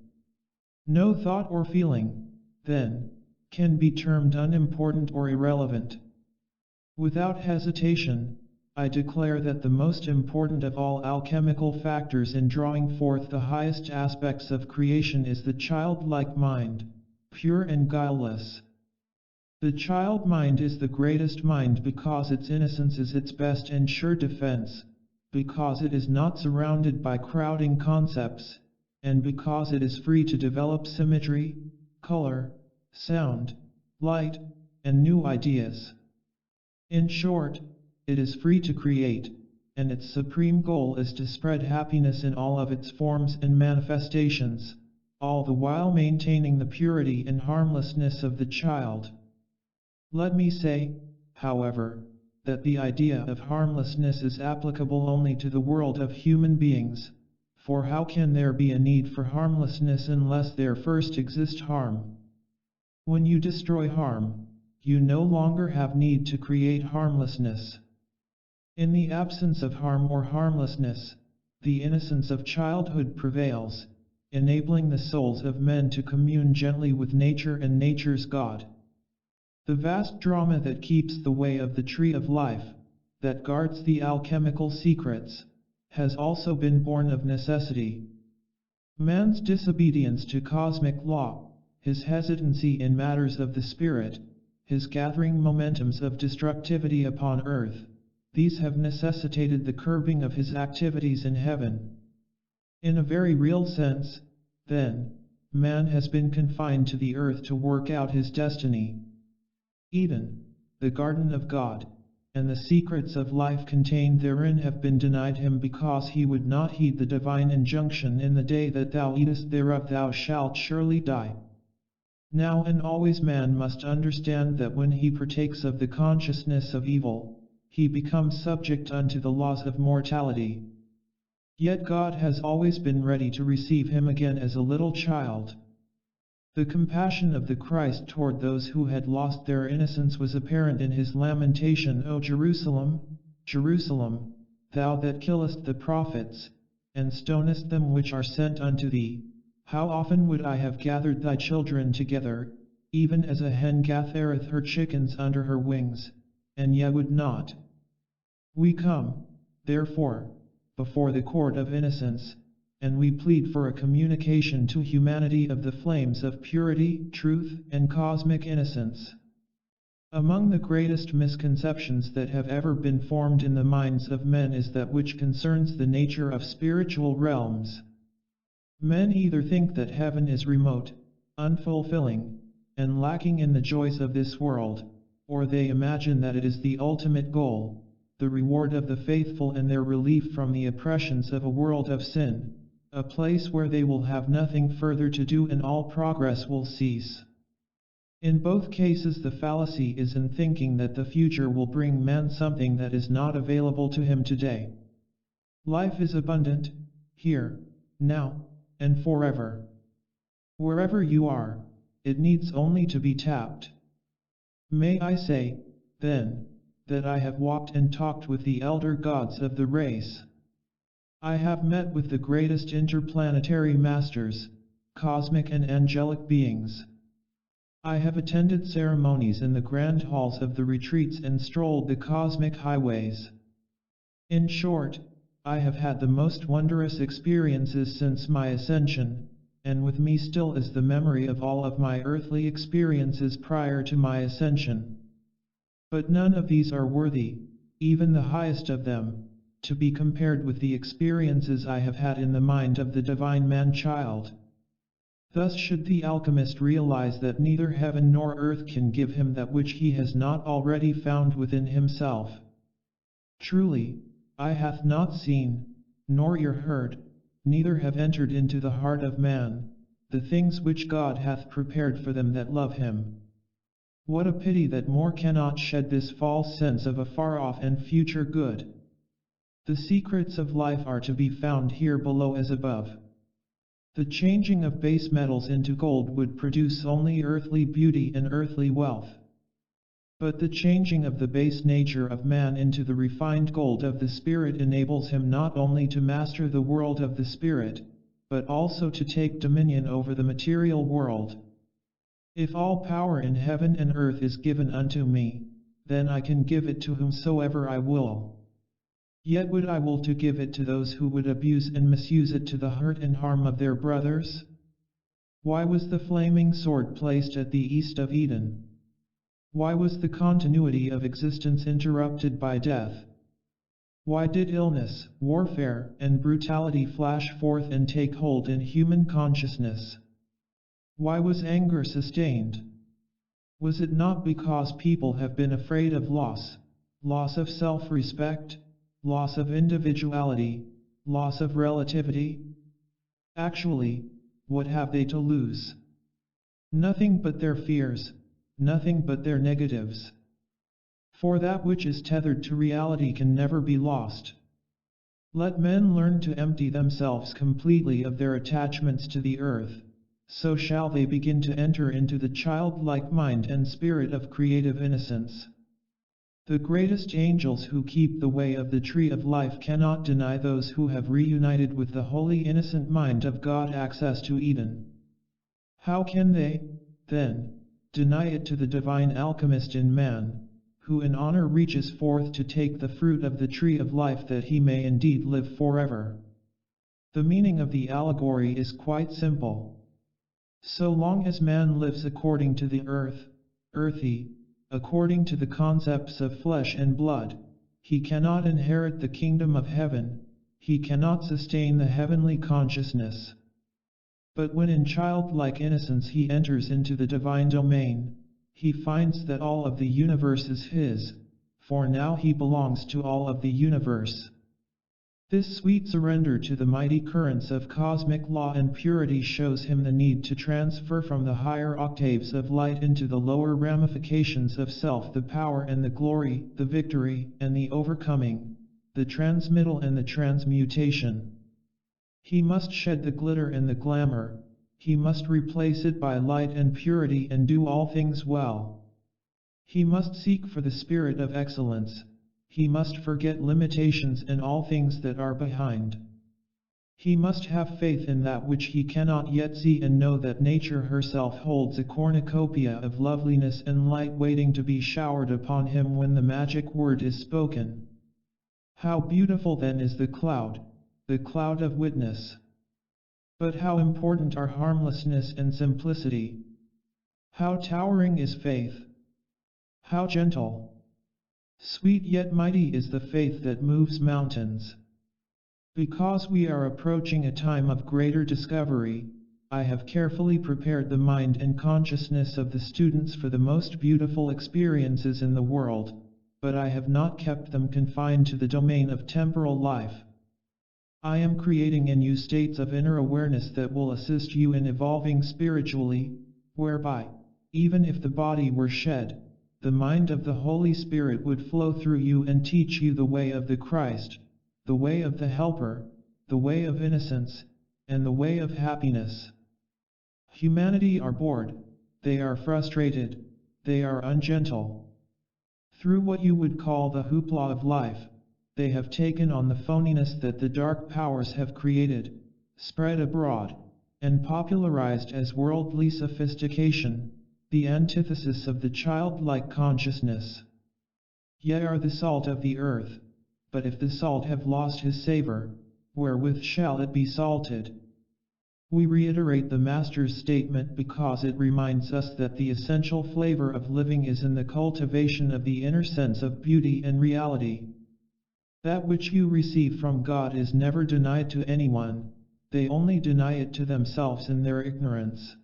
No thought or feeling, then, can be termed unimportant or irrelevant. Without hesitation, I declare that the most important of all alchemical factors in drawing forth the highest aspects of creation is the childlike mind, pure and guileless. The child mind is the greatest mind because its innocence is its best and sure defense, because it is not surrounded by crowding concepts, and because it is free to develop symmetry, color, sound, light, and new ideas. In short, it is free to create, and its supreme goal is to spread happiness in all of its forms and manifestations, all the while maintaining the purity and harmlessness of the child. Let me say, however, that the idea of harmlessness is applicable only to the world of human beings, for how can there be a need for harmlessness unless there first exists harm? When you destroy harm, you no longer have need to create harmlessness. In the absence of harm or harmlessness, the innocence of childhood prevails, enabling the souls of men to commune gently with nature and nature's God. The vast drama that keeps the way of the tree of life, that guards the alchemical secrets, has also been born of necessity. Man's disobedience to cosmic law, his hesitancy in matters of the spirit, his gathering momentums of destructivity upon earth, these have necessitated the curbing of his activities in heaven. In a very real sense, then, man has been confined to the earth to work out his destiny. Eden, the garden of God, and the secrets of life contained therein have been denied him because he would not heed the divine injunction, in the day that thou eatest thereof thou shalt surely die. Now and always man must understand that when he partakes of the consciousness of evil, he becomes subject unto the laws of mortality. Yet God has always been ready to receive him again as a little child. The compassion of the Christ toward those who had lost their innocence was apparent in his lamentation, O Jerusalem, Jerusalem, thou that killest the prophets, and stonest them which are sent unto thee, how often would I have gathered thy children together, even as a hen gathereth her chickens under her wings, and ye would not. We come, therefore, before the court of innocence, and we plead for a communication to humanity of the flames of purity, truth, and cosmic innocence. Among the greatest misconceptions that have ever been formed in the minds of men is that which concerns the nature of spiritual realms. Men either think that heaven is remote, unfulfilling, and lacking in the joys of this world, or they imagine that it is the ultimate goal, the reward of the faithful and their relief from the oppressions of a world of sin, a place where they will have nothing further to do and all progress will cease. In both cases the fallacy is in thinking that the future will bring man something that is not available to him today. Life is abundant, here, now, and forever. Wherever you are, it needs only to be tapped. May I say, then, that I have walked and talked with the elder gods of the race. I have met with the greatest interplanetary masters, cosmic and angelic beings. I have attended ceremonies in the grand halls of the retreats and strolled the cosmic highways. In short, I have had the most wondrous experiences since my ascension, and with me still is the memory of all of my earthly experiences prior to my ascension. But none of these are worthy, even the highest of them, to be compared with the experiences I have had in the mind of the divine man-child. Thus should the alchemist realize that neither heaven nor earth can give him that which he has not already found within himself. Truly, eye hath not seen, nor ear heard, neither have entered into the heart of man, the things which God hath prepared for them that love him. What a pity that more cannot shed this false sense of a far-off and future good. The secrets of life are to be found here below as above. The changing of base metals into gold would produce only earthly beauty and earthly wealth. But the changing of the base nature of man into the refined gold of the Spirit enables him not only to master the world of the Spirit, but also to take dominion over the material world. If all power in heaven and earth is given unto me, then I can give it to whomsoever I will. Yet would I will to give it to those who would abuse and misuse it to the hurt and harm of their brothers? Why was the flaming sword placed at the east of Eden? Why was the continuity of existence interrupted by death? Why did illness, warfare, and brutality flash forth and take hold in human consciousness? Why was anger sustained? Was it not because people have been afraid of loss of self-respect, loss of individuality, loss of relativity? Actually, what have they to lose? Nothing but their fears, nothing but their negatives. For that which is tethered to reality can never be lost. Let men learn to empty themselves completely of their attachments to the earth, so shall they begin to enter into the childlike mind and spirit of creative innocence. The greatest angels who keep the way of the tree of life cannot deny those who have reunited with the holy innocent mind of God access to Eden. How can they, then, deny it to the divine alchemist in man, who in honor reaches forth to take the fruit of the tree of life that he may indeed live forever? The meaning of the allegory is quite simple. So long as man lives according to the earthy, according to the concepts of flesh and blood, he cannot inherit the kingdom of heaven, he cannot sustain the heavenly consciousness. But when in childlike innocence he enters into the divine domain, he finds that all of the universe is his, for now he belongs to all of the universe. This sweet surrender to the mighty currents of cosmic law and purity shows him the need to transfer from the higher octaves of light into the lower ramifications of self, the power and the glory, the victory and the overcoming, the transmittal and the transmutation. He must shed the glitter and the glamour, he must replace it by light and purity and do all things well. He must seek for the spirit of excellence. He must forget limitations and all things that are behind. He must have faith in that which he cannot yet see and know that nature herself holds a cornucopia of loveliness and light waiting to be showered upon him when the magic word is spoken. How beautiful then is the cloud of witness. But how important are harmlessness and simplicity. How towering is faith. How gentle. Sweet yet mighty is the faith that moves mountains. Because we are approaching a time of greater discovery, I have carefully prepared the mind and consciousness of the students for the most beautiful experiences in the world, but I have not kept them confined to the domain of temporal life. I am creating in you states of inner awareness that will assist you in evolving spiritually, whereby, even if the body were shed, the mind of the Holy Spirit would flow through you and teach you the way of the Christ, the way of the Helper, the way of innocence, and the way of happiness. Humanity are bored, they are frustrated, they are ungentle. Through what you would call the hoopla of life, they have taken on the phoniness that the dark powers have created, spread abroad, and popularized as worldly sophistication, the antithesis of the childlike consciousness. Ye are the salt of the earth, but if the salt have lost his savor, wherewith shall it be salted? We reiterate the Master's statement because it reminds us that the essential flavor of living is in the cultivation of the inner sense of beauty and reality. That which you receive from God is never denied to anyone, they only deny it to themselves in their ignorance.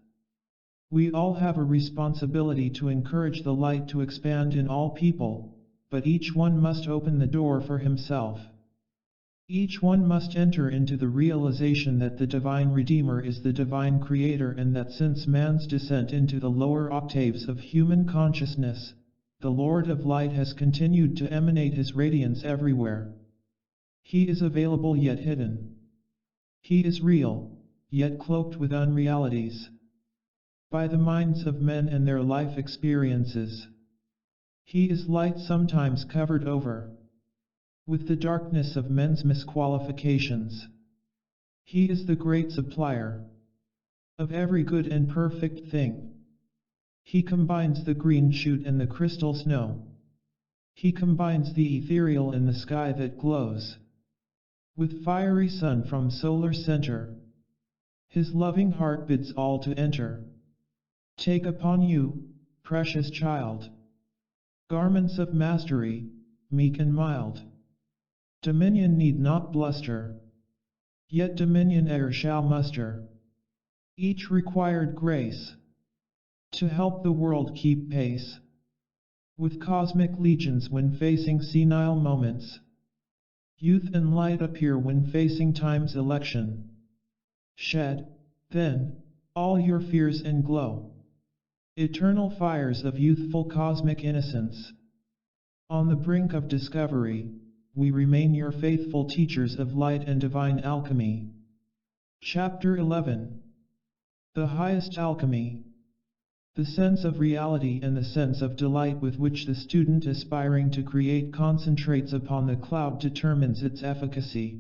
We all have a responsibility to encourage the light to expand in all people, but each one must open the door for himself. Each one must enter into the realization that the Divine Redeemer is the Divine Creator and that since man's descent into the lower octaves of human consciousness, the Lord of Light has continued to emanate his radiance everywhere. He is available yet hidden. He is real, yet cloaked with unrealities. By the minds of men and their life experiences. He is light sometimes covered over with the darkness of men's misqualifications. He is the great supplier of every good and perfect thing. He combines the green shoot and the crystal snow. He combines the ethereal and the sky that glows with fiery sun from solar center. His loving heart bids all to enter. Take upon you, precious child, garments of mastery, meek and mild. Dominion need not bluster, yet dominion e'er shall muster each required grace to help the world keep pace with cosmic legions when facing senile moments. Youth and light appear when facing time's election. Shed, then, all your fears and glow. Eternal fires of youthful cosmic innocence. On the brink of discovery, we remain your faithful teachers of light and divine alchemy. Chapter 11. The highest alchemy. The sense of reality and the sense of delight with which the student aspiring to create concentrates upon the cloud determines its efficacy.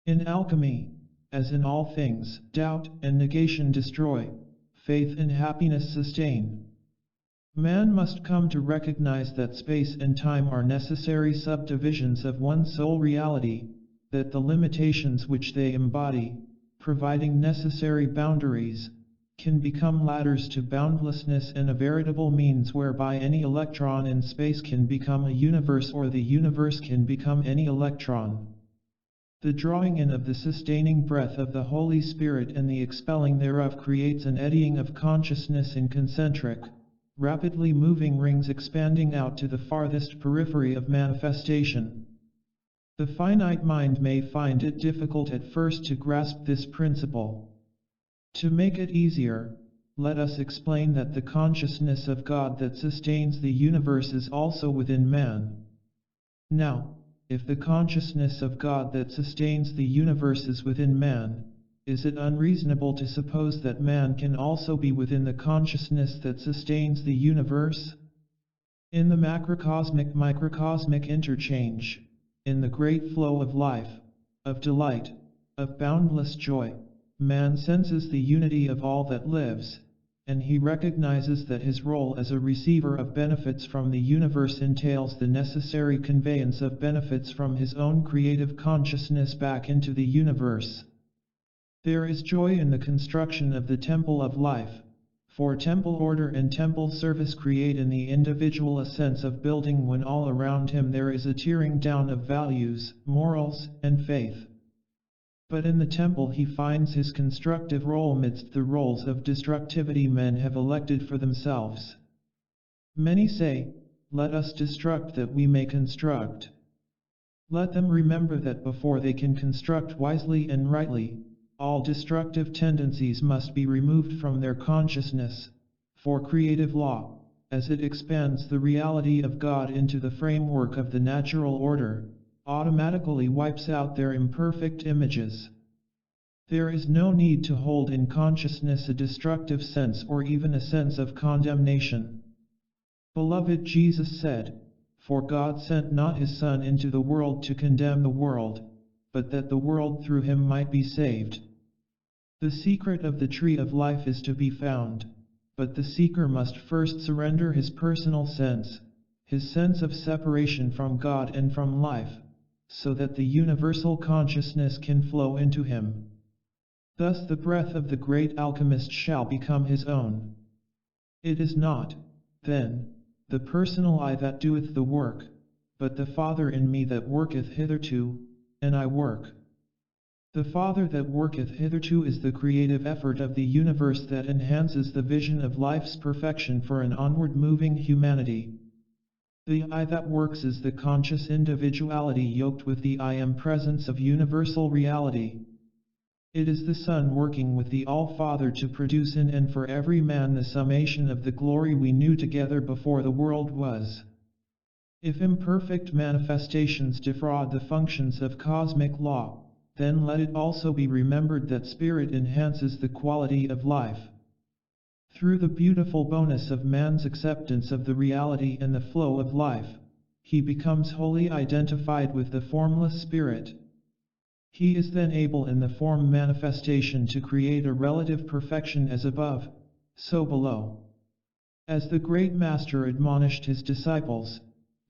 In alchemy, as in all things, doubt and negation destroy, faith and happiness sustain. Man must come to recognize that space and time are necessary subdivisions of one sole reality, that the limitations which they embody, providing necessary boundaries, can become ladders to boundlessness and a veritable means whereby any electron in space can become a universe or the universe can become any electron. The drawing in of the sustaining breath of the Holy Spirit and the expelling thereof creates an eddying of consciousness in concentric, rapidly moving rings expanding out to the farthest periphery of manifestation. The finite mind may find it difficult at first to grasp this principle. To make it easier, let us explain that the consciousness of God that sustains the universe is also within man. Now, if the consciousness of God that sustains the universe is within man, is it unreasonable to suppose that man can also be within the consciousness that sustains the universe? In the macrocosmic-microcosmic interchange, in the great flow of life, of delight, of boundless joy, man senses the unity of all that lives, and he recognizes that his role as a receiver of benefits from the universe entails the necessary conveyance of benefits from his own creative consciousness back into the universe. There is joy in the construction of the temple of life, for temple order and temple service create in the individual a sense of building when all around him there is a tearing down of values, morals, and faith. But in the temple he finds his constructive role amidst the roles of destructivity men have elected for themselves. Many say, "Let us destruct that we may construct." Let them remember that before they can construct wisely and rightly, all destructive tendencies must be removed from their consciousness, for creative law, as it expands the reality of God into the framework of the natural order, automatically wipes out their imperfect images. There is no need to hold in consciousness a destructive sense or even a sense of condemnation. Beloved, Jesus said, "For God sent not his Son into the world to condemn the world, but that the world through him might be saved." The secret of the tree of life is to be found, but the seeker must first surrender his personal sense, his sense of separation from God and from life, so that the universal consciousness can flow into him. Thus the breath of the great alchemist shall become his own. It is not, then, the personal I that doeth the work, but the Father in me that worketh hitherto, and I work. The Father that worketh hitherto is the creative effort of the universe that enhances the vision of life's perfection for an onward moving humanity. The I that works is the conscious individuality yoked with the I am presence of universal reality. It is the Son working with the All-Father to produce in and for every man the summation of the glory we knew together before the world was. If imperfect manifestations defraud the functions of cosmic law, then let it also be remembered that spirit enhances the quality of life. Through the beautiful bonus of man's acceptance of the reality and the flow of life, he becomes wholly identified with the formless spirit. He is then able in the form manifestation to create a relative perfection as above, so below. As the great Master admonished his disciples,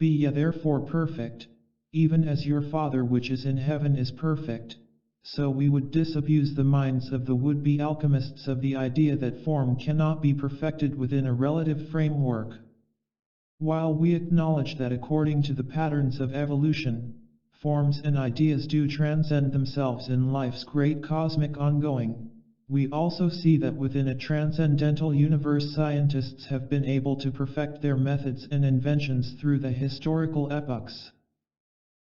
"Be ye therefore perfect, even as your Father which is in heaven is perfect," so we would disabuse the minds of the would-be alchemists of the idea that form cannot be perfected within a relative framework. While we acknowledge that according to the patterns of evolution, forms and ideas do transcend themselves in life's great cosmic ongoing, we also see that within a transcendental universe scientists have been able to perfect their methods and inventions through the historical epochs.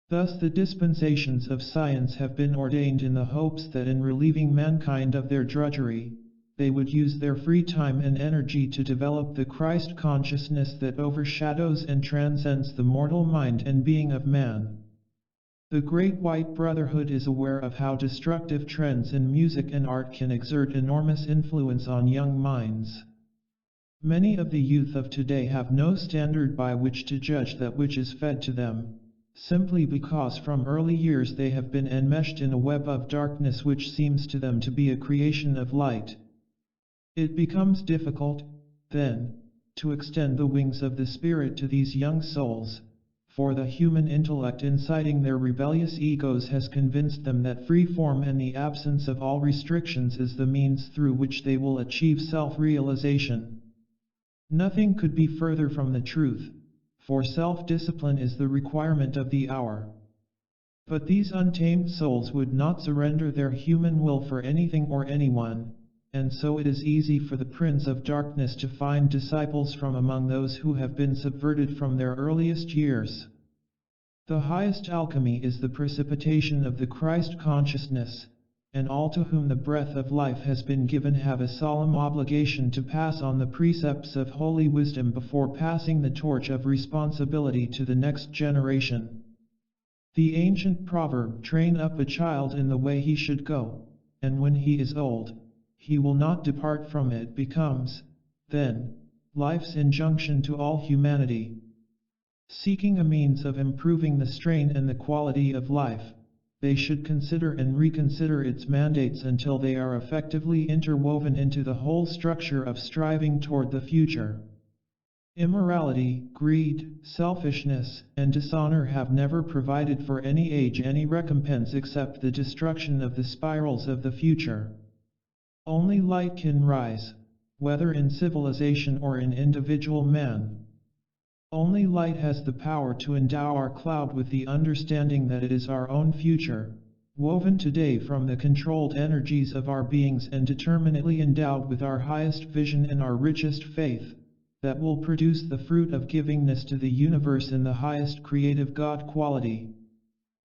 Thus the dispensations of science have been ordained in the hopes that in relieving mankind of their drudgery, they would use their free time and energy to develop the Christ consciousness that overshadows and transcends the mortal mind and being of man. The Great White Brotherhood is aware of how destructive trends in music and art can exert enormous influence on young minds. Many of the youth of today have no standard by which to judge that which is fed to them, simply because from early years they have been enmeshed in a web of darkness which seems to them to be a creation of light. It becomes difficult, then, to extend the wings of the Spirit to these young souls, for the human intellect inciting their rebellious egos has convinced them that free form and the absence of all restrictions is the means through which they will achieve self-realization. Nothing could be further from the truth, for self-discipline is the requirement of the hour. But these untamed souls would not surrender their human will for anything or anyone, and so it is easy for the Prince of Darkness to find disciples from among those who have been subverted from their earliest years. The highest alchemy is the precipitation of the Christ consciousness, and all to whom the breath of life has been given have a solemn obligation to pass on the precepts of holy wisdom before passing the torch of responsibility to the next generation. The ancient proverb, "Train up a child in the way he should go, and when he is old, he will not depart from it," becomes, then, life's injunction to all humanity. Seeking a means of improving the strain and the quality of life, they should consider and reconsider its mandates until they are effectively interwoven into the whole structure of striving toward the future. Immorality, greed, selfishness, and dishonor have never provided for any age any recompense except the destruction of the spirals of the future. Only light can rise, whether in civilization or in individual man. Only light has the power to endow our cloud with the understanding that it is our own future, woven today from the controlled energies of our beings and determinately endowed with our highest vision and our richest faith, that will produce the fruit of givingness to the universe in the highest creative God quality.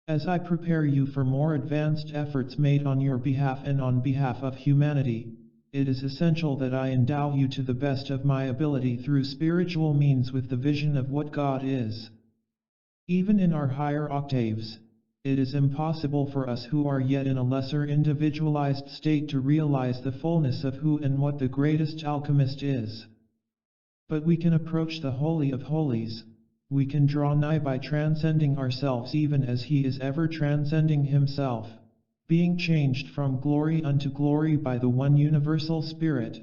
As I prepare you for more advanced efforts made on your behalf and on behalf of humanity, it is essential that I endow you to the best of my ability through spiritual means with the vision of what God is. Even in our higher octaves, it is impossible for us who are yet in a lesser individualized state to realize the fullness of who and what the greatest alchemist is. But we can approach the Holy of Holies, we can draw nigh by transcending ourselves even as He is ever transcending Himself, being changed from glory unto glory by the one universal Spirit.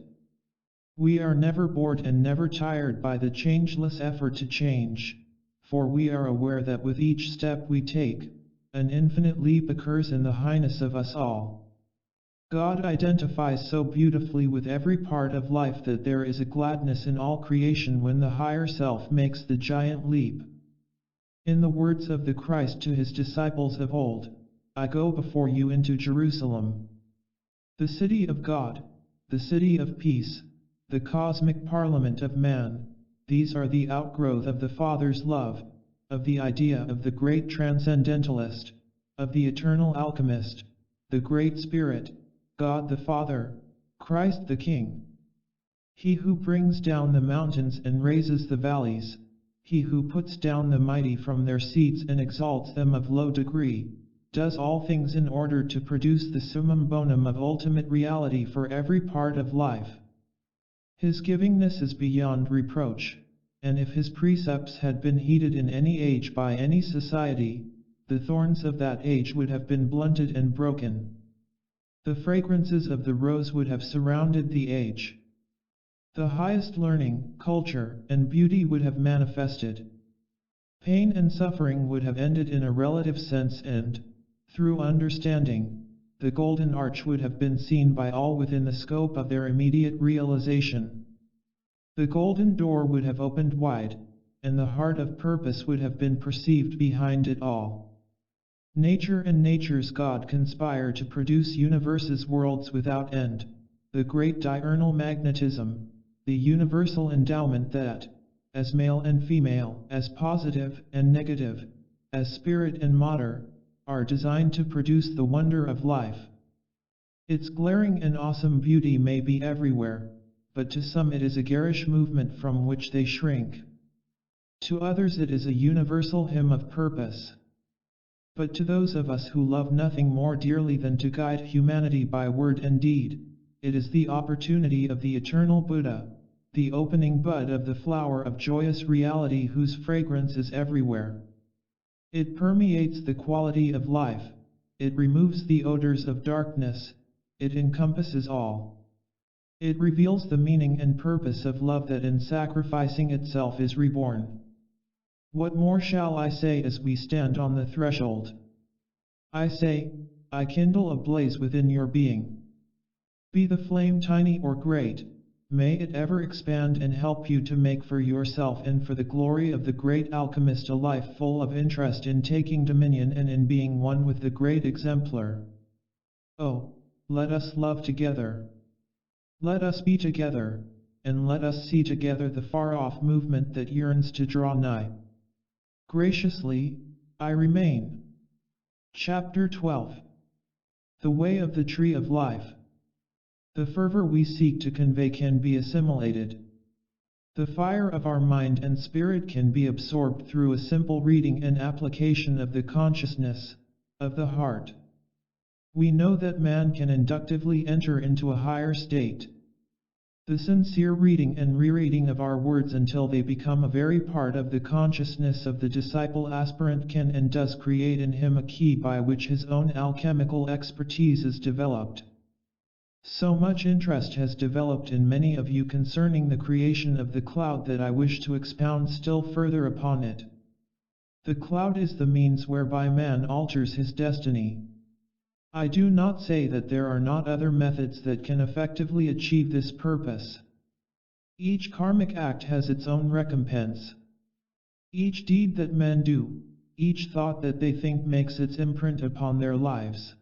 We are never bored and never tired by the changeless effort to change, for we are aware that with each step we take, an infinite leap occurs in the highness of us all. God identifies so beautifully with every part of life that there is a gladness in all creation when the higher self makes the giant leap. In the words of the Christ to His disciples of old, "I go before you into Jerusalem, the city of God, the city of peace, the cosmic parliament of man." These are the outgrowth of the Father's love, of the idea of the great transcendentalist, of the eternal alchemist, the Great Spirit, God the Father, Christ the King. He who brings down the mountains and raises the valleys, He who puts down the mighty from their seats and exalts them of low degree, does all things in order to produce the summum bonum of ultimate reality for every part of life. His givingness is beyond reproach, and if His precepts had been heeded in any age by any society, the thorns of that age would have been blunted and broken. The fragrances of the rose would have surrounded the age. The highest learning, culture, and beauty would have manifested. Pain and suffering would have ended in a relative sense and, through understanding, the golden arch would have been seen by all within the scope of their immediate realization. The golden door would have opened wide, and the heart of purpose would have been perceived behind it all. Nature and nature's God conspire to produce universes, worlds without end, the great diurnal magnetism, the universal endowment that, as male and female, as positive and negative, as spirit and matter, are designed to produce the wonder of life. Its glaring and awesome beauty may be everywhere, but to some it is a garish movement from which they shrink. To others it is a universal hymn of purpose. But to those of us who love nothing more dearly than to guide humanity by word and deed, it is the opportunity of the eternal Buddha, the opening bud of the flower of joyous reality whose fragrance is everywhere. It permeates the quality of life, it removes the odors of darkness, it encompasses all. It reveals the meaning and purpose of love that in sacrificing itself is reborn. What more shall I say as we stand on the threshold? I say, I kindle a blaze within your being. Be the flame tiny or great, may it ever expand and help you to make for yourself and for the glory of the great alchemist a life full of interest in taking dominion and in being one with the great exemplar. Oh, let us love together. Let us be together, and let us see together the far-off movement that yearns to draw nigh. Graciously, I remain. Chapter 12. The Way of the Tree of Life. The fervor we seek to convey can be assimilated. The fire of our mind and spirit can be absorbed through a simple reading and application of the consciousness of the heart. We know that man can inductively enter into a higher state. The sincere reading and rereading of our words until they become a very part of the consciousness of the disciple aspirant can and does create in him a key by which his own alchemical expertise is developed. So much interest has developed in many of you concerning the creation of the cloud that I wish to expound still further upon it. The cloud is the means whereby man alters his destiny. I do not say that there are not other methods that can effectively achieve this purpose. Each karmic act has its own recompense. Each deed that men do, each thought that they think makes its imprint upon their lives.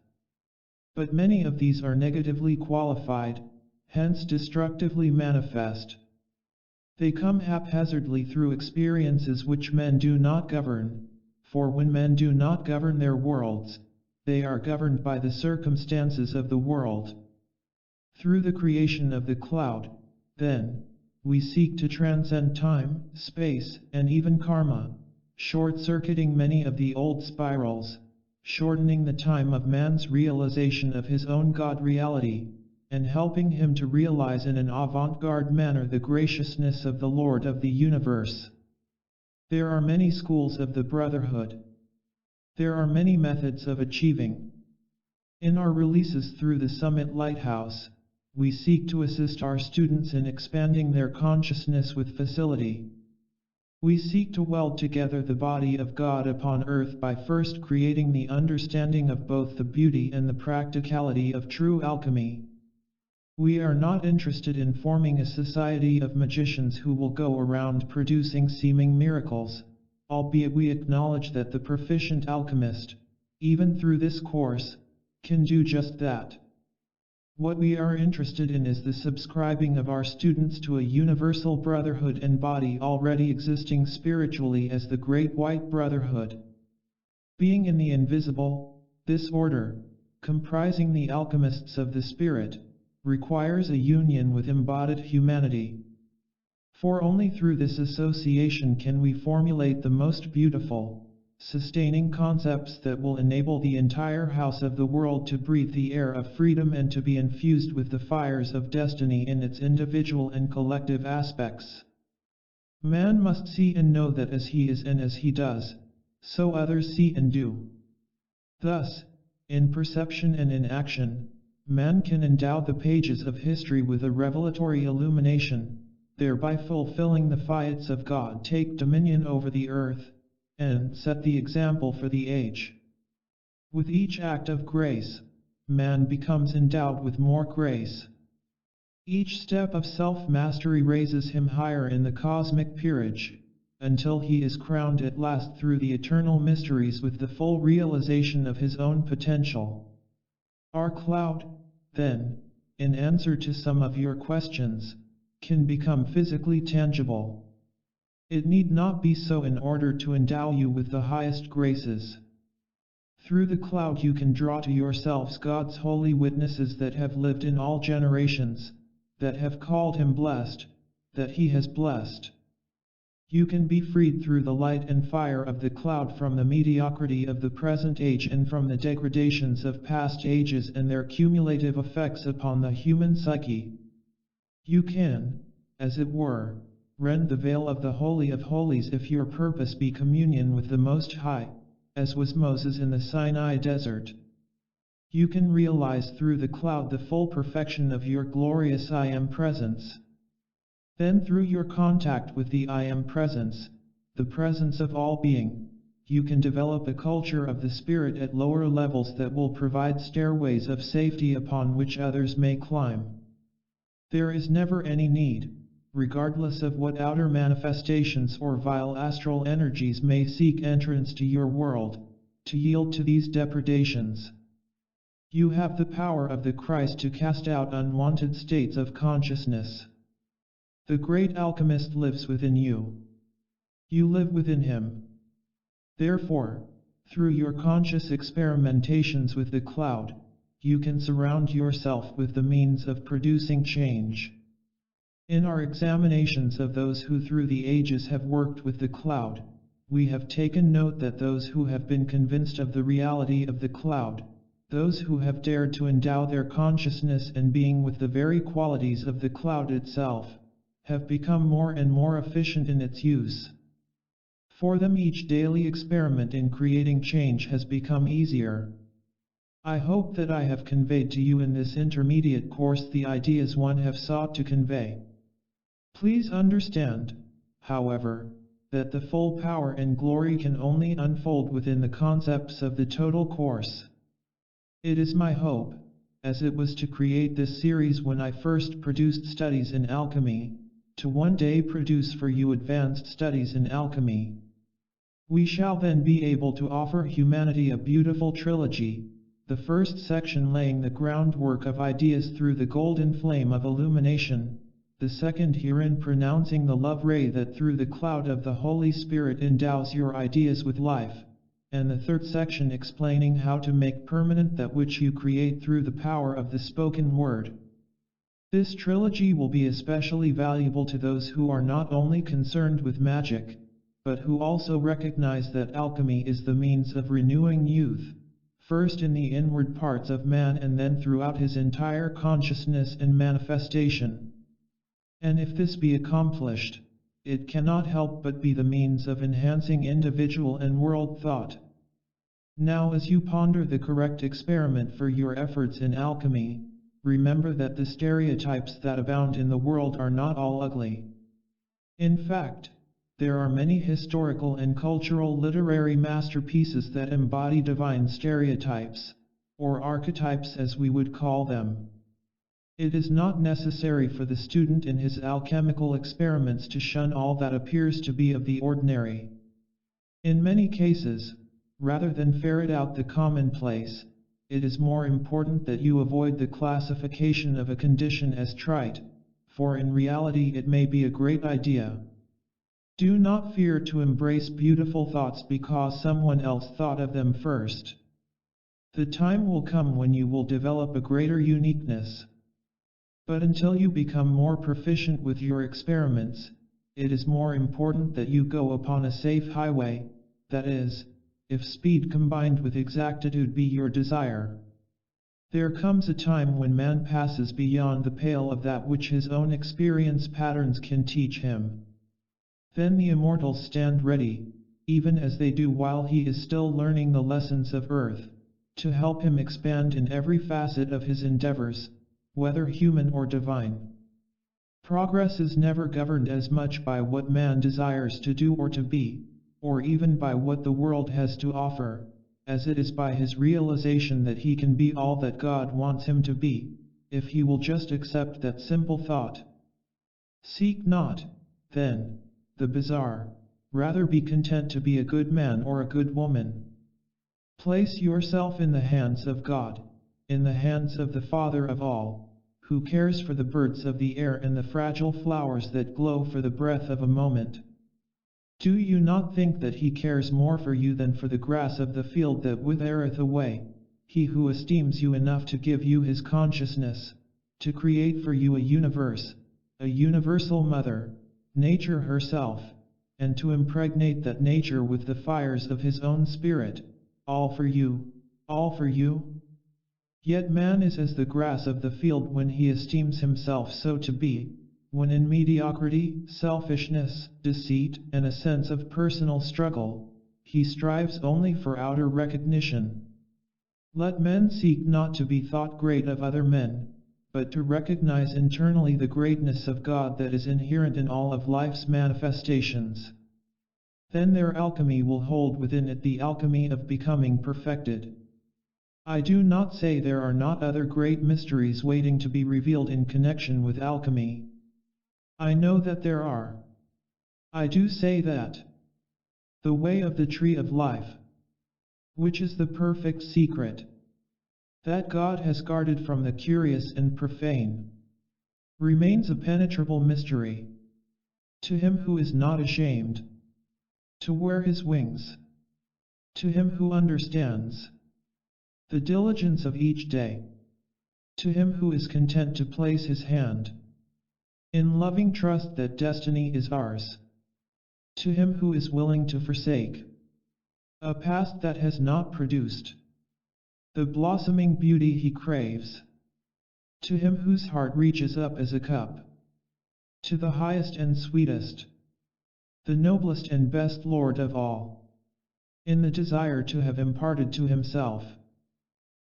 But many of these are negatively qualified, hence destructively manifest. They come haphazardly through experiences which men do not govern, for when men do not govern their worlds, they are governed by the circumstances of the world. Through the creation of the cloud, then, we seek to transcend time, space, and even karma, short-circuiting many of the old spirals, shortening the time of man's realization of his own God reality, and helping him to realize in an avant-garde manner the graciousness of the Lord of the universe. There are many schools of the Brotherhood. There are many methods of achieving. In our releases through the Summit Lighthouse, we seek to assist our students in expanding their consciousness with facility. We seek to weld together the body of God upon earth by first creating the understanding of both the beauty and the practicality of true alchemy. We are not interested in forming a society of magicians who will go around producing seeming miracles, albeit we acknowledge that the proficient alchemist, even through this course, can do just that. What we are interested in is the subscribing of our students to a universal brotherhood and body already existing spiritually as the Great White Brotherhood. Being in the invisible, this order, comprising the alchemists of the spirit, requires a union with embodied humanity. For only through this association can we formulate the most beautiful, sustaining concepts that will enable the entire house of the world to breathe the air of freedom and to be infused with the fires of destiny in its individual and collective aspects. Man must see and know that as he is and as he does, so others see and do. Thus, in perception and in action, man can endow the pages of history with a revelatory illumination, thereby fulfilling the fiats of God, take dominion over the earth, and set the example for the age. With each act of grace, man becomes endowed with more grace. Each step of self-mastery raises him higher in the cosmic peerage, until he is crowned at last through the eternal mysteries with the full realization of his own potential. Our cloud, then, in answer to some of your questions, can become physically tangible. It need not be so in order to endow you with the highest graces. Through the cloud you can draw to yourselves God's holy witnesses that have lived in all generations, that have called him blessed, that he has blessed. You can be freed through the light and fire of the cloud from the mediocrity of the present age and from the degradations of past ages and their cumulative effects upon the human psyche. You can, as it were, rend the veil of the Holy of Holies if your purpose be communion with the Most High, as was Moses in the Sinai desert. You can realize through the cloud the full perfection of your glorious I Am presence. Then through your contact with the I Am presence, the presence of all being, you can develop a culture of the spirit at lower levels that will provide stairways of safety upon which others may climb. There is never any need, regardless of what outer manifestations or vile astral energies may seek entrance to your world, to yield to these depredations. You have the power of the Christ to cast out unwanted states of consciousness. The great alchemist lives within you. You live within him. Therefore, through your conscious experimentations with the cloud, you can surround yourself with the means of producing change. In our examinations of those who through the ages have worked with the cloud, we have taken note that those who have been convinced of the reality of the cloud, those who have dared to endow their consciousness and being with the very qualities of the cloud itself, have become more and more efficient in its use. For them each daily experiment in creating change has become easier. I hope that I have conveyed to you in this intermediate course the ideas one have sought to convey. Please understand, however, that the full power and glory can only unfold within the concepts of the total course. It is my hope, as it was to create this series when I first produced studies in alchemy, to one day produce for you advanced studies in alchemy. We shall then be able to offer humanity a beautiful trilogy, the first section laying the groundwork of ideas through the golden flame of illumination, the second herein pronouncing the love ray that through the cloud of the Holy Spirit endows your ideas with life, and the third section explaining how to make permanent that which you create through the power of the spoken word. This trilogy will be especially valuable to those who are not only concerned with magic, but who also recognize that alchemy is the means of renewing youth, first in the inward parts of man and then throughout his entire consciousness and manifestation. And if this be accomplished, it cannot help but be the means of enhancing individual and world thought. Now as you ponder the correct experiment for your efforts in alchemy, remember that the stereotypes that abound in the world are not all ugly. In fact, there are many historical and cultural literary masterpieces that embody divine stereotypes, or archetypes as we would call them. It is not necessary for the student in his alchemical experiments to shun all that appears to be of the ordinary. In many cases, rather than ferret out the commonplace, it is more important that you avoid the classification of a condition as trite, for in reality it may be a great idea. Do not fear to embrace beautiful thoughts because someone else thought of them first. The time will come when you will develop a greater uniqueness. But until you become more proficient with your experiments, it is more important that you go upon a safe highway, that is, if speed combined with exactitude be your desire. There comes a time when man passes beyond the pale of that which his own experience patterns can teach him. Then the immortals stand ready, even as they do while he is still learning the lessons of earth, to help him expand in every facet of his endeavors, whether human or divine. Progress is never governed as much by what man desires to do or to be, or even by what the world has to offer, as it is by his realization that he can be all that God wants him to be, if he will just accept that simple thought. Seek not, then, the bizarre, rather be content to be a good man or a good woman. Place yourself in the hands of God, in the hands of the Father of all, who cares for the birds of the air and the fragile flowers that glow for the breath of a moment. Do you not think that he cares more for you than for the grass of the field that withereth away, he who esteems you enough to give you his consciousness, to create for you a universal mother, nature herself, and to impregnate that nature with the fires of his own spirit, all for you, all for you? Yet man is as the grass of the field when he esteems himself so to be, when in mediocrity, selfishness, deceit, and a sense of personal struggle, he strives only for outer recognition. Let men seek not to be thought great of other men, but to recognize internally the greatness of God that is inherent in all of life's manifestations. Then their alchemy will hold within it the alchemy of becoming perfected. I do not say there are not other great mysteries waiting to be revealed in connection with alchemy. I know that there are. I do say that the way of the tree of life, which is the perfect secret, that God has guarded from the curious and profane, remains a penetrable mystery. To him who is not ashamed to wear his wings, to him who understands the diligence of each day, to him who is content to place his hand in loving trust that destiny is ours, to him who is willing to forsake a past that has not produced the blossoming beauty he craves, to him whose heart reaches up as a cup to the highest and sweetest, the noblest and best Lord of all, in the desire to have imparted to himself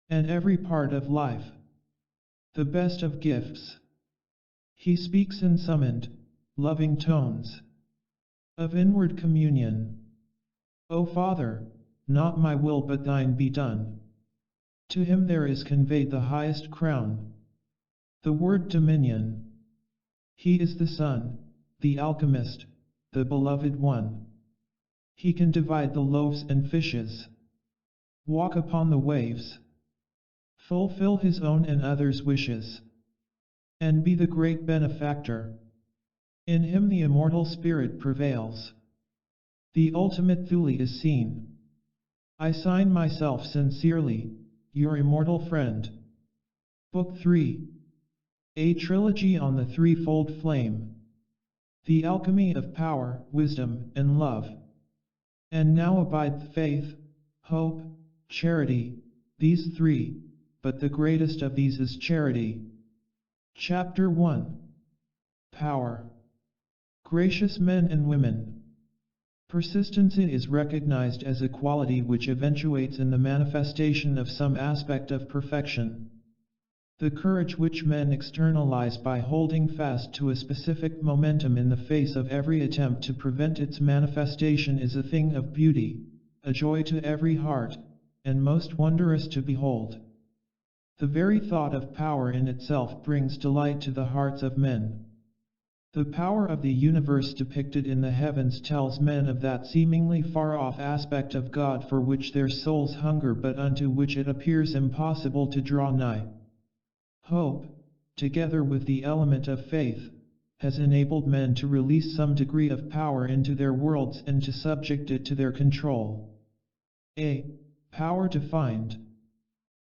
and every part of life the best of gifts. He speaks in summoned, loving tones of inward communion. O Father, not my will but thine be done. To him there is conveyed the highest crown, the word dominion. He is the Son, the alchemist, the beloved one. He can divide the loaves and fishes, walk upon the waves, fulfill his own and others' wishes, and be the great benefactor. In him the immortal spirit prevails. The ultimate Thule is seen. I sign myself sincerely, your immortal friend. Book 3. A Trilogy on the Threefold Flame. The Alchemy of Power, Wisdom, and Love. And now abide faith, hope, charity, these three, but the greatest of these is charity. Chapter 1. Power. Gracious men and women. Persistency is recognized as a quality which eventuates in the manifestation of some aspect of perfection. The courage which men externalize by holding fast to a specific momentum in the face of every attempt to prevent its manifestation is a thing of beauty, a joy to every heart, and most wondrous to behold. The very thought of power in itself brings delight to the hearts of men. The power of the universe depicted in the heavens tells men of that seemingly far-off aspect of God for which their souls hunger but unto which it appears impossible to draw nigh. Hope, together with the element of faith, has enabled men to release some degree of power into their worlds and to subject it to their control. A. Power defined.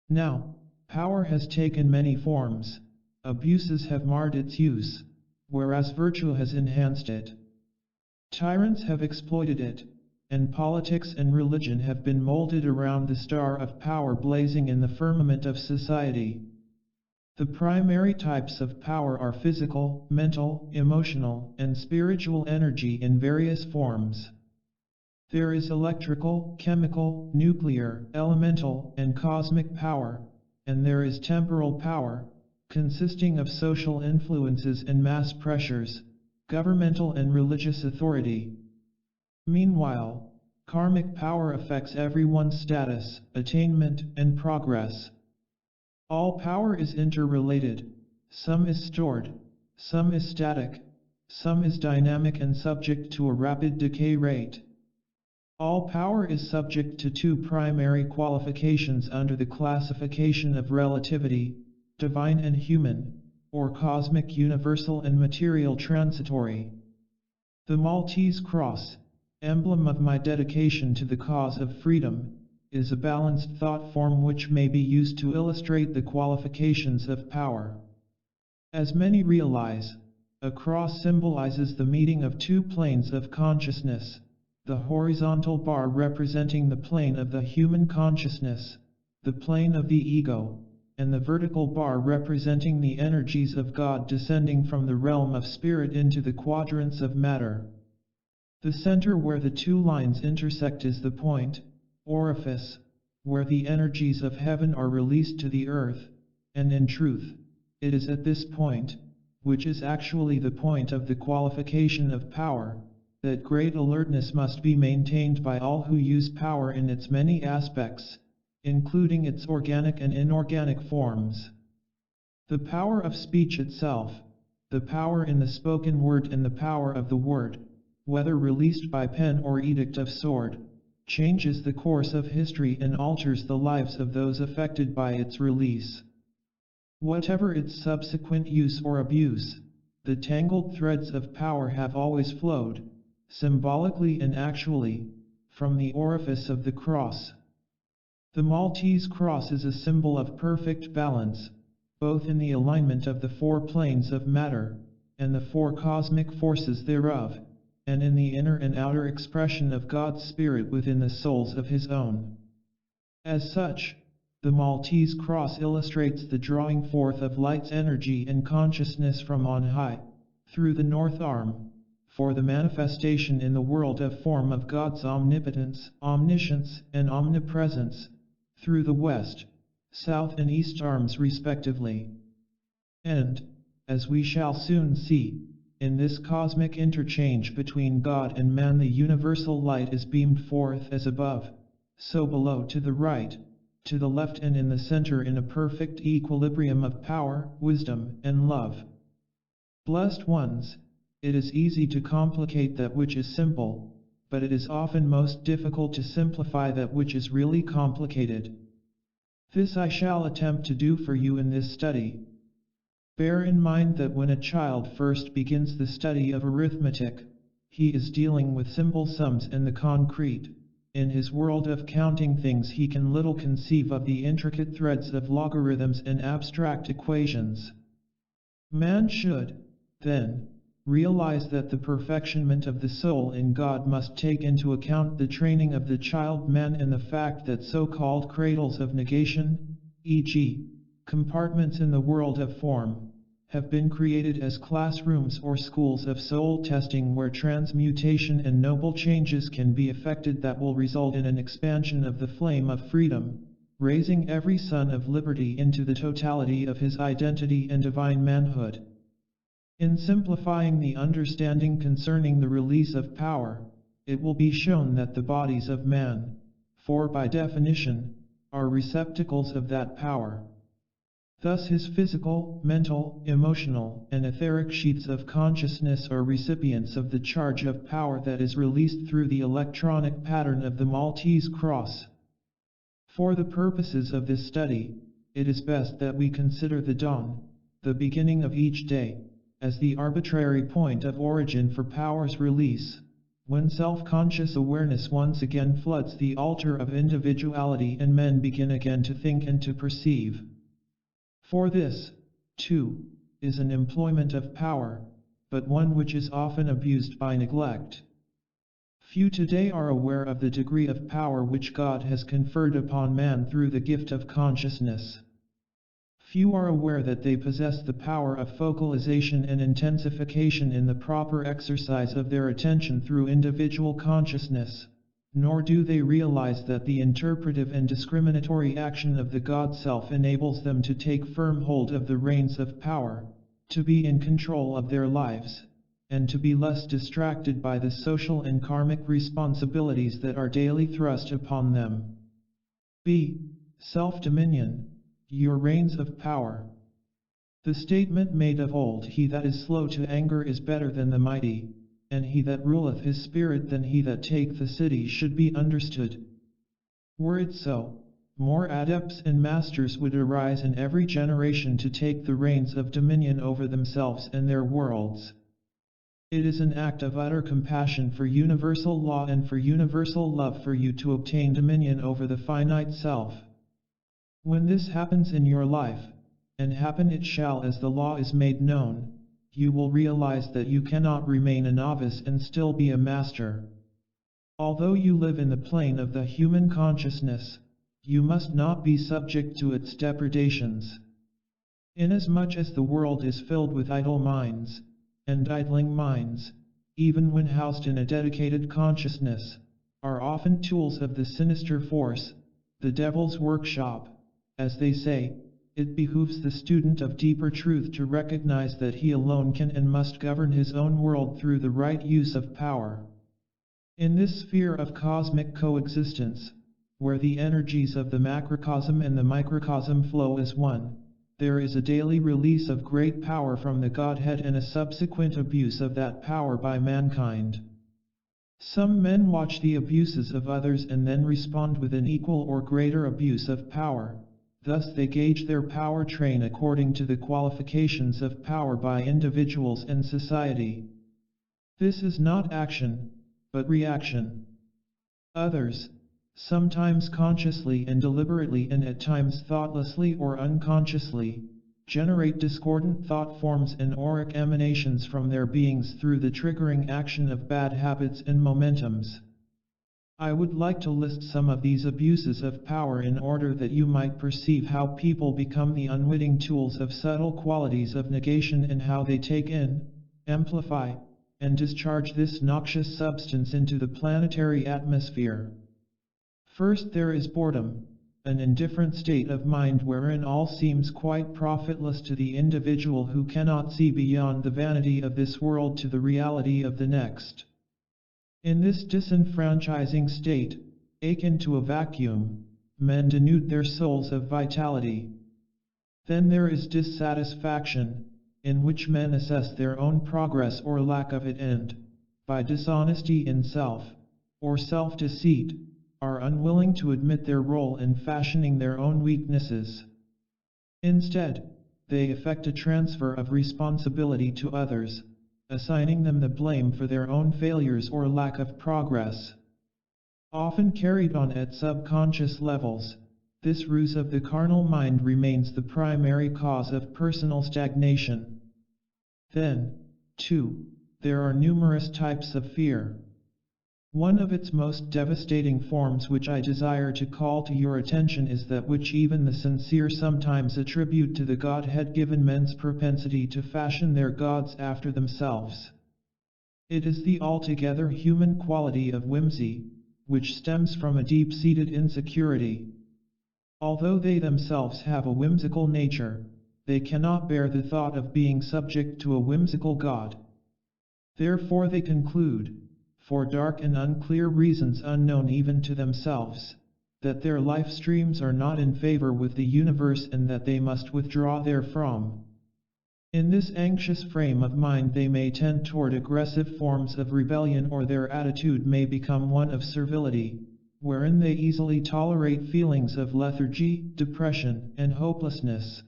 Now, power has taken many forms. Abuses have marred its use, whereas virtue has enhanced it. Tyrants have exploited it, and politics and religion have been molded around the star of power blazing in the firmament of society. The primary types of power are physical, mental, emotional, and spiritual energy in various forms. There is electrical, chemical, nuclear, elemental, and cosmic power, and there is temporal power, consisting of social influences and mass pressures, governmental and religious authority. Meanwhile, karmic power affects everyone's status, attainment, and progress. All power is interrelated. Some is stored, some is static, some is dynamic and subject to a rapid decay rate. All power is subject to two primary qualifications under the classification of relativity: divine and human, or cosmic, universal and material transitory. The Maltese cross, emblem of my dedication to the cause of freedom, is a balanced thought form which may be used to illustrate the qualifications of power. As many realize, a cross symbolizes the meeting of two planes of consciousness, the horizontal bar representing the plane of the human consciousness, the plane of the ego, and the vertical bar representing the energies of God descending from the realm of spirit into the quadrants of matter. The center where the two lines intersect is the point, orifice, where the energies of heaven are released to the earth, and in truth, it is at this point, which is actually the point of the qualification of power, that great alertness must be maintained by all who use power in its many aspects, including its organic and inorganic forms. The power of speech itself, the power in the spoken word and the power of the word, whether released by pen or edict of sword, changes the course of history and alters the lives of those affected by its release. Whatever its subsequent use or abuse, the tangled threads of power have always flowed, symbolically and actually, from the orifice of the cross. The Maltese cross is a symbol of perfect balance, both in the alignment of the four planes of matter, and the four cosmic forces thereof, and in the inner and outer expression of God's Spirit within the souls of His own. As such, the Maltese cross illustrates the drawing forth of light's energy and consciousness from on high, through the north arm, for the manifestation in the world of form of God's omnipotence, omniscience, and omnipresence, through the west, south and east arms respectively. And, as we shall soon see, in this cosmic interchange between God and man the universal light is beamed forth as above, so below, to the right, to the left and in the center, in a perfect equilibrium of power, wisdom, and love. Blessed ones, it is easy to complicate that which is simple, but it is often most difficult to simplify that which is really complicated. This I shall attempt to do for you in this study. Bear in mind that when a child first begins the study of arithmetic, he is dealing with simple sums and the concrete. In his world of counting things he can little conceive of the intricate threads of logarithms and abstract equations. Man should, then, realize that the perfectionment of the soul in God must take into account the training of the child man and the fact that so-called cradles of negation, e.g., compartments in the world of form, have been created as classrooms or schools of soul testing where transmutation and noble changes can be effected that will result in an expansion of the flame of freedom, raising every son of liberty into the totality of his identity and divine manhood. In simplifying the understanding concerning the release of power, it will be shown that the bodies of man, for by definition, are receptacles of that power. Thus his physical, mental, emotional, and etheric sheaths of consciousness are recipients of the charge of power that is released through the electronic pattern of the Maltese cross. For the purposes of this study, it is best that we consider the dawn, the beginning of each day, as the arbitrary point of origin for power's release, when self-conscious awareness once again floods the altar of individuality and men begin again to think and to perceive. For this, too, is an employment of power, but one which is often abused by neglect. Few today are aware of the degree of power which God has conferred upon man through the gift of consciousness. Few are aware that they possess the power of focalization and intensification in the proper exercise of their attention through individual consciousness, nor do they realize that the interpretive and discriminatory action of the God Self enables them to take firm hold of the reins of power, to be in control of their lives, and to be less distracted by the social and karmic responsibilities that are daily thrust upon them. B. Self-dominion, your reins of power. The statement made of old, he that is slow to anger is better than the mighty, and he that ruleth his spirit than he that taketh the city, should be understood. Were it so, more adepts and masters would arise in every generation to take the reins of dominion over themselves and their worlds. It is an act of utter compassion for universal law and for universal love for you to obtain dominion over the finite self. When this happens in your life, and happen it shall as the law is made known, you will realize that you cannot remain a novice and still be a master. Although you live in the plane of the human consciousness, you must not be subject to its depredations. Inasmuch as the world is filled with idle minds, and idling minds, even when housed in a dedicated consciousness, are often tools of the sinister force, the devil's workshop, as they say. It behooves the student of deeper truth to recognize that he alone can and must govern his own world through the right use of power. In this sphere of cosmic coexistence, where the energies of the macrocosm and the microcosm flow as one, there is a daily release of great power from the Godhead and a subsequent abuse of that power by mankind. Some men watch the abuses of others and then respond with an equal or greater abuse of power. Thus they gauge their power train according to the qualifications of power by individuals and society. This is not action, but reaction. Others, sometimes consciously and deliberately and at times thoughtlessly or unconsciously, generate discordant thought forms and auric emanations from their beings through the triggering action of bad habits and momentums. I would like to list some of these abuses of power in order that you might perceive how people become the unwitting tools of subtle qualities of negation and how they take in, amplify, and discharge this noxious substance into the planetary atmosphere. First, there is boredom, an indifferent state of mind wherein all seems quite profitless to the individual who cannot see beyond the vanity of this world to the reality of the next. In this disenfranchising state, akin to a vacuum, men denude their souls of vitality. Then there is dissatisfaction, in which men assess their own progress or lack of it and, by dishonesty in self, or self-deceit, are unwilling to admit their role in fashioning their own weaknesses. Instead, they effect a transfer of responsibility to others, assigning them the blame for their own failures or lack of progress. Often carried on at subconscious levels, this ruse of the carnal mind remains the primary cause of personal stagnation. Then, too, there are numerous types of fear. One of its most devastating forms which I desire to call to your attention is that which even the sincere sometimes attribute to the Godhead, given men's propensity to fashion their gods after themselves. It is the altogether human quality of whimsy, which stems from a deep-seated insecurity. Although they themselves have a whimsical nature, they cannot bear the thought of being subject to a whimsical God. Therefore they conclude, for dark and unclear reasons unknown even to themselves, that their life streams are not in favor with the universe and that they must withdraw therefrom. In this anxious frame of mind they may tend toward aggressive forms of rebellion, or their attitude may become one of servility, wherein they easily tolerate feelings of lethargy, depression, and hopelessness.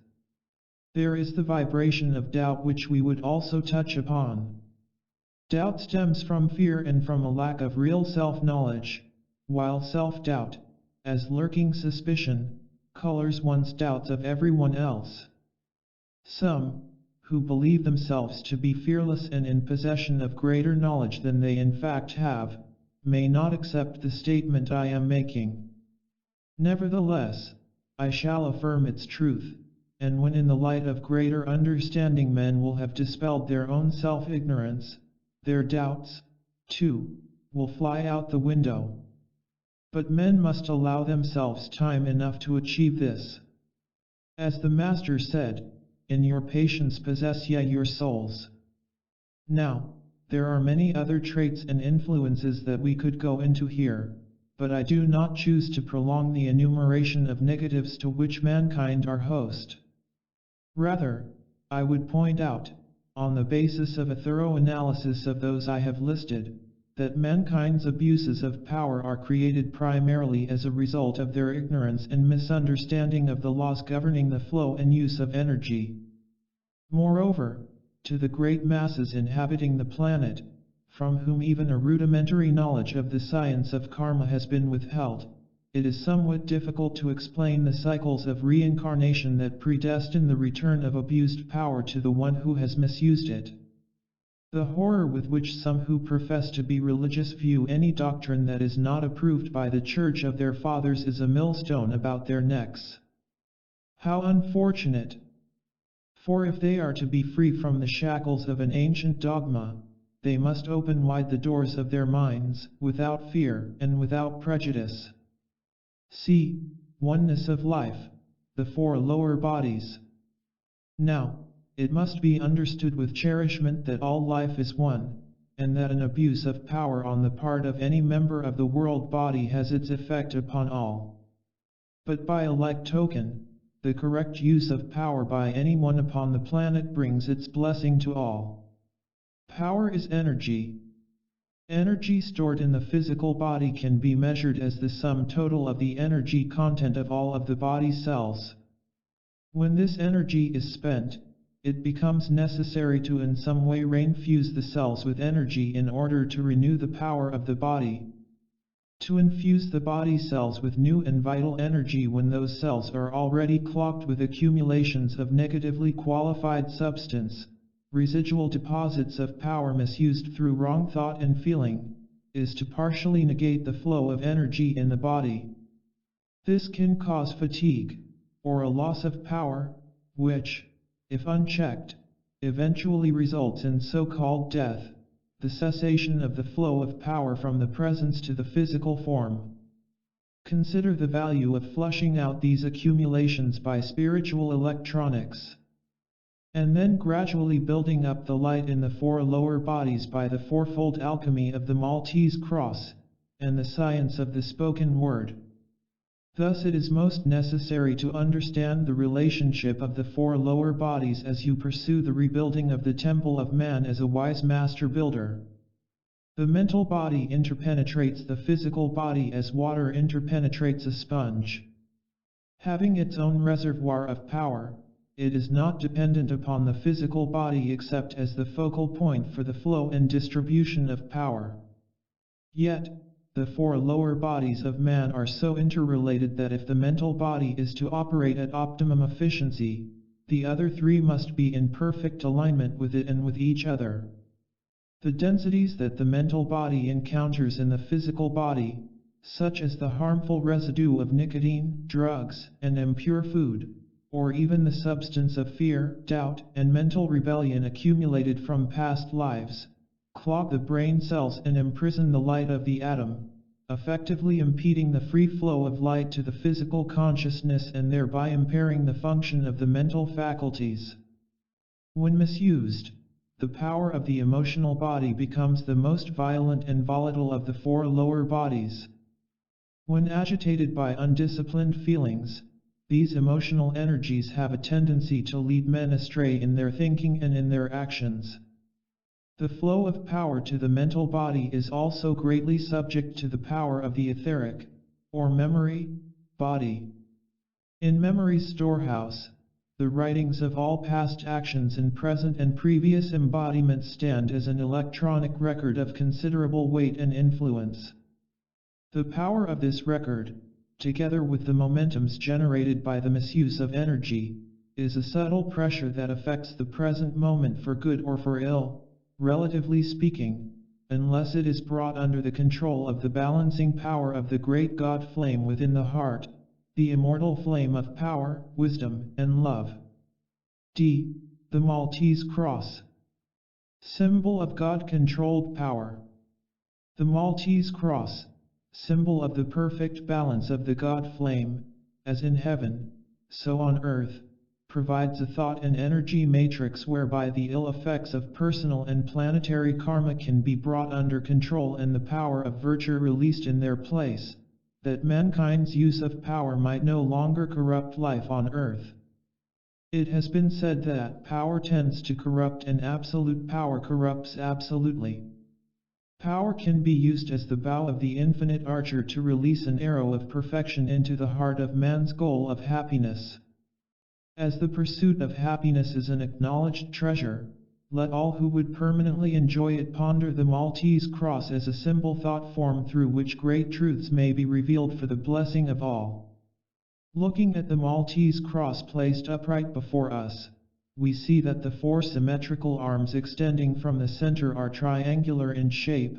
There is the vibration of doubt, which we would also touch upon. Doubt stems from fear and from a lack of real self-knowledge, while self-doubt, as lurking suspicion, colors one's doubts of everyone else. Some, who believe themselves to be fearless and in possession of greater knowledge than they in fact have, may not accept the statement I am making. Nevertheless, I shall affirm its truth, and when in the light of greater understanding men will have dispelled their own self-ignorance, their doubts, too, will fly out the window. But men must allow themselves time enough to achieve this. As the Master said, in your patience possess ye your souls. Now, there are many other traits and influences that we could go into here, but I do not choose to prolong the enumeration of negatives to which mankind are host. Rather, I would point out, on the basis of a thorough analysis of those I have listed, that mankind's abuses of power are created primarily as a result of their ignorance and misunderstanding of the laws governing the flow and use of energy. Moreover, to the great masses inhabiting the planet, from whom even a rudimentary knowledge of the science of karma has been withheld, it is somewhat difficult to explain the cycles of reincarnation that predestine the return of abused power to the one who has misused it. The horror with which some who profess to be religious view any doctrine that is not approved by the Church of their fathers is a millstone about their necks. How unfortunate! For if they are to be free from the shackles of an ancient dogma, they must open wide the doors of their minds, without fear and without prejudice. See, oneness of life, the four lower bodies. Now, it must be understood with cherishment that all life is one, and that an abuse of power on the part of any member of the world body has its effect upon all. But by a like token, the correct use of power by anyone upon the planet brings its blessing to all. Power is energy. Energy stored in the physical body can be measured as the sum total of the energy content of all of the body cells. When this energy is spent, it becomes necessary to in some way reinfuse the cells with energy in order to renew the power of the body. To infuse the body cells with new and vital energy when those cells are already clogged with accumulations of negatively qualified substance, residual deposits of power misused through wrong thought and feeling, is to partially negate the flow of energy in the body. This can cause fatigue, or a loss of power, which, if unchecked, eventually results in so-called death, the cessation of the flow of power from the presence to the physical form. Consider the value of flushing out these accumulations by spiritual electronics, and then gradually building up the light in the four lower bodies by the fourfold alchemy of the Maltese cross, and the science of the spoken word. Thus it is most necessary to understand the relationship of the four lower bodies as you pursue the rebuilding of the temple of man as a wise master builder. The mental body interpenetrates the physical body as water interpenetrates a sponge. Having its own reservoir of power, it is not dependent upon the physical body except as the focal point for the flow and distribution of power. Yet, the four lower bodies of man are so interrelated that if the mental body is to operate at optimum efficiency, the other three must be in perfect alignment with it and with each other. The densities that the mental body encounters in the physical body, such as the harmful residue of nicotine, drugs, and impure food, or even the substance of fear, doubt, and mental rebellion accumulated from past lives, clog the brain cells and imprison the light of the atom, effectively impeding the free flow of light to the physical consciousness and thereby impairing the function of the mental faculties. When misused, the power of the emotional body becomes the most violent and volatile of the four lower bodies. When agitated by undisciplined feelings, these emotional energies have a tendency to lead men astray in their thinking and in their actions. The flow of power to the mental body is also greatly subject to the power of the etheric, or memory, body. In memory's storehouse, the writings of all past actions in present and previous embodiments stand as an electronic record of considerable weight and influence. The power of this record, together with the momentums generated by the misuse of energy, is a subtle pressure that affects the present moment for good or for ill, relatively speaking, unless it is brought under the control of the balancing power of the great God flame within the heart, the immortal flame of power, wisdom, and love. D. The Maltese Cross. Symbol of God-controlled power. The Maltese Cross, symbol of the perfect balance of the God flame, as in heaven, so on earth, provides a thought and energy matrix whereby the ill effects of personal and planetary karma can be brought under control and the power of virtue released in their place, that mankind's use of power might no longer corrupt life on earth. It has been said that power tends to corrupt and absolute power corrupts absolutely. Power can be used as the bow of the infinite archer to release an arrow of perfection into the heart of man's goal of happiness. As the pursuit of happiness is an acknowledged treasure, let all who would permanently enjoy it ponder the Maltese cross as a simple thought form through which great truths may be revealed for the blessing of all. Looking at the Maltese cross placed upright before us, we see that the four symmetrical arms extending from the center are triangular in shape,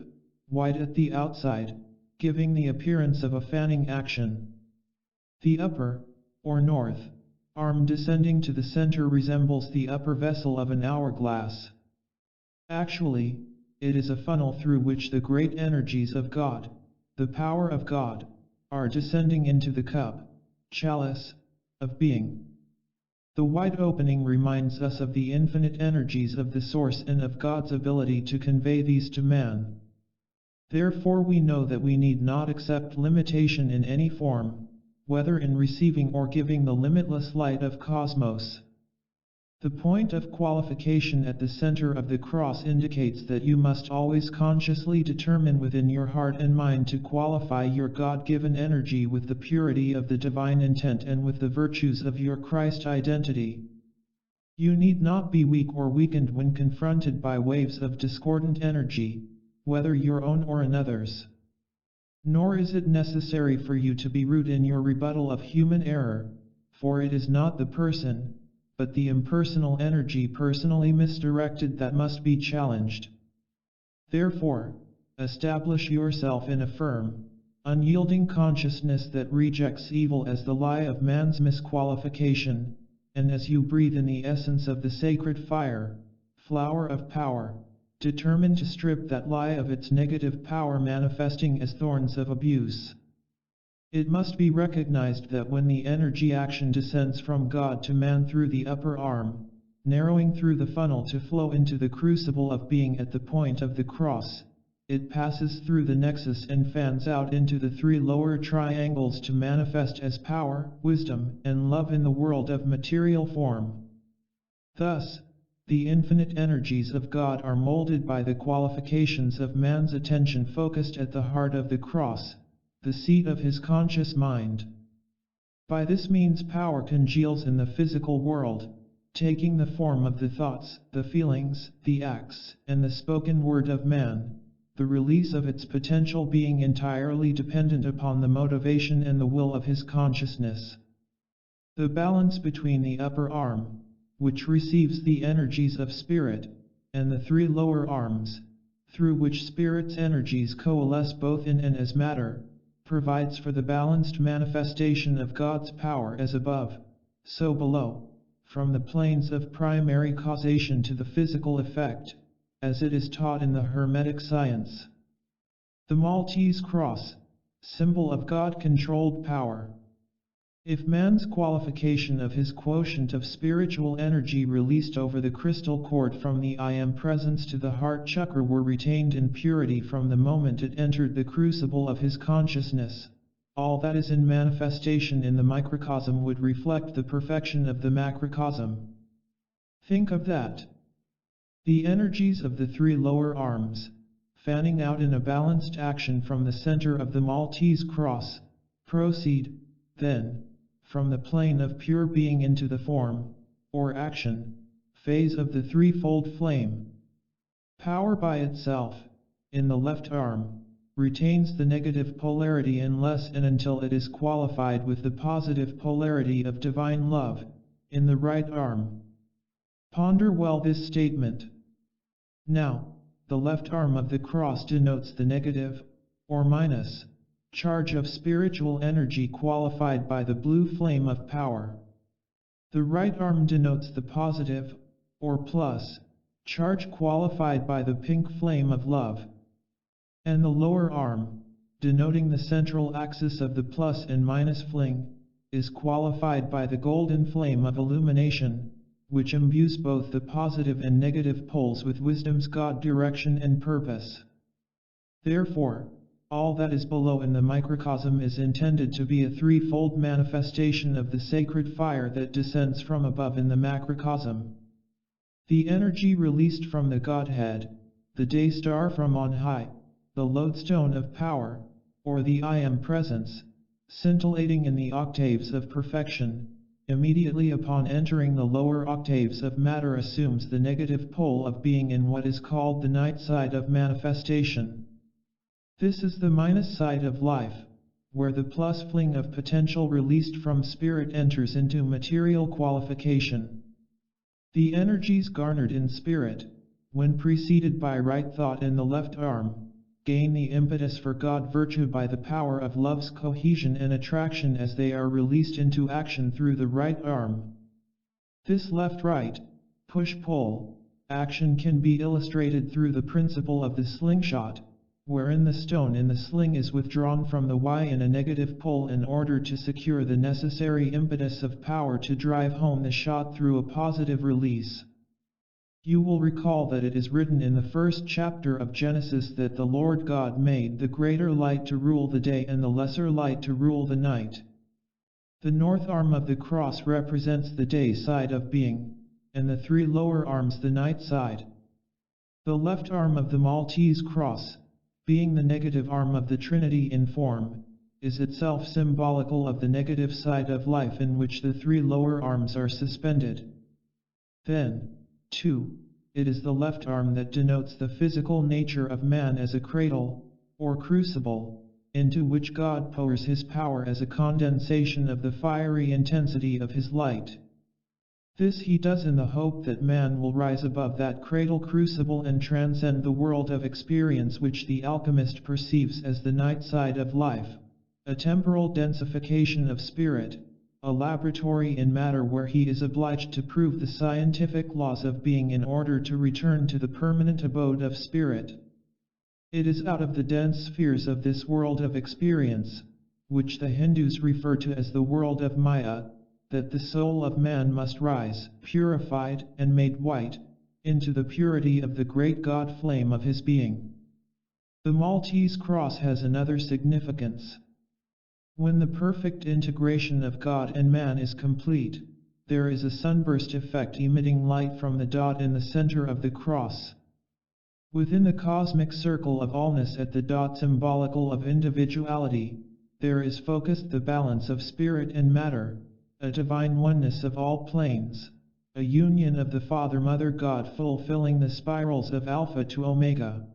wide at the outside, giving the appearance of a fanning action. The upper, or north, arm descending to the center resembles the upper vessel of an hourglass. Actually, it is a funnel through which the great energies of God, the power of God, are descending into the cup, chalice, of being. The wide opening reminds us of the infinite energies of the Source and of God's ability to convey these to man. Therefore we know that we need not accept limitation in any form, whether in receiving or giving the limitless light of cosmos. The point of qualification at the center of the cross indicates that you must always consciously determine within your heart and mind to qualify your God-given energy with the purity of the divine intent and with the virtues of your Christ identity. You need not be weak or weakened when confronted by waves of discordant energy, whether your own or another's. Nor is it necessary for you to be rude in your rebuttal of human error, for it is not the person, but the impersonal energy personally misdirected that must be challenged. Therefore, establish yourself in a firm, unyielding consciousness that rejects evil as the lie of man's misqualification, and as you breathe in the essence of the sacred fire, flower of power, determined to strip that lie of its negative power manifesting as thorns of abuse. It must be recognized that when the energy action descends from God to man through the upper arm, narrowing through the funnel to flow into the crucible of being at the point of the cross, it passes through the nexus and fans out into the three lower triangles to manifest as power, wisdom, and love in the world of material form. Thus, the infinite energies of God are molded by the qualifications of man's attention focused at the heart of the cross, the seat of his conscious mind. By this means power congeals in the physical world, taking the form of the thoughts, the feelings, the acts, and the spoken word of man, the release of its potential being entirely dependent upon the motivation and the will of his consciousness. The balance between the upper arm, which receives the energies of spirit, and the three lower arms, through which spirit's energies coalesce both in and as matter, provides for the balanced manifestation of God's power as above, so below, from the planes of primary causation to the physical effect, as it is taught in the Hermetic science. The Maltese cross, symbol of God-controlled power. If man's qualification of his quotient of spiritual energy released over the crystal cord from the I Am presence to the heart chakra were retained in purity from the moment it entered the crucible of his consciousness, all that is in manifestation in the microcosm would reflect the perfection of the macrocosm. Think of that. The energies of the three lower arms, fanning out in a balanced action from the center of the Maltese cross, proceed, then, from the plane of pure being into the form, or action, phase of the threefold flame. Power by itself, in the left arm, retains the negative polarity unless and until it is qualified with the positive polarity of divine love, in the right arm. Ponder well this statement. Now, the left arm of the cross denotes the negative, or minus, charge of spiritual energy qualified by the blue flame of power. The right arm denotes the positive, or plus, charge qualified by the pink flame of love. And the lower arm, denoting the central axis of the plus and minus fling, is qualified by the golden flame of illumination, which imbues both the positive and negative poles with wisdom's God direction and purpose. Therefore, all that is below in the microcosm is intended to be a threefold manifestation of the sacred fire that descends from above in the macrocosm. The energy released from the Godhead, the day star from on high, the lodestone of power, or the I Am presence, scintillating in the octaves of perfection, immediately upon entering the lower octaves of matter assumes the negative pole of being in what is called the night side of manifestation. This is the minus side of life, where the plus fling of potential released from spirit enters into material qualification. The energies garnered in spirit, when preceded by right thought in the left arm, gain the impetus for God virtue by the power of love's cohesion and attraction as they are released into action through the right arm. This left-right, push-pull, action can be illustrated through the principle of the slingshot, wherein the stone in the sling is withdrawn from the Y in a negative pull in order to secure the necessary impetus of power to drive home the shot through a positive release. You will recall that it is written in the first chapter of Genesis that the Lord God made the greater light to rule the day and the lesser light to rule the night. The north arm of the cross represents the day side of being, and the three lower arms the night side. The left arm of the Maltese cross, being the negative arm of the Trinity in form, is itself symbolical of the negative side of life in which the three lower arms are suspended. Then, too, it is the left arm that denotes the physical nature of man as a cradle, or crucible, into which God pours his power as a condensation of the fiery intensity of his light. This he does in the hope that man will rise above that cradle crucible and transcend the world of experience which the alchemist perceives as the night side of life, a temporal densification of spirit, a laboratory in matter where he is obliged to prove the scientific laws of being in order to return to the permanent abode of spirit. It is out of the dense spheres of this world of experience, which the Hindus refer to as the world of Maya, that the soul of man must rise, purified and made white, into the purity of the great God flame of his being. The Maltese cross has another significance. When the perfect integration of God and man is complete, there is a sunburst effect emitting light from the dot in the center of the cross. Within the cosmic circle of allness at the dot symbolical of individuality, there is focused the balance of spirit and matter, a divine oneness of all planes, a union of the Father-Mother God fulfilling the spirals of Alpha to Omega.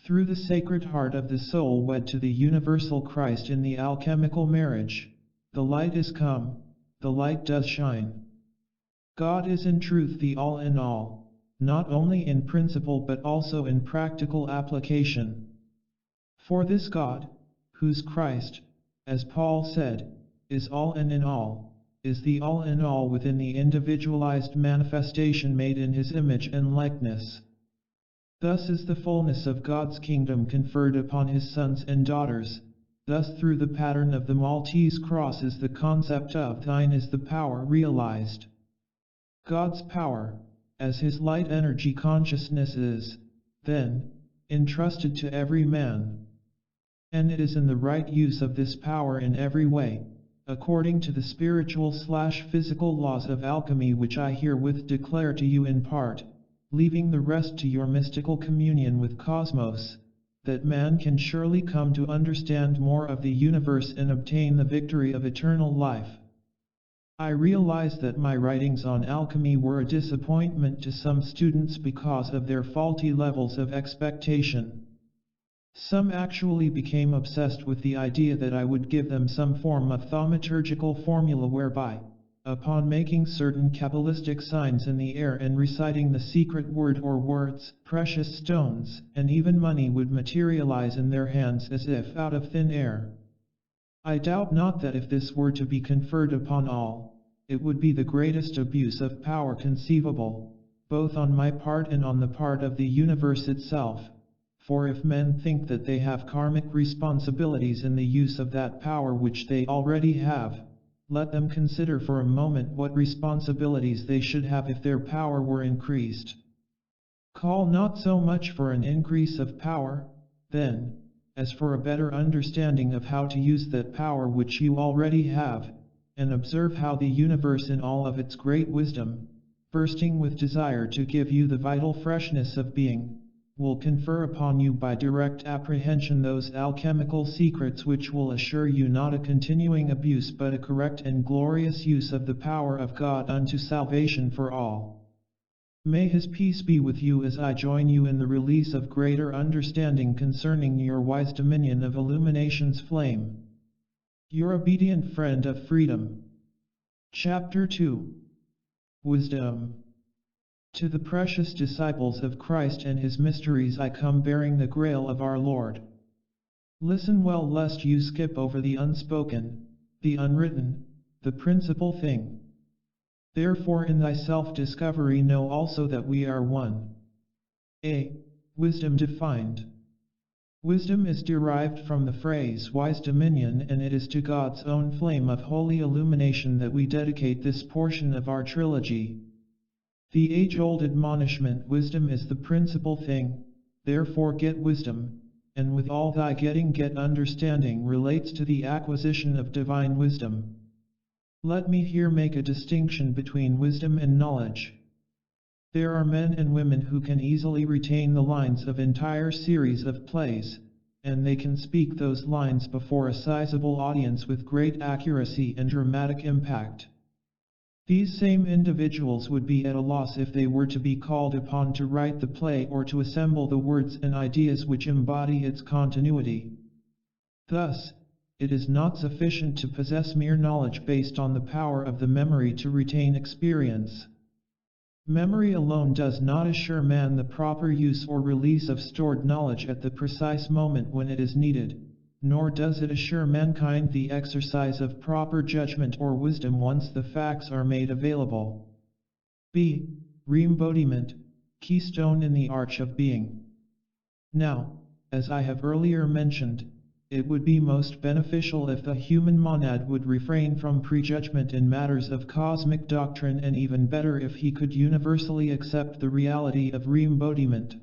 Through the sacred heart of the soul wed to the universal Christ in the alchemical marriage, the light is come, the light does shine. God is in truth the all in all, not only in principle but also in practical application. For this God, whose Christ, as Paul said, is all and in all, is the all in all within the individualized manifestation made in his image and likeness. Thus is the fullness of God's kingdom conferred upon his sons and daughters, thus through the pattern of the Maltese cross is the concept of thine is the power realized. God's power, as his light energy consciousness is, then, entrusted to every man. And it is in the right use of this power in every way, according to the spiritual/physical laws of alchemy which I herewith declare to you in part, leaving the rest to your mystical communion with Cosmos, that man can surely come to understand more of the universe and obtain the victory of eternal life. I realize that my writings on alchemy were a disappointment to some students because of their faulty levels of expectation. Some actually became obsessed with the idea that I would give them some form of thaumaturgical formula whereby, upon making certain Kabbalistic signs in the air and reciting the secret word or words, precious stones, and even money would materialize in their hands as if out of thin air. I doubt not that if this were to be conferred upon all, it would be the greatest abuse of power conceivable, both on my part and on the part of the universe itself. For if men think that they have karmic responsibilities in the use of that power which they already have, let them consider for a moment what responsibilities they should have if their power were increased. Call not so much for an increase of power, then, as for a better understanding of how to use that power which you already have, and observe how the universe in all of its great wisdom, bursting with desire to give you the vital freshness of being, will confer upon you by direct apprehension those alchemical secrets which will assure you not a continuing abuse but a correct and glorious use of the power of God unto salvation for all. May his peace be with you as I join you in the release of greater understanding concerning your wise dominion of illumination's flame. Your obedient friend of freedom. Chapter 2. Wisdom. To the precious disciples of Christ and his mysteries I come bearing the grail of our Lord. Listen well lest you skip over the unspoken, the unwritten, the principal thing. Therefore in thy self-discovery know also that we are one. A. Wisdom defined. Wisdom is derived from the phrase wise dominion, and it is to God's own flame of holy illumination that we dedicate this portion of our trilogy. The age-old admonishment, wisdom is the principal thing, therefore get wisdom, and with all thy getting get understanding, relates to the acquisition of divine wisdom. Let me here make a distinction between wisdom and knowledge, There are men and women who can easily retain the lines of entire series of plays, and they can speak those lines before a sizable audience with great accuracy and dramatic impact. These same individuals would be at a loss if they were to be called upon to write the play or to assemble the words and ideas which embody its continuity. Thus, it is not sufficient to possess mere knowledge based on the power of the memory to retain experience. Memory alone does not assure man the proper use or release of stored knowledge at the precise moment when it is needed, nor does it assure mankind the exercise of proper judgment or wisdom once the facts are made available. B. Re-embodiment, keystone in the arch of being. Now, as I have earlier mentioned, it would be most beneficial if the human monad would refrain from prejudgment in matters of cosmic doctrine, and even better if he could universally accept the reality of re-embodiment.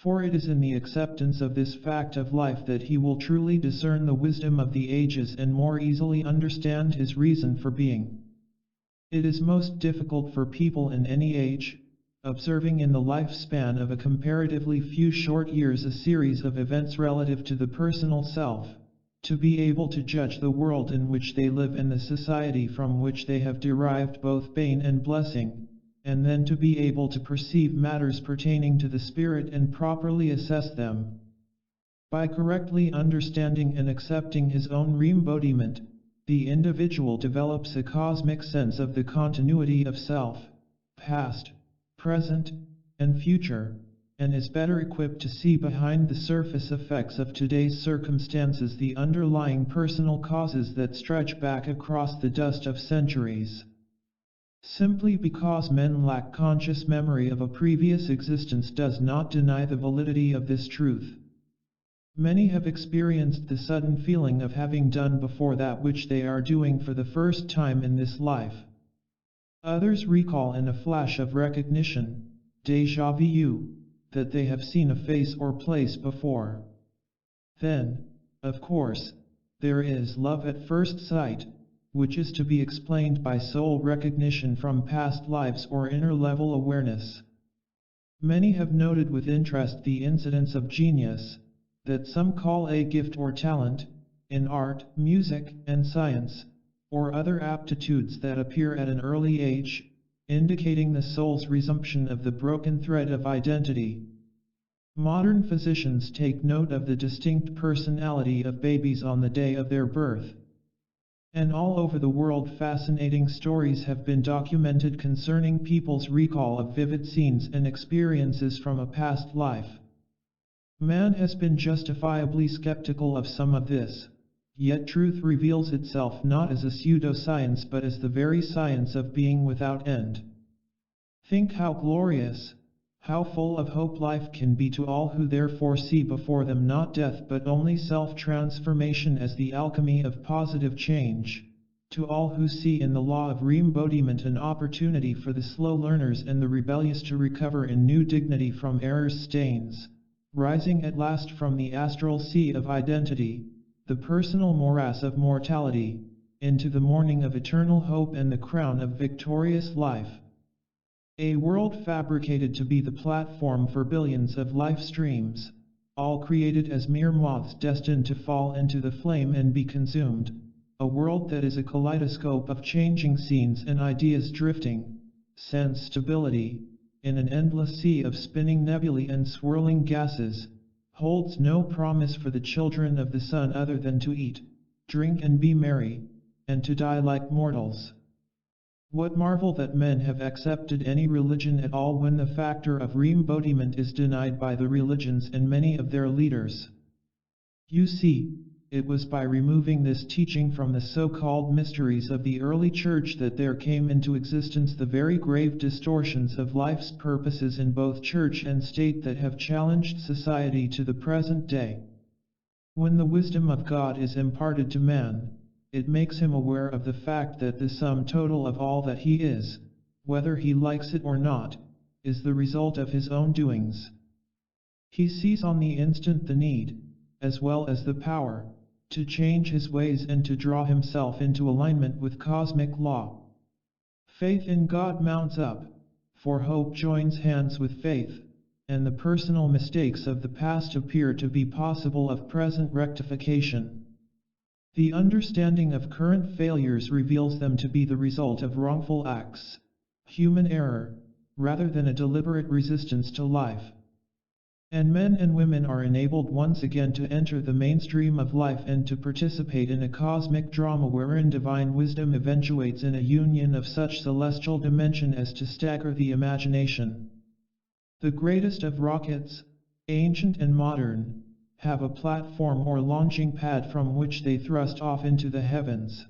For it is in the acceptance of this fact of life that he will truly discern the wisdom of the ages and more easily understand his reason for being. It is most difficult for people in any age, observing in the lifespan of a comparatively few short years a series of events relative to the personal self, to be able to judge the world in which they live and the society from which they have derived both bane and blessing, and then to be able to perceive matters pertaining to the spirit and properly assess them. By correctly understanding and accepting his own re-embodiment, the individual develops a cosmic sense of the continuity of self, past, present, and future, and is better equipped to see behind the surface effects of today's circumstances the underlying personal causes that stretch back across the dust of centuries. Simply because men lack conscious memory of a previous existence does not deny the validity of this truth. Many have experienced the sudden feeling of having done before that which they are doing for the first time in this life. Others recall in a flash of recognition, déjà vu, that they have seen a face or place before. Then, of course, there is love at first sight, which is to be explained by soul recognition from past lives or inner-level awareness. Many have noted with interest the incidence of genius, that some call a gift or talent, in art, music, and science, or other aptitudes that appear at an early age, indicating the soul's resumption of the broken thread of identity. Modern physicians take note of the distinct personality of babies on the day of their birth. And all over the world fascinating stories have been documented concerning people's recall of vivid scenes and experiences from a past life. Man has been justifiably skeptical of some of this. Yet truth reveals itself not as a pseudoscience but as the very science of being without end. Think how glorious, how full of hope life can be to all who therefore see before them not death but only self-transformation as the alchemy of positive change, to all who see in the law of re-embodiment an opportunity for the slow learners and the rebellious to recover in new dignity from error's stains, rising at last from the astral sea of identity, the personal morass of mortality, into the morning of eternal hope and the crown of victorious life. A world fabricated to be the platform for billions of life streams, all created as mere moths destined to fall into the flame and be consumed, a world that is a kaleidoscope of changing scenes and ideas drifting, sense stability, in an endless sea of spinning nebulae and swirling gases, holds no promise for the children of the sun other than to eat, drink and be merry, and to die like mortals. What marvel that men have accepted any religion at all when the factor of re-embodiment is denied by the religions and many of their leaders. You see, it was by removing this teaching from the so-called mysteries of the early church that there came into existence the very grave distortions of life's purposes in both church and state that have challenged society to the present day. When the wisdom of God is imparted to man, it makes him aware of the fact that the sum total of all that he is, whether he likes it or not, is the result of his own doings. He sees on the instant the need, as well as the power, to change his ways and to draw himself into alignment with cosmic law. Faith in God mounts up, for hope joins hands with faith, and the personal mistakes of the past appear to be possible of present rectification. The understanding of current failures reveals them to be the result of wrongful acts, human error, rather than a deliberate resistance to life. And men and women are enabled once again to enter the mainstream of life and to participate in a cosmic drama wherein divine wisdom eventuates in a union of such celestial dimension as to stagger the imagination. The greatest of rockets, ancient and modern, have a platform or launching pad from which they thrust off into the heavens.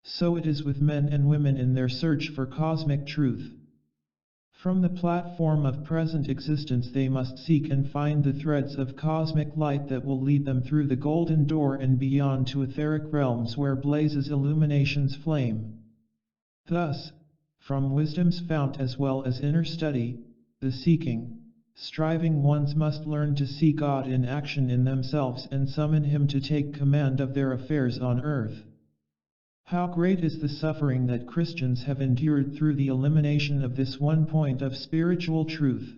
So it is with men and women in their search for cosmic truth. From the platform of present existence they must seek and find the threads of cosmic light that will lead them through the golden door and beyond to etheric realms where blazes illumination's flame. Thus, from wisdom's fount as well as inner study, the seeking, striving ones must learn to see God in action in themselves and summon Him to take command of their affairs on earth. How great is the suffering that Christians have endured through the elimination of this one point of spiritual truth.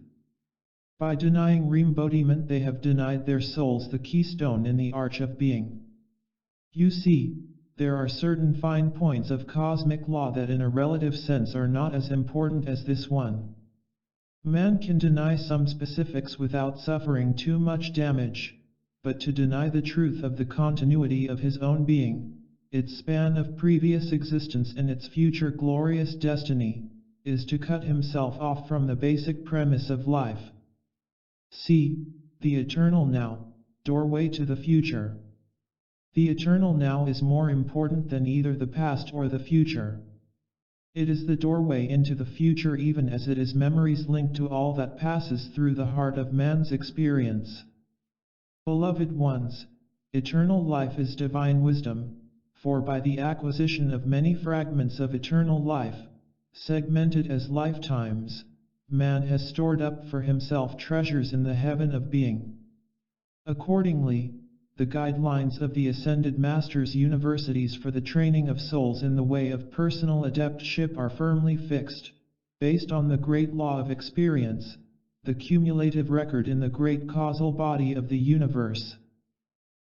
By denying embodiment they have denied their souls the keystone in the arch of being. You see, there are certain fine points of cosmic law that in a relative sense are not as important as this one. Man can deny some specifics without suffering too much damage, but to deny the truth of the continuity of his own being, its span of previous existence and its future glorious destiny, is to cut himself off from the basic premise of life. See, the eternal now, doorway to the future. The eternal now is more important than either the past or the future. It is the doorway into the future even as it is memories linked to all that passes through the heart of man's experience. Beloved ones, eternal life is divine wisdom. For by the acquisition of many fragments of eternal life, segmented as lifetimes, man has stored up for himself treasures in the heaven of being. Accordingly, the guidelines of the Ascended Masters' universities for the training of souls in the way of personal adeptship are firmly fixed, based on the great law of experience, the cumulative record in the great causal body of the universe.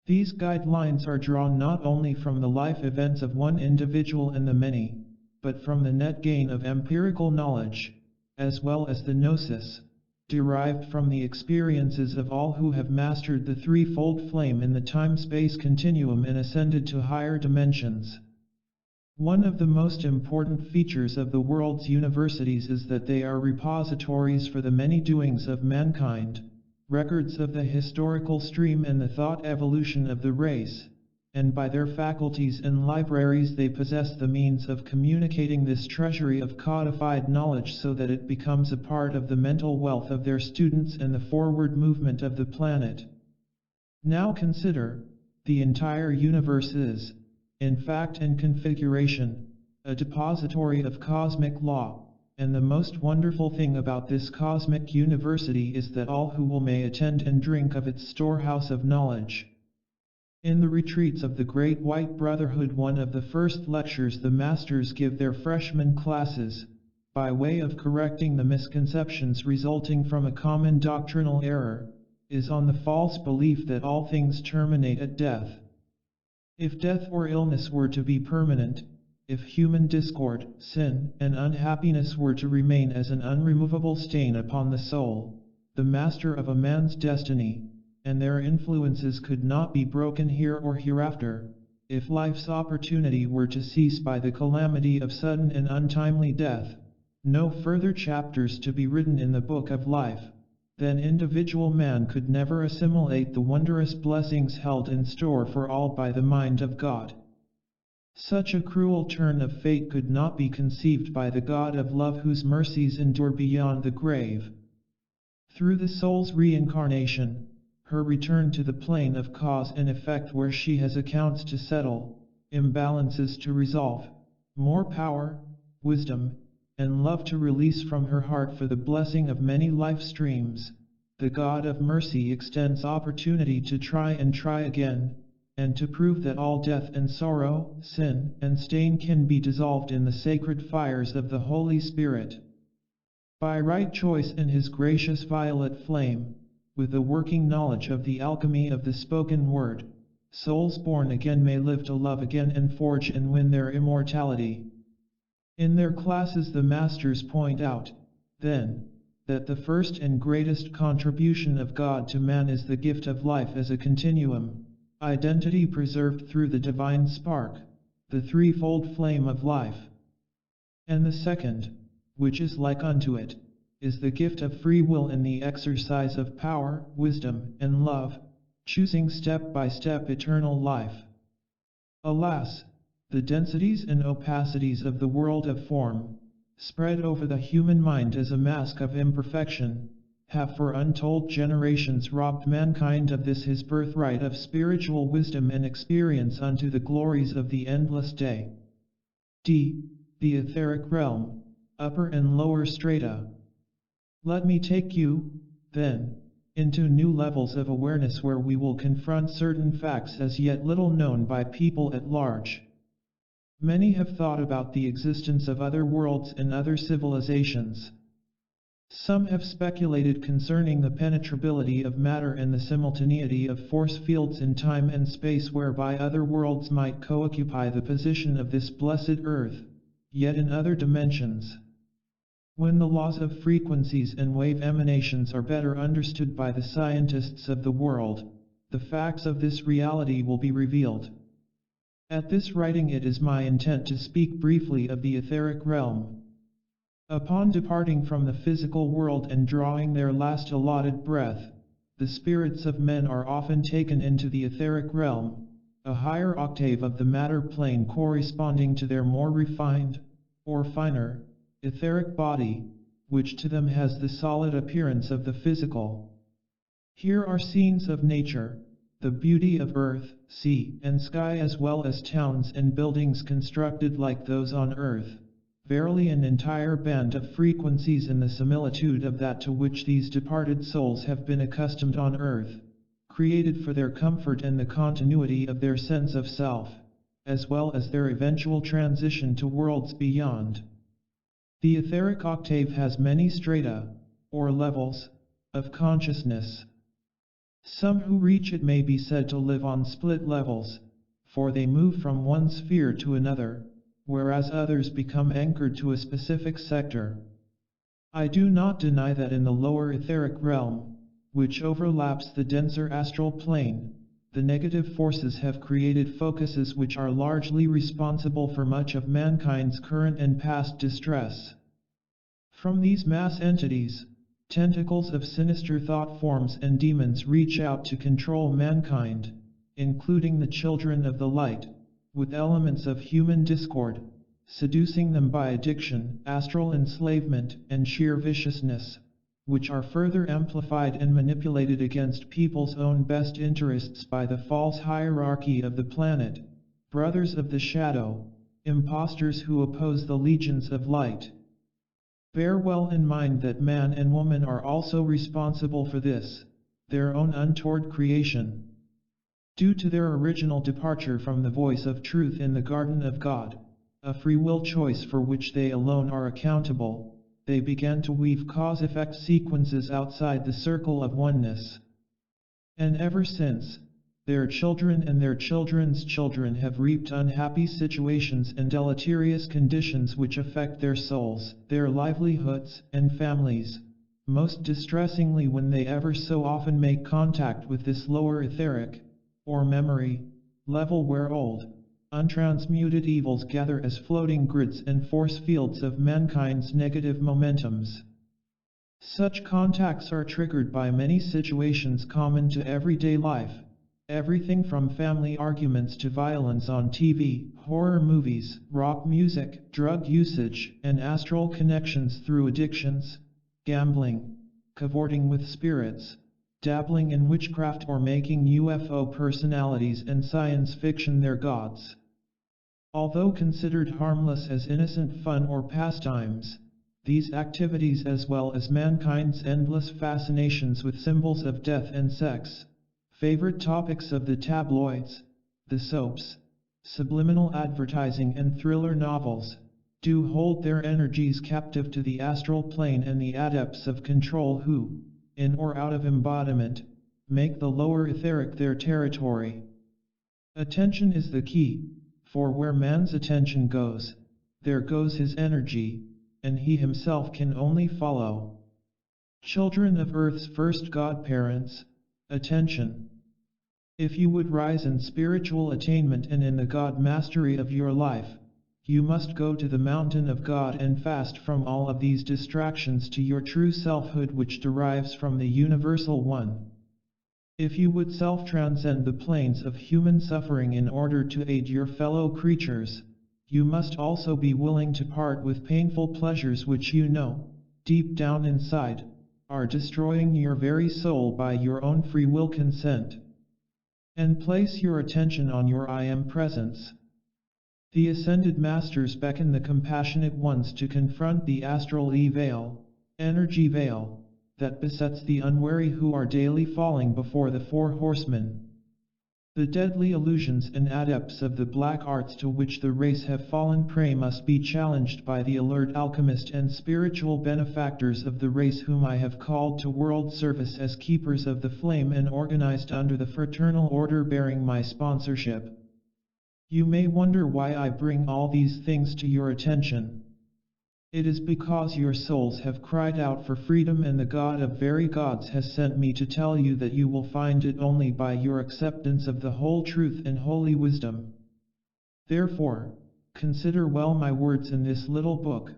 These guidelines are drawn not only from the life events of one individual and the many, but from the net gain of empirical knowledge, as well as the gnosis, derived from the experiences of all who have mastered the threefold flame in the time-space continuum and ascended to higher dimensions. One of the most important features of the world's universities is that they are repositories for the many doings of mankind, records of the historical stream and the thought evolution of the race, and by their faculties and libraries they possess the means of communicating this treasury of codified knowledge so that it becomes a part of the mental wealth of their students and the forward movement of the planet. Now consider, the entire universe is, in fact and configuration, a depository of cosmic law. And the most wonderful thing about this cosmic university is that all who will may attend and drink of its storehouse of knowledge. In the retreats of the Great White Brotherhood, one of the first lectures the masters give their freshman classes, by way of correcting the misconceptions resulting from a common doctrinal error, is on the false belief that all things terminate at death. If death or illness were to be permanent, if human discord, sin, and unhappiness were to remain as an unremovable stain upon the soul, the master of a man's destiny, and their influences could not be broken here or hereafter, if life's opportunity were to cease by the calamity of sudden and untimely death, no further chapters to be written in the book of life, then individual man could never assimilate the wondrous blessings held in store for all by the mind of God. Such a cruel turn of fate could not be conceived by the God of love whose mercies endure beyond the grave. Through the soul's reincarnation, her return to the plane of cause and effect where she has accounts to settle, imbalances to resolve, more power, wisdom, and love to release from her heart for the blessing of many life streams, the God of mercy extends opportunity to try and try again, and to prove that all death and sorrow, sin and stain can be dissolved in the sacred fires of the Holy Spirit. By right choice and his gracious violet flame, with the working knowledge of the alchemy of the spoken word, souls born again may live to love again and forge and win their immortality. In their classes the masters point out, then, that the first and greatest contribution of God to man is the gift of life as a continuum, identity preserved through the divine spark, the threefold flame of life. And the second, which is like unto it, is the gift of free will in the exercise of power, wisdom, and love, choosing step by step eternal life. Alas, the densities and opacities of the world of form, spread over the human mind as a mask of imperfection, have for untold generations robbed mankind of this his birthright of spiritual wisdom and experience unto the glories of the endless day. D. The etheric realm, upper and lower strata. Let me take you, then, into new levels of awareness where we will confront certain facts as yet little known by people at large. Many have thought about the existence of other worlds and other civilizations. Some have speculated concerning the penetrability of matter and the simultaneity of force fields in time and space whereby other worlds might co-occupy the position of this blessed earth, yet in other dimensions. When the laws of frequencies and wave emanations are better understood by the scientists of the world, the facts of this reality will be revealed. At this writing it is my intent to speak briefly of the etheric realm. Upon departing from the physical world and drawing their last allotted breath, the spirits of men are often taken into the etheric realm, a higher octave of the matter plane corresponding to their more refined, or finer, etheric body, which to them has the solid appearance of the physical. Here are scenes of nature, the beauty of earth, sea, and sky as well as towns and buildings constructed like those on earth, verily an entire band of frequencies in the similitude of that to which these departed souls have been accustomed on earth, created for their comfort and the continuity of their sense of self, as well as their eventual transition to worlds beyond. The etheric octave has many strata, or levels, of consciousness. Some who reach it may be said to live on split levels, for they move from one sphere to another, whereas others become anchored to a specific sector. I do not deny that in the lower etheric realm, which overlaps the denser astral plane, the negative forces have created focuses which are largely responsible for much of mankind's current and past distress. From these mass entities, tentacles of sinister thought forms and demons reach out to control mankind, including the children of the light, with elements of human discord, seducing them by addiction, astral enslavement, and sheer viciousness, which are further amplified and manipulated against people's own best interests by the false hierarchy of the planet, brothers of the shadow, impostors who oppose the legions of light. Bear well in mind that man and woman are also responsible for this, their own untoward creation. Due to their original departure from the voice of truth in the garden of God, a free will choice for which they alone are accountable, they began to weave cause-effect sequences outside the circle of oneness. And ever since, their children and their children's children have reaped unhappy situations and deleterious conditions which affect their souls, their livelihoods, and families, most distressingly when they ever so often make contact with this lower etheric, or memory, level where old, untransmuted evils gather as floating grids and force fields of mankind's negative momentums. Such contacts are triggered by many situations common to everyday life. Everything from family arguments to violence on TV, horror movies, rock music, drug usage, and astral connections through addictions, gambling, cavorting with spirits, dabbling in witchcraft or making UFO personalities and science fiction their gods. Although considered harmless as innocent fun or pastimes, these activities as well as mankind's endless fascinations with symbols of death and sex, favorite topics of the tabloids, the soaps, subliminal advertising and thriller novels, do hold their energies captive to the astral plane, and the adepts of control who, in or out of embodiment, make the lower etheric their territory. Attention is the key, for where man's attention goes, there goes his energy, and he himself can only follow. Children of Earth's first godparents, attention. If you would rise in spiritual attainment and in the God mastery of your life, you must go to the mountain of God and fast from all of these distractions to your true selfhood, which derives from the Universal One. If you would self-transcend the planes of human suffering in order to aid your fellow creatures, you must also be willing to part with painful pleasures which you know, deep down inside, are destroying your very soul by your own free will consent. And place your attention on your I Am presence. The Ascended Masters beckon the compassionate ones to confront the astral veil, energy veil, that besets the unwary who are daily falling before the four horsemen. The deadly illusions and adepts of the black arts to which the race have fallen prey must be challenged by the alert alchemist and spiritual benefactors of the race, whom I have called to world service as keepers of the flame and organized under the fraternal order bearing my sponsorship. You may wonder why I bring all these things to your attention. It is because your souls have cried out for freedom, and the God of very gods has sent me to tell you that you will find it only by your acceptance of the whole truth and holy wisdom. Therefore, consider well my words in this little book,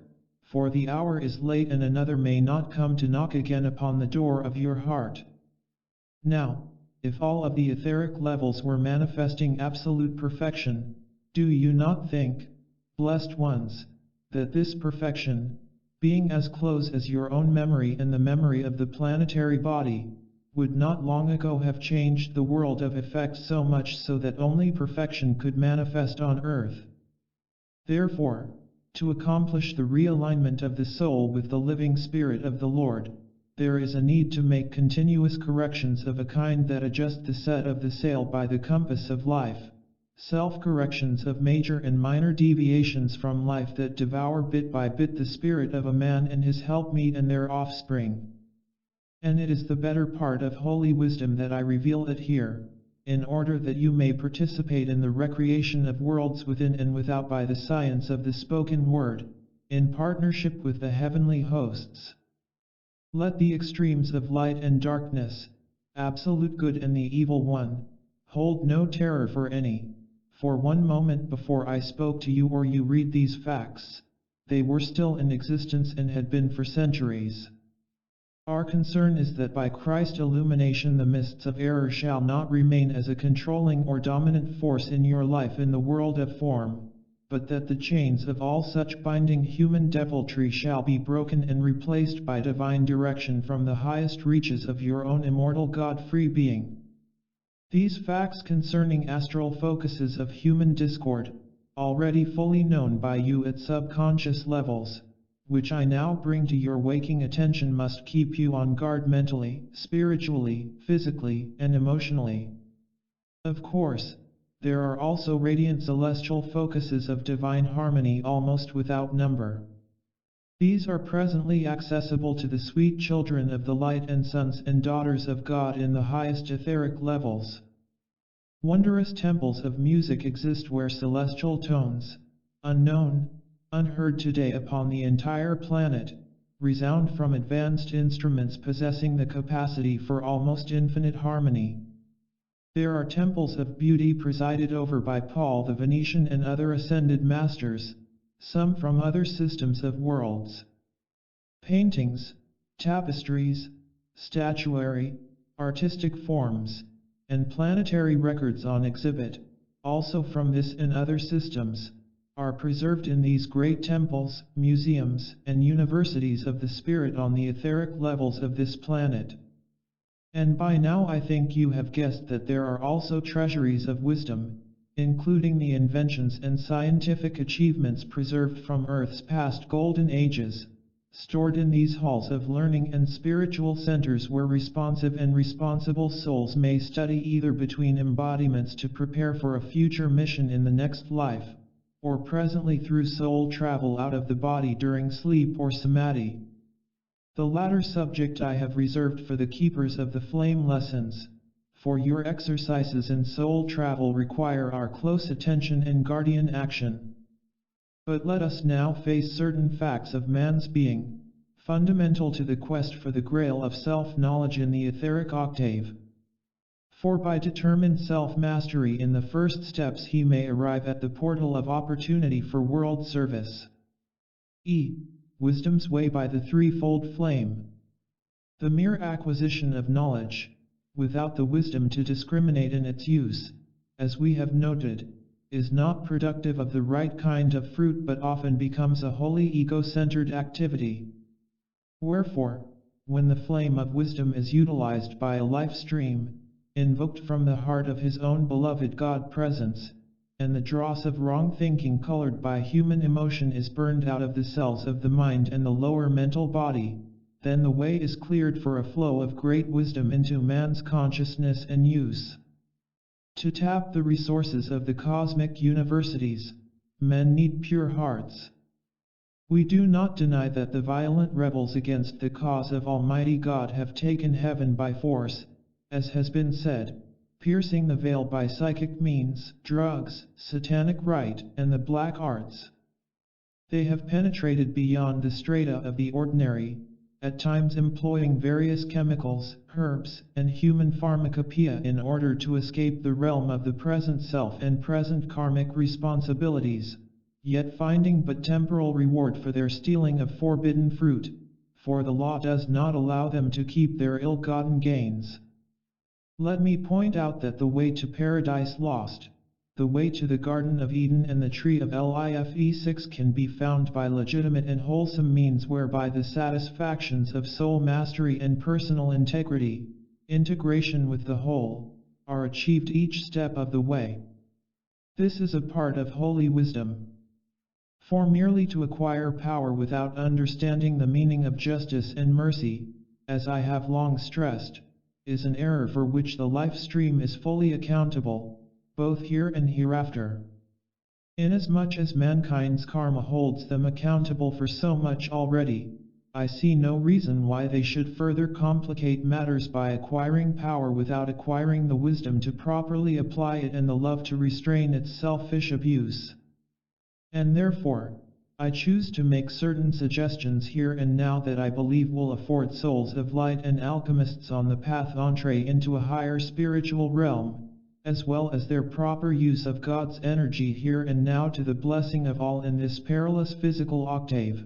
for the hour is late and another may not come to knock again upon the door of your heart. Now, if all of the etheric levels were manifesting absolute perfection, do you not think, blessed ones, that this perfection, being as close as your own memory and the memory of the planetary body, would not long ago have changed the world of effect so much so that only perfection could manifest on earth? Therefore, to accomplish the realignment of the soul with the living Spirit of the Lord, there is a need to make continuous corrections of a kind that adjust the set of the sail by the compass of life. Self-corrections of major and minor deviations from life that devour bit by bit the spirit of a man and his helpmeet and their offspring. And it is the better part of holy wisdom that I reveal it here, in order that you may participate in the recreation of worlds within and without by the science of the spoken word, in partnership with the heavenly hosts. Let the extremes of light and darkness, absolute good and the evil one, hold no terror for any. For one moment before I spoke to you or you read these facts, they were still in existence and had been for centuries. Our concern is that by Christ's illumination the mists of error shall not remain as a controlling or dominant force in your life in the world of form, but that the chains of all such binding human deviltry shall be broken and replaced by divine direction from the highest reaches of your own immortal God-free being. These facts concerning astral focuses of human discord, already fully known by you at subconscious levels, which I now bring to your waking attention, must keep you on guard mentally, spiritually, physically, and emotionally. Of course, there are also radiant celestial focuses of divine harmony almost without number. These are presently accessible to the sweet children of the light and sons and daughters of God in the highest etheric levels. Wondrous temples of music exist where celestial tones, unknown, unheard today upon the entire planet, resound from advanced instruments possessing the capacity for almost infinite harmony. There are temples of beauty presided over by Paul the Venetian and other ascended masters, some from other systems of worlds. Paintings, tapestries, statuary, artistic forms, and planetary records on exhibit, also from this and other systems, are preserved in these great temples, museums, and universities of the spirit on the etheric levels of this planet. And by now I think you have guessed that there are also treasuries of wisdom, including the inventions and scientific achievements preserved from Earth's past golden ages, stored in these halls of learning and spiritual centers where responsive and responsible souls may study either between embodiments to prepare for a future mission in the next life, or presently through soul travel out of the body during sleep or samadhi. The latter subject I have reserved for the keepers of the flame lessons, for your exercises in soul travel require our close attention and guardian action. But let us now face certain facts of man's being, fundamental to the quest for the grail of self-knowledge in the etheric octave. For by determined self-mastery in the first steps he may arrive at the portal of opportunity for world service. Wisdom's way by the threefold flame. The mere acquisition of knowledge, without the wisdom to discriminate in its use, as we have noted, is not productive of the right kind of fruit but often becomes a wholly ego-centered activity. Wherefore, when the flame of wisdom is utilized by a life stream, invoked from the heart of his own beloved God presence, and the dross of wrong thinking colored by human emotion is burned out of the cells of the mind and the lower mental body, then the way is cleared for a flow of great wisdom into man's consciousness and use. To tap the resources of the cosmic universities, men need pure hearts. We do not deny that the violent rebels against the cause of Almighty God have taken heaven by force, as has been said, piercing the veil by psychic means, drugs, satanic rite, and the black arts. They have penetrated beyond the strata of the ordinary, at times employing various chemicals, herbs, and human pharmacopoeia in order to escape the realm of the present self and present karmic responsibilities, yet finding but temporal reward for their stealing of forbidden fruit, for the law does not allow them to keep their ill-gotten gains. Let me point out that the way to paradise lost, the way to the Garden of Eden and the tree of Life 6 can be found by legitimate and wholesome means whereby the satisfactions of soul mastery and personal integrity, integration with the whole, are achieved each step of the way. This is a part of holy wisdom. For merely to acquire power without understanding the meaning of justice and mercy, as I have long stressed, is an error for which the life stream is fully accountable, both here and hereafter. Inasmuch as mankind's karma holds them accountable for so much already, I see no reason why they should further complicate matters by acquiring power without acquiring the wisdom to properly apply it and the love to restrain its selfish abuse. And therefore, I choose to make certain suggestions here and now that I believe will afford souls of light and alchemists on the path entree into a higher spiritual realm, as well as their proper use of God's energy here and now to the blessing of all in this perilous physical octave.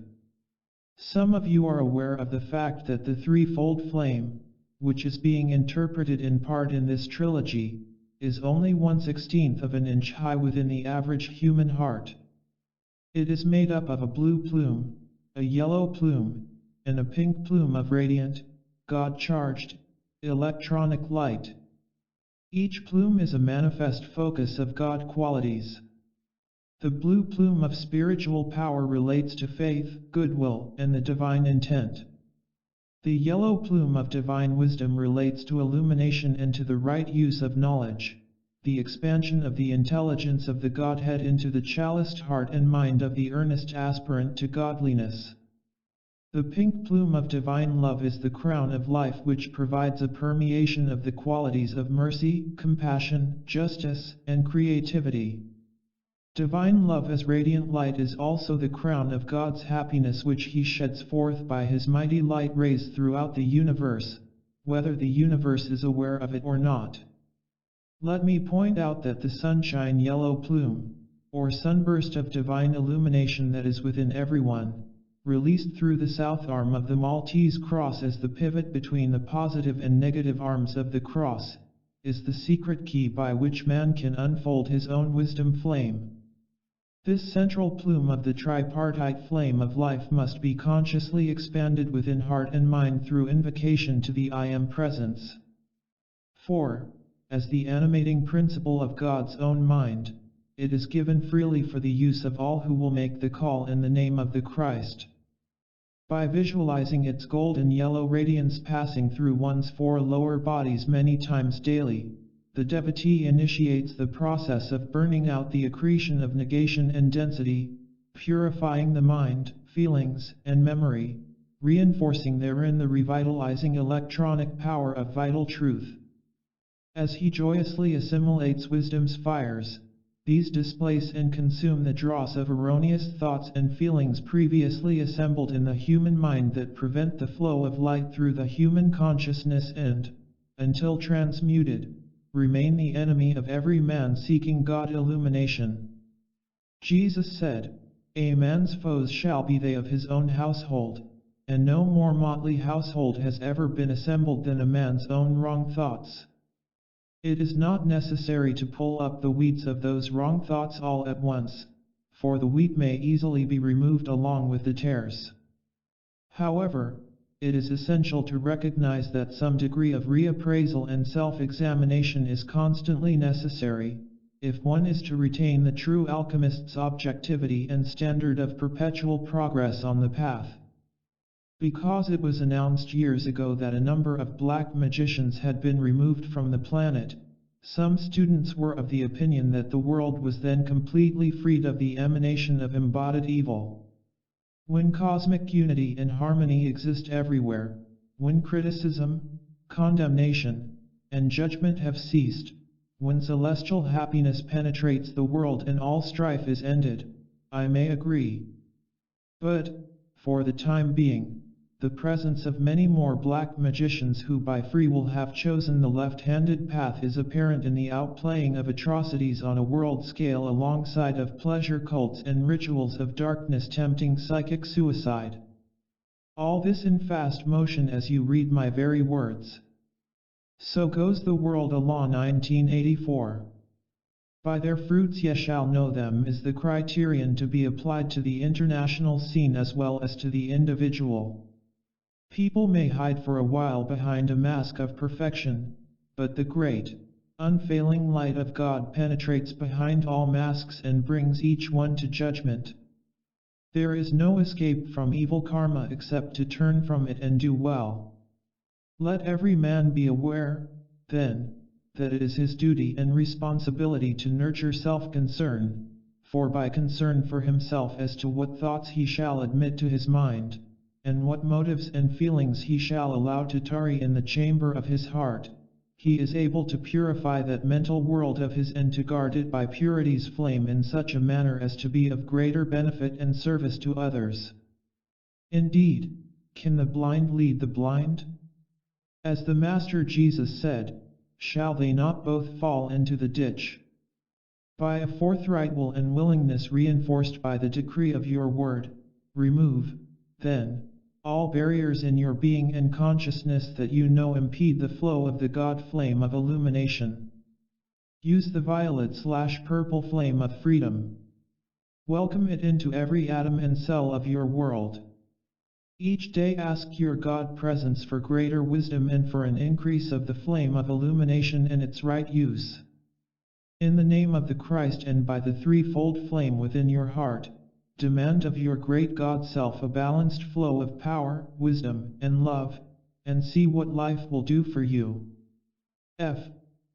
Some of you are aware of the fact that the threefold flame, which is being interpreted in part in this trilogy, is only 1/16 of an inch high within the average human heart. It is made up of a blue plume, a yellow plume, and a pink plume of radiant, God-charged, electronic light. Each plume is a manifest focus of God qualities. The blue plume of spiritual power relates to faith, goodwill, and the divine intent. The yellow plume of divine wisdom relates to illumination and to the right use of knowledge, the expansion of the intelligence of the Godhead into the chaliced heart and mind of the earnest aspirant to godliness. The pink plume of divine love is the crown of life which provides a permeation of the qualities of mercy, compassion, justice, and creativity. Divine love as radiant light is also the crown of God's happiness which He sheds forth by His mighty light rays throughout the universe, whether the universe is aware of it or not. Let me point out that the sunshine yellow plume, or sunburst of divine illumination that is within everyone, released through the south arm of the Maltese cross as the pivot between the positive and negative arms of the cross, is the secret key by which man can unfold his own wisdom flame. This central plume of the tripartite flame of life must be consciously expanded within heart and mind through invocation to the I Am Presence. 4. As the animating principle of God's own mind, it is given freely for the use of all who will make the call in the name of the Christ. By visualizing its golden yellow radiance passing through one's 4 lower bodies many times daily, the devotee initiates the process of burning out the accretion of negation and density, purifying the mind, feelings, and memory, reinforcing therein the revitalizing electronic power of vital truth. As he joyously assimilates wisdom's fires, these displace and consume the dross of erroneous thoughts and feelings previously assembled in the human mind that prevent the flow of light through the human consciousness and, until transmuted, remain the enemy of every man seeking God illumination. Jesus said, "A man's foes shall be they of his own household," and no more motley household has ever been assembled than a man's own wrong thoughts. It is not necessary to pull up the weeds of those wrong thoughts all at once, for the wheat may easily be removed along with the tares. However, it is essential to recognize that some degree of reappraisal and self-examination is constantly necessary, if one is to retain the true alchemist's objectivity and standard of perpetual progress on the path. Because it was announced years ago that a number of black magicians had been removed from the planet, some students were of the opinion that the world was then completely freed of the emanation of embodied evil. When cosmic unity and harmony exist everywhere, when criticism, condemnation, and judgment have ceased, when celestial happiness penetrates the world and all strife is ended, I may agree. But, for the time being, the presence of many more black magicians who by free will have chosen the left-handed path is apparent in the outplaying of atrocities on a world scale alongside of pleasure cults and rituals of darkness tempting psychic suicide. All this in fast motion as you read my very words. So goes the world a law 1984. By their fruits ye shall know them is the criterion to be applied to the international scene as well as to the individual. People may hide for a while behind a mask of perfection, but the great, unfailing light of God penetrates behind all masks and brings each one to judgment. There is no escape from evil karma except to turn from it and do well. Let every man be aware, then, that it is his duty and responsibility to nurture self-concern, for by concern for himself as to what thoughts he shall admit to his mind, and what motives and feelings he shall allow to tarry in the chamber of his heart, he is able to purify that mental world of his and to guard it by purity's flame in such a manner as to be of greater benefit and service to others. Indeed, can the blind lead the blind? As the Master Jesus said, shall they not both fall into the ditch? By a forthright will and willingness reinforced by the decree of your word, remove, then, all barriers in your being and consciousness that you know impede the flow of the God flame of illumination. Use the violet/purple flame of freedom. Welcome it into every atom and cell of your world. Each day ask your God presence for greater wisdom and for an increase of the flame of illumination in its right use. In the name of the Christ and by the threefold flame within your heart, demand of your great God self a balanced flow of power, wisdom, and love, and see what life will do for you.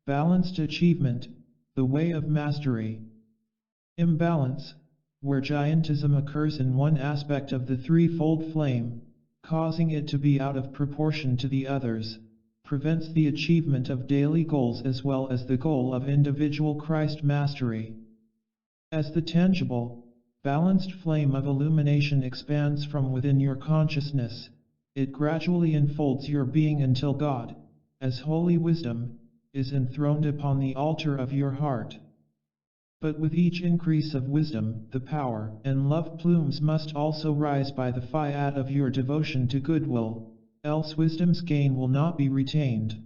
Balanced achievement, the way of mastery. Imbalance, where giantism occurs in one aspect of the threefold flame, causing it to be out of proportion to the others, prevents the achievement of daily goals as well as the goal of individual Christ mastery. As the tangible, balanced flame of illumination expands from within your consciousness, it gradually enfolds your being until God, as holy wisdom, is enthroned upon the altar of your heart. But with each increase of wisdom, the power and love plumes must also rise by the fiat of your devotion to goodwill, else wisdom's gain will not be retained.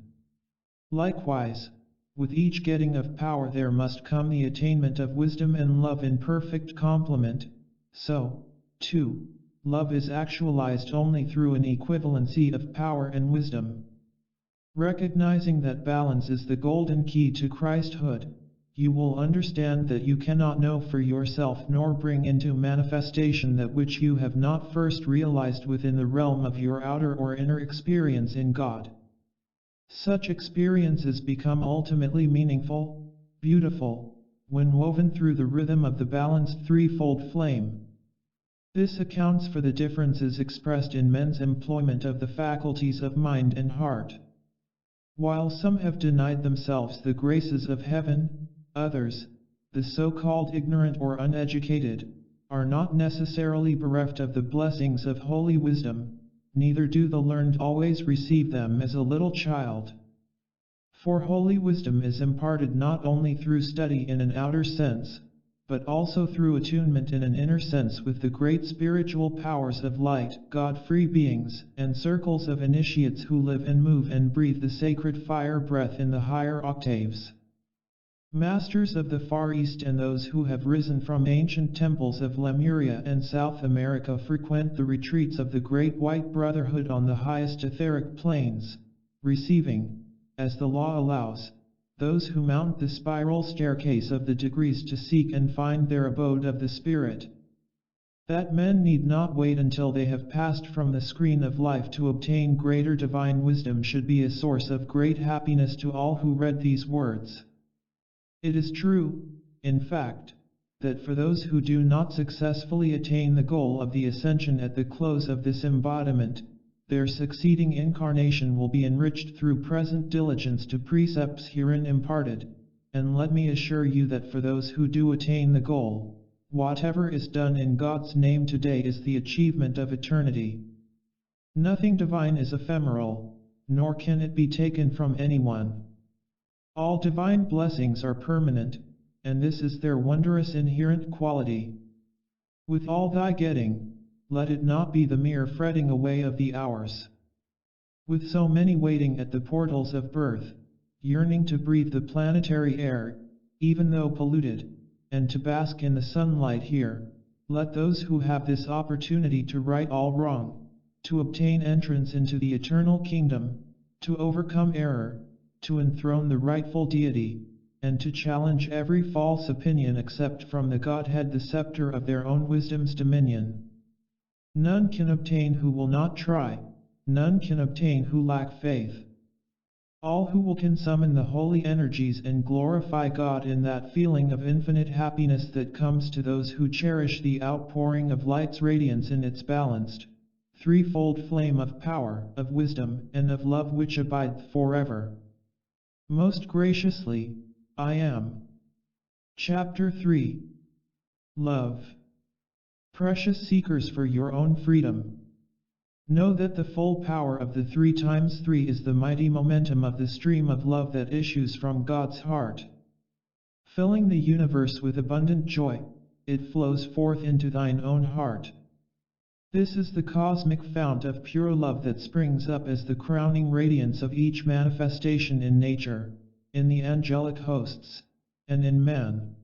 Likewise, with each getting of power there must come the attainment of wisdom and love in perfect complement, so, too, love is actualized only through an equivalency of power and wisdom. Recognizing that balance is the golden key to Christhood, you will understand that you cannot know for yourself nor bring into manifestation that which you have not first realized within the realm of your outer or inner experience in God. Such experiences become ultimately meaningful, beautiful, when woven through the rhythm of the balanced threefold flame. This accounts for the differences expressed in men's employment of the faculties of mind and heart. While some have denied themselves the graces of heaven, others, the so-called ignorant or uneducated, are not necessarily bereft of the blessings of holy wisdom, neither do the learned always receive them as a little child. For holy wisdom is imparted not only through study in an outer sense, but also through attunement in an inner sense with the great spiritual powers of light, God-free beings, and circles of initiates who live and move and breathe the sacred fire breath in the higher octaves. Masters of the Far East and those who have risen from ancient temples of Lemuria and South America frequent the retreats of the Great White Brotherhood on the highest etheric planes, receiving, as the law allows, those who mount the spiral staircase of the degrees to seek and find their abode of the Spirit. That men need not wait until they have passed from the screen of life to obtain greater divine wisdom should be a source of great happiness to all who read these words. It is true, in fact, that for those who do not successfully attain the goal of the ascension at the close of this embodiment, their succeeding incarnation will be enriched through present diligence to precepts herein imparted, and let me assure you that for those who do attain the goal, whatever is done in God's name today is the achievement of eternity. Nothing divine is ephemeral, nor can it be taken from anyone. All divine blessings are permanent, and this is their wondrous inherent quality. With all thy getting, let it not be the mere fretting away of the hours. With so many waiting at the portals of birth, yearning to breathe the planetary air, even though polluted, and to bask in the sunlight here, let those who have this opportunity to right all wrong, to obtain entrance into the eternal kingdom, to overcome error, to enthrone the rightful deity, and to challenge every false opinion except from the Godhead the scepter of their own wisdom's dominion. None can obtain who will not try, none can obtain who lack faith. All who can summon the holy energies and glorify God in that feeling of infinite happiness that comes to those who cherish the outpouring of light's radiance in its balanced, threefold flame of power, of wisdom, and of love which abideth forever. Most graciously, I am. Chapter 3. Love. Precious seekers for your own freedom, know that the full power of the 3 times 3 is the mighty momentum of the stream of love that issues from God's heart. Filling the universe with abundant joy, it flows forth into thine own heart. This is the cosmic fount of pure love that springs up as the crowning radiance of each manifestation in nature, in the angelic hosts, and in man.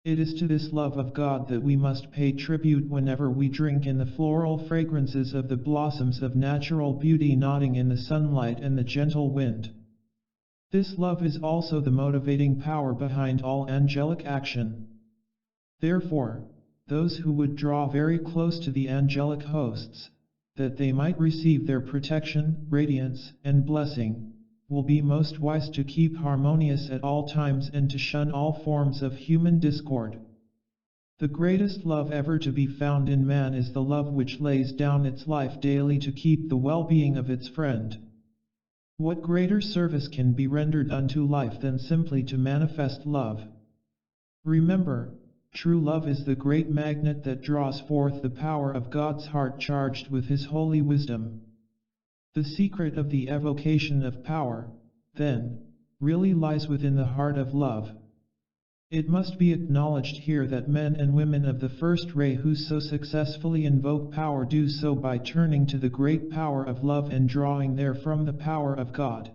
It is to this love of God that we must pay tribute whenever we drink in the floral fragrances of the blossoms of natural beauty nodding in the sunlight and the gentle wind. This love is also the motivating power behind all angelic action. Therefore, those who would draw very close to the angelic hosts, that they might receive their protection, radiance, and blessing, will be most wise to keep harmonious at all times and to shun all forms of human discord. The greatest love ever to be found in man is the love which lays down its life daily to keep the well-being of its friend. What greater service can be rendered unto life than simply to manifest love? Remember, true love is the great magnet that draws forth the power of God's heart charged with His holy wisdom. The secret of the evocation of power, then, really lies within the heart of love. It must be acknowledged here that men and women of the first ray who so successfully invoke power do so by turning to the great power of love and drawing therefrom the power of God.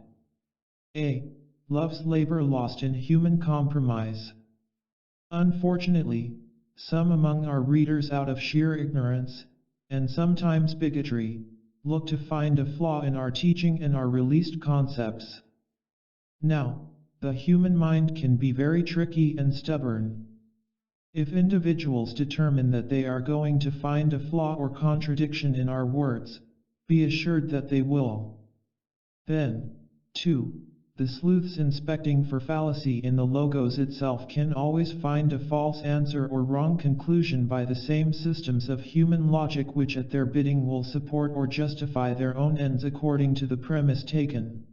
Love's labor lost in human compromise. Unfortunately, some among our readers out of sheer ignorance, and sometimes bigotry, look to find a flaw in our teaching and our released concepts. Now, the human mind can be very tricky and stubborn. If individuals determine that they are going to find a flaw or contradiction in our words, be assured that they will. Then, 2. The sleuths inspecting for fallacy in the logos itself can always find a false answer or wrong conclusion by the same systems of human logic which at their bidding will support or justify their own ends according to the premise taken.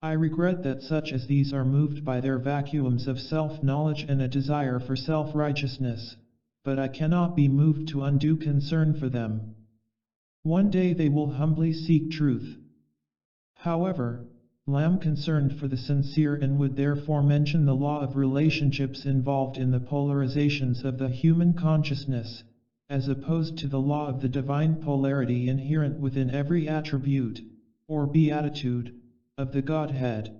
I regret that such as these are moved by their vacuums of self-knowledge and a desire for self-righteousness, but I cannot be moved to undue concern for them. One day they will humbly seek truth. However, I am concerned for the sincere and would therefore mention the law of relationships involved in the polarizations of the human consciousness, as opposed to the law of the divine polarity inherent within every attribute, or beatitude, of the Godhead.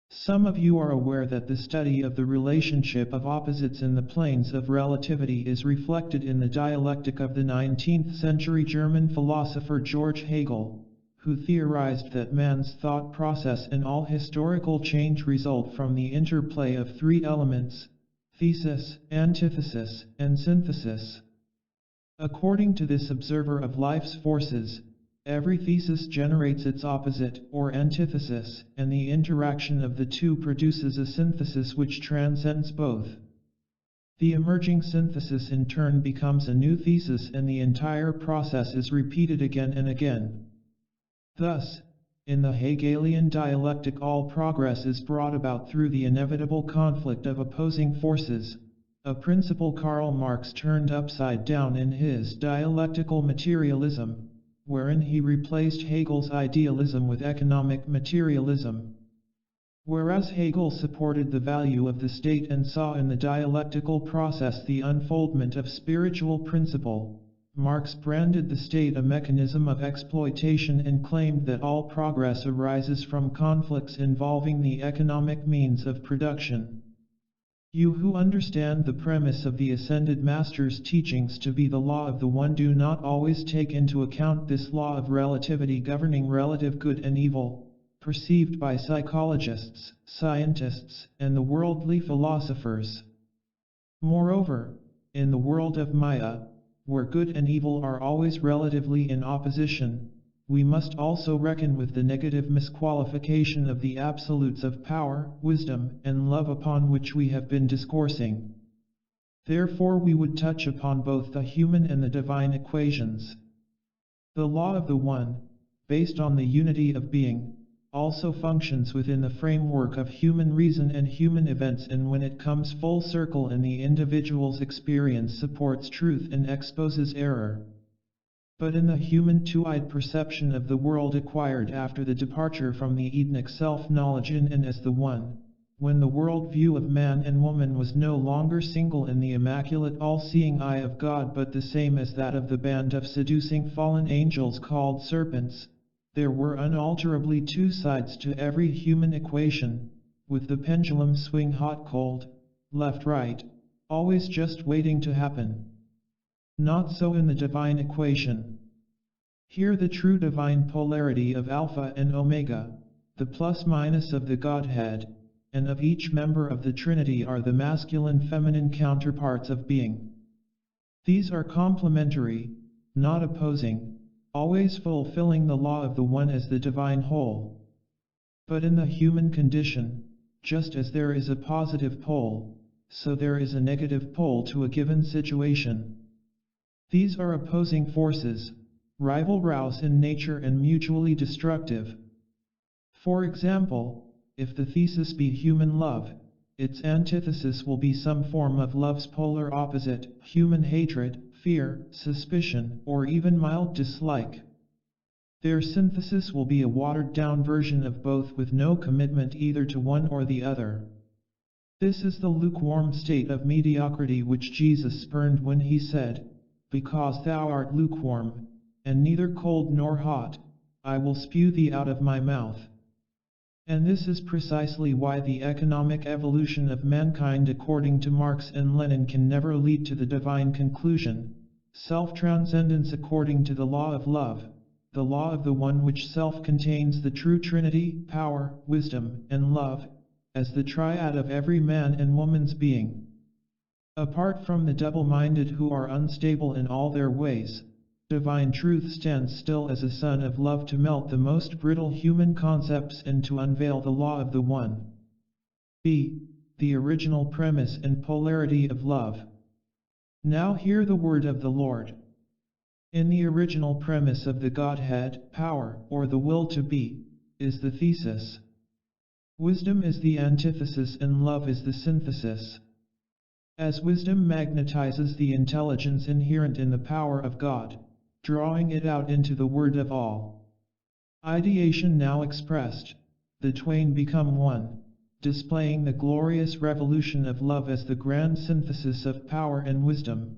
Some of you are aware that the study of the relationship of opposites in the planes of relativity is reflected in the dialectic of the 19th century German philosopher George Hegel, who theorized that man's thought process and all historical change result from the interplay of three elements: thesis, antithesis, and synthesis. According to this observer of life's forces, every thesis generates its opposite, or antithesis, and the interaction of the two produces a synthesis which transcends both. The emerging synthesis in turn becomes a new thesis, and the entire process is repeated again and again. Thus, in the Hegelian dialectic, all progress is brought about through the inevitable conflict of opposing forces, a principle Karl Marx turned upside down in his dialectical materialism, wherein he replaced Hegel's idealism with economic materialism. Whereas Hegel supported the value of the state and saw in the dialectical process the unfoldment of spiritual principle, Marx branded the state a mechanism of exploitation and claimed that all progress arises from conflicts involving the economic means of production. You who understand the premise of the Ascended Master's teachings to be the law of the One do not always take into account this law of relativity governing relative good and evil, perceived by psychologists, scientists, and the worldly philosophers. Moreover, in the world of Maya, where good and evil are always relatively in opposition, we must also reckon with the negative misqualification of the absolutes of power, wisdom, and love upon which we have been discoursing. Therefore we would touch upon both the human and the divine equations. The law of the One, based on the unity of being, also functions within the framework of human reason and human events, and when it comes full circle in the individual's experience supports truth and exposes error. But in the human two-eyed perception of the world acquired after the departure from the Edenic self-knowledge in and as the One, when the world view of man and woman was no longer single in the immaculate all-seeing eye of God but the same as that of the band of seducing fallen angels called serpents, there were unalterably two sides to every human equation, with the pendulum swing hot-cold, left-right, always just waiting to happen. Not so in the divine equation. Here the true divine polarity of Alpha and Omega, the plus-minus of the Godhead, and of each member of the Trinity are the masculine-feminine counterparts of being. These are complementary, not opposing, always fulfilling the law of the One as the divine whole. But in the human condition, just as there is a positive pole, so there is a negative pole to a given situation. These are opposing forces, rival rows in nature and mutually destructive. For example, if the thesis be human love, its antithesis will be some form of love's polar opposite, human hatred, fear, suspicion, or even mild dislike. Their synthesis will be a watered-down version of both with no commitment either to one or the other. This is the lukewarm state of mediocrity which Jesus spurned when he said, "Because thou art lukewarm, and neither cold nor hot, I will spew thee out of my mouth." And this is precisely why the economic evolution of mankind according to Marx and Lenin can never lead to the divine conclusion, self-transcendence according to the law of love, the law of the One which self-contains the true Trinity, power, wisdom, and love, as the triad of every man and woman's being. Apart from the double-minded who are unstable in all their ways, Divine truth stands still as a sun of love to melt the most brittle human concepts and to unveil the law of the One. B. The original premise and polarity of love. Now hear the word of the Lord. In the original premise of the Godhead, power, or the will to be, is the thesis. Wisdom is the antithesis and love is the synthesis. As wisdom magnetizes the intelligence inherent in the power of God, drawing it out into the word of all ideation now expressed, the twain become one, displaying the glorious revolution of love as the grand synthesis of power and wisdom.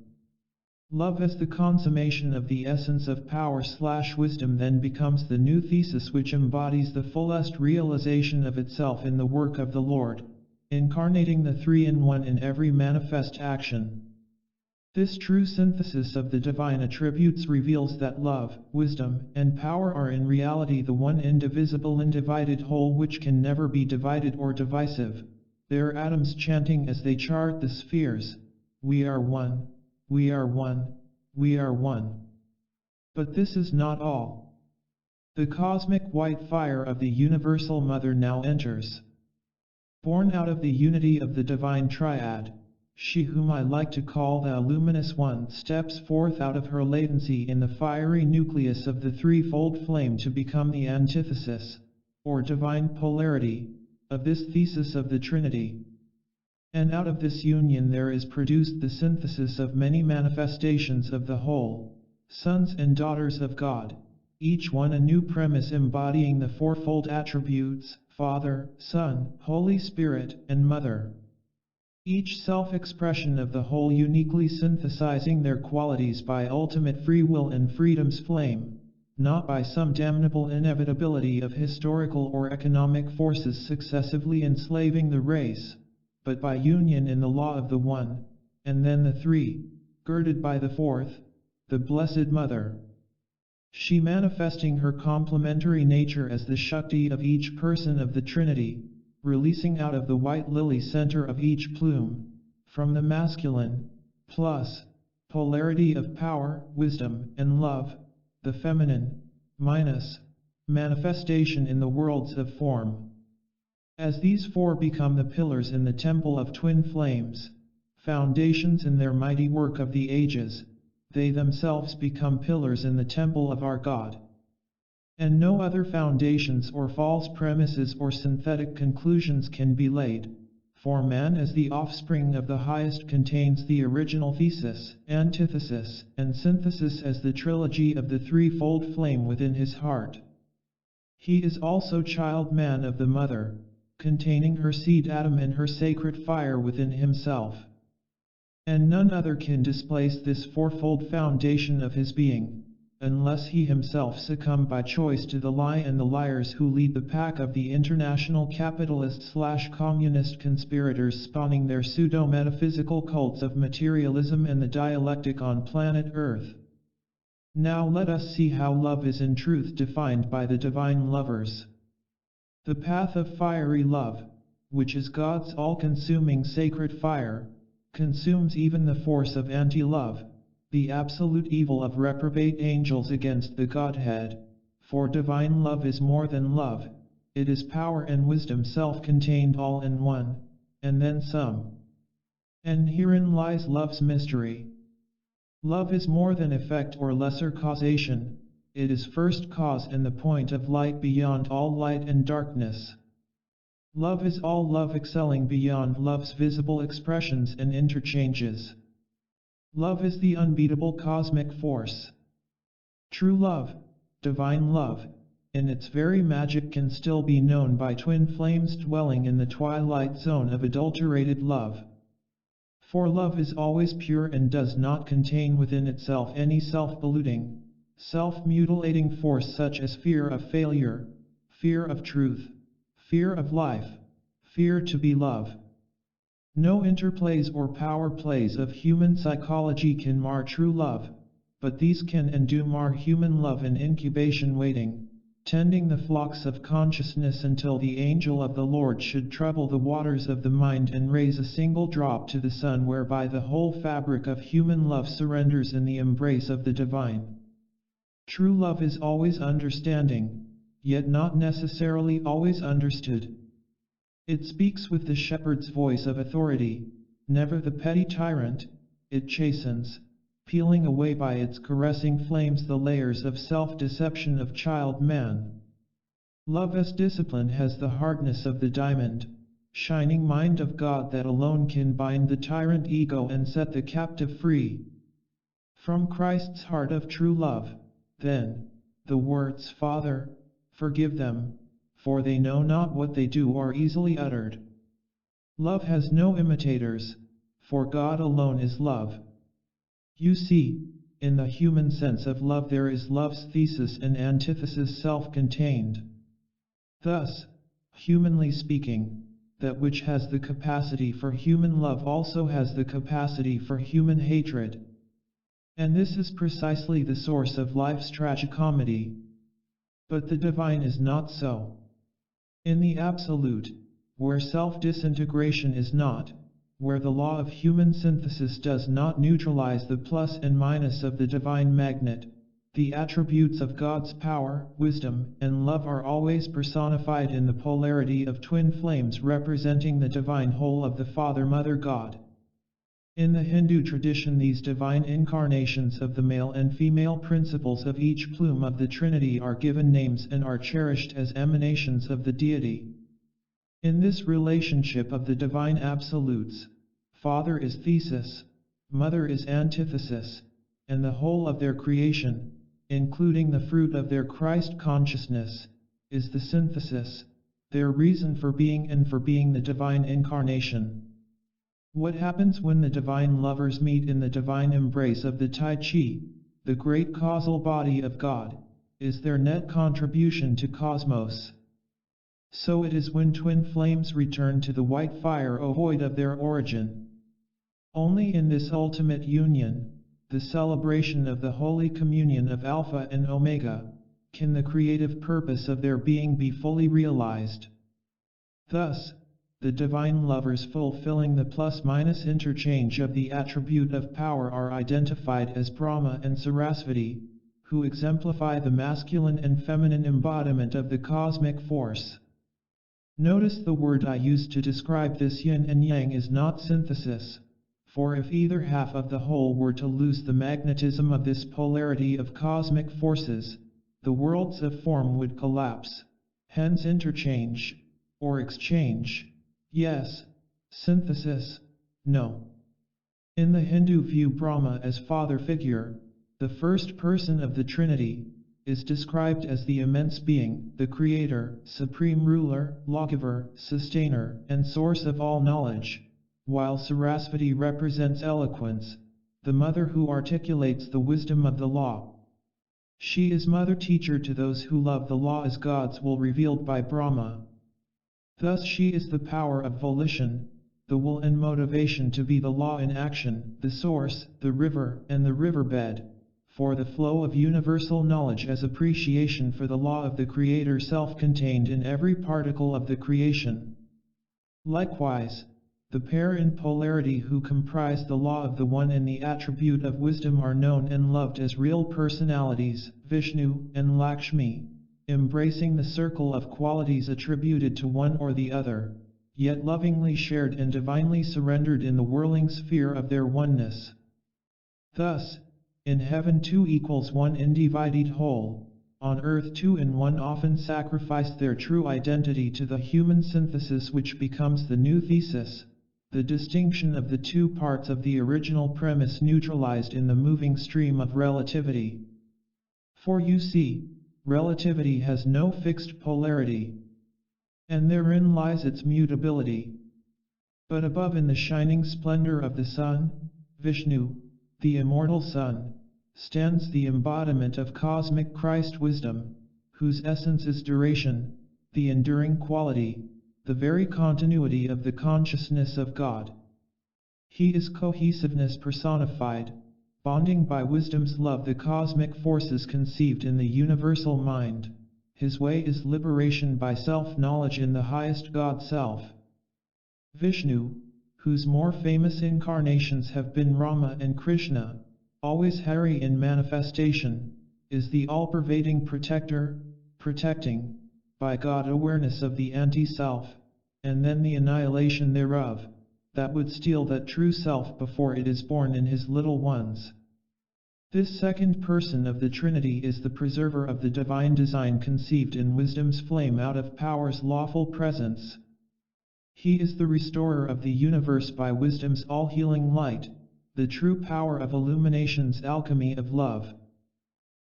Love as the consummation of the essence of power/wisdom then becomes the new thesis which embodies the fullest realization of itself in the work of the Lord, incarnating the three-in-one in every manifest action. This true synthesis of the divine attributes reveals that love, wisdom, and power are in reality the one indivisible undivided whole which can never be divided or divisive, their atoms chanting as they chart the spheres, "We are one, we are one, we are one." But this is not all. The cosmic white fire of the Universal Mother now enters. Born out of the unity of the divine triad, she whom I like to call the luminous one steps forth out of her latency in the fiery nucleus of the threefold flame to become the antithesis, or divine polarity, of this thesis of the Trinity. And out of this union there is produced the synthesis of many manifestations of the whole, sons and daughters of God, each one a new premise embodying the fourfold attributes, Father, Son, Holy Spirit, and Mother. Each self-expression of the whole uniquely synthesizing their qualities by ultimate free will and freedom's flame, not by some damnable inevitability of historical or economic forces successively enslaving the race, but by union in the law of the One, and then the Three, girded by the Fourth, the Blessed Mother. She manifesting her complementary nature as the Shakti of each person of the Trinity, releasing out of the white lily center of each plume, from the masculine, plus, polarity of power, wisdom, and love, the feminine, minus, manifestation in the worlds of form. As these four become the pillars in the temple of twin flames, foundations in their mighty work of the ages, they themselves become pillars in the temple of our God. And no other foundations or false premises or synthetic conclusions can be laid, for man as the offspring of the highest contains the original thesis, antithesis, and synthesis as the trilogy of the threefold flame within his heart. He is also child man of the Mother, containing her seed atom and her sacred fire within himself. And none other can displace this fourfold foundation of his being, unless he himself succumb by choice to the lie and the liars who lead the pack of the international capitalist/communist conspirators spawning their pseudo-metaphysical cults of materialism and the dialectic on planet Earth. Now let us see how love is in truth defined by the divine lovers. The path of fiery love, which is God's all-consuming sacred fire, consumes even the force of anti-love, the absolute evil of reprobate angels against the Godhead, for divine love is more than love, it is power and wisdom self-contained all in one, and then some. And herein lies love's mystery. Love is more than effect or lesser causation, it is first cause and the point of light beyond all light and darkness. Love is all love excelling beyond love's visible expressions and interchanges. Love is the unbeatable cosmic force. True love, divine love, in its very magic can still be known by twin flames dwelling in the twilight zone of adulterated love. For love is always pure and does not contain within itself any self-polluting, self-mutilating force such as fear of failure, fear of truth, fear of life, fear to be love. No interplays or power plays of human psychology can mar true love, but these can and do mar human love in incubation waiting, tending the flocks of consciousness until the angel of the Lord should trouble the waters of the mind and raise a single drop to the sun whereby the whole fabric of human love surrenders in the embrace of the divine. True love is always understanding, yet not necessarily always understood. It speaks with the shepherd's voice of authority, never the petty tyrant. It chastens, peeling away by its caressing flames the layers of self-deception of child man. Love as discipline has the hardness of the diamond, shining mind of God that alone can bind the tyrant ego and set the captive free. From Christ's heart of true love, then, the words, Father, forgive them, for they know not what they do, are easily uttered. Love has no imitators, for God alone is love. You see, in the human sense of love there is love's thesis and antithesis self-contained. Thus, humanly speaking, that which has the capacity for human love also has the capacity for human hatred. And this is precisely the source of life's tragicomedy. But the divine is not so. In the absolute, where self-disintegration is not, where the law of human synthesis does not neutralize the plus and minus of the divine magnet, the attributes of God's power, wisdom, and love are always personified in the polarity of twin flames representing the divine whole of the Father-Mother God. In the Hindu tradition, these divine incarnations of the male and female principles of each plume of the Trinity are given names and are cherished as emanations of the deity. In this relationship of the divine absolutes, Father is thesis, Mother is antithesis, and the whole of their creation, including the fruit of their Christ consciousness, is the synthesis, their reason for being and for being the divine incarnation. What happens when the divine lovers meet in the divine embrace of the Tai Chi, the great causal body of God, is their net contribution to cosmos. So it is when twin flames return to the white fire void of their origin. Only in this ultimate union, the celebration of the Holy Communion of Alpha and Omega, can the creative purpose of their being be fully realized. Thus, the divine lovers fulfilling the plus-minus interchange of the attribute of power are identified as Brahma and Sarasvati, who exemplify the masculine and feminine embodiment of the cosmic force. Notice the word I used to describe this yin and yang is not synthesis, for if either half of the whole were to lose the magnetism of this polarity of cosmic forces, the worlds of form would collapse, hence interchange, or exchange. Yes, synthesis, no. In the Hindu view, Brahma as father figure, the first person of the Trinity, is described as the immense being, the creator, supreme ruler, lawgiver, sustainer, and source of all knowledge, while Sarasvati represents eloquence, the mother who articulates the wisdom of the law. She is mother teacher to those who love the law as God's will revealed by Brahma. Thus she is the power of volition, the will and motivation to be the law in action, the source, the river, and the riverbed, for the flow of universal knowledge as appreciation for the law of the Creator self-contained in every particle of the creation. Likewise, the pair in polarity who comprise the law of the One and the attribute of wisdom are known and loved as real personalities, Vishnu and Lakshmi, embracing the circle of qualities attributed to one or the other, yet lovingly shared and divinely surrendered in the whirling sphere of their oneness. Thus, in heaven two equals one undivided whole, on earth two in one often sacrifice their true identity to the human synthesis which becomes the new thesis, the distinction of the two parts of the original premise neutralized in the moving stream of relativity. For you see, relativity has no fixed polarity, and therein lies its mutability. But above in the shining splendor of the sun, Vishnu, the immortal sun, stands the embodiment of cosmic Christ wisdom, whose essence is duration, the enduring quality, the very continuity of the consciousness of God. He is cohesiveness personified, bonding by wisdom's love the cosmic forces conceived in the universal mind. His way is liberation by self-knowledge in the highest God self. Vishnu, whose more famous incarnations have been Rama and Krishna, always Hari in manifestation, is the all-pervading protector, protecting, by God, awareness of the anti-self, and then the annihilation thereof, that would steal that true self before it is born in his little ones. This second person of the Trinity is the preserver of the divine design conceived in wisdom's flame out of power's lawful presence. He is the restorer of the universe by wisdom's all-healing light, the true power of illumination's alchemy of love.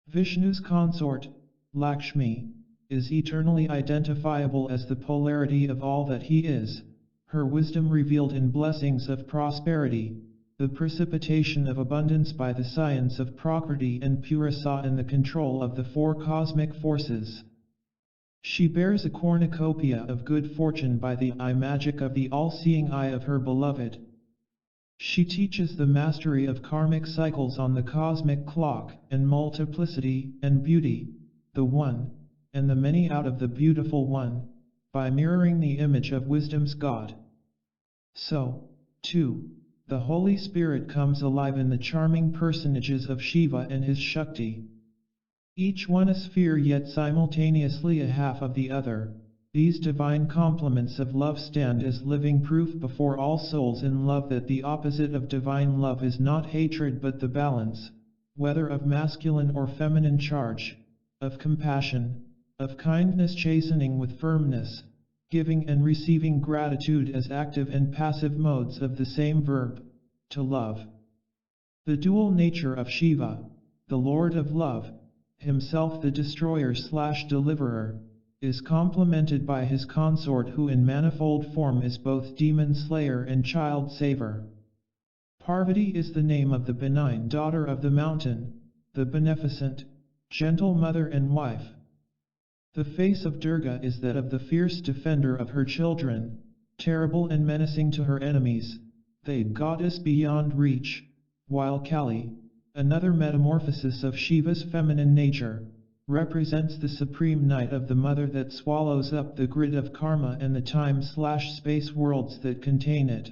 Vishnu's consort, Lakshmi, is eternally identifiable as the polarity of all that he is, her wisdom revealed in blessings of prosperity, the precipitation of abundance by the science of Prakriti, and Purasa in the control of the four cosmic forces. She bears a cornucopia of good fortune by the eye magic of the all-seeing eye of her beloved. She teaches the mastery of karmic cycles on the cosmic clock, and multiplicity, and beauty, the one, and the many out of the beautiful one, by mirroring the image of wisdom's God. So, too, the Holy Spirit comes alive in the charming personages of Shiva and his Shakti. Each one a sphere yet simultaneously a half of the other. These divine complements of love stand as living proof before all souls in love that the opposite of divine love is not hatred but the balance, whether of masculine or feminine charge, of compassion, of kindness chastening with firmness, giving and receiving gratitude as active and passive modes of the same verb, to love. The dual nature of Shiva, the Lord of Love, himself the destroyer/deliverer, is complemented by his consort who in manifold form is both demon slayer and child saver. Parvati is the name of the benign daughter of the mountain, the beneficent, gentle mother and wife. The face of Durga is that of the fierce defender of her children, terrible and menacing to her enemies, the goddess beyond reach, while Kali, another metamorphosis of Shiva's feminine nature, represents the supreme night of the mother that swallows up the grid of karma and the time/space worlds that contain it.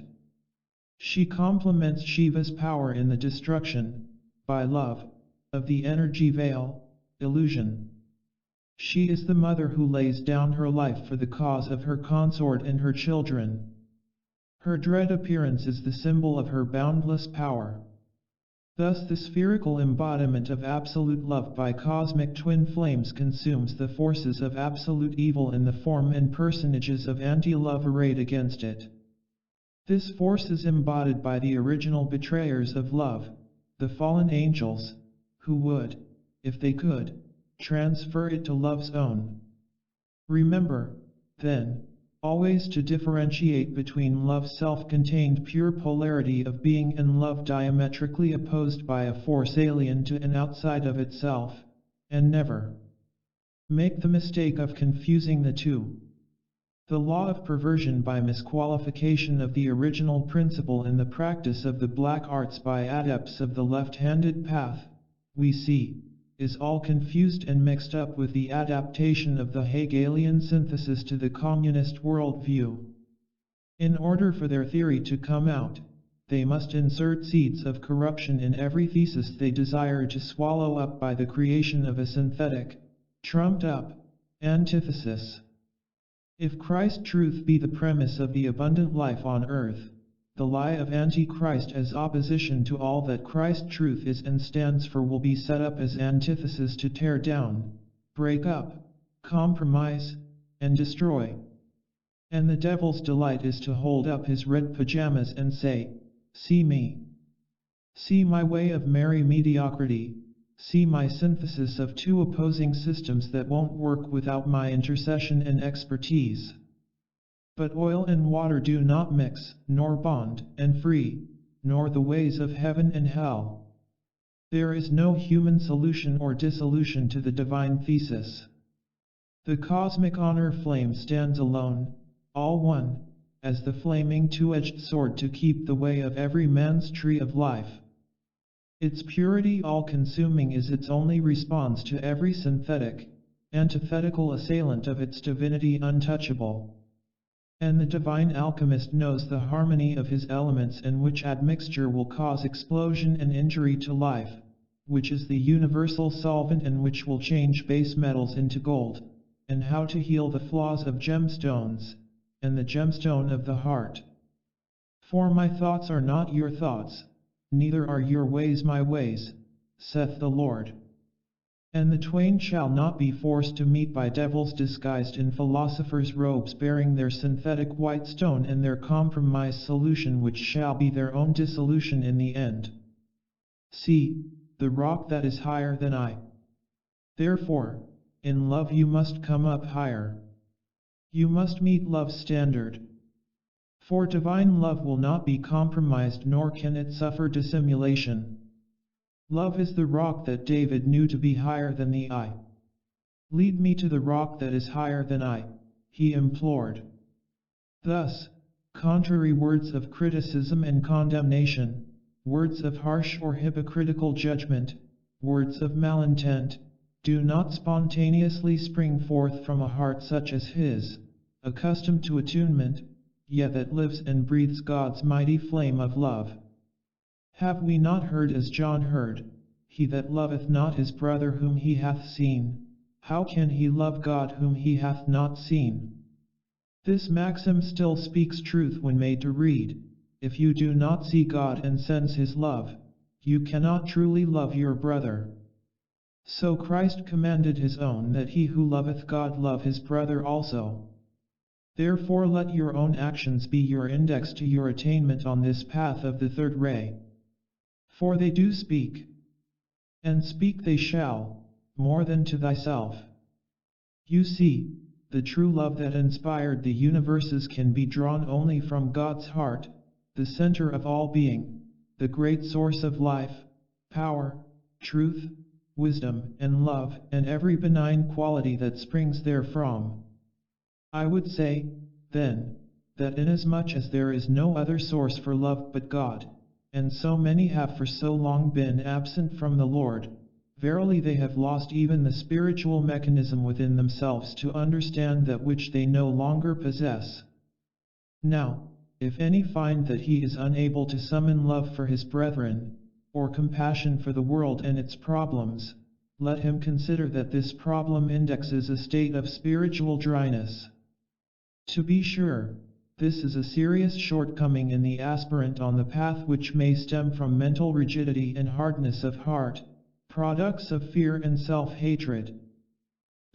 She complements Shiva's power in the destruction, by love, of the energy veil, illusion. She is the mother who lays down her life for the cause of her consort and her children. Her dread appearance is the symbol of her boundless power. Thus the spherical embodiment of absolute love by cosmic twin flames consumes the forces of absolute evil in the form and personages of anti-love arrayed against it. This force is embodied by the original betrayers of love, the fallen angels, who would, if they could, transfer it to love's own. Remember, then, always to differentiate between love's self-contained pure polarity of being and love diametrically opposed by a force alien to and outside of itself, and never make the mistake of confusing the two. The law of perversion by misqualification of the original principle in the practice of the black arts by adepts of the left-handed path, we see, is all confused and mixed up with the adaptation of the Hegelian synthesis to the communist worldview. In order for their theory to come out, they must insert seeds of corruption in every thesis they desire to swallow up by the creation of a synthetic, trumped-up, antithesis. If Christ truth be the premise of the abundant life on earth, the lie of Antichrist as opposition to all that Christ truth is and stands for will be set up as antithesis to tear down, break up, compromise, and destroy. And the devil's delight is to hold up his red pajamas and say, "See me. See my way of merry mediocrity, see my synthesis of two opposing systems that won't work without my intercession and expertise." But oil and water do not mix, nor bond and free, nor the ways of heaven and hell. There is no human solution or dissolution to the divine thesis. The cosmic honor flame stands alone, all one, as the flaming two-edged sword to keep the way of every man's tree of life. Its purity all-consuming is its only response to every synthetic, antithetical assailant of its divinity untouchable. And the divine alchemist knows the harmony of his elements and which admixture will cause explosion and injury to life, which is the universal solvent and which will change base metals into gold, and how to heal the flaws of gemstones, and the gemstone of the heart. For my thoughts are not your thoughts, neither are your ways my ways, saith the Lord. And the twain shall not be forced to meet by devils disguised in philosophers' robes, bearing their synthetic white stone and their compromised solution, which shall be their own dissolution in the end. See, the rock that is higher than I. Therefore, in love you must come up higher. You must meet love's standard. For divine love will not be compromised, nor can it suffer dissimulation. Love is the rock that David knew to be higher than the I. Lead me to the rock that is higher than I, he implored. Thus, contrary words of criticism and condemnation, words of harsh or hypocritical judgment, words of malintent, do not spontaneously spring forth from a heart such as his, accustomed to attunement, yet that lives and breathes God's mighty flame of love. Have we not heard as John heard, he that loveth not his brother whom he hath seen, how can he love God whom he hath not seen? This maxim still speaks truth when made to read. If you do not see God and sense his love, you cannot truly love your brother. So Christ commanded his own that he who loveth God love his brother also. Therefore let your own actions be your index to your attainment on this path of the third ray. For they do speak, and speak they shall, more than to thyself. You see, the true love that inspired the universes can be drawn only from God's heart, the center of all being, the great source of life, power, truth, wisdom, and love, and every benign quality that springs therefrom. I would say, then, that inasmuch as there is no other source for love but God, and so many have for so long been absent from the Lord, verily they have lost even the spiritual mechanism within themselves to understand that which they no longer possess. Now, if any find that he is unable to summon love for his brethren, or compassion for the world and its problems, let him consider that this problem indexes a state of spiritual dryness. To be sure, this is a serious shortcoming in the aspirant on the path, which may stem from mental rigidity and hardness of heart, products of fear and self-hatred.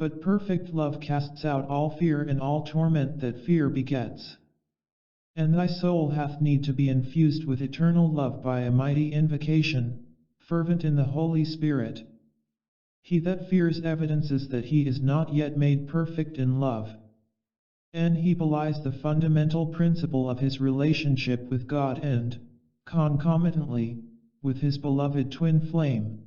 But perfect love casts out all fear and all torment that fear begets. And thy soul hath need to be infused with eternal love by a mighty invocation, fervent in the Holy Spirit. He that fears evidences that he is not yet made perfect in love. And he belies the fundamental principle of his relationship with God and, concomitantly, with his beloved twin flame.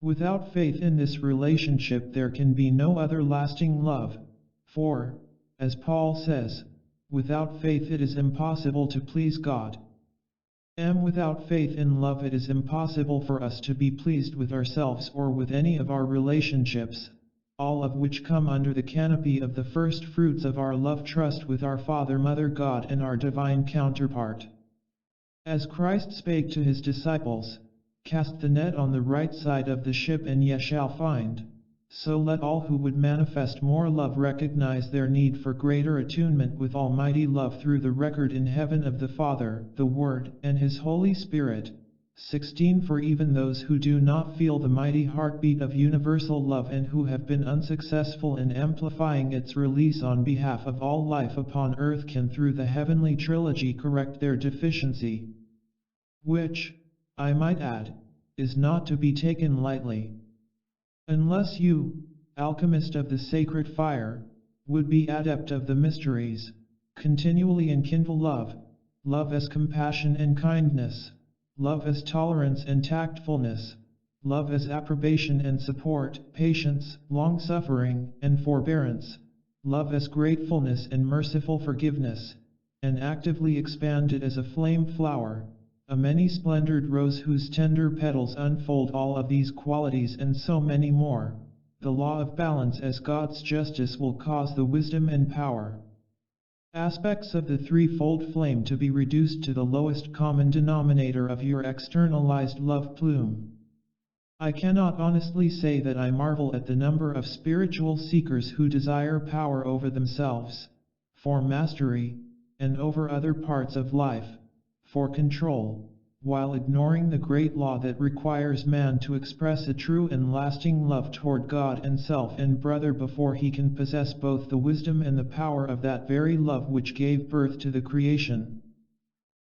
Without faith in this relationship there can be no other lasting love, for, as Paul says, without faith it is impossible to please God. And without faith in love it is impossible for us to be pleased with ourselves or with any of our relationships, all of which come under the canopy of the first fruits of our love trust with our Father, Mother God, and our divine counterpart. As Christ spake to his disciples, cast the net on the right side of the ship and ye shall find, so let all who would manifest more love recognize their need for greater attunement with Almighty love through the record in heaven of the Father, the Word, and His Holy Spirit. 16 For even those who do not feel the mighty heartbeat of universal love and who have been unsuccessful in amplifying its release on behalf of all life upon earth can through the heavenly trilogy correct their deficiency, which, I might add, is not to be taken lightly. Unless you, alchemist of the sacred fire, would be adept of the mysteries, continually enkindle love, love as compassion and kindness, love as tolerance and tactfulness, love as approbation and support, patience, long-suffering, and forbearance, love as gratefulness and merciful forgiveness, and actively expand it as a flame flower, a many-splendored rose whose tender petals unfold all of these qualities and so many more. The law of balance as God's justice will cause the wisdom and power aspects of the threefold flame to be reduced to the lowest common denominator of your externalized love plume. I cannot honestly say that I marvel at the number of spiritual seekers who desire power over themselves, for mastery, and over other parts of life, for control, while ignoring the great law that requires man to express a true and lasting love toward God and self and brother before he can possess both the wisdom and the power of that very love which gave birth to the creation.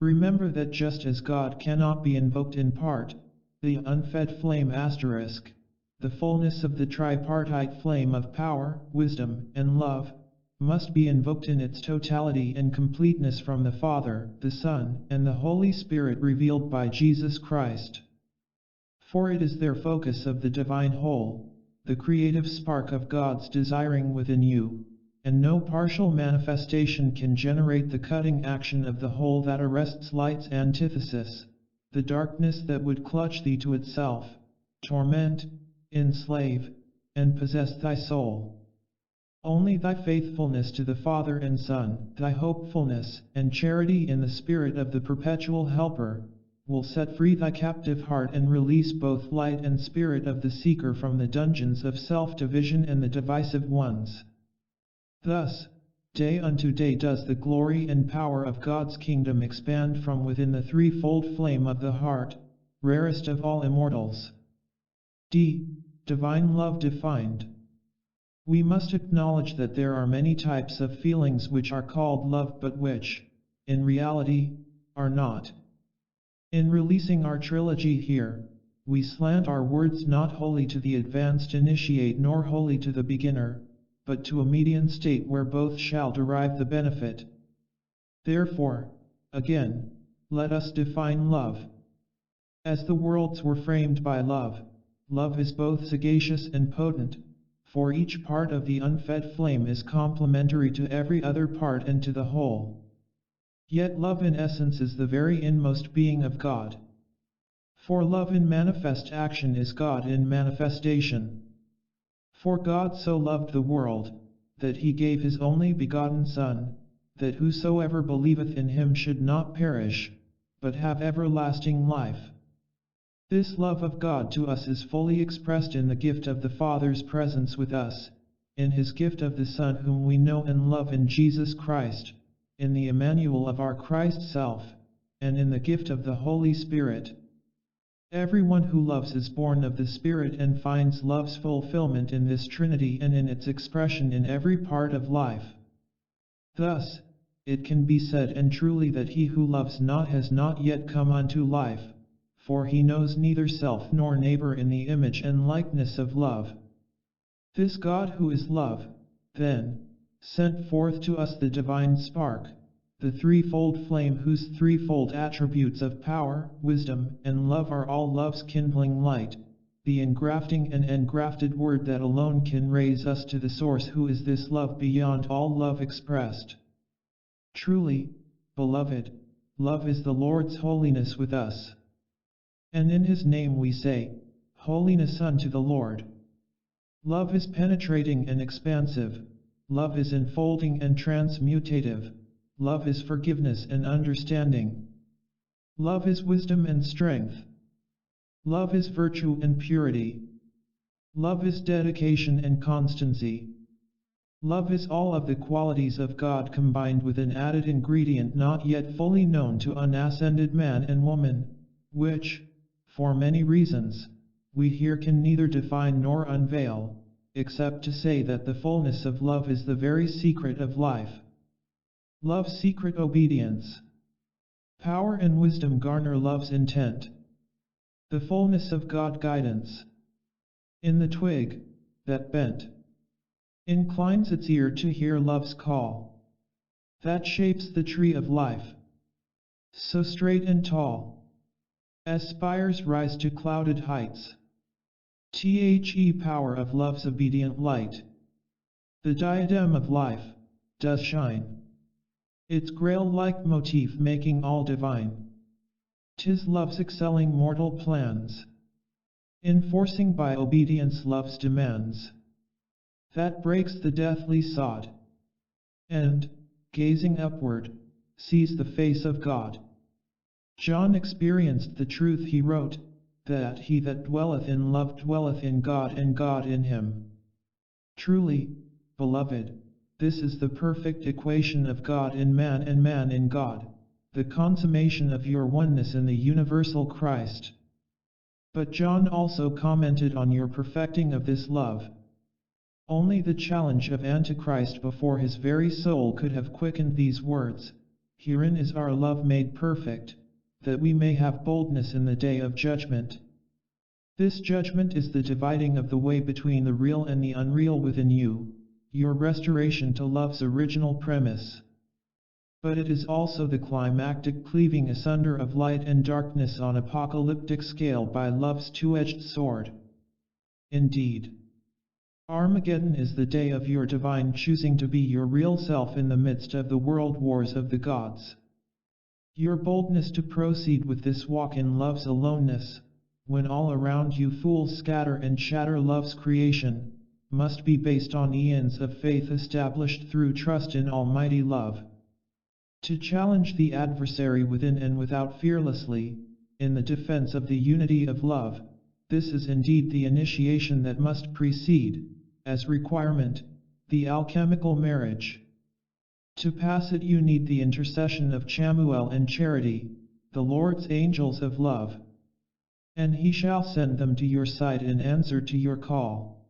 Remember that just as God cannot be invoked in part, the unfed flame asterisk, the fullness of the tripartite flame of power, wisdom, and love, must be invoked in its totality and completeness from the Father, the Son, and the Holy Spirit revealed by Jesus Christ. For it is their focus of the divine whole, the creative spark of God's desiring within you, and no partial manifestation can generate the cutting action of the whole that arrests light's antithesis, the darkness that would clutch thee to itself, torment, enslave, and possess thy soul. Only thy faithfulness to the Father and Son, thy hopefulness and charity in the Spirit of the perpetual Helper, will set free thy captive heart and release both light and spirit of the seeker from the dungeons of self-division and the divisive ones. Thus, day unto day does the glory and power of God's kingdom expand from within the threefold flame of the heart, rarest of all immortals. D. Divine love defined. We must acknowledge that there are many types of feelings which are called love but which, in reality, are not. In releasing our trilogy here, we slant our words not wholly to the advanced initiate nor wholly to the beginner, but to a median state where both shall derive the benefit. Therefore, again, let us define love. As the worlds were framed by love, love is both sagacious and potent, for each part of the unfed flame is complementary to every other part and to the whole. Yet love in essence is the very inmost being of God. For love in manifest action is God in manifestation. For God so loved the world, that he gave his only begotten Son, that whosoever believeth in him should not perish, but have everlasting life. This love of God to us is fully expressed in the gift of the Father's presence with us, in his gift of the Son whom we know and love in Jesus Christ, in the Emmanuel of our Christ self, and in the gift of the Holy Spirit. Everyone who loves is born of the Spirit and finds love's fulfillment in this Trinity and in its expression in every part of life. Thus, it can be said and truly that he who loves not has not yet come unto life, for he knows neither self nor neighbor in the image and likeness of love. This God who is love, then, sent forth to us the divine spark, the threefold flame whose threefold attributes of power, wisdom, and love are all love's kindling light, the engrafting and engrafted word that alone can raise us to the source who is this love beyond all love expressed. Truly, beloved, love is the Lord's holiness with us. And in his name we say, holiness unto the Lord. Love is penetrating and expansive, love is enfolding and transmutative, love is forgiveness and understanding. Love is wisdom and strength. Love is virtue and purity. Love is dedication and constancy. Love is all of the qualities of God combined with an added ingredient not yet fully known to unascended man and woman, which, for many reasons, we here can neither define nor unveil, except to say that the fullness of love is the very secret of life. Love's secret obedience. Power and wisdom garner love's intent. The fullness of God guidance. In the twig, that bent, inclines its ear to hear love's call, that shapes the tree of life, so straight and tall, as spires rise to clouded heights. The power of love's obedient light. The diadem of life, does shine. Its grail-like motif making all divine. 'Tis love's excelling mortal plans, enforcing by obedience love's demands, that breaks the deathly sod, and, gazing upward, sees the face of God. John experienced the truth he wrote, that he that dwelleth in love dwelleth in God and God in him. Truly, beloved, this is the perfect equation of God in man and man in God, the consummation of your oneness in the universal Christ. But John also commented on your perfecting of this love. Only the challenge of Antichrist before his very soul could have quickened these words, "Herein is our love made perfect, that we may have boldness in the day of judgment." This judgment is the dividing of the way between the real and the unreal within you, your restoration to love's original premise. But it is also the climactic cleaving asunder of light and darkness on apocalyptic scale by love's two-edged sword. Indeed, Armageddon is the day of your divine choosing to be your real self in the midst of the world wars of the gods. Your boldness to proceed with this walk in love's aloneness, when all around you fools scatter and shatter love's creation, must be based on eons of faith established through trust in Almighty Love. To challenge the adversary within and without fearlessly, in the defense of the unity of love, this is indeed the initiation that must precede, as requirement, the alchemical marriage. To pass it you need the intercession of Chamuel and Charity, the Lord's angels of love. And he shall send them to your side in answer to your call.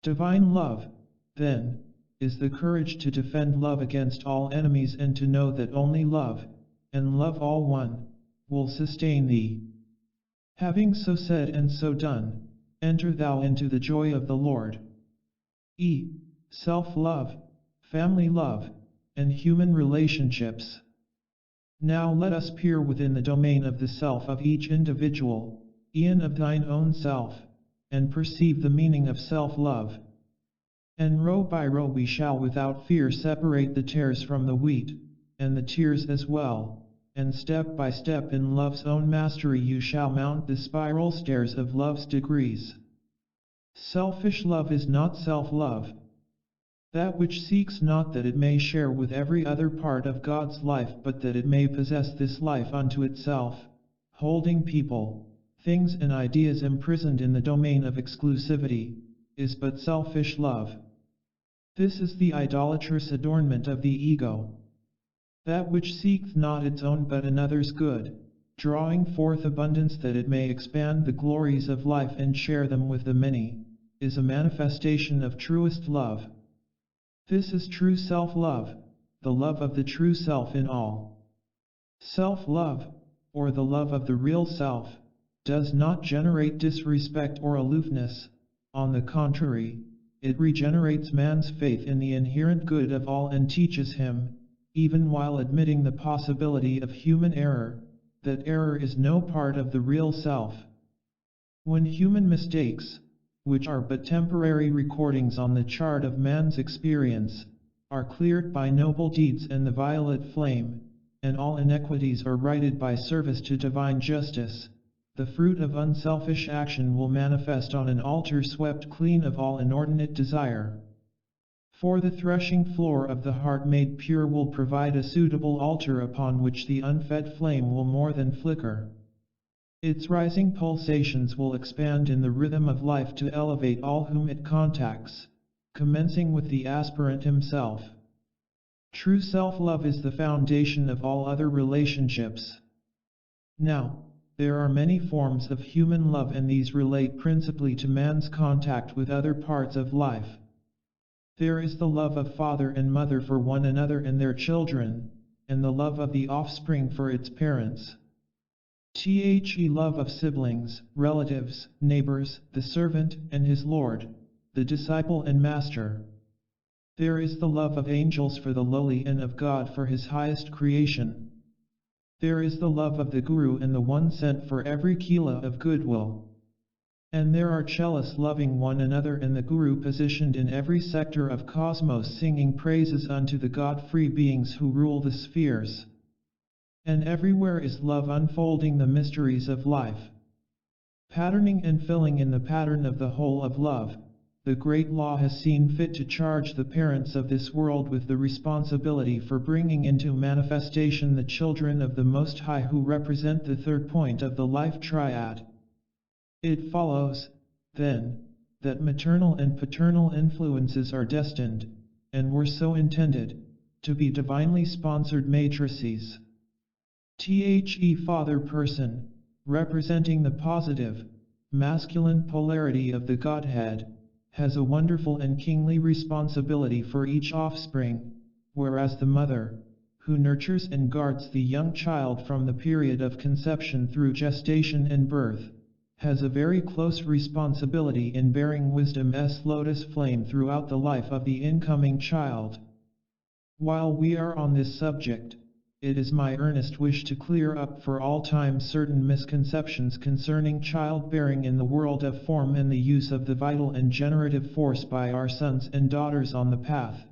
Divine love, then, is the courage to defend love against all enemies and to know that only love, and love all one, will sustain thee. Having so said and so done, enter thou into the joy of the Lord. Self-love, family love, and human relationships. Now let us peer within the domain of the self of each individual, e'en of thine own self, and perceive the meaning of self-love. And row by row we shall without fear separate the tares from the wheat, and the tears as well, and step by step in love's own mastery you shall mount the spiral stairs of love's degrees. Selfish love is not self-love. That which seeks not that it may share with every other part of God's life but that it may possess this life unto itself, holding people, things and ideas imprisoned in the domain of exclusivity, is but selfish love. This is the idolatrous adornment of the ego. That which seeketh not its own but another's good, drawing forth abundance that it may expand the glories of life and share them with the many, is a manifestation of truest love. This is true self-love, the love of the true self in all. Self-love, or the love of the real self, does not generate disrespect or aloofness. On the contrary, it regenerates man's faith in the inherent good of all and teaches him, even while admitting the possibility of human error, that error is no part of the real self. When human mistakes, which are but temporary recordings on the chart of man's experience, are cleared by noble deeds and the violet flame, and all inequities are righted by service to divine justice, the fruit of unselfish action will manifest on an altar swept clean of all inordinate desire. For the threshing floor of the heart made pure will provide a suitable altar upon which the unfed flame will more than flicker. Its rising pulsations will expand in the rhythm of life to elevate all whom it contacts, commencing with the aspirant himself. True self-love is the foundation of all other relationships. Now, there are many forms of human love and these relate principally to man's contact with other parts of life. There is the love of father and mother for one another and their children, and the love of the offspring for its parents. Love of siblings, relatives, neighbors, the servant and his Lord, the disciple and master. There is the love of angels for the lowly and of God for his highest creation. There is the love of the Guru and the one sent for every kila of goodwill. And there are chelists loving one another and the Guru positioned in every sector of cosmos singing praises unto the God-free beings who rule the spheres. And everywhere is love unfolding the mysteries of life. Patterning and filling in the pattern of the whole of love, the great law has seen fit to charge the parents of this world with the responsibility for bringing into manifestation the children of the Most High who represent the third point of the life triad. It follows, then, that maternal and paternal influences are destined, and were so intended, to be divinely sponsored matrices. The father person, representing the positive, masculine polarity of the Godhead, has a wonderful and kingly responsibility for each offspring, whereas the mother, who nurtures and guards the young child from the period of conception through gestation and birth, has a very close responsibility in bearing wisdom's lotus flame throughout the life of the incoming child. While we are on this subject, it is my earnest wish to clear up for all time certain misconceptions concerning childbearing in the world of form and the use of the vital and generative force by our sons and daughters on the path.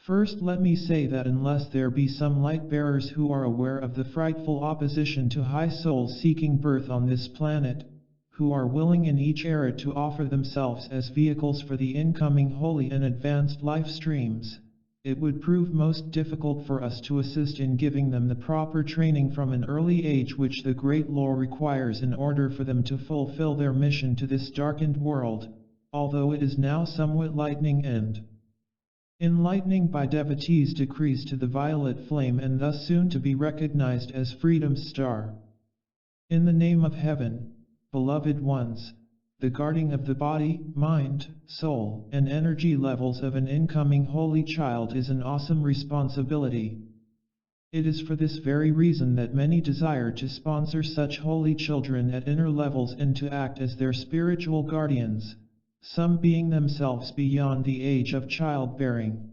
First, let me say that unless there be some light-bearers who are aware of the frightful opposition to high souls seeking birth on this planet, who are willing in each era to offer themselves as vehicles for the incoming holy and advanced life streams, it would prove most difficult for us to assist in giving them the proper training from an early age which the great law requires in order for them to fulfill their mission to this darkened world, although it is now somewhat lightening and enlightening by devotees' decrees to the violet flame and thus soon to be recognized as freedom's star. In the name of heaven, beloved ones, the guarding of the body, mind, soul, and energy levels of an incoming holy child is an awesome responsibility. It is for this very reason that many desire to sponsor such holy children at inner levels and to act as their spiritual guardians, some being themselves beyond the age of childbearing.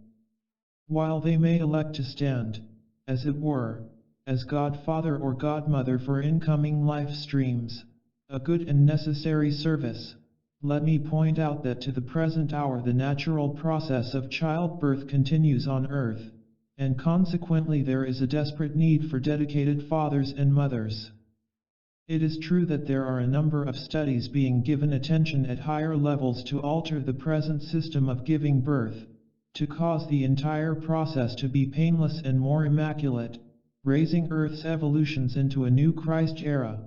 While they may elect to stand, as it were, as godfather or godmother for incoming life streams, a good and necessary service, let me point out that to the present hour the natural process of childbirth continues on earth, and consequently there is a desperate need for dedicated fathers and mothers. It is true that there are a number of studies being given attention at higher levels to alter the present system of giving birth, to cause the entire process to be painless and more immaculate, raising Earth's evolutions into a new Christ era.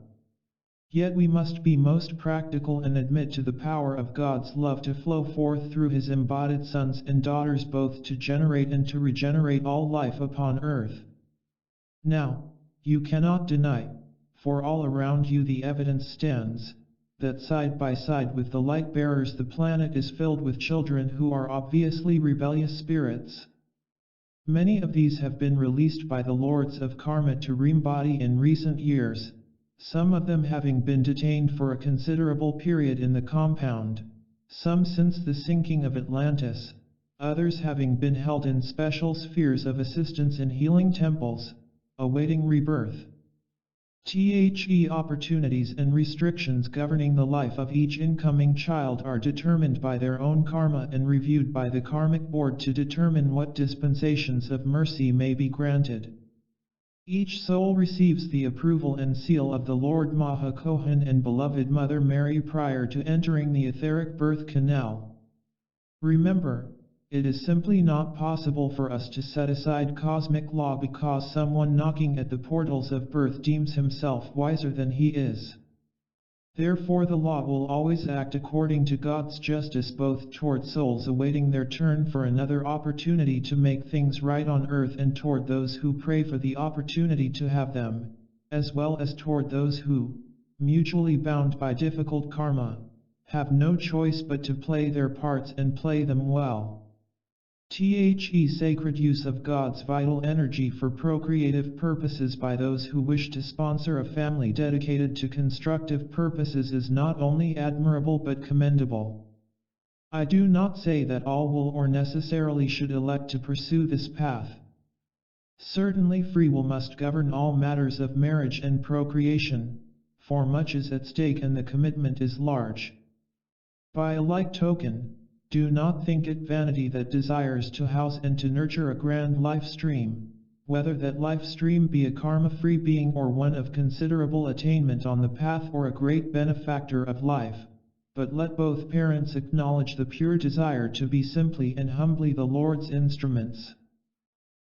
Yet we must be most practical and admit to the power of God's love to flow forth through His embodied sons and daughters both to generate and to regenerate all life upon earth. Now, you cannot deny, for all around you the evidence stands, that side by side with the light bearers the planet is filled with children who are obviously rebellious spirits. Many of these have been released by the lords of karma to re-embody in recent years, some of them having been detained for a considerable period in the compound, some since the sinking of Atlantis, others having been held in special spheres of assistance in healing temples, awaiting rebirth. Opportunities and restrictions governing the life of each incoming child are determined by their own karma and reviewed by the karmic board to determine what dispensations of mercy may be granted. Each soul receives the approval and seal of the Lord Mahakohan and beloved Mother Mary prior to entering the etheric birth canal. Remember, it is simply not possible for us to set aside cosmic law because someone knocking at the portals of birth deems himself wiser than he is. Therefore the law will always act according to God's justice both toward souls awaiting their turn for another opportunity to make things right on earth and toward those who pray for the opportunity to have them, as well as toward those who, mutually bound by difficult karma, have no choice but to play their parts and play them well. Sacred use of God's vital energy for procreative purposes by those who wish to sponsor a family dedicated to constructive purposes is not only admirable but commendable. I do not say that all will or necessarily should elect to pursue this path. Certainly free will must govern all matters of marriage and procreation, for much is at stake and the commitment is large. By a like token, do not think it vanity that desires to house and to nurture a grand life stream, whether that life stream be a karma-free being or one of considerable attainment on the path or a great benefactor of life, but let both parents acknowledge the pure desire to be simply and humbly the Lord's instruments.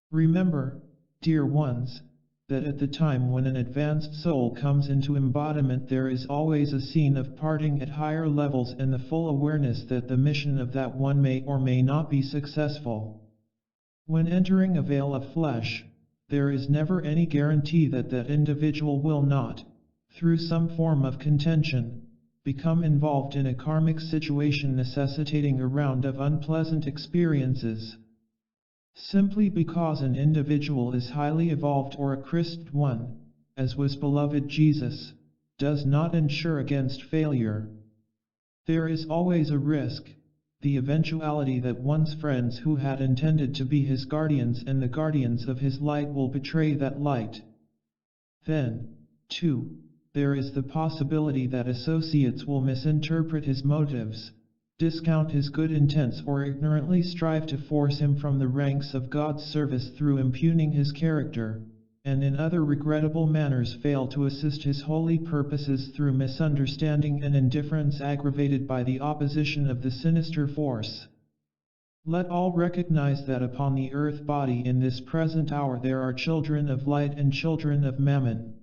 Remember, dear ones, that at the time when an advanced soul comes into embodiment there is always a scene of parting at higher levels and the full awareness that the mission of that one may or may not be successful. When entering a veil of flesh, there is never any guarantee that that individual will not, through some form of contention, become involved in a karmic situation necessitating a round of unpleasant experiences. Simply because an individual is highly evolved or a Christ one, as was beloved Jesus, does not ensure against failure. There is always a risk, the eventuality that one's friends who had intended to be his guardians and the guardians of his light will betray that light. Then, too, there is the possibility that associates will misinterpret his motives, discount his good intents, or ignorantly strive to force him from the ranks of God's service through impugning his character, and in other regrettable manners fail to assist his holy purposes through misunderstanding and indifference aggravated by the opposition of the sinister force. Let all recognize that upon the earth body in this present hour there are children of light and children of mammon.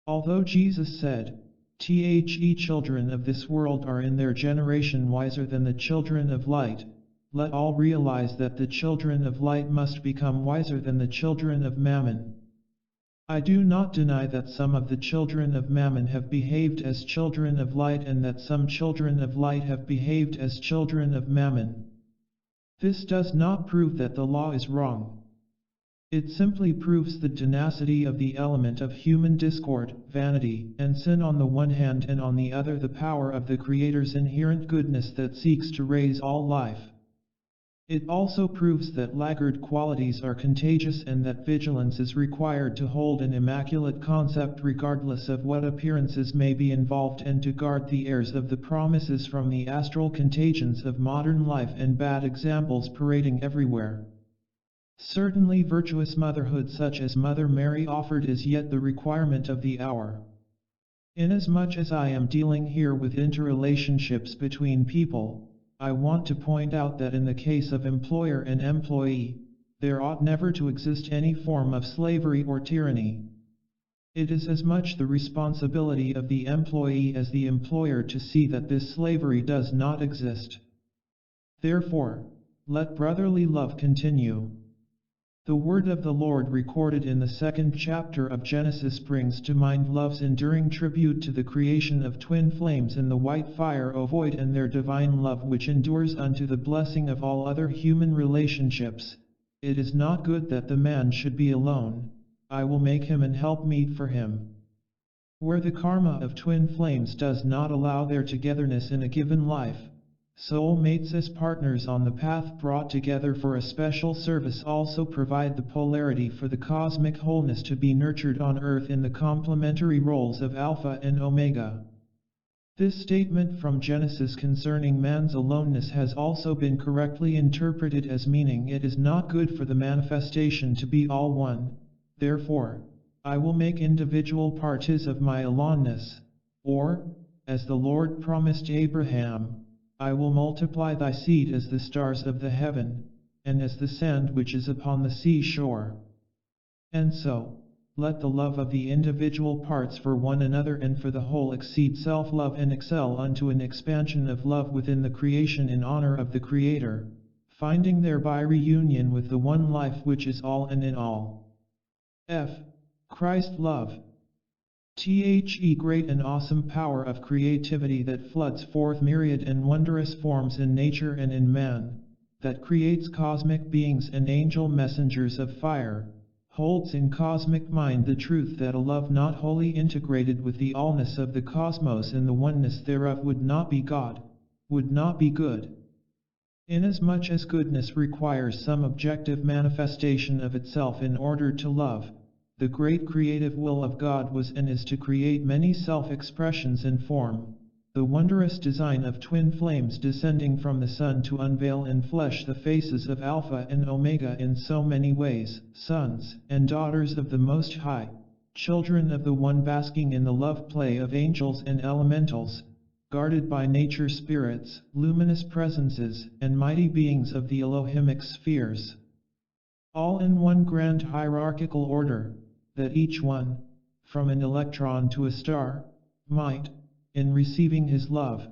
Although Jesus said, "The children of this world are in their generation wiser than the children of light," let all realize that the children of light must become wiser than the children of mammon. I do not deny that some of the children of mammon have behaved as children of light and that some children of light have behaved as children of mammon. This does not prove that the law is wrong. It simply proves the tenacity of the element of human discord, vanity, and sin on the one hand, and on the other the power of the Creator's inherent goodness that seeks to raise all life. It also proves that laggard qualities are contagious and that vigilance is required to hold an immaculate concept regardless of what appearances may be involved, and to guard the heirs of the promises from the astral contagions of modern life and bad examples parading everywhere. Certainly virtuous motherhood such as Mother Mary offered is yet the requirement of the hour. Inasmuch as I am dealing here with interrelationships between people, I want to point out that in the case of employer and employee, there ought never to exist any form of slavery or tyranny. It is as much the responsibility of the employee as the employer to see that this slavery does not exist. Therefore, let brotherly love continue. The word of the Lord recorded in the 2nd chapter of Genesis brings to mind love's enduring tribute to the creation of twin flames in the white fire ovoid, and their divine love which endures unto the blessing of all other human relationships. It is not good that the man should be alone, I will make him an helpmeet for him. Where the karma of twin flames does not allow their togetherness in a given life, soul mates as partners on the path brought together for a special service also provide the polarity for the cosmic wholeness to be nurtured on earth in the complementary roles of Alpha and Omega. This statement from Genesis concerning man's aloneness has also been correctly interpreted as meaning it is not good for the manifestation to be all one, therefore, I will make individual parts of my aloneness, or, as the Lord promised Abraham, I will multiply thy seed as the stars of the heaven, and as the sand which is upon the seashore. And so, let the love of the individual parts for one another and for the whole exceed self-love and excel unto an expansion of love within the creation in honor of the Creator, finding thereby reunion with the one life which is all and in all. F. Christ love. The great and awesome power of creativity that floods forth myriad and wondrous forms in nature and in man, that creates cosmic beings and angel messengers of fire, holds in cosmic mind the truth that a love not wholly integrated with the allness of the cosmos and the oneness thereof would not be God, would not be good. Inasmuch as goodness requires some objective manifestation of itself in order to love, the great creative will of God was and is to create many self-expressions in form, the wondrous design of twin flames descending from the sun to unveil in flesh the faces of Alpha and Omega in so many ways, sons and daughters of the Most High, children of the One basking in the love play of angels and elementals, guarded by nature spirits, luminous presences, and mighty beings of the Elohimic spheres. All in one grand hierarchical order, that each one, from an electron to a star, might, in receiving his love,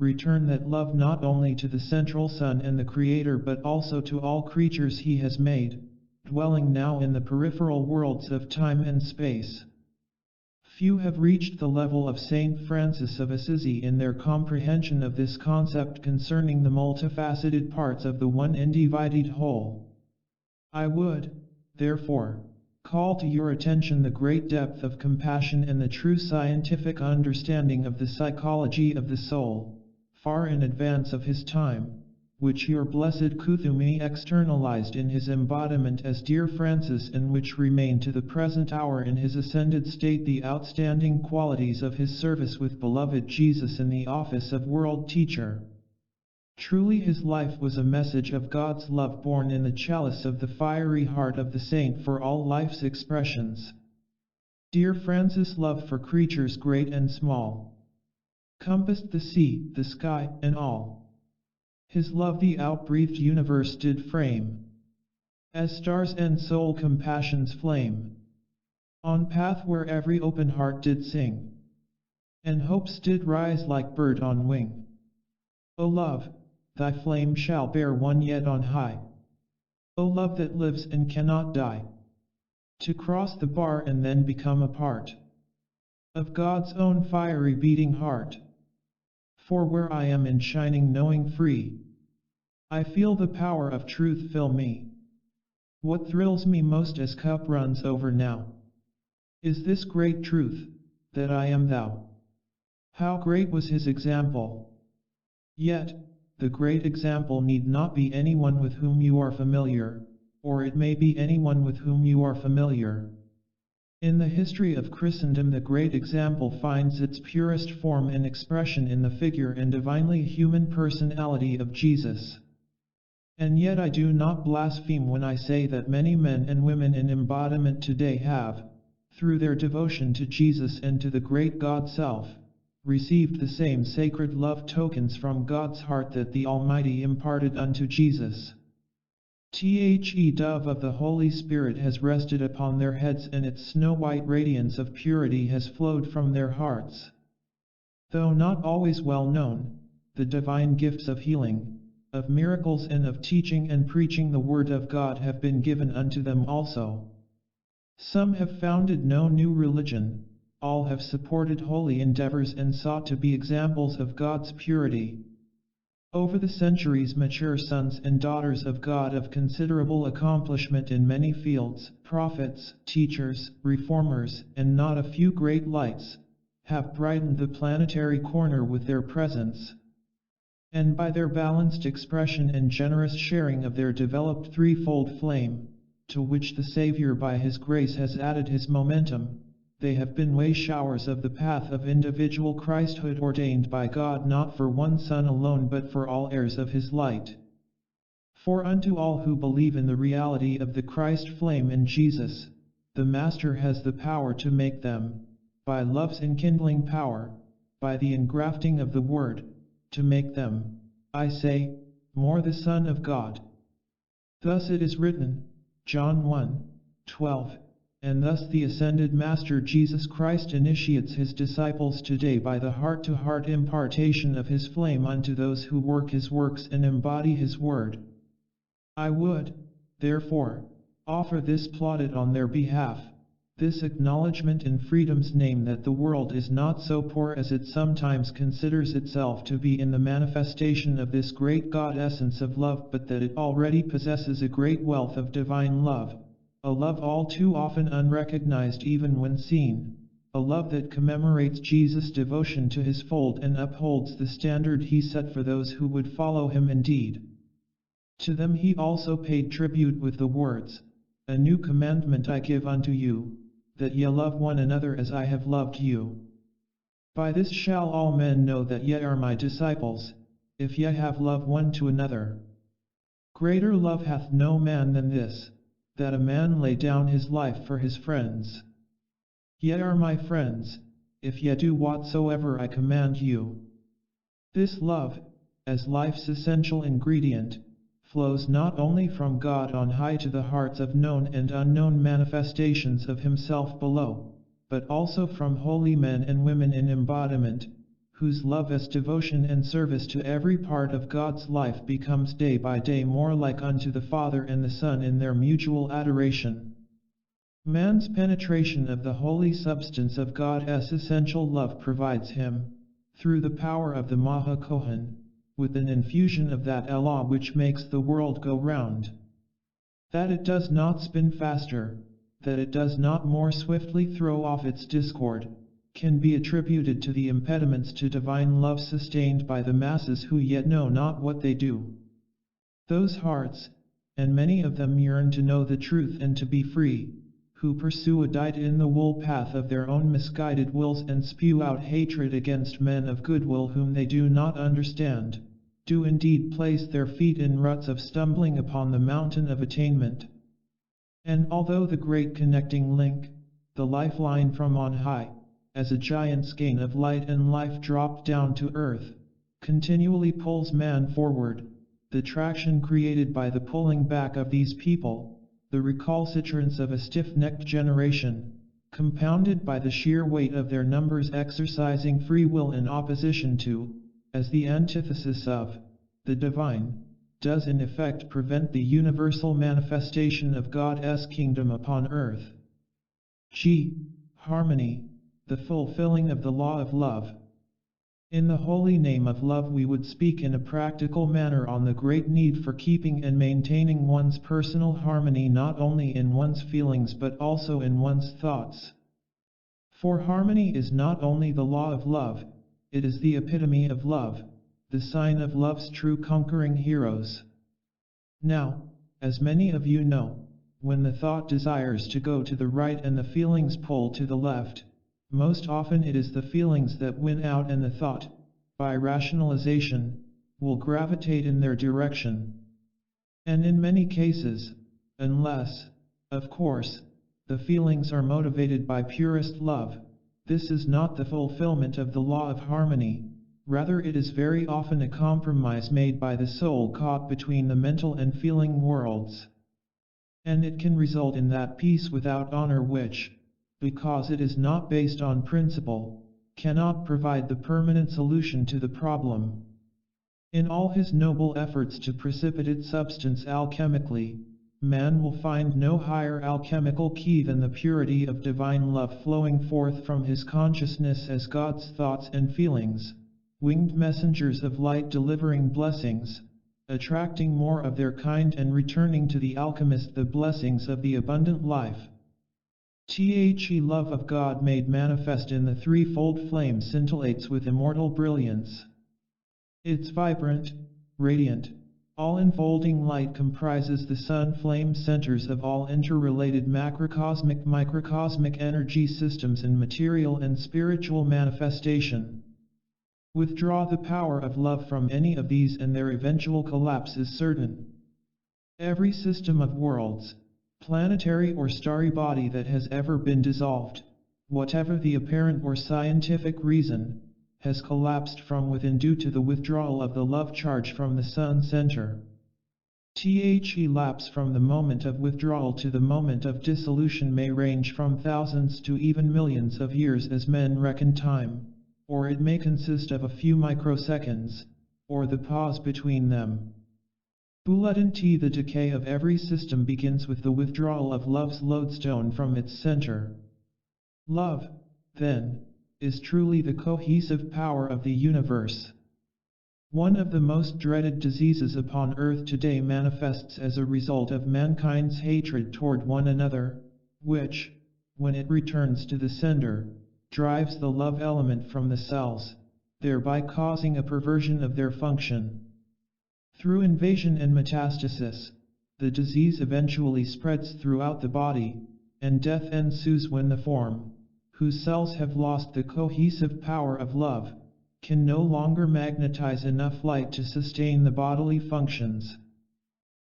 return that love not only to the central sun and the Creator but also to all creatures he has made, dwelling now in the peripheral worlds of time and space. Few have reached the level of Saint Francis of Assisi in their comprehension of this concept concerning the multifaceted parts of the one undivided whole. I would, therefore, call to your attention the great depth of compassion and the true scientific understanding of the psychology of the soul, far in advance of his time, which your blessed Kuthumi externalized in his embodiment as dear Francis, and which remain to the present hour in his ascended state the outstanding qualities of his service with beloved Jesus in the office of world teacher. Truly his life was a message of God's love born in the chalice of the fiery heart of the saint for all life's expressions. Dear Francis' love for creatures great and small compassed the sea, the sky, and all. His love the outbreathed universe did frame, as stars and soul compassion's flame, on path where every open heart did sing, and hopes did rise like bird on wing. O love, thy flame shall bear one yet on high. O love that lives and cannot die, to cross the bar and then become a part of God's own fiery beating heart. For where I am in shining knowing free, I feel the power of truth fill me. What thrills me most as cup runs over now, is this great truth, that I am thou. How great was his example! Yet, the great example need not be anyone with whom you are familiar, or it may be anyone with whom you are familiar. In the history of Christendom, the great example finds its purest form and expression in the figure and divinely human personality of Jesus. And yet I do not blaspheme when I say that many men and women in embodiment today have, through their devotion to Jesus and to the great God Self, received the same sacred love tokens from God's heart that the Almighty imparted unto Jesus. The dove of the Holy Spirit has rested upon their heads, and its snow-white radiance of purity has flowed from their hearts. Though not always well known, the divine gifts of healing, of miracles, and of teaching and preaching the Word of God have been given unto them also. Some have founded no new religion, all have supported holy endeavors and sought to be examples of God's purity. Over the centuries, mature sons and daughters of God of considerable accomplishment in many fields, prophets, teachers, reformers, and not a few great lights, have brightened the planetary corner with their presence. And by their balanced expression and generous sharing of their developed threefold flame, to which the Savior by His grace has added His momentum, they have been way showers of the path of individual Christhood ordained by God, not for one son alone but for all heirs of His light. For unto all who believe in the reality of the Christ flame in Jesus, the Master has the power to make them, by love's enkindling power, by the engrafting of the Word, to make them, I say, more the Son of God. Thus it is written, John 1:12, and thus the ascended Master Jesus Christ initiates His disciples today by the heart-to-heart impartation of His flame unto those who work His works and embody His Word. I would, therefore, offer this plaudit on their behalf, this acknowledgment in freedom's name, that the world is not so poor as it sometimes considers itself to be in the manifestation of this great God essence of love, but that it already possesses a great wealth of divine love, a love all too often unrecognized even when seen, a love that commemorates Jesus' devotion to His fold and upholds the standard He set for those who would follow Him indeed. To them He also paid tribute with the words, A new commandment I give unto you, that ye love one another as I have loved you. By this shall all men know that ye are my disciples, if ye have love one to another. Greater love hath no man than this, that a man lay down his life for his friends. Ye are my friends, if ye do whatsoever I command you. This love, as life's essential ingredient, flows not only from God on high to the hearts of known and unknown manifestations of himself below, but also from holy men and women in embodiment, whose love as devotion and service to every part of God's life becomes day by day more like unto the Father and the Son in their mutual adoration. Man's penetration of the holy substance of God's essential love provides him, through the power of the Maha Kohan, with an infusion of that Allah which makes the world go round. That it does not spin faster, that it does not more swiftly throw off its discord, can be attributed to the impediments to divine love sustained by the masses who yet know not what they do. Those hearts, and many of them yearn to know the truth and to be free, who pursue a dyed-in-the-wool path of their own misguided wills and spew out hatred against men of goodwill whom they do not understand, do indeed place their feet in ruts of stumbling upon the mountain of attainment. And although the great connecting link, the lifeline from on high, as a giant skein of light and life dropped down to earth, continually pulls man forward, the traction created by the pulling back of these people, the recalcitrance of a stiff-necked generation, compounded by the sheer weight of their numbers exercising free will in opposition to, as the antithesis of, the divine, does in effect prevent the universal manifestation of God's kingdom upon earth. Harmony, the fulfilling of the law of love. In the holy name of love we would speak in a practical manner on the great need for keeping and maintaining one's personal harmony not only in one's feelings but also in one's thoughts. For harmony is not only the law of love, it is the epitome of love, the sign of love's true conquering heroes. Now, as many of you know, when the thought desires to go to the right and the feelings pull to the left, most often it is the feelings that win out and the thought, by rationalization, will gravitate in their direction. And in many cases, unless, of course, the feelings are motivated by purest love, this is not the fulfillment of the law of harmony, rather it is very often a compromise made by the soul caught between the mental and feeling worlds. And it can result in that peace without honor which, because it is not based on principle, cannot provide the permanent solution to the problem. In all his noble efforts to precipitate substance alchemically, man will find no higher alchemical key than the purity of divine love flowing forth from his consciousness as God's thoughts and feelings, winged messengers of light delivering blessings, attracting more of their kind and returning to the alchemist the blessings of the abundant life. The love of God made manifest in the threefold flame scintillates with immortal brilliance. Its vibrant, radiant, all-enfolding light comprises the sun flame centers of all interrelated macrocosmic microcosmic energy systems in material and spiritual manifestation. Withdraw the power of love from any of these and their eventual collapse is certain. Every system of worlds, planetary or starry body that has ever been dissolved, whatever the apparent or scientific reason, has collapsed from within due to the withdrawal of the love charge from the sun center. The lapse from the moment of withdrawal to the moment of dissolution may range from thousands to even millions of years as men reckon time, or it may consist of a few microseconds, or the pause between them. The decay of every system begins with the withdrawal of love's lodestone from its center. Love, then, is truly the cohesive power of the universe. One of the most dreaded diseases upon earth today manifests as a result of mankind's hatred toward one another, which, when it returns to the sender, drives the love element from the cells, thereby causing a perversion of their function. Through invasion and metastasis, the disease eventually spreads throughout the body, and death ensues when the form, whose cells have lost the cohesive power of love, can no longer magnetize enough light to sustain the bodily functions.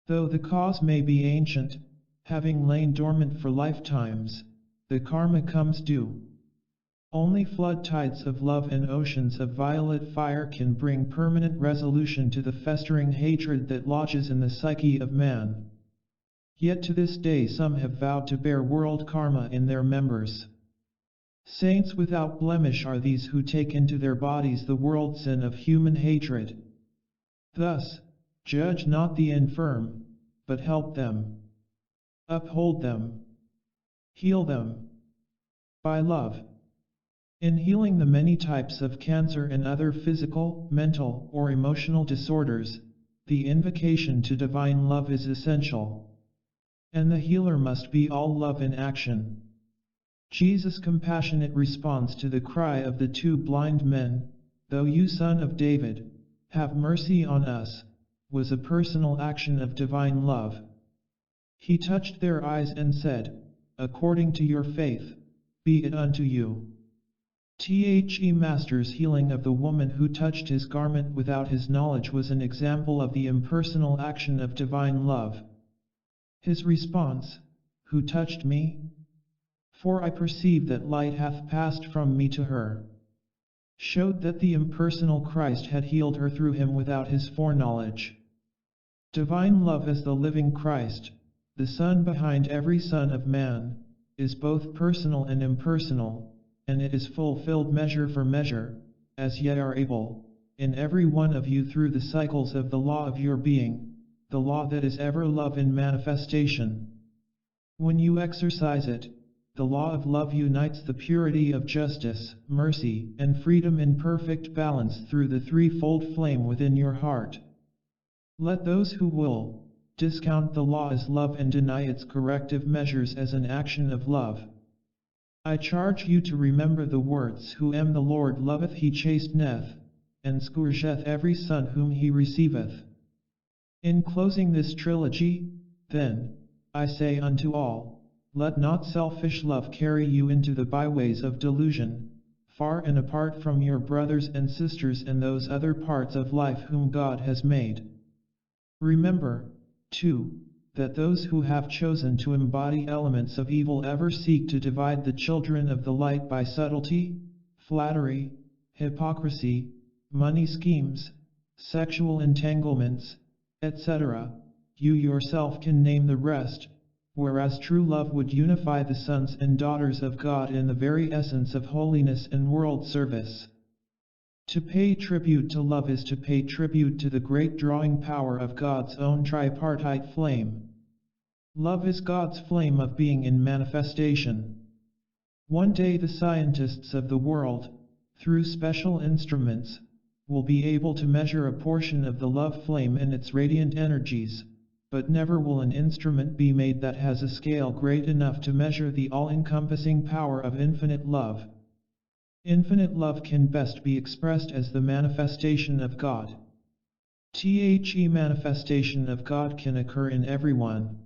Though the cause may be ancient, having lain dormant for lifetimes, the karma comes due. Only flood tides of love and oceans of violet fire can bring permanent resolution to the festering hatred that lodges in the psyche of man. Yet to this day some have vowed to bear world karma in their members. Saints without blemish are these who take into their bodies the world sin of human hatred. Thus, judge not the infirm, but help them. Uphold them. Heal them. By love. In healing the many types of cancer and other physical, mental, or emotional disorders, the invocation to divine love is essential. And the healer must be all love in action. Jesus' compassionate response to the cry of the two blind men, "Thou you Son of David, have mercy on us," was a personal action of divine love. He touched their eyes and said, "According to your faith, be it unto you." The Master's healing of the woman who touched his garment without his knowledge was an example of the impersonal action of divine love. His response, "Who touched me? For I perceive that light hath passed from me to her," showed that the impersonal Christ had healed her through him without his foreknowledge. Divine love as the living Christ, the Son behind every Son of Man, is both personal and impersonal, and it is fulfilled measure for measure, as ye are able, in every one of you through the cycles of the law of your being, the law that is ever love in manifestation. When you exercise it, the law of love unites the purity of justice, mercy, and freedom in perfect balance through the threefold flame within your heart. Let those who will discount the law as love and deny its corrective measures as an action of love. I charge you to remember the words, "Whom the Lord loveth he chasteneth, and scourgeth every son whom he receiveth." In closing this trilogy, then, I say unto all, let not selfish love carry you into the byways of delusion, far and apart from your brothers and sisters and those other parts of life whom God has made. Remember, too, that those who have chosen to embody elements of evil ever seek to divide the children of the light by subtlety, flattery, hypocrisy, money schemes, sexual entanglements, etc. You yourself can name the rest, whereas true love would unify the sons and daughters of God in the very essence of holiness and world service. To pay tribute to love is to pay tribute to the great drawing power of God's own tripartite flame. Love is God's flame of being in manifestation. One day the scientists of the world, through special instruments, will be able to measure a portion of the love flame and its radiant energies, but never will an instrument be made that has a scale great enough to measure the all-encompassing power of infinite love. Infinite love can best be expressed as the manifestation of God. The manifestation of God can occur in everyone.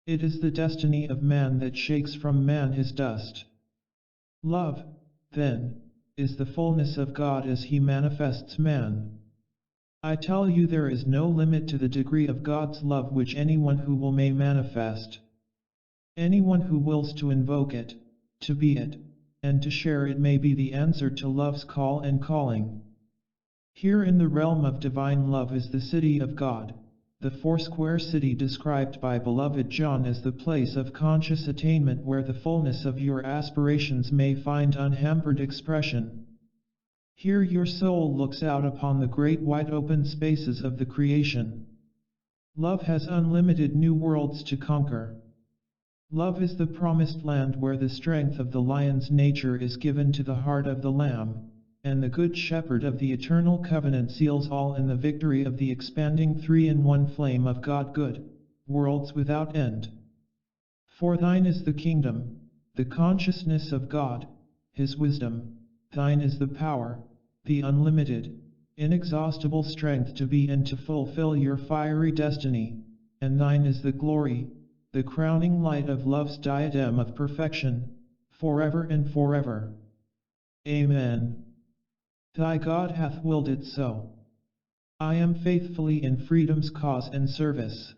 It is the destiny of man that shakes from man his dust. Love, then, is the fullness of God as he manifests man. I tell you there is no limit to the degree of God's love which anyone who will may manifest. Anyone who wills to invoke it, to be it, and to share it may be the answer to love's call and calling. Here in the realm of divine love is the city of God, the foursquare city described by beloved John as the place of conscious attainment where the fullness of your aspirations may find unhampered expression. Here your soul looks out upon the great wide open spaces of the creation. Love has unlimited new worlds to conquer. Love is the promised land where the strength of the lion's nature is given to the heart of the lamb, and the good shepherd of the eternal covenant seals all in the victory of the expanding three-in-one flame of God good, worlds without end. For thine is the kingdom, the consciousness of God, his wisdom, thine is the power, the unlimited, inexhaustible strength to be and to fulfill your fiery destiny, and thine is the glory, the crowning light of love's diadem of perfection, forever and forever. Amen. Thy God hath willed it so. I am faithfully in freedom's cause and service.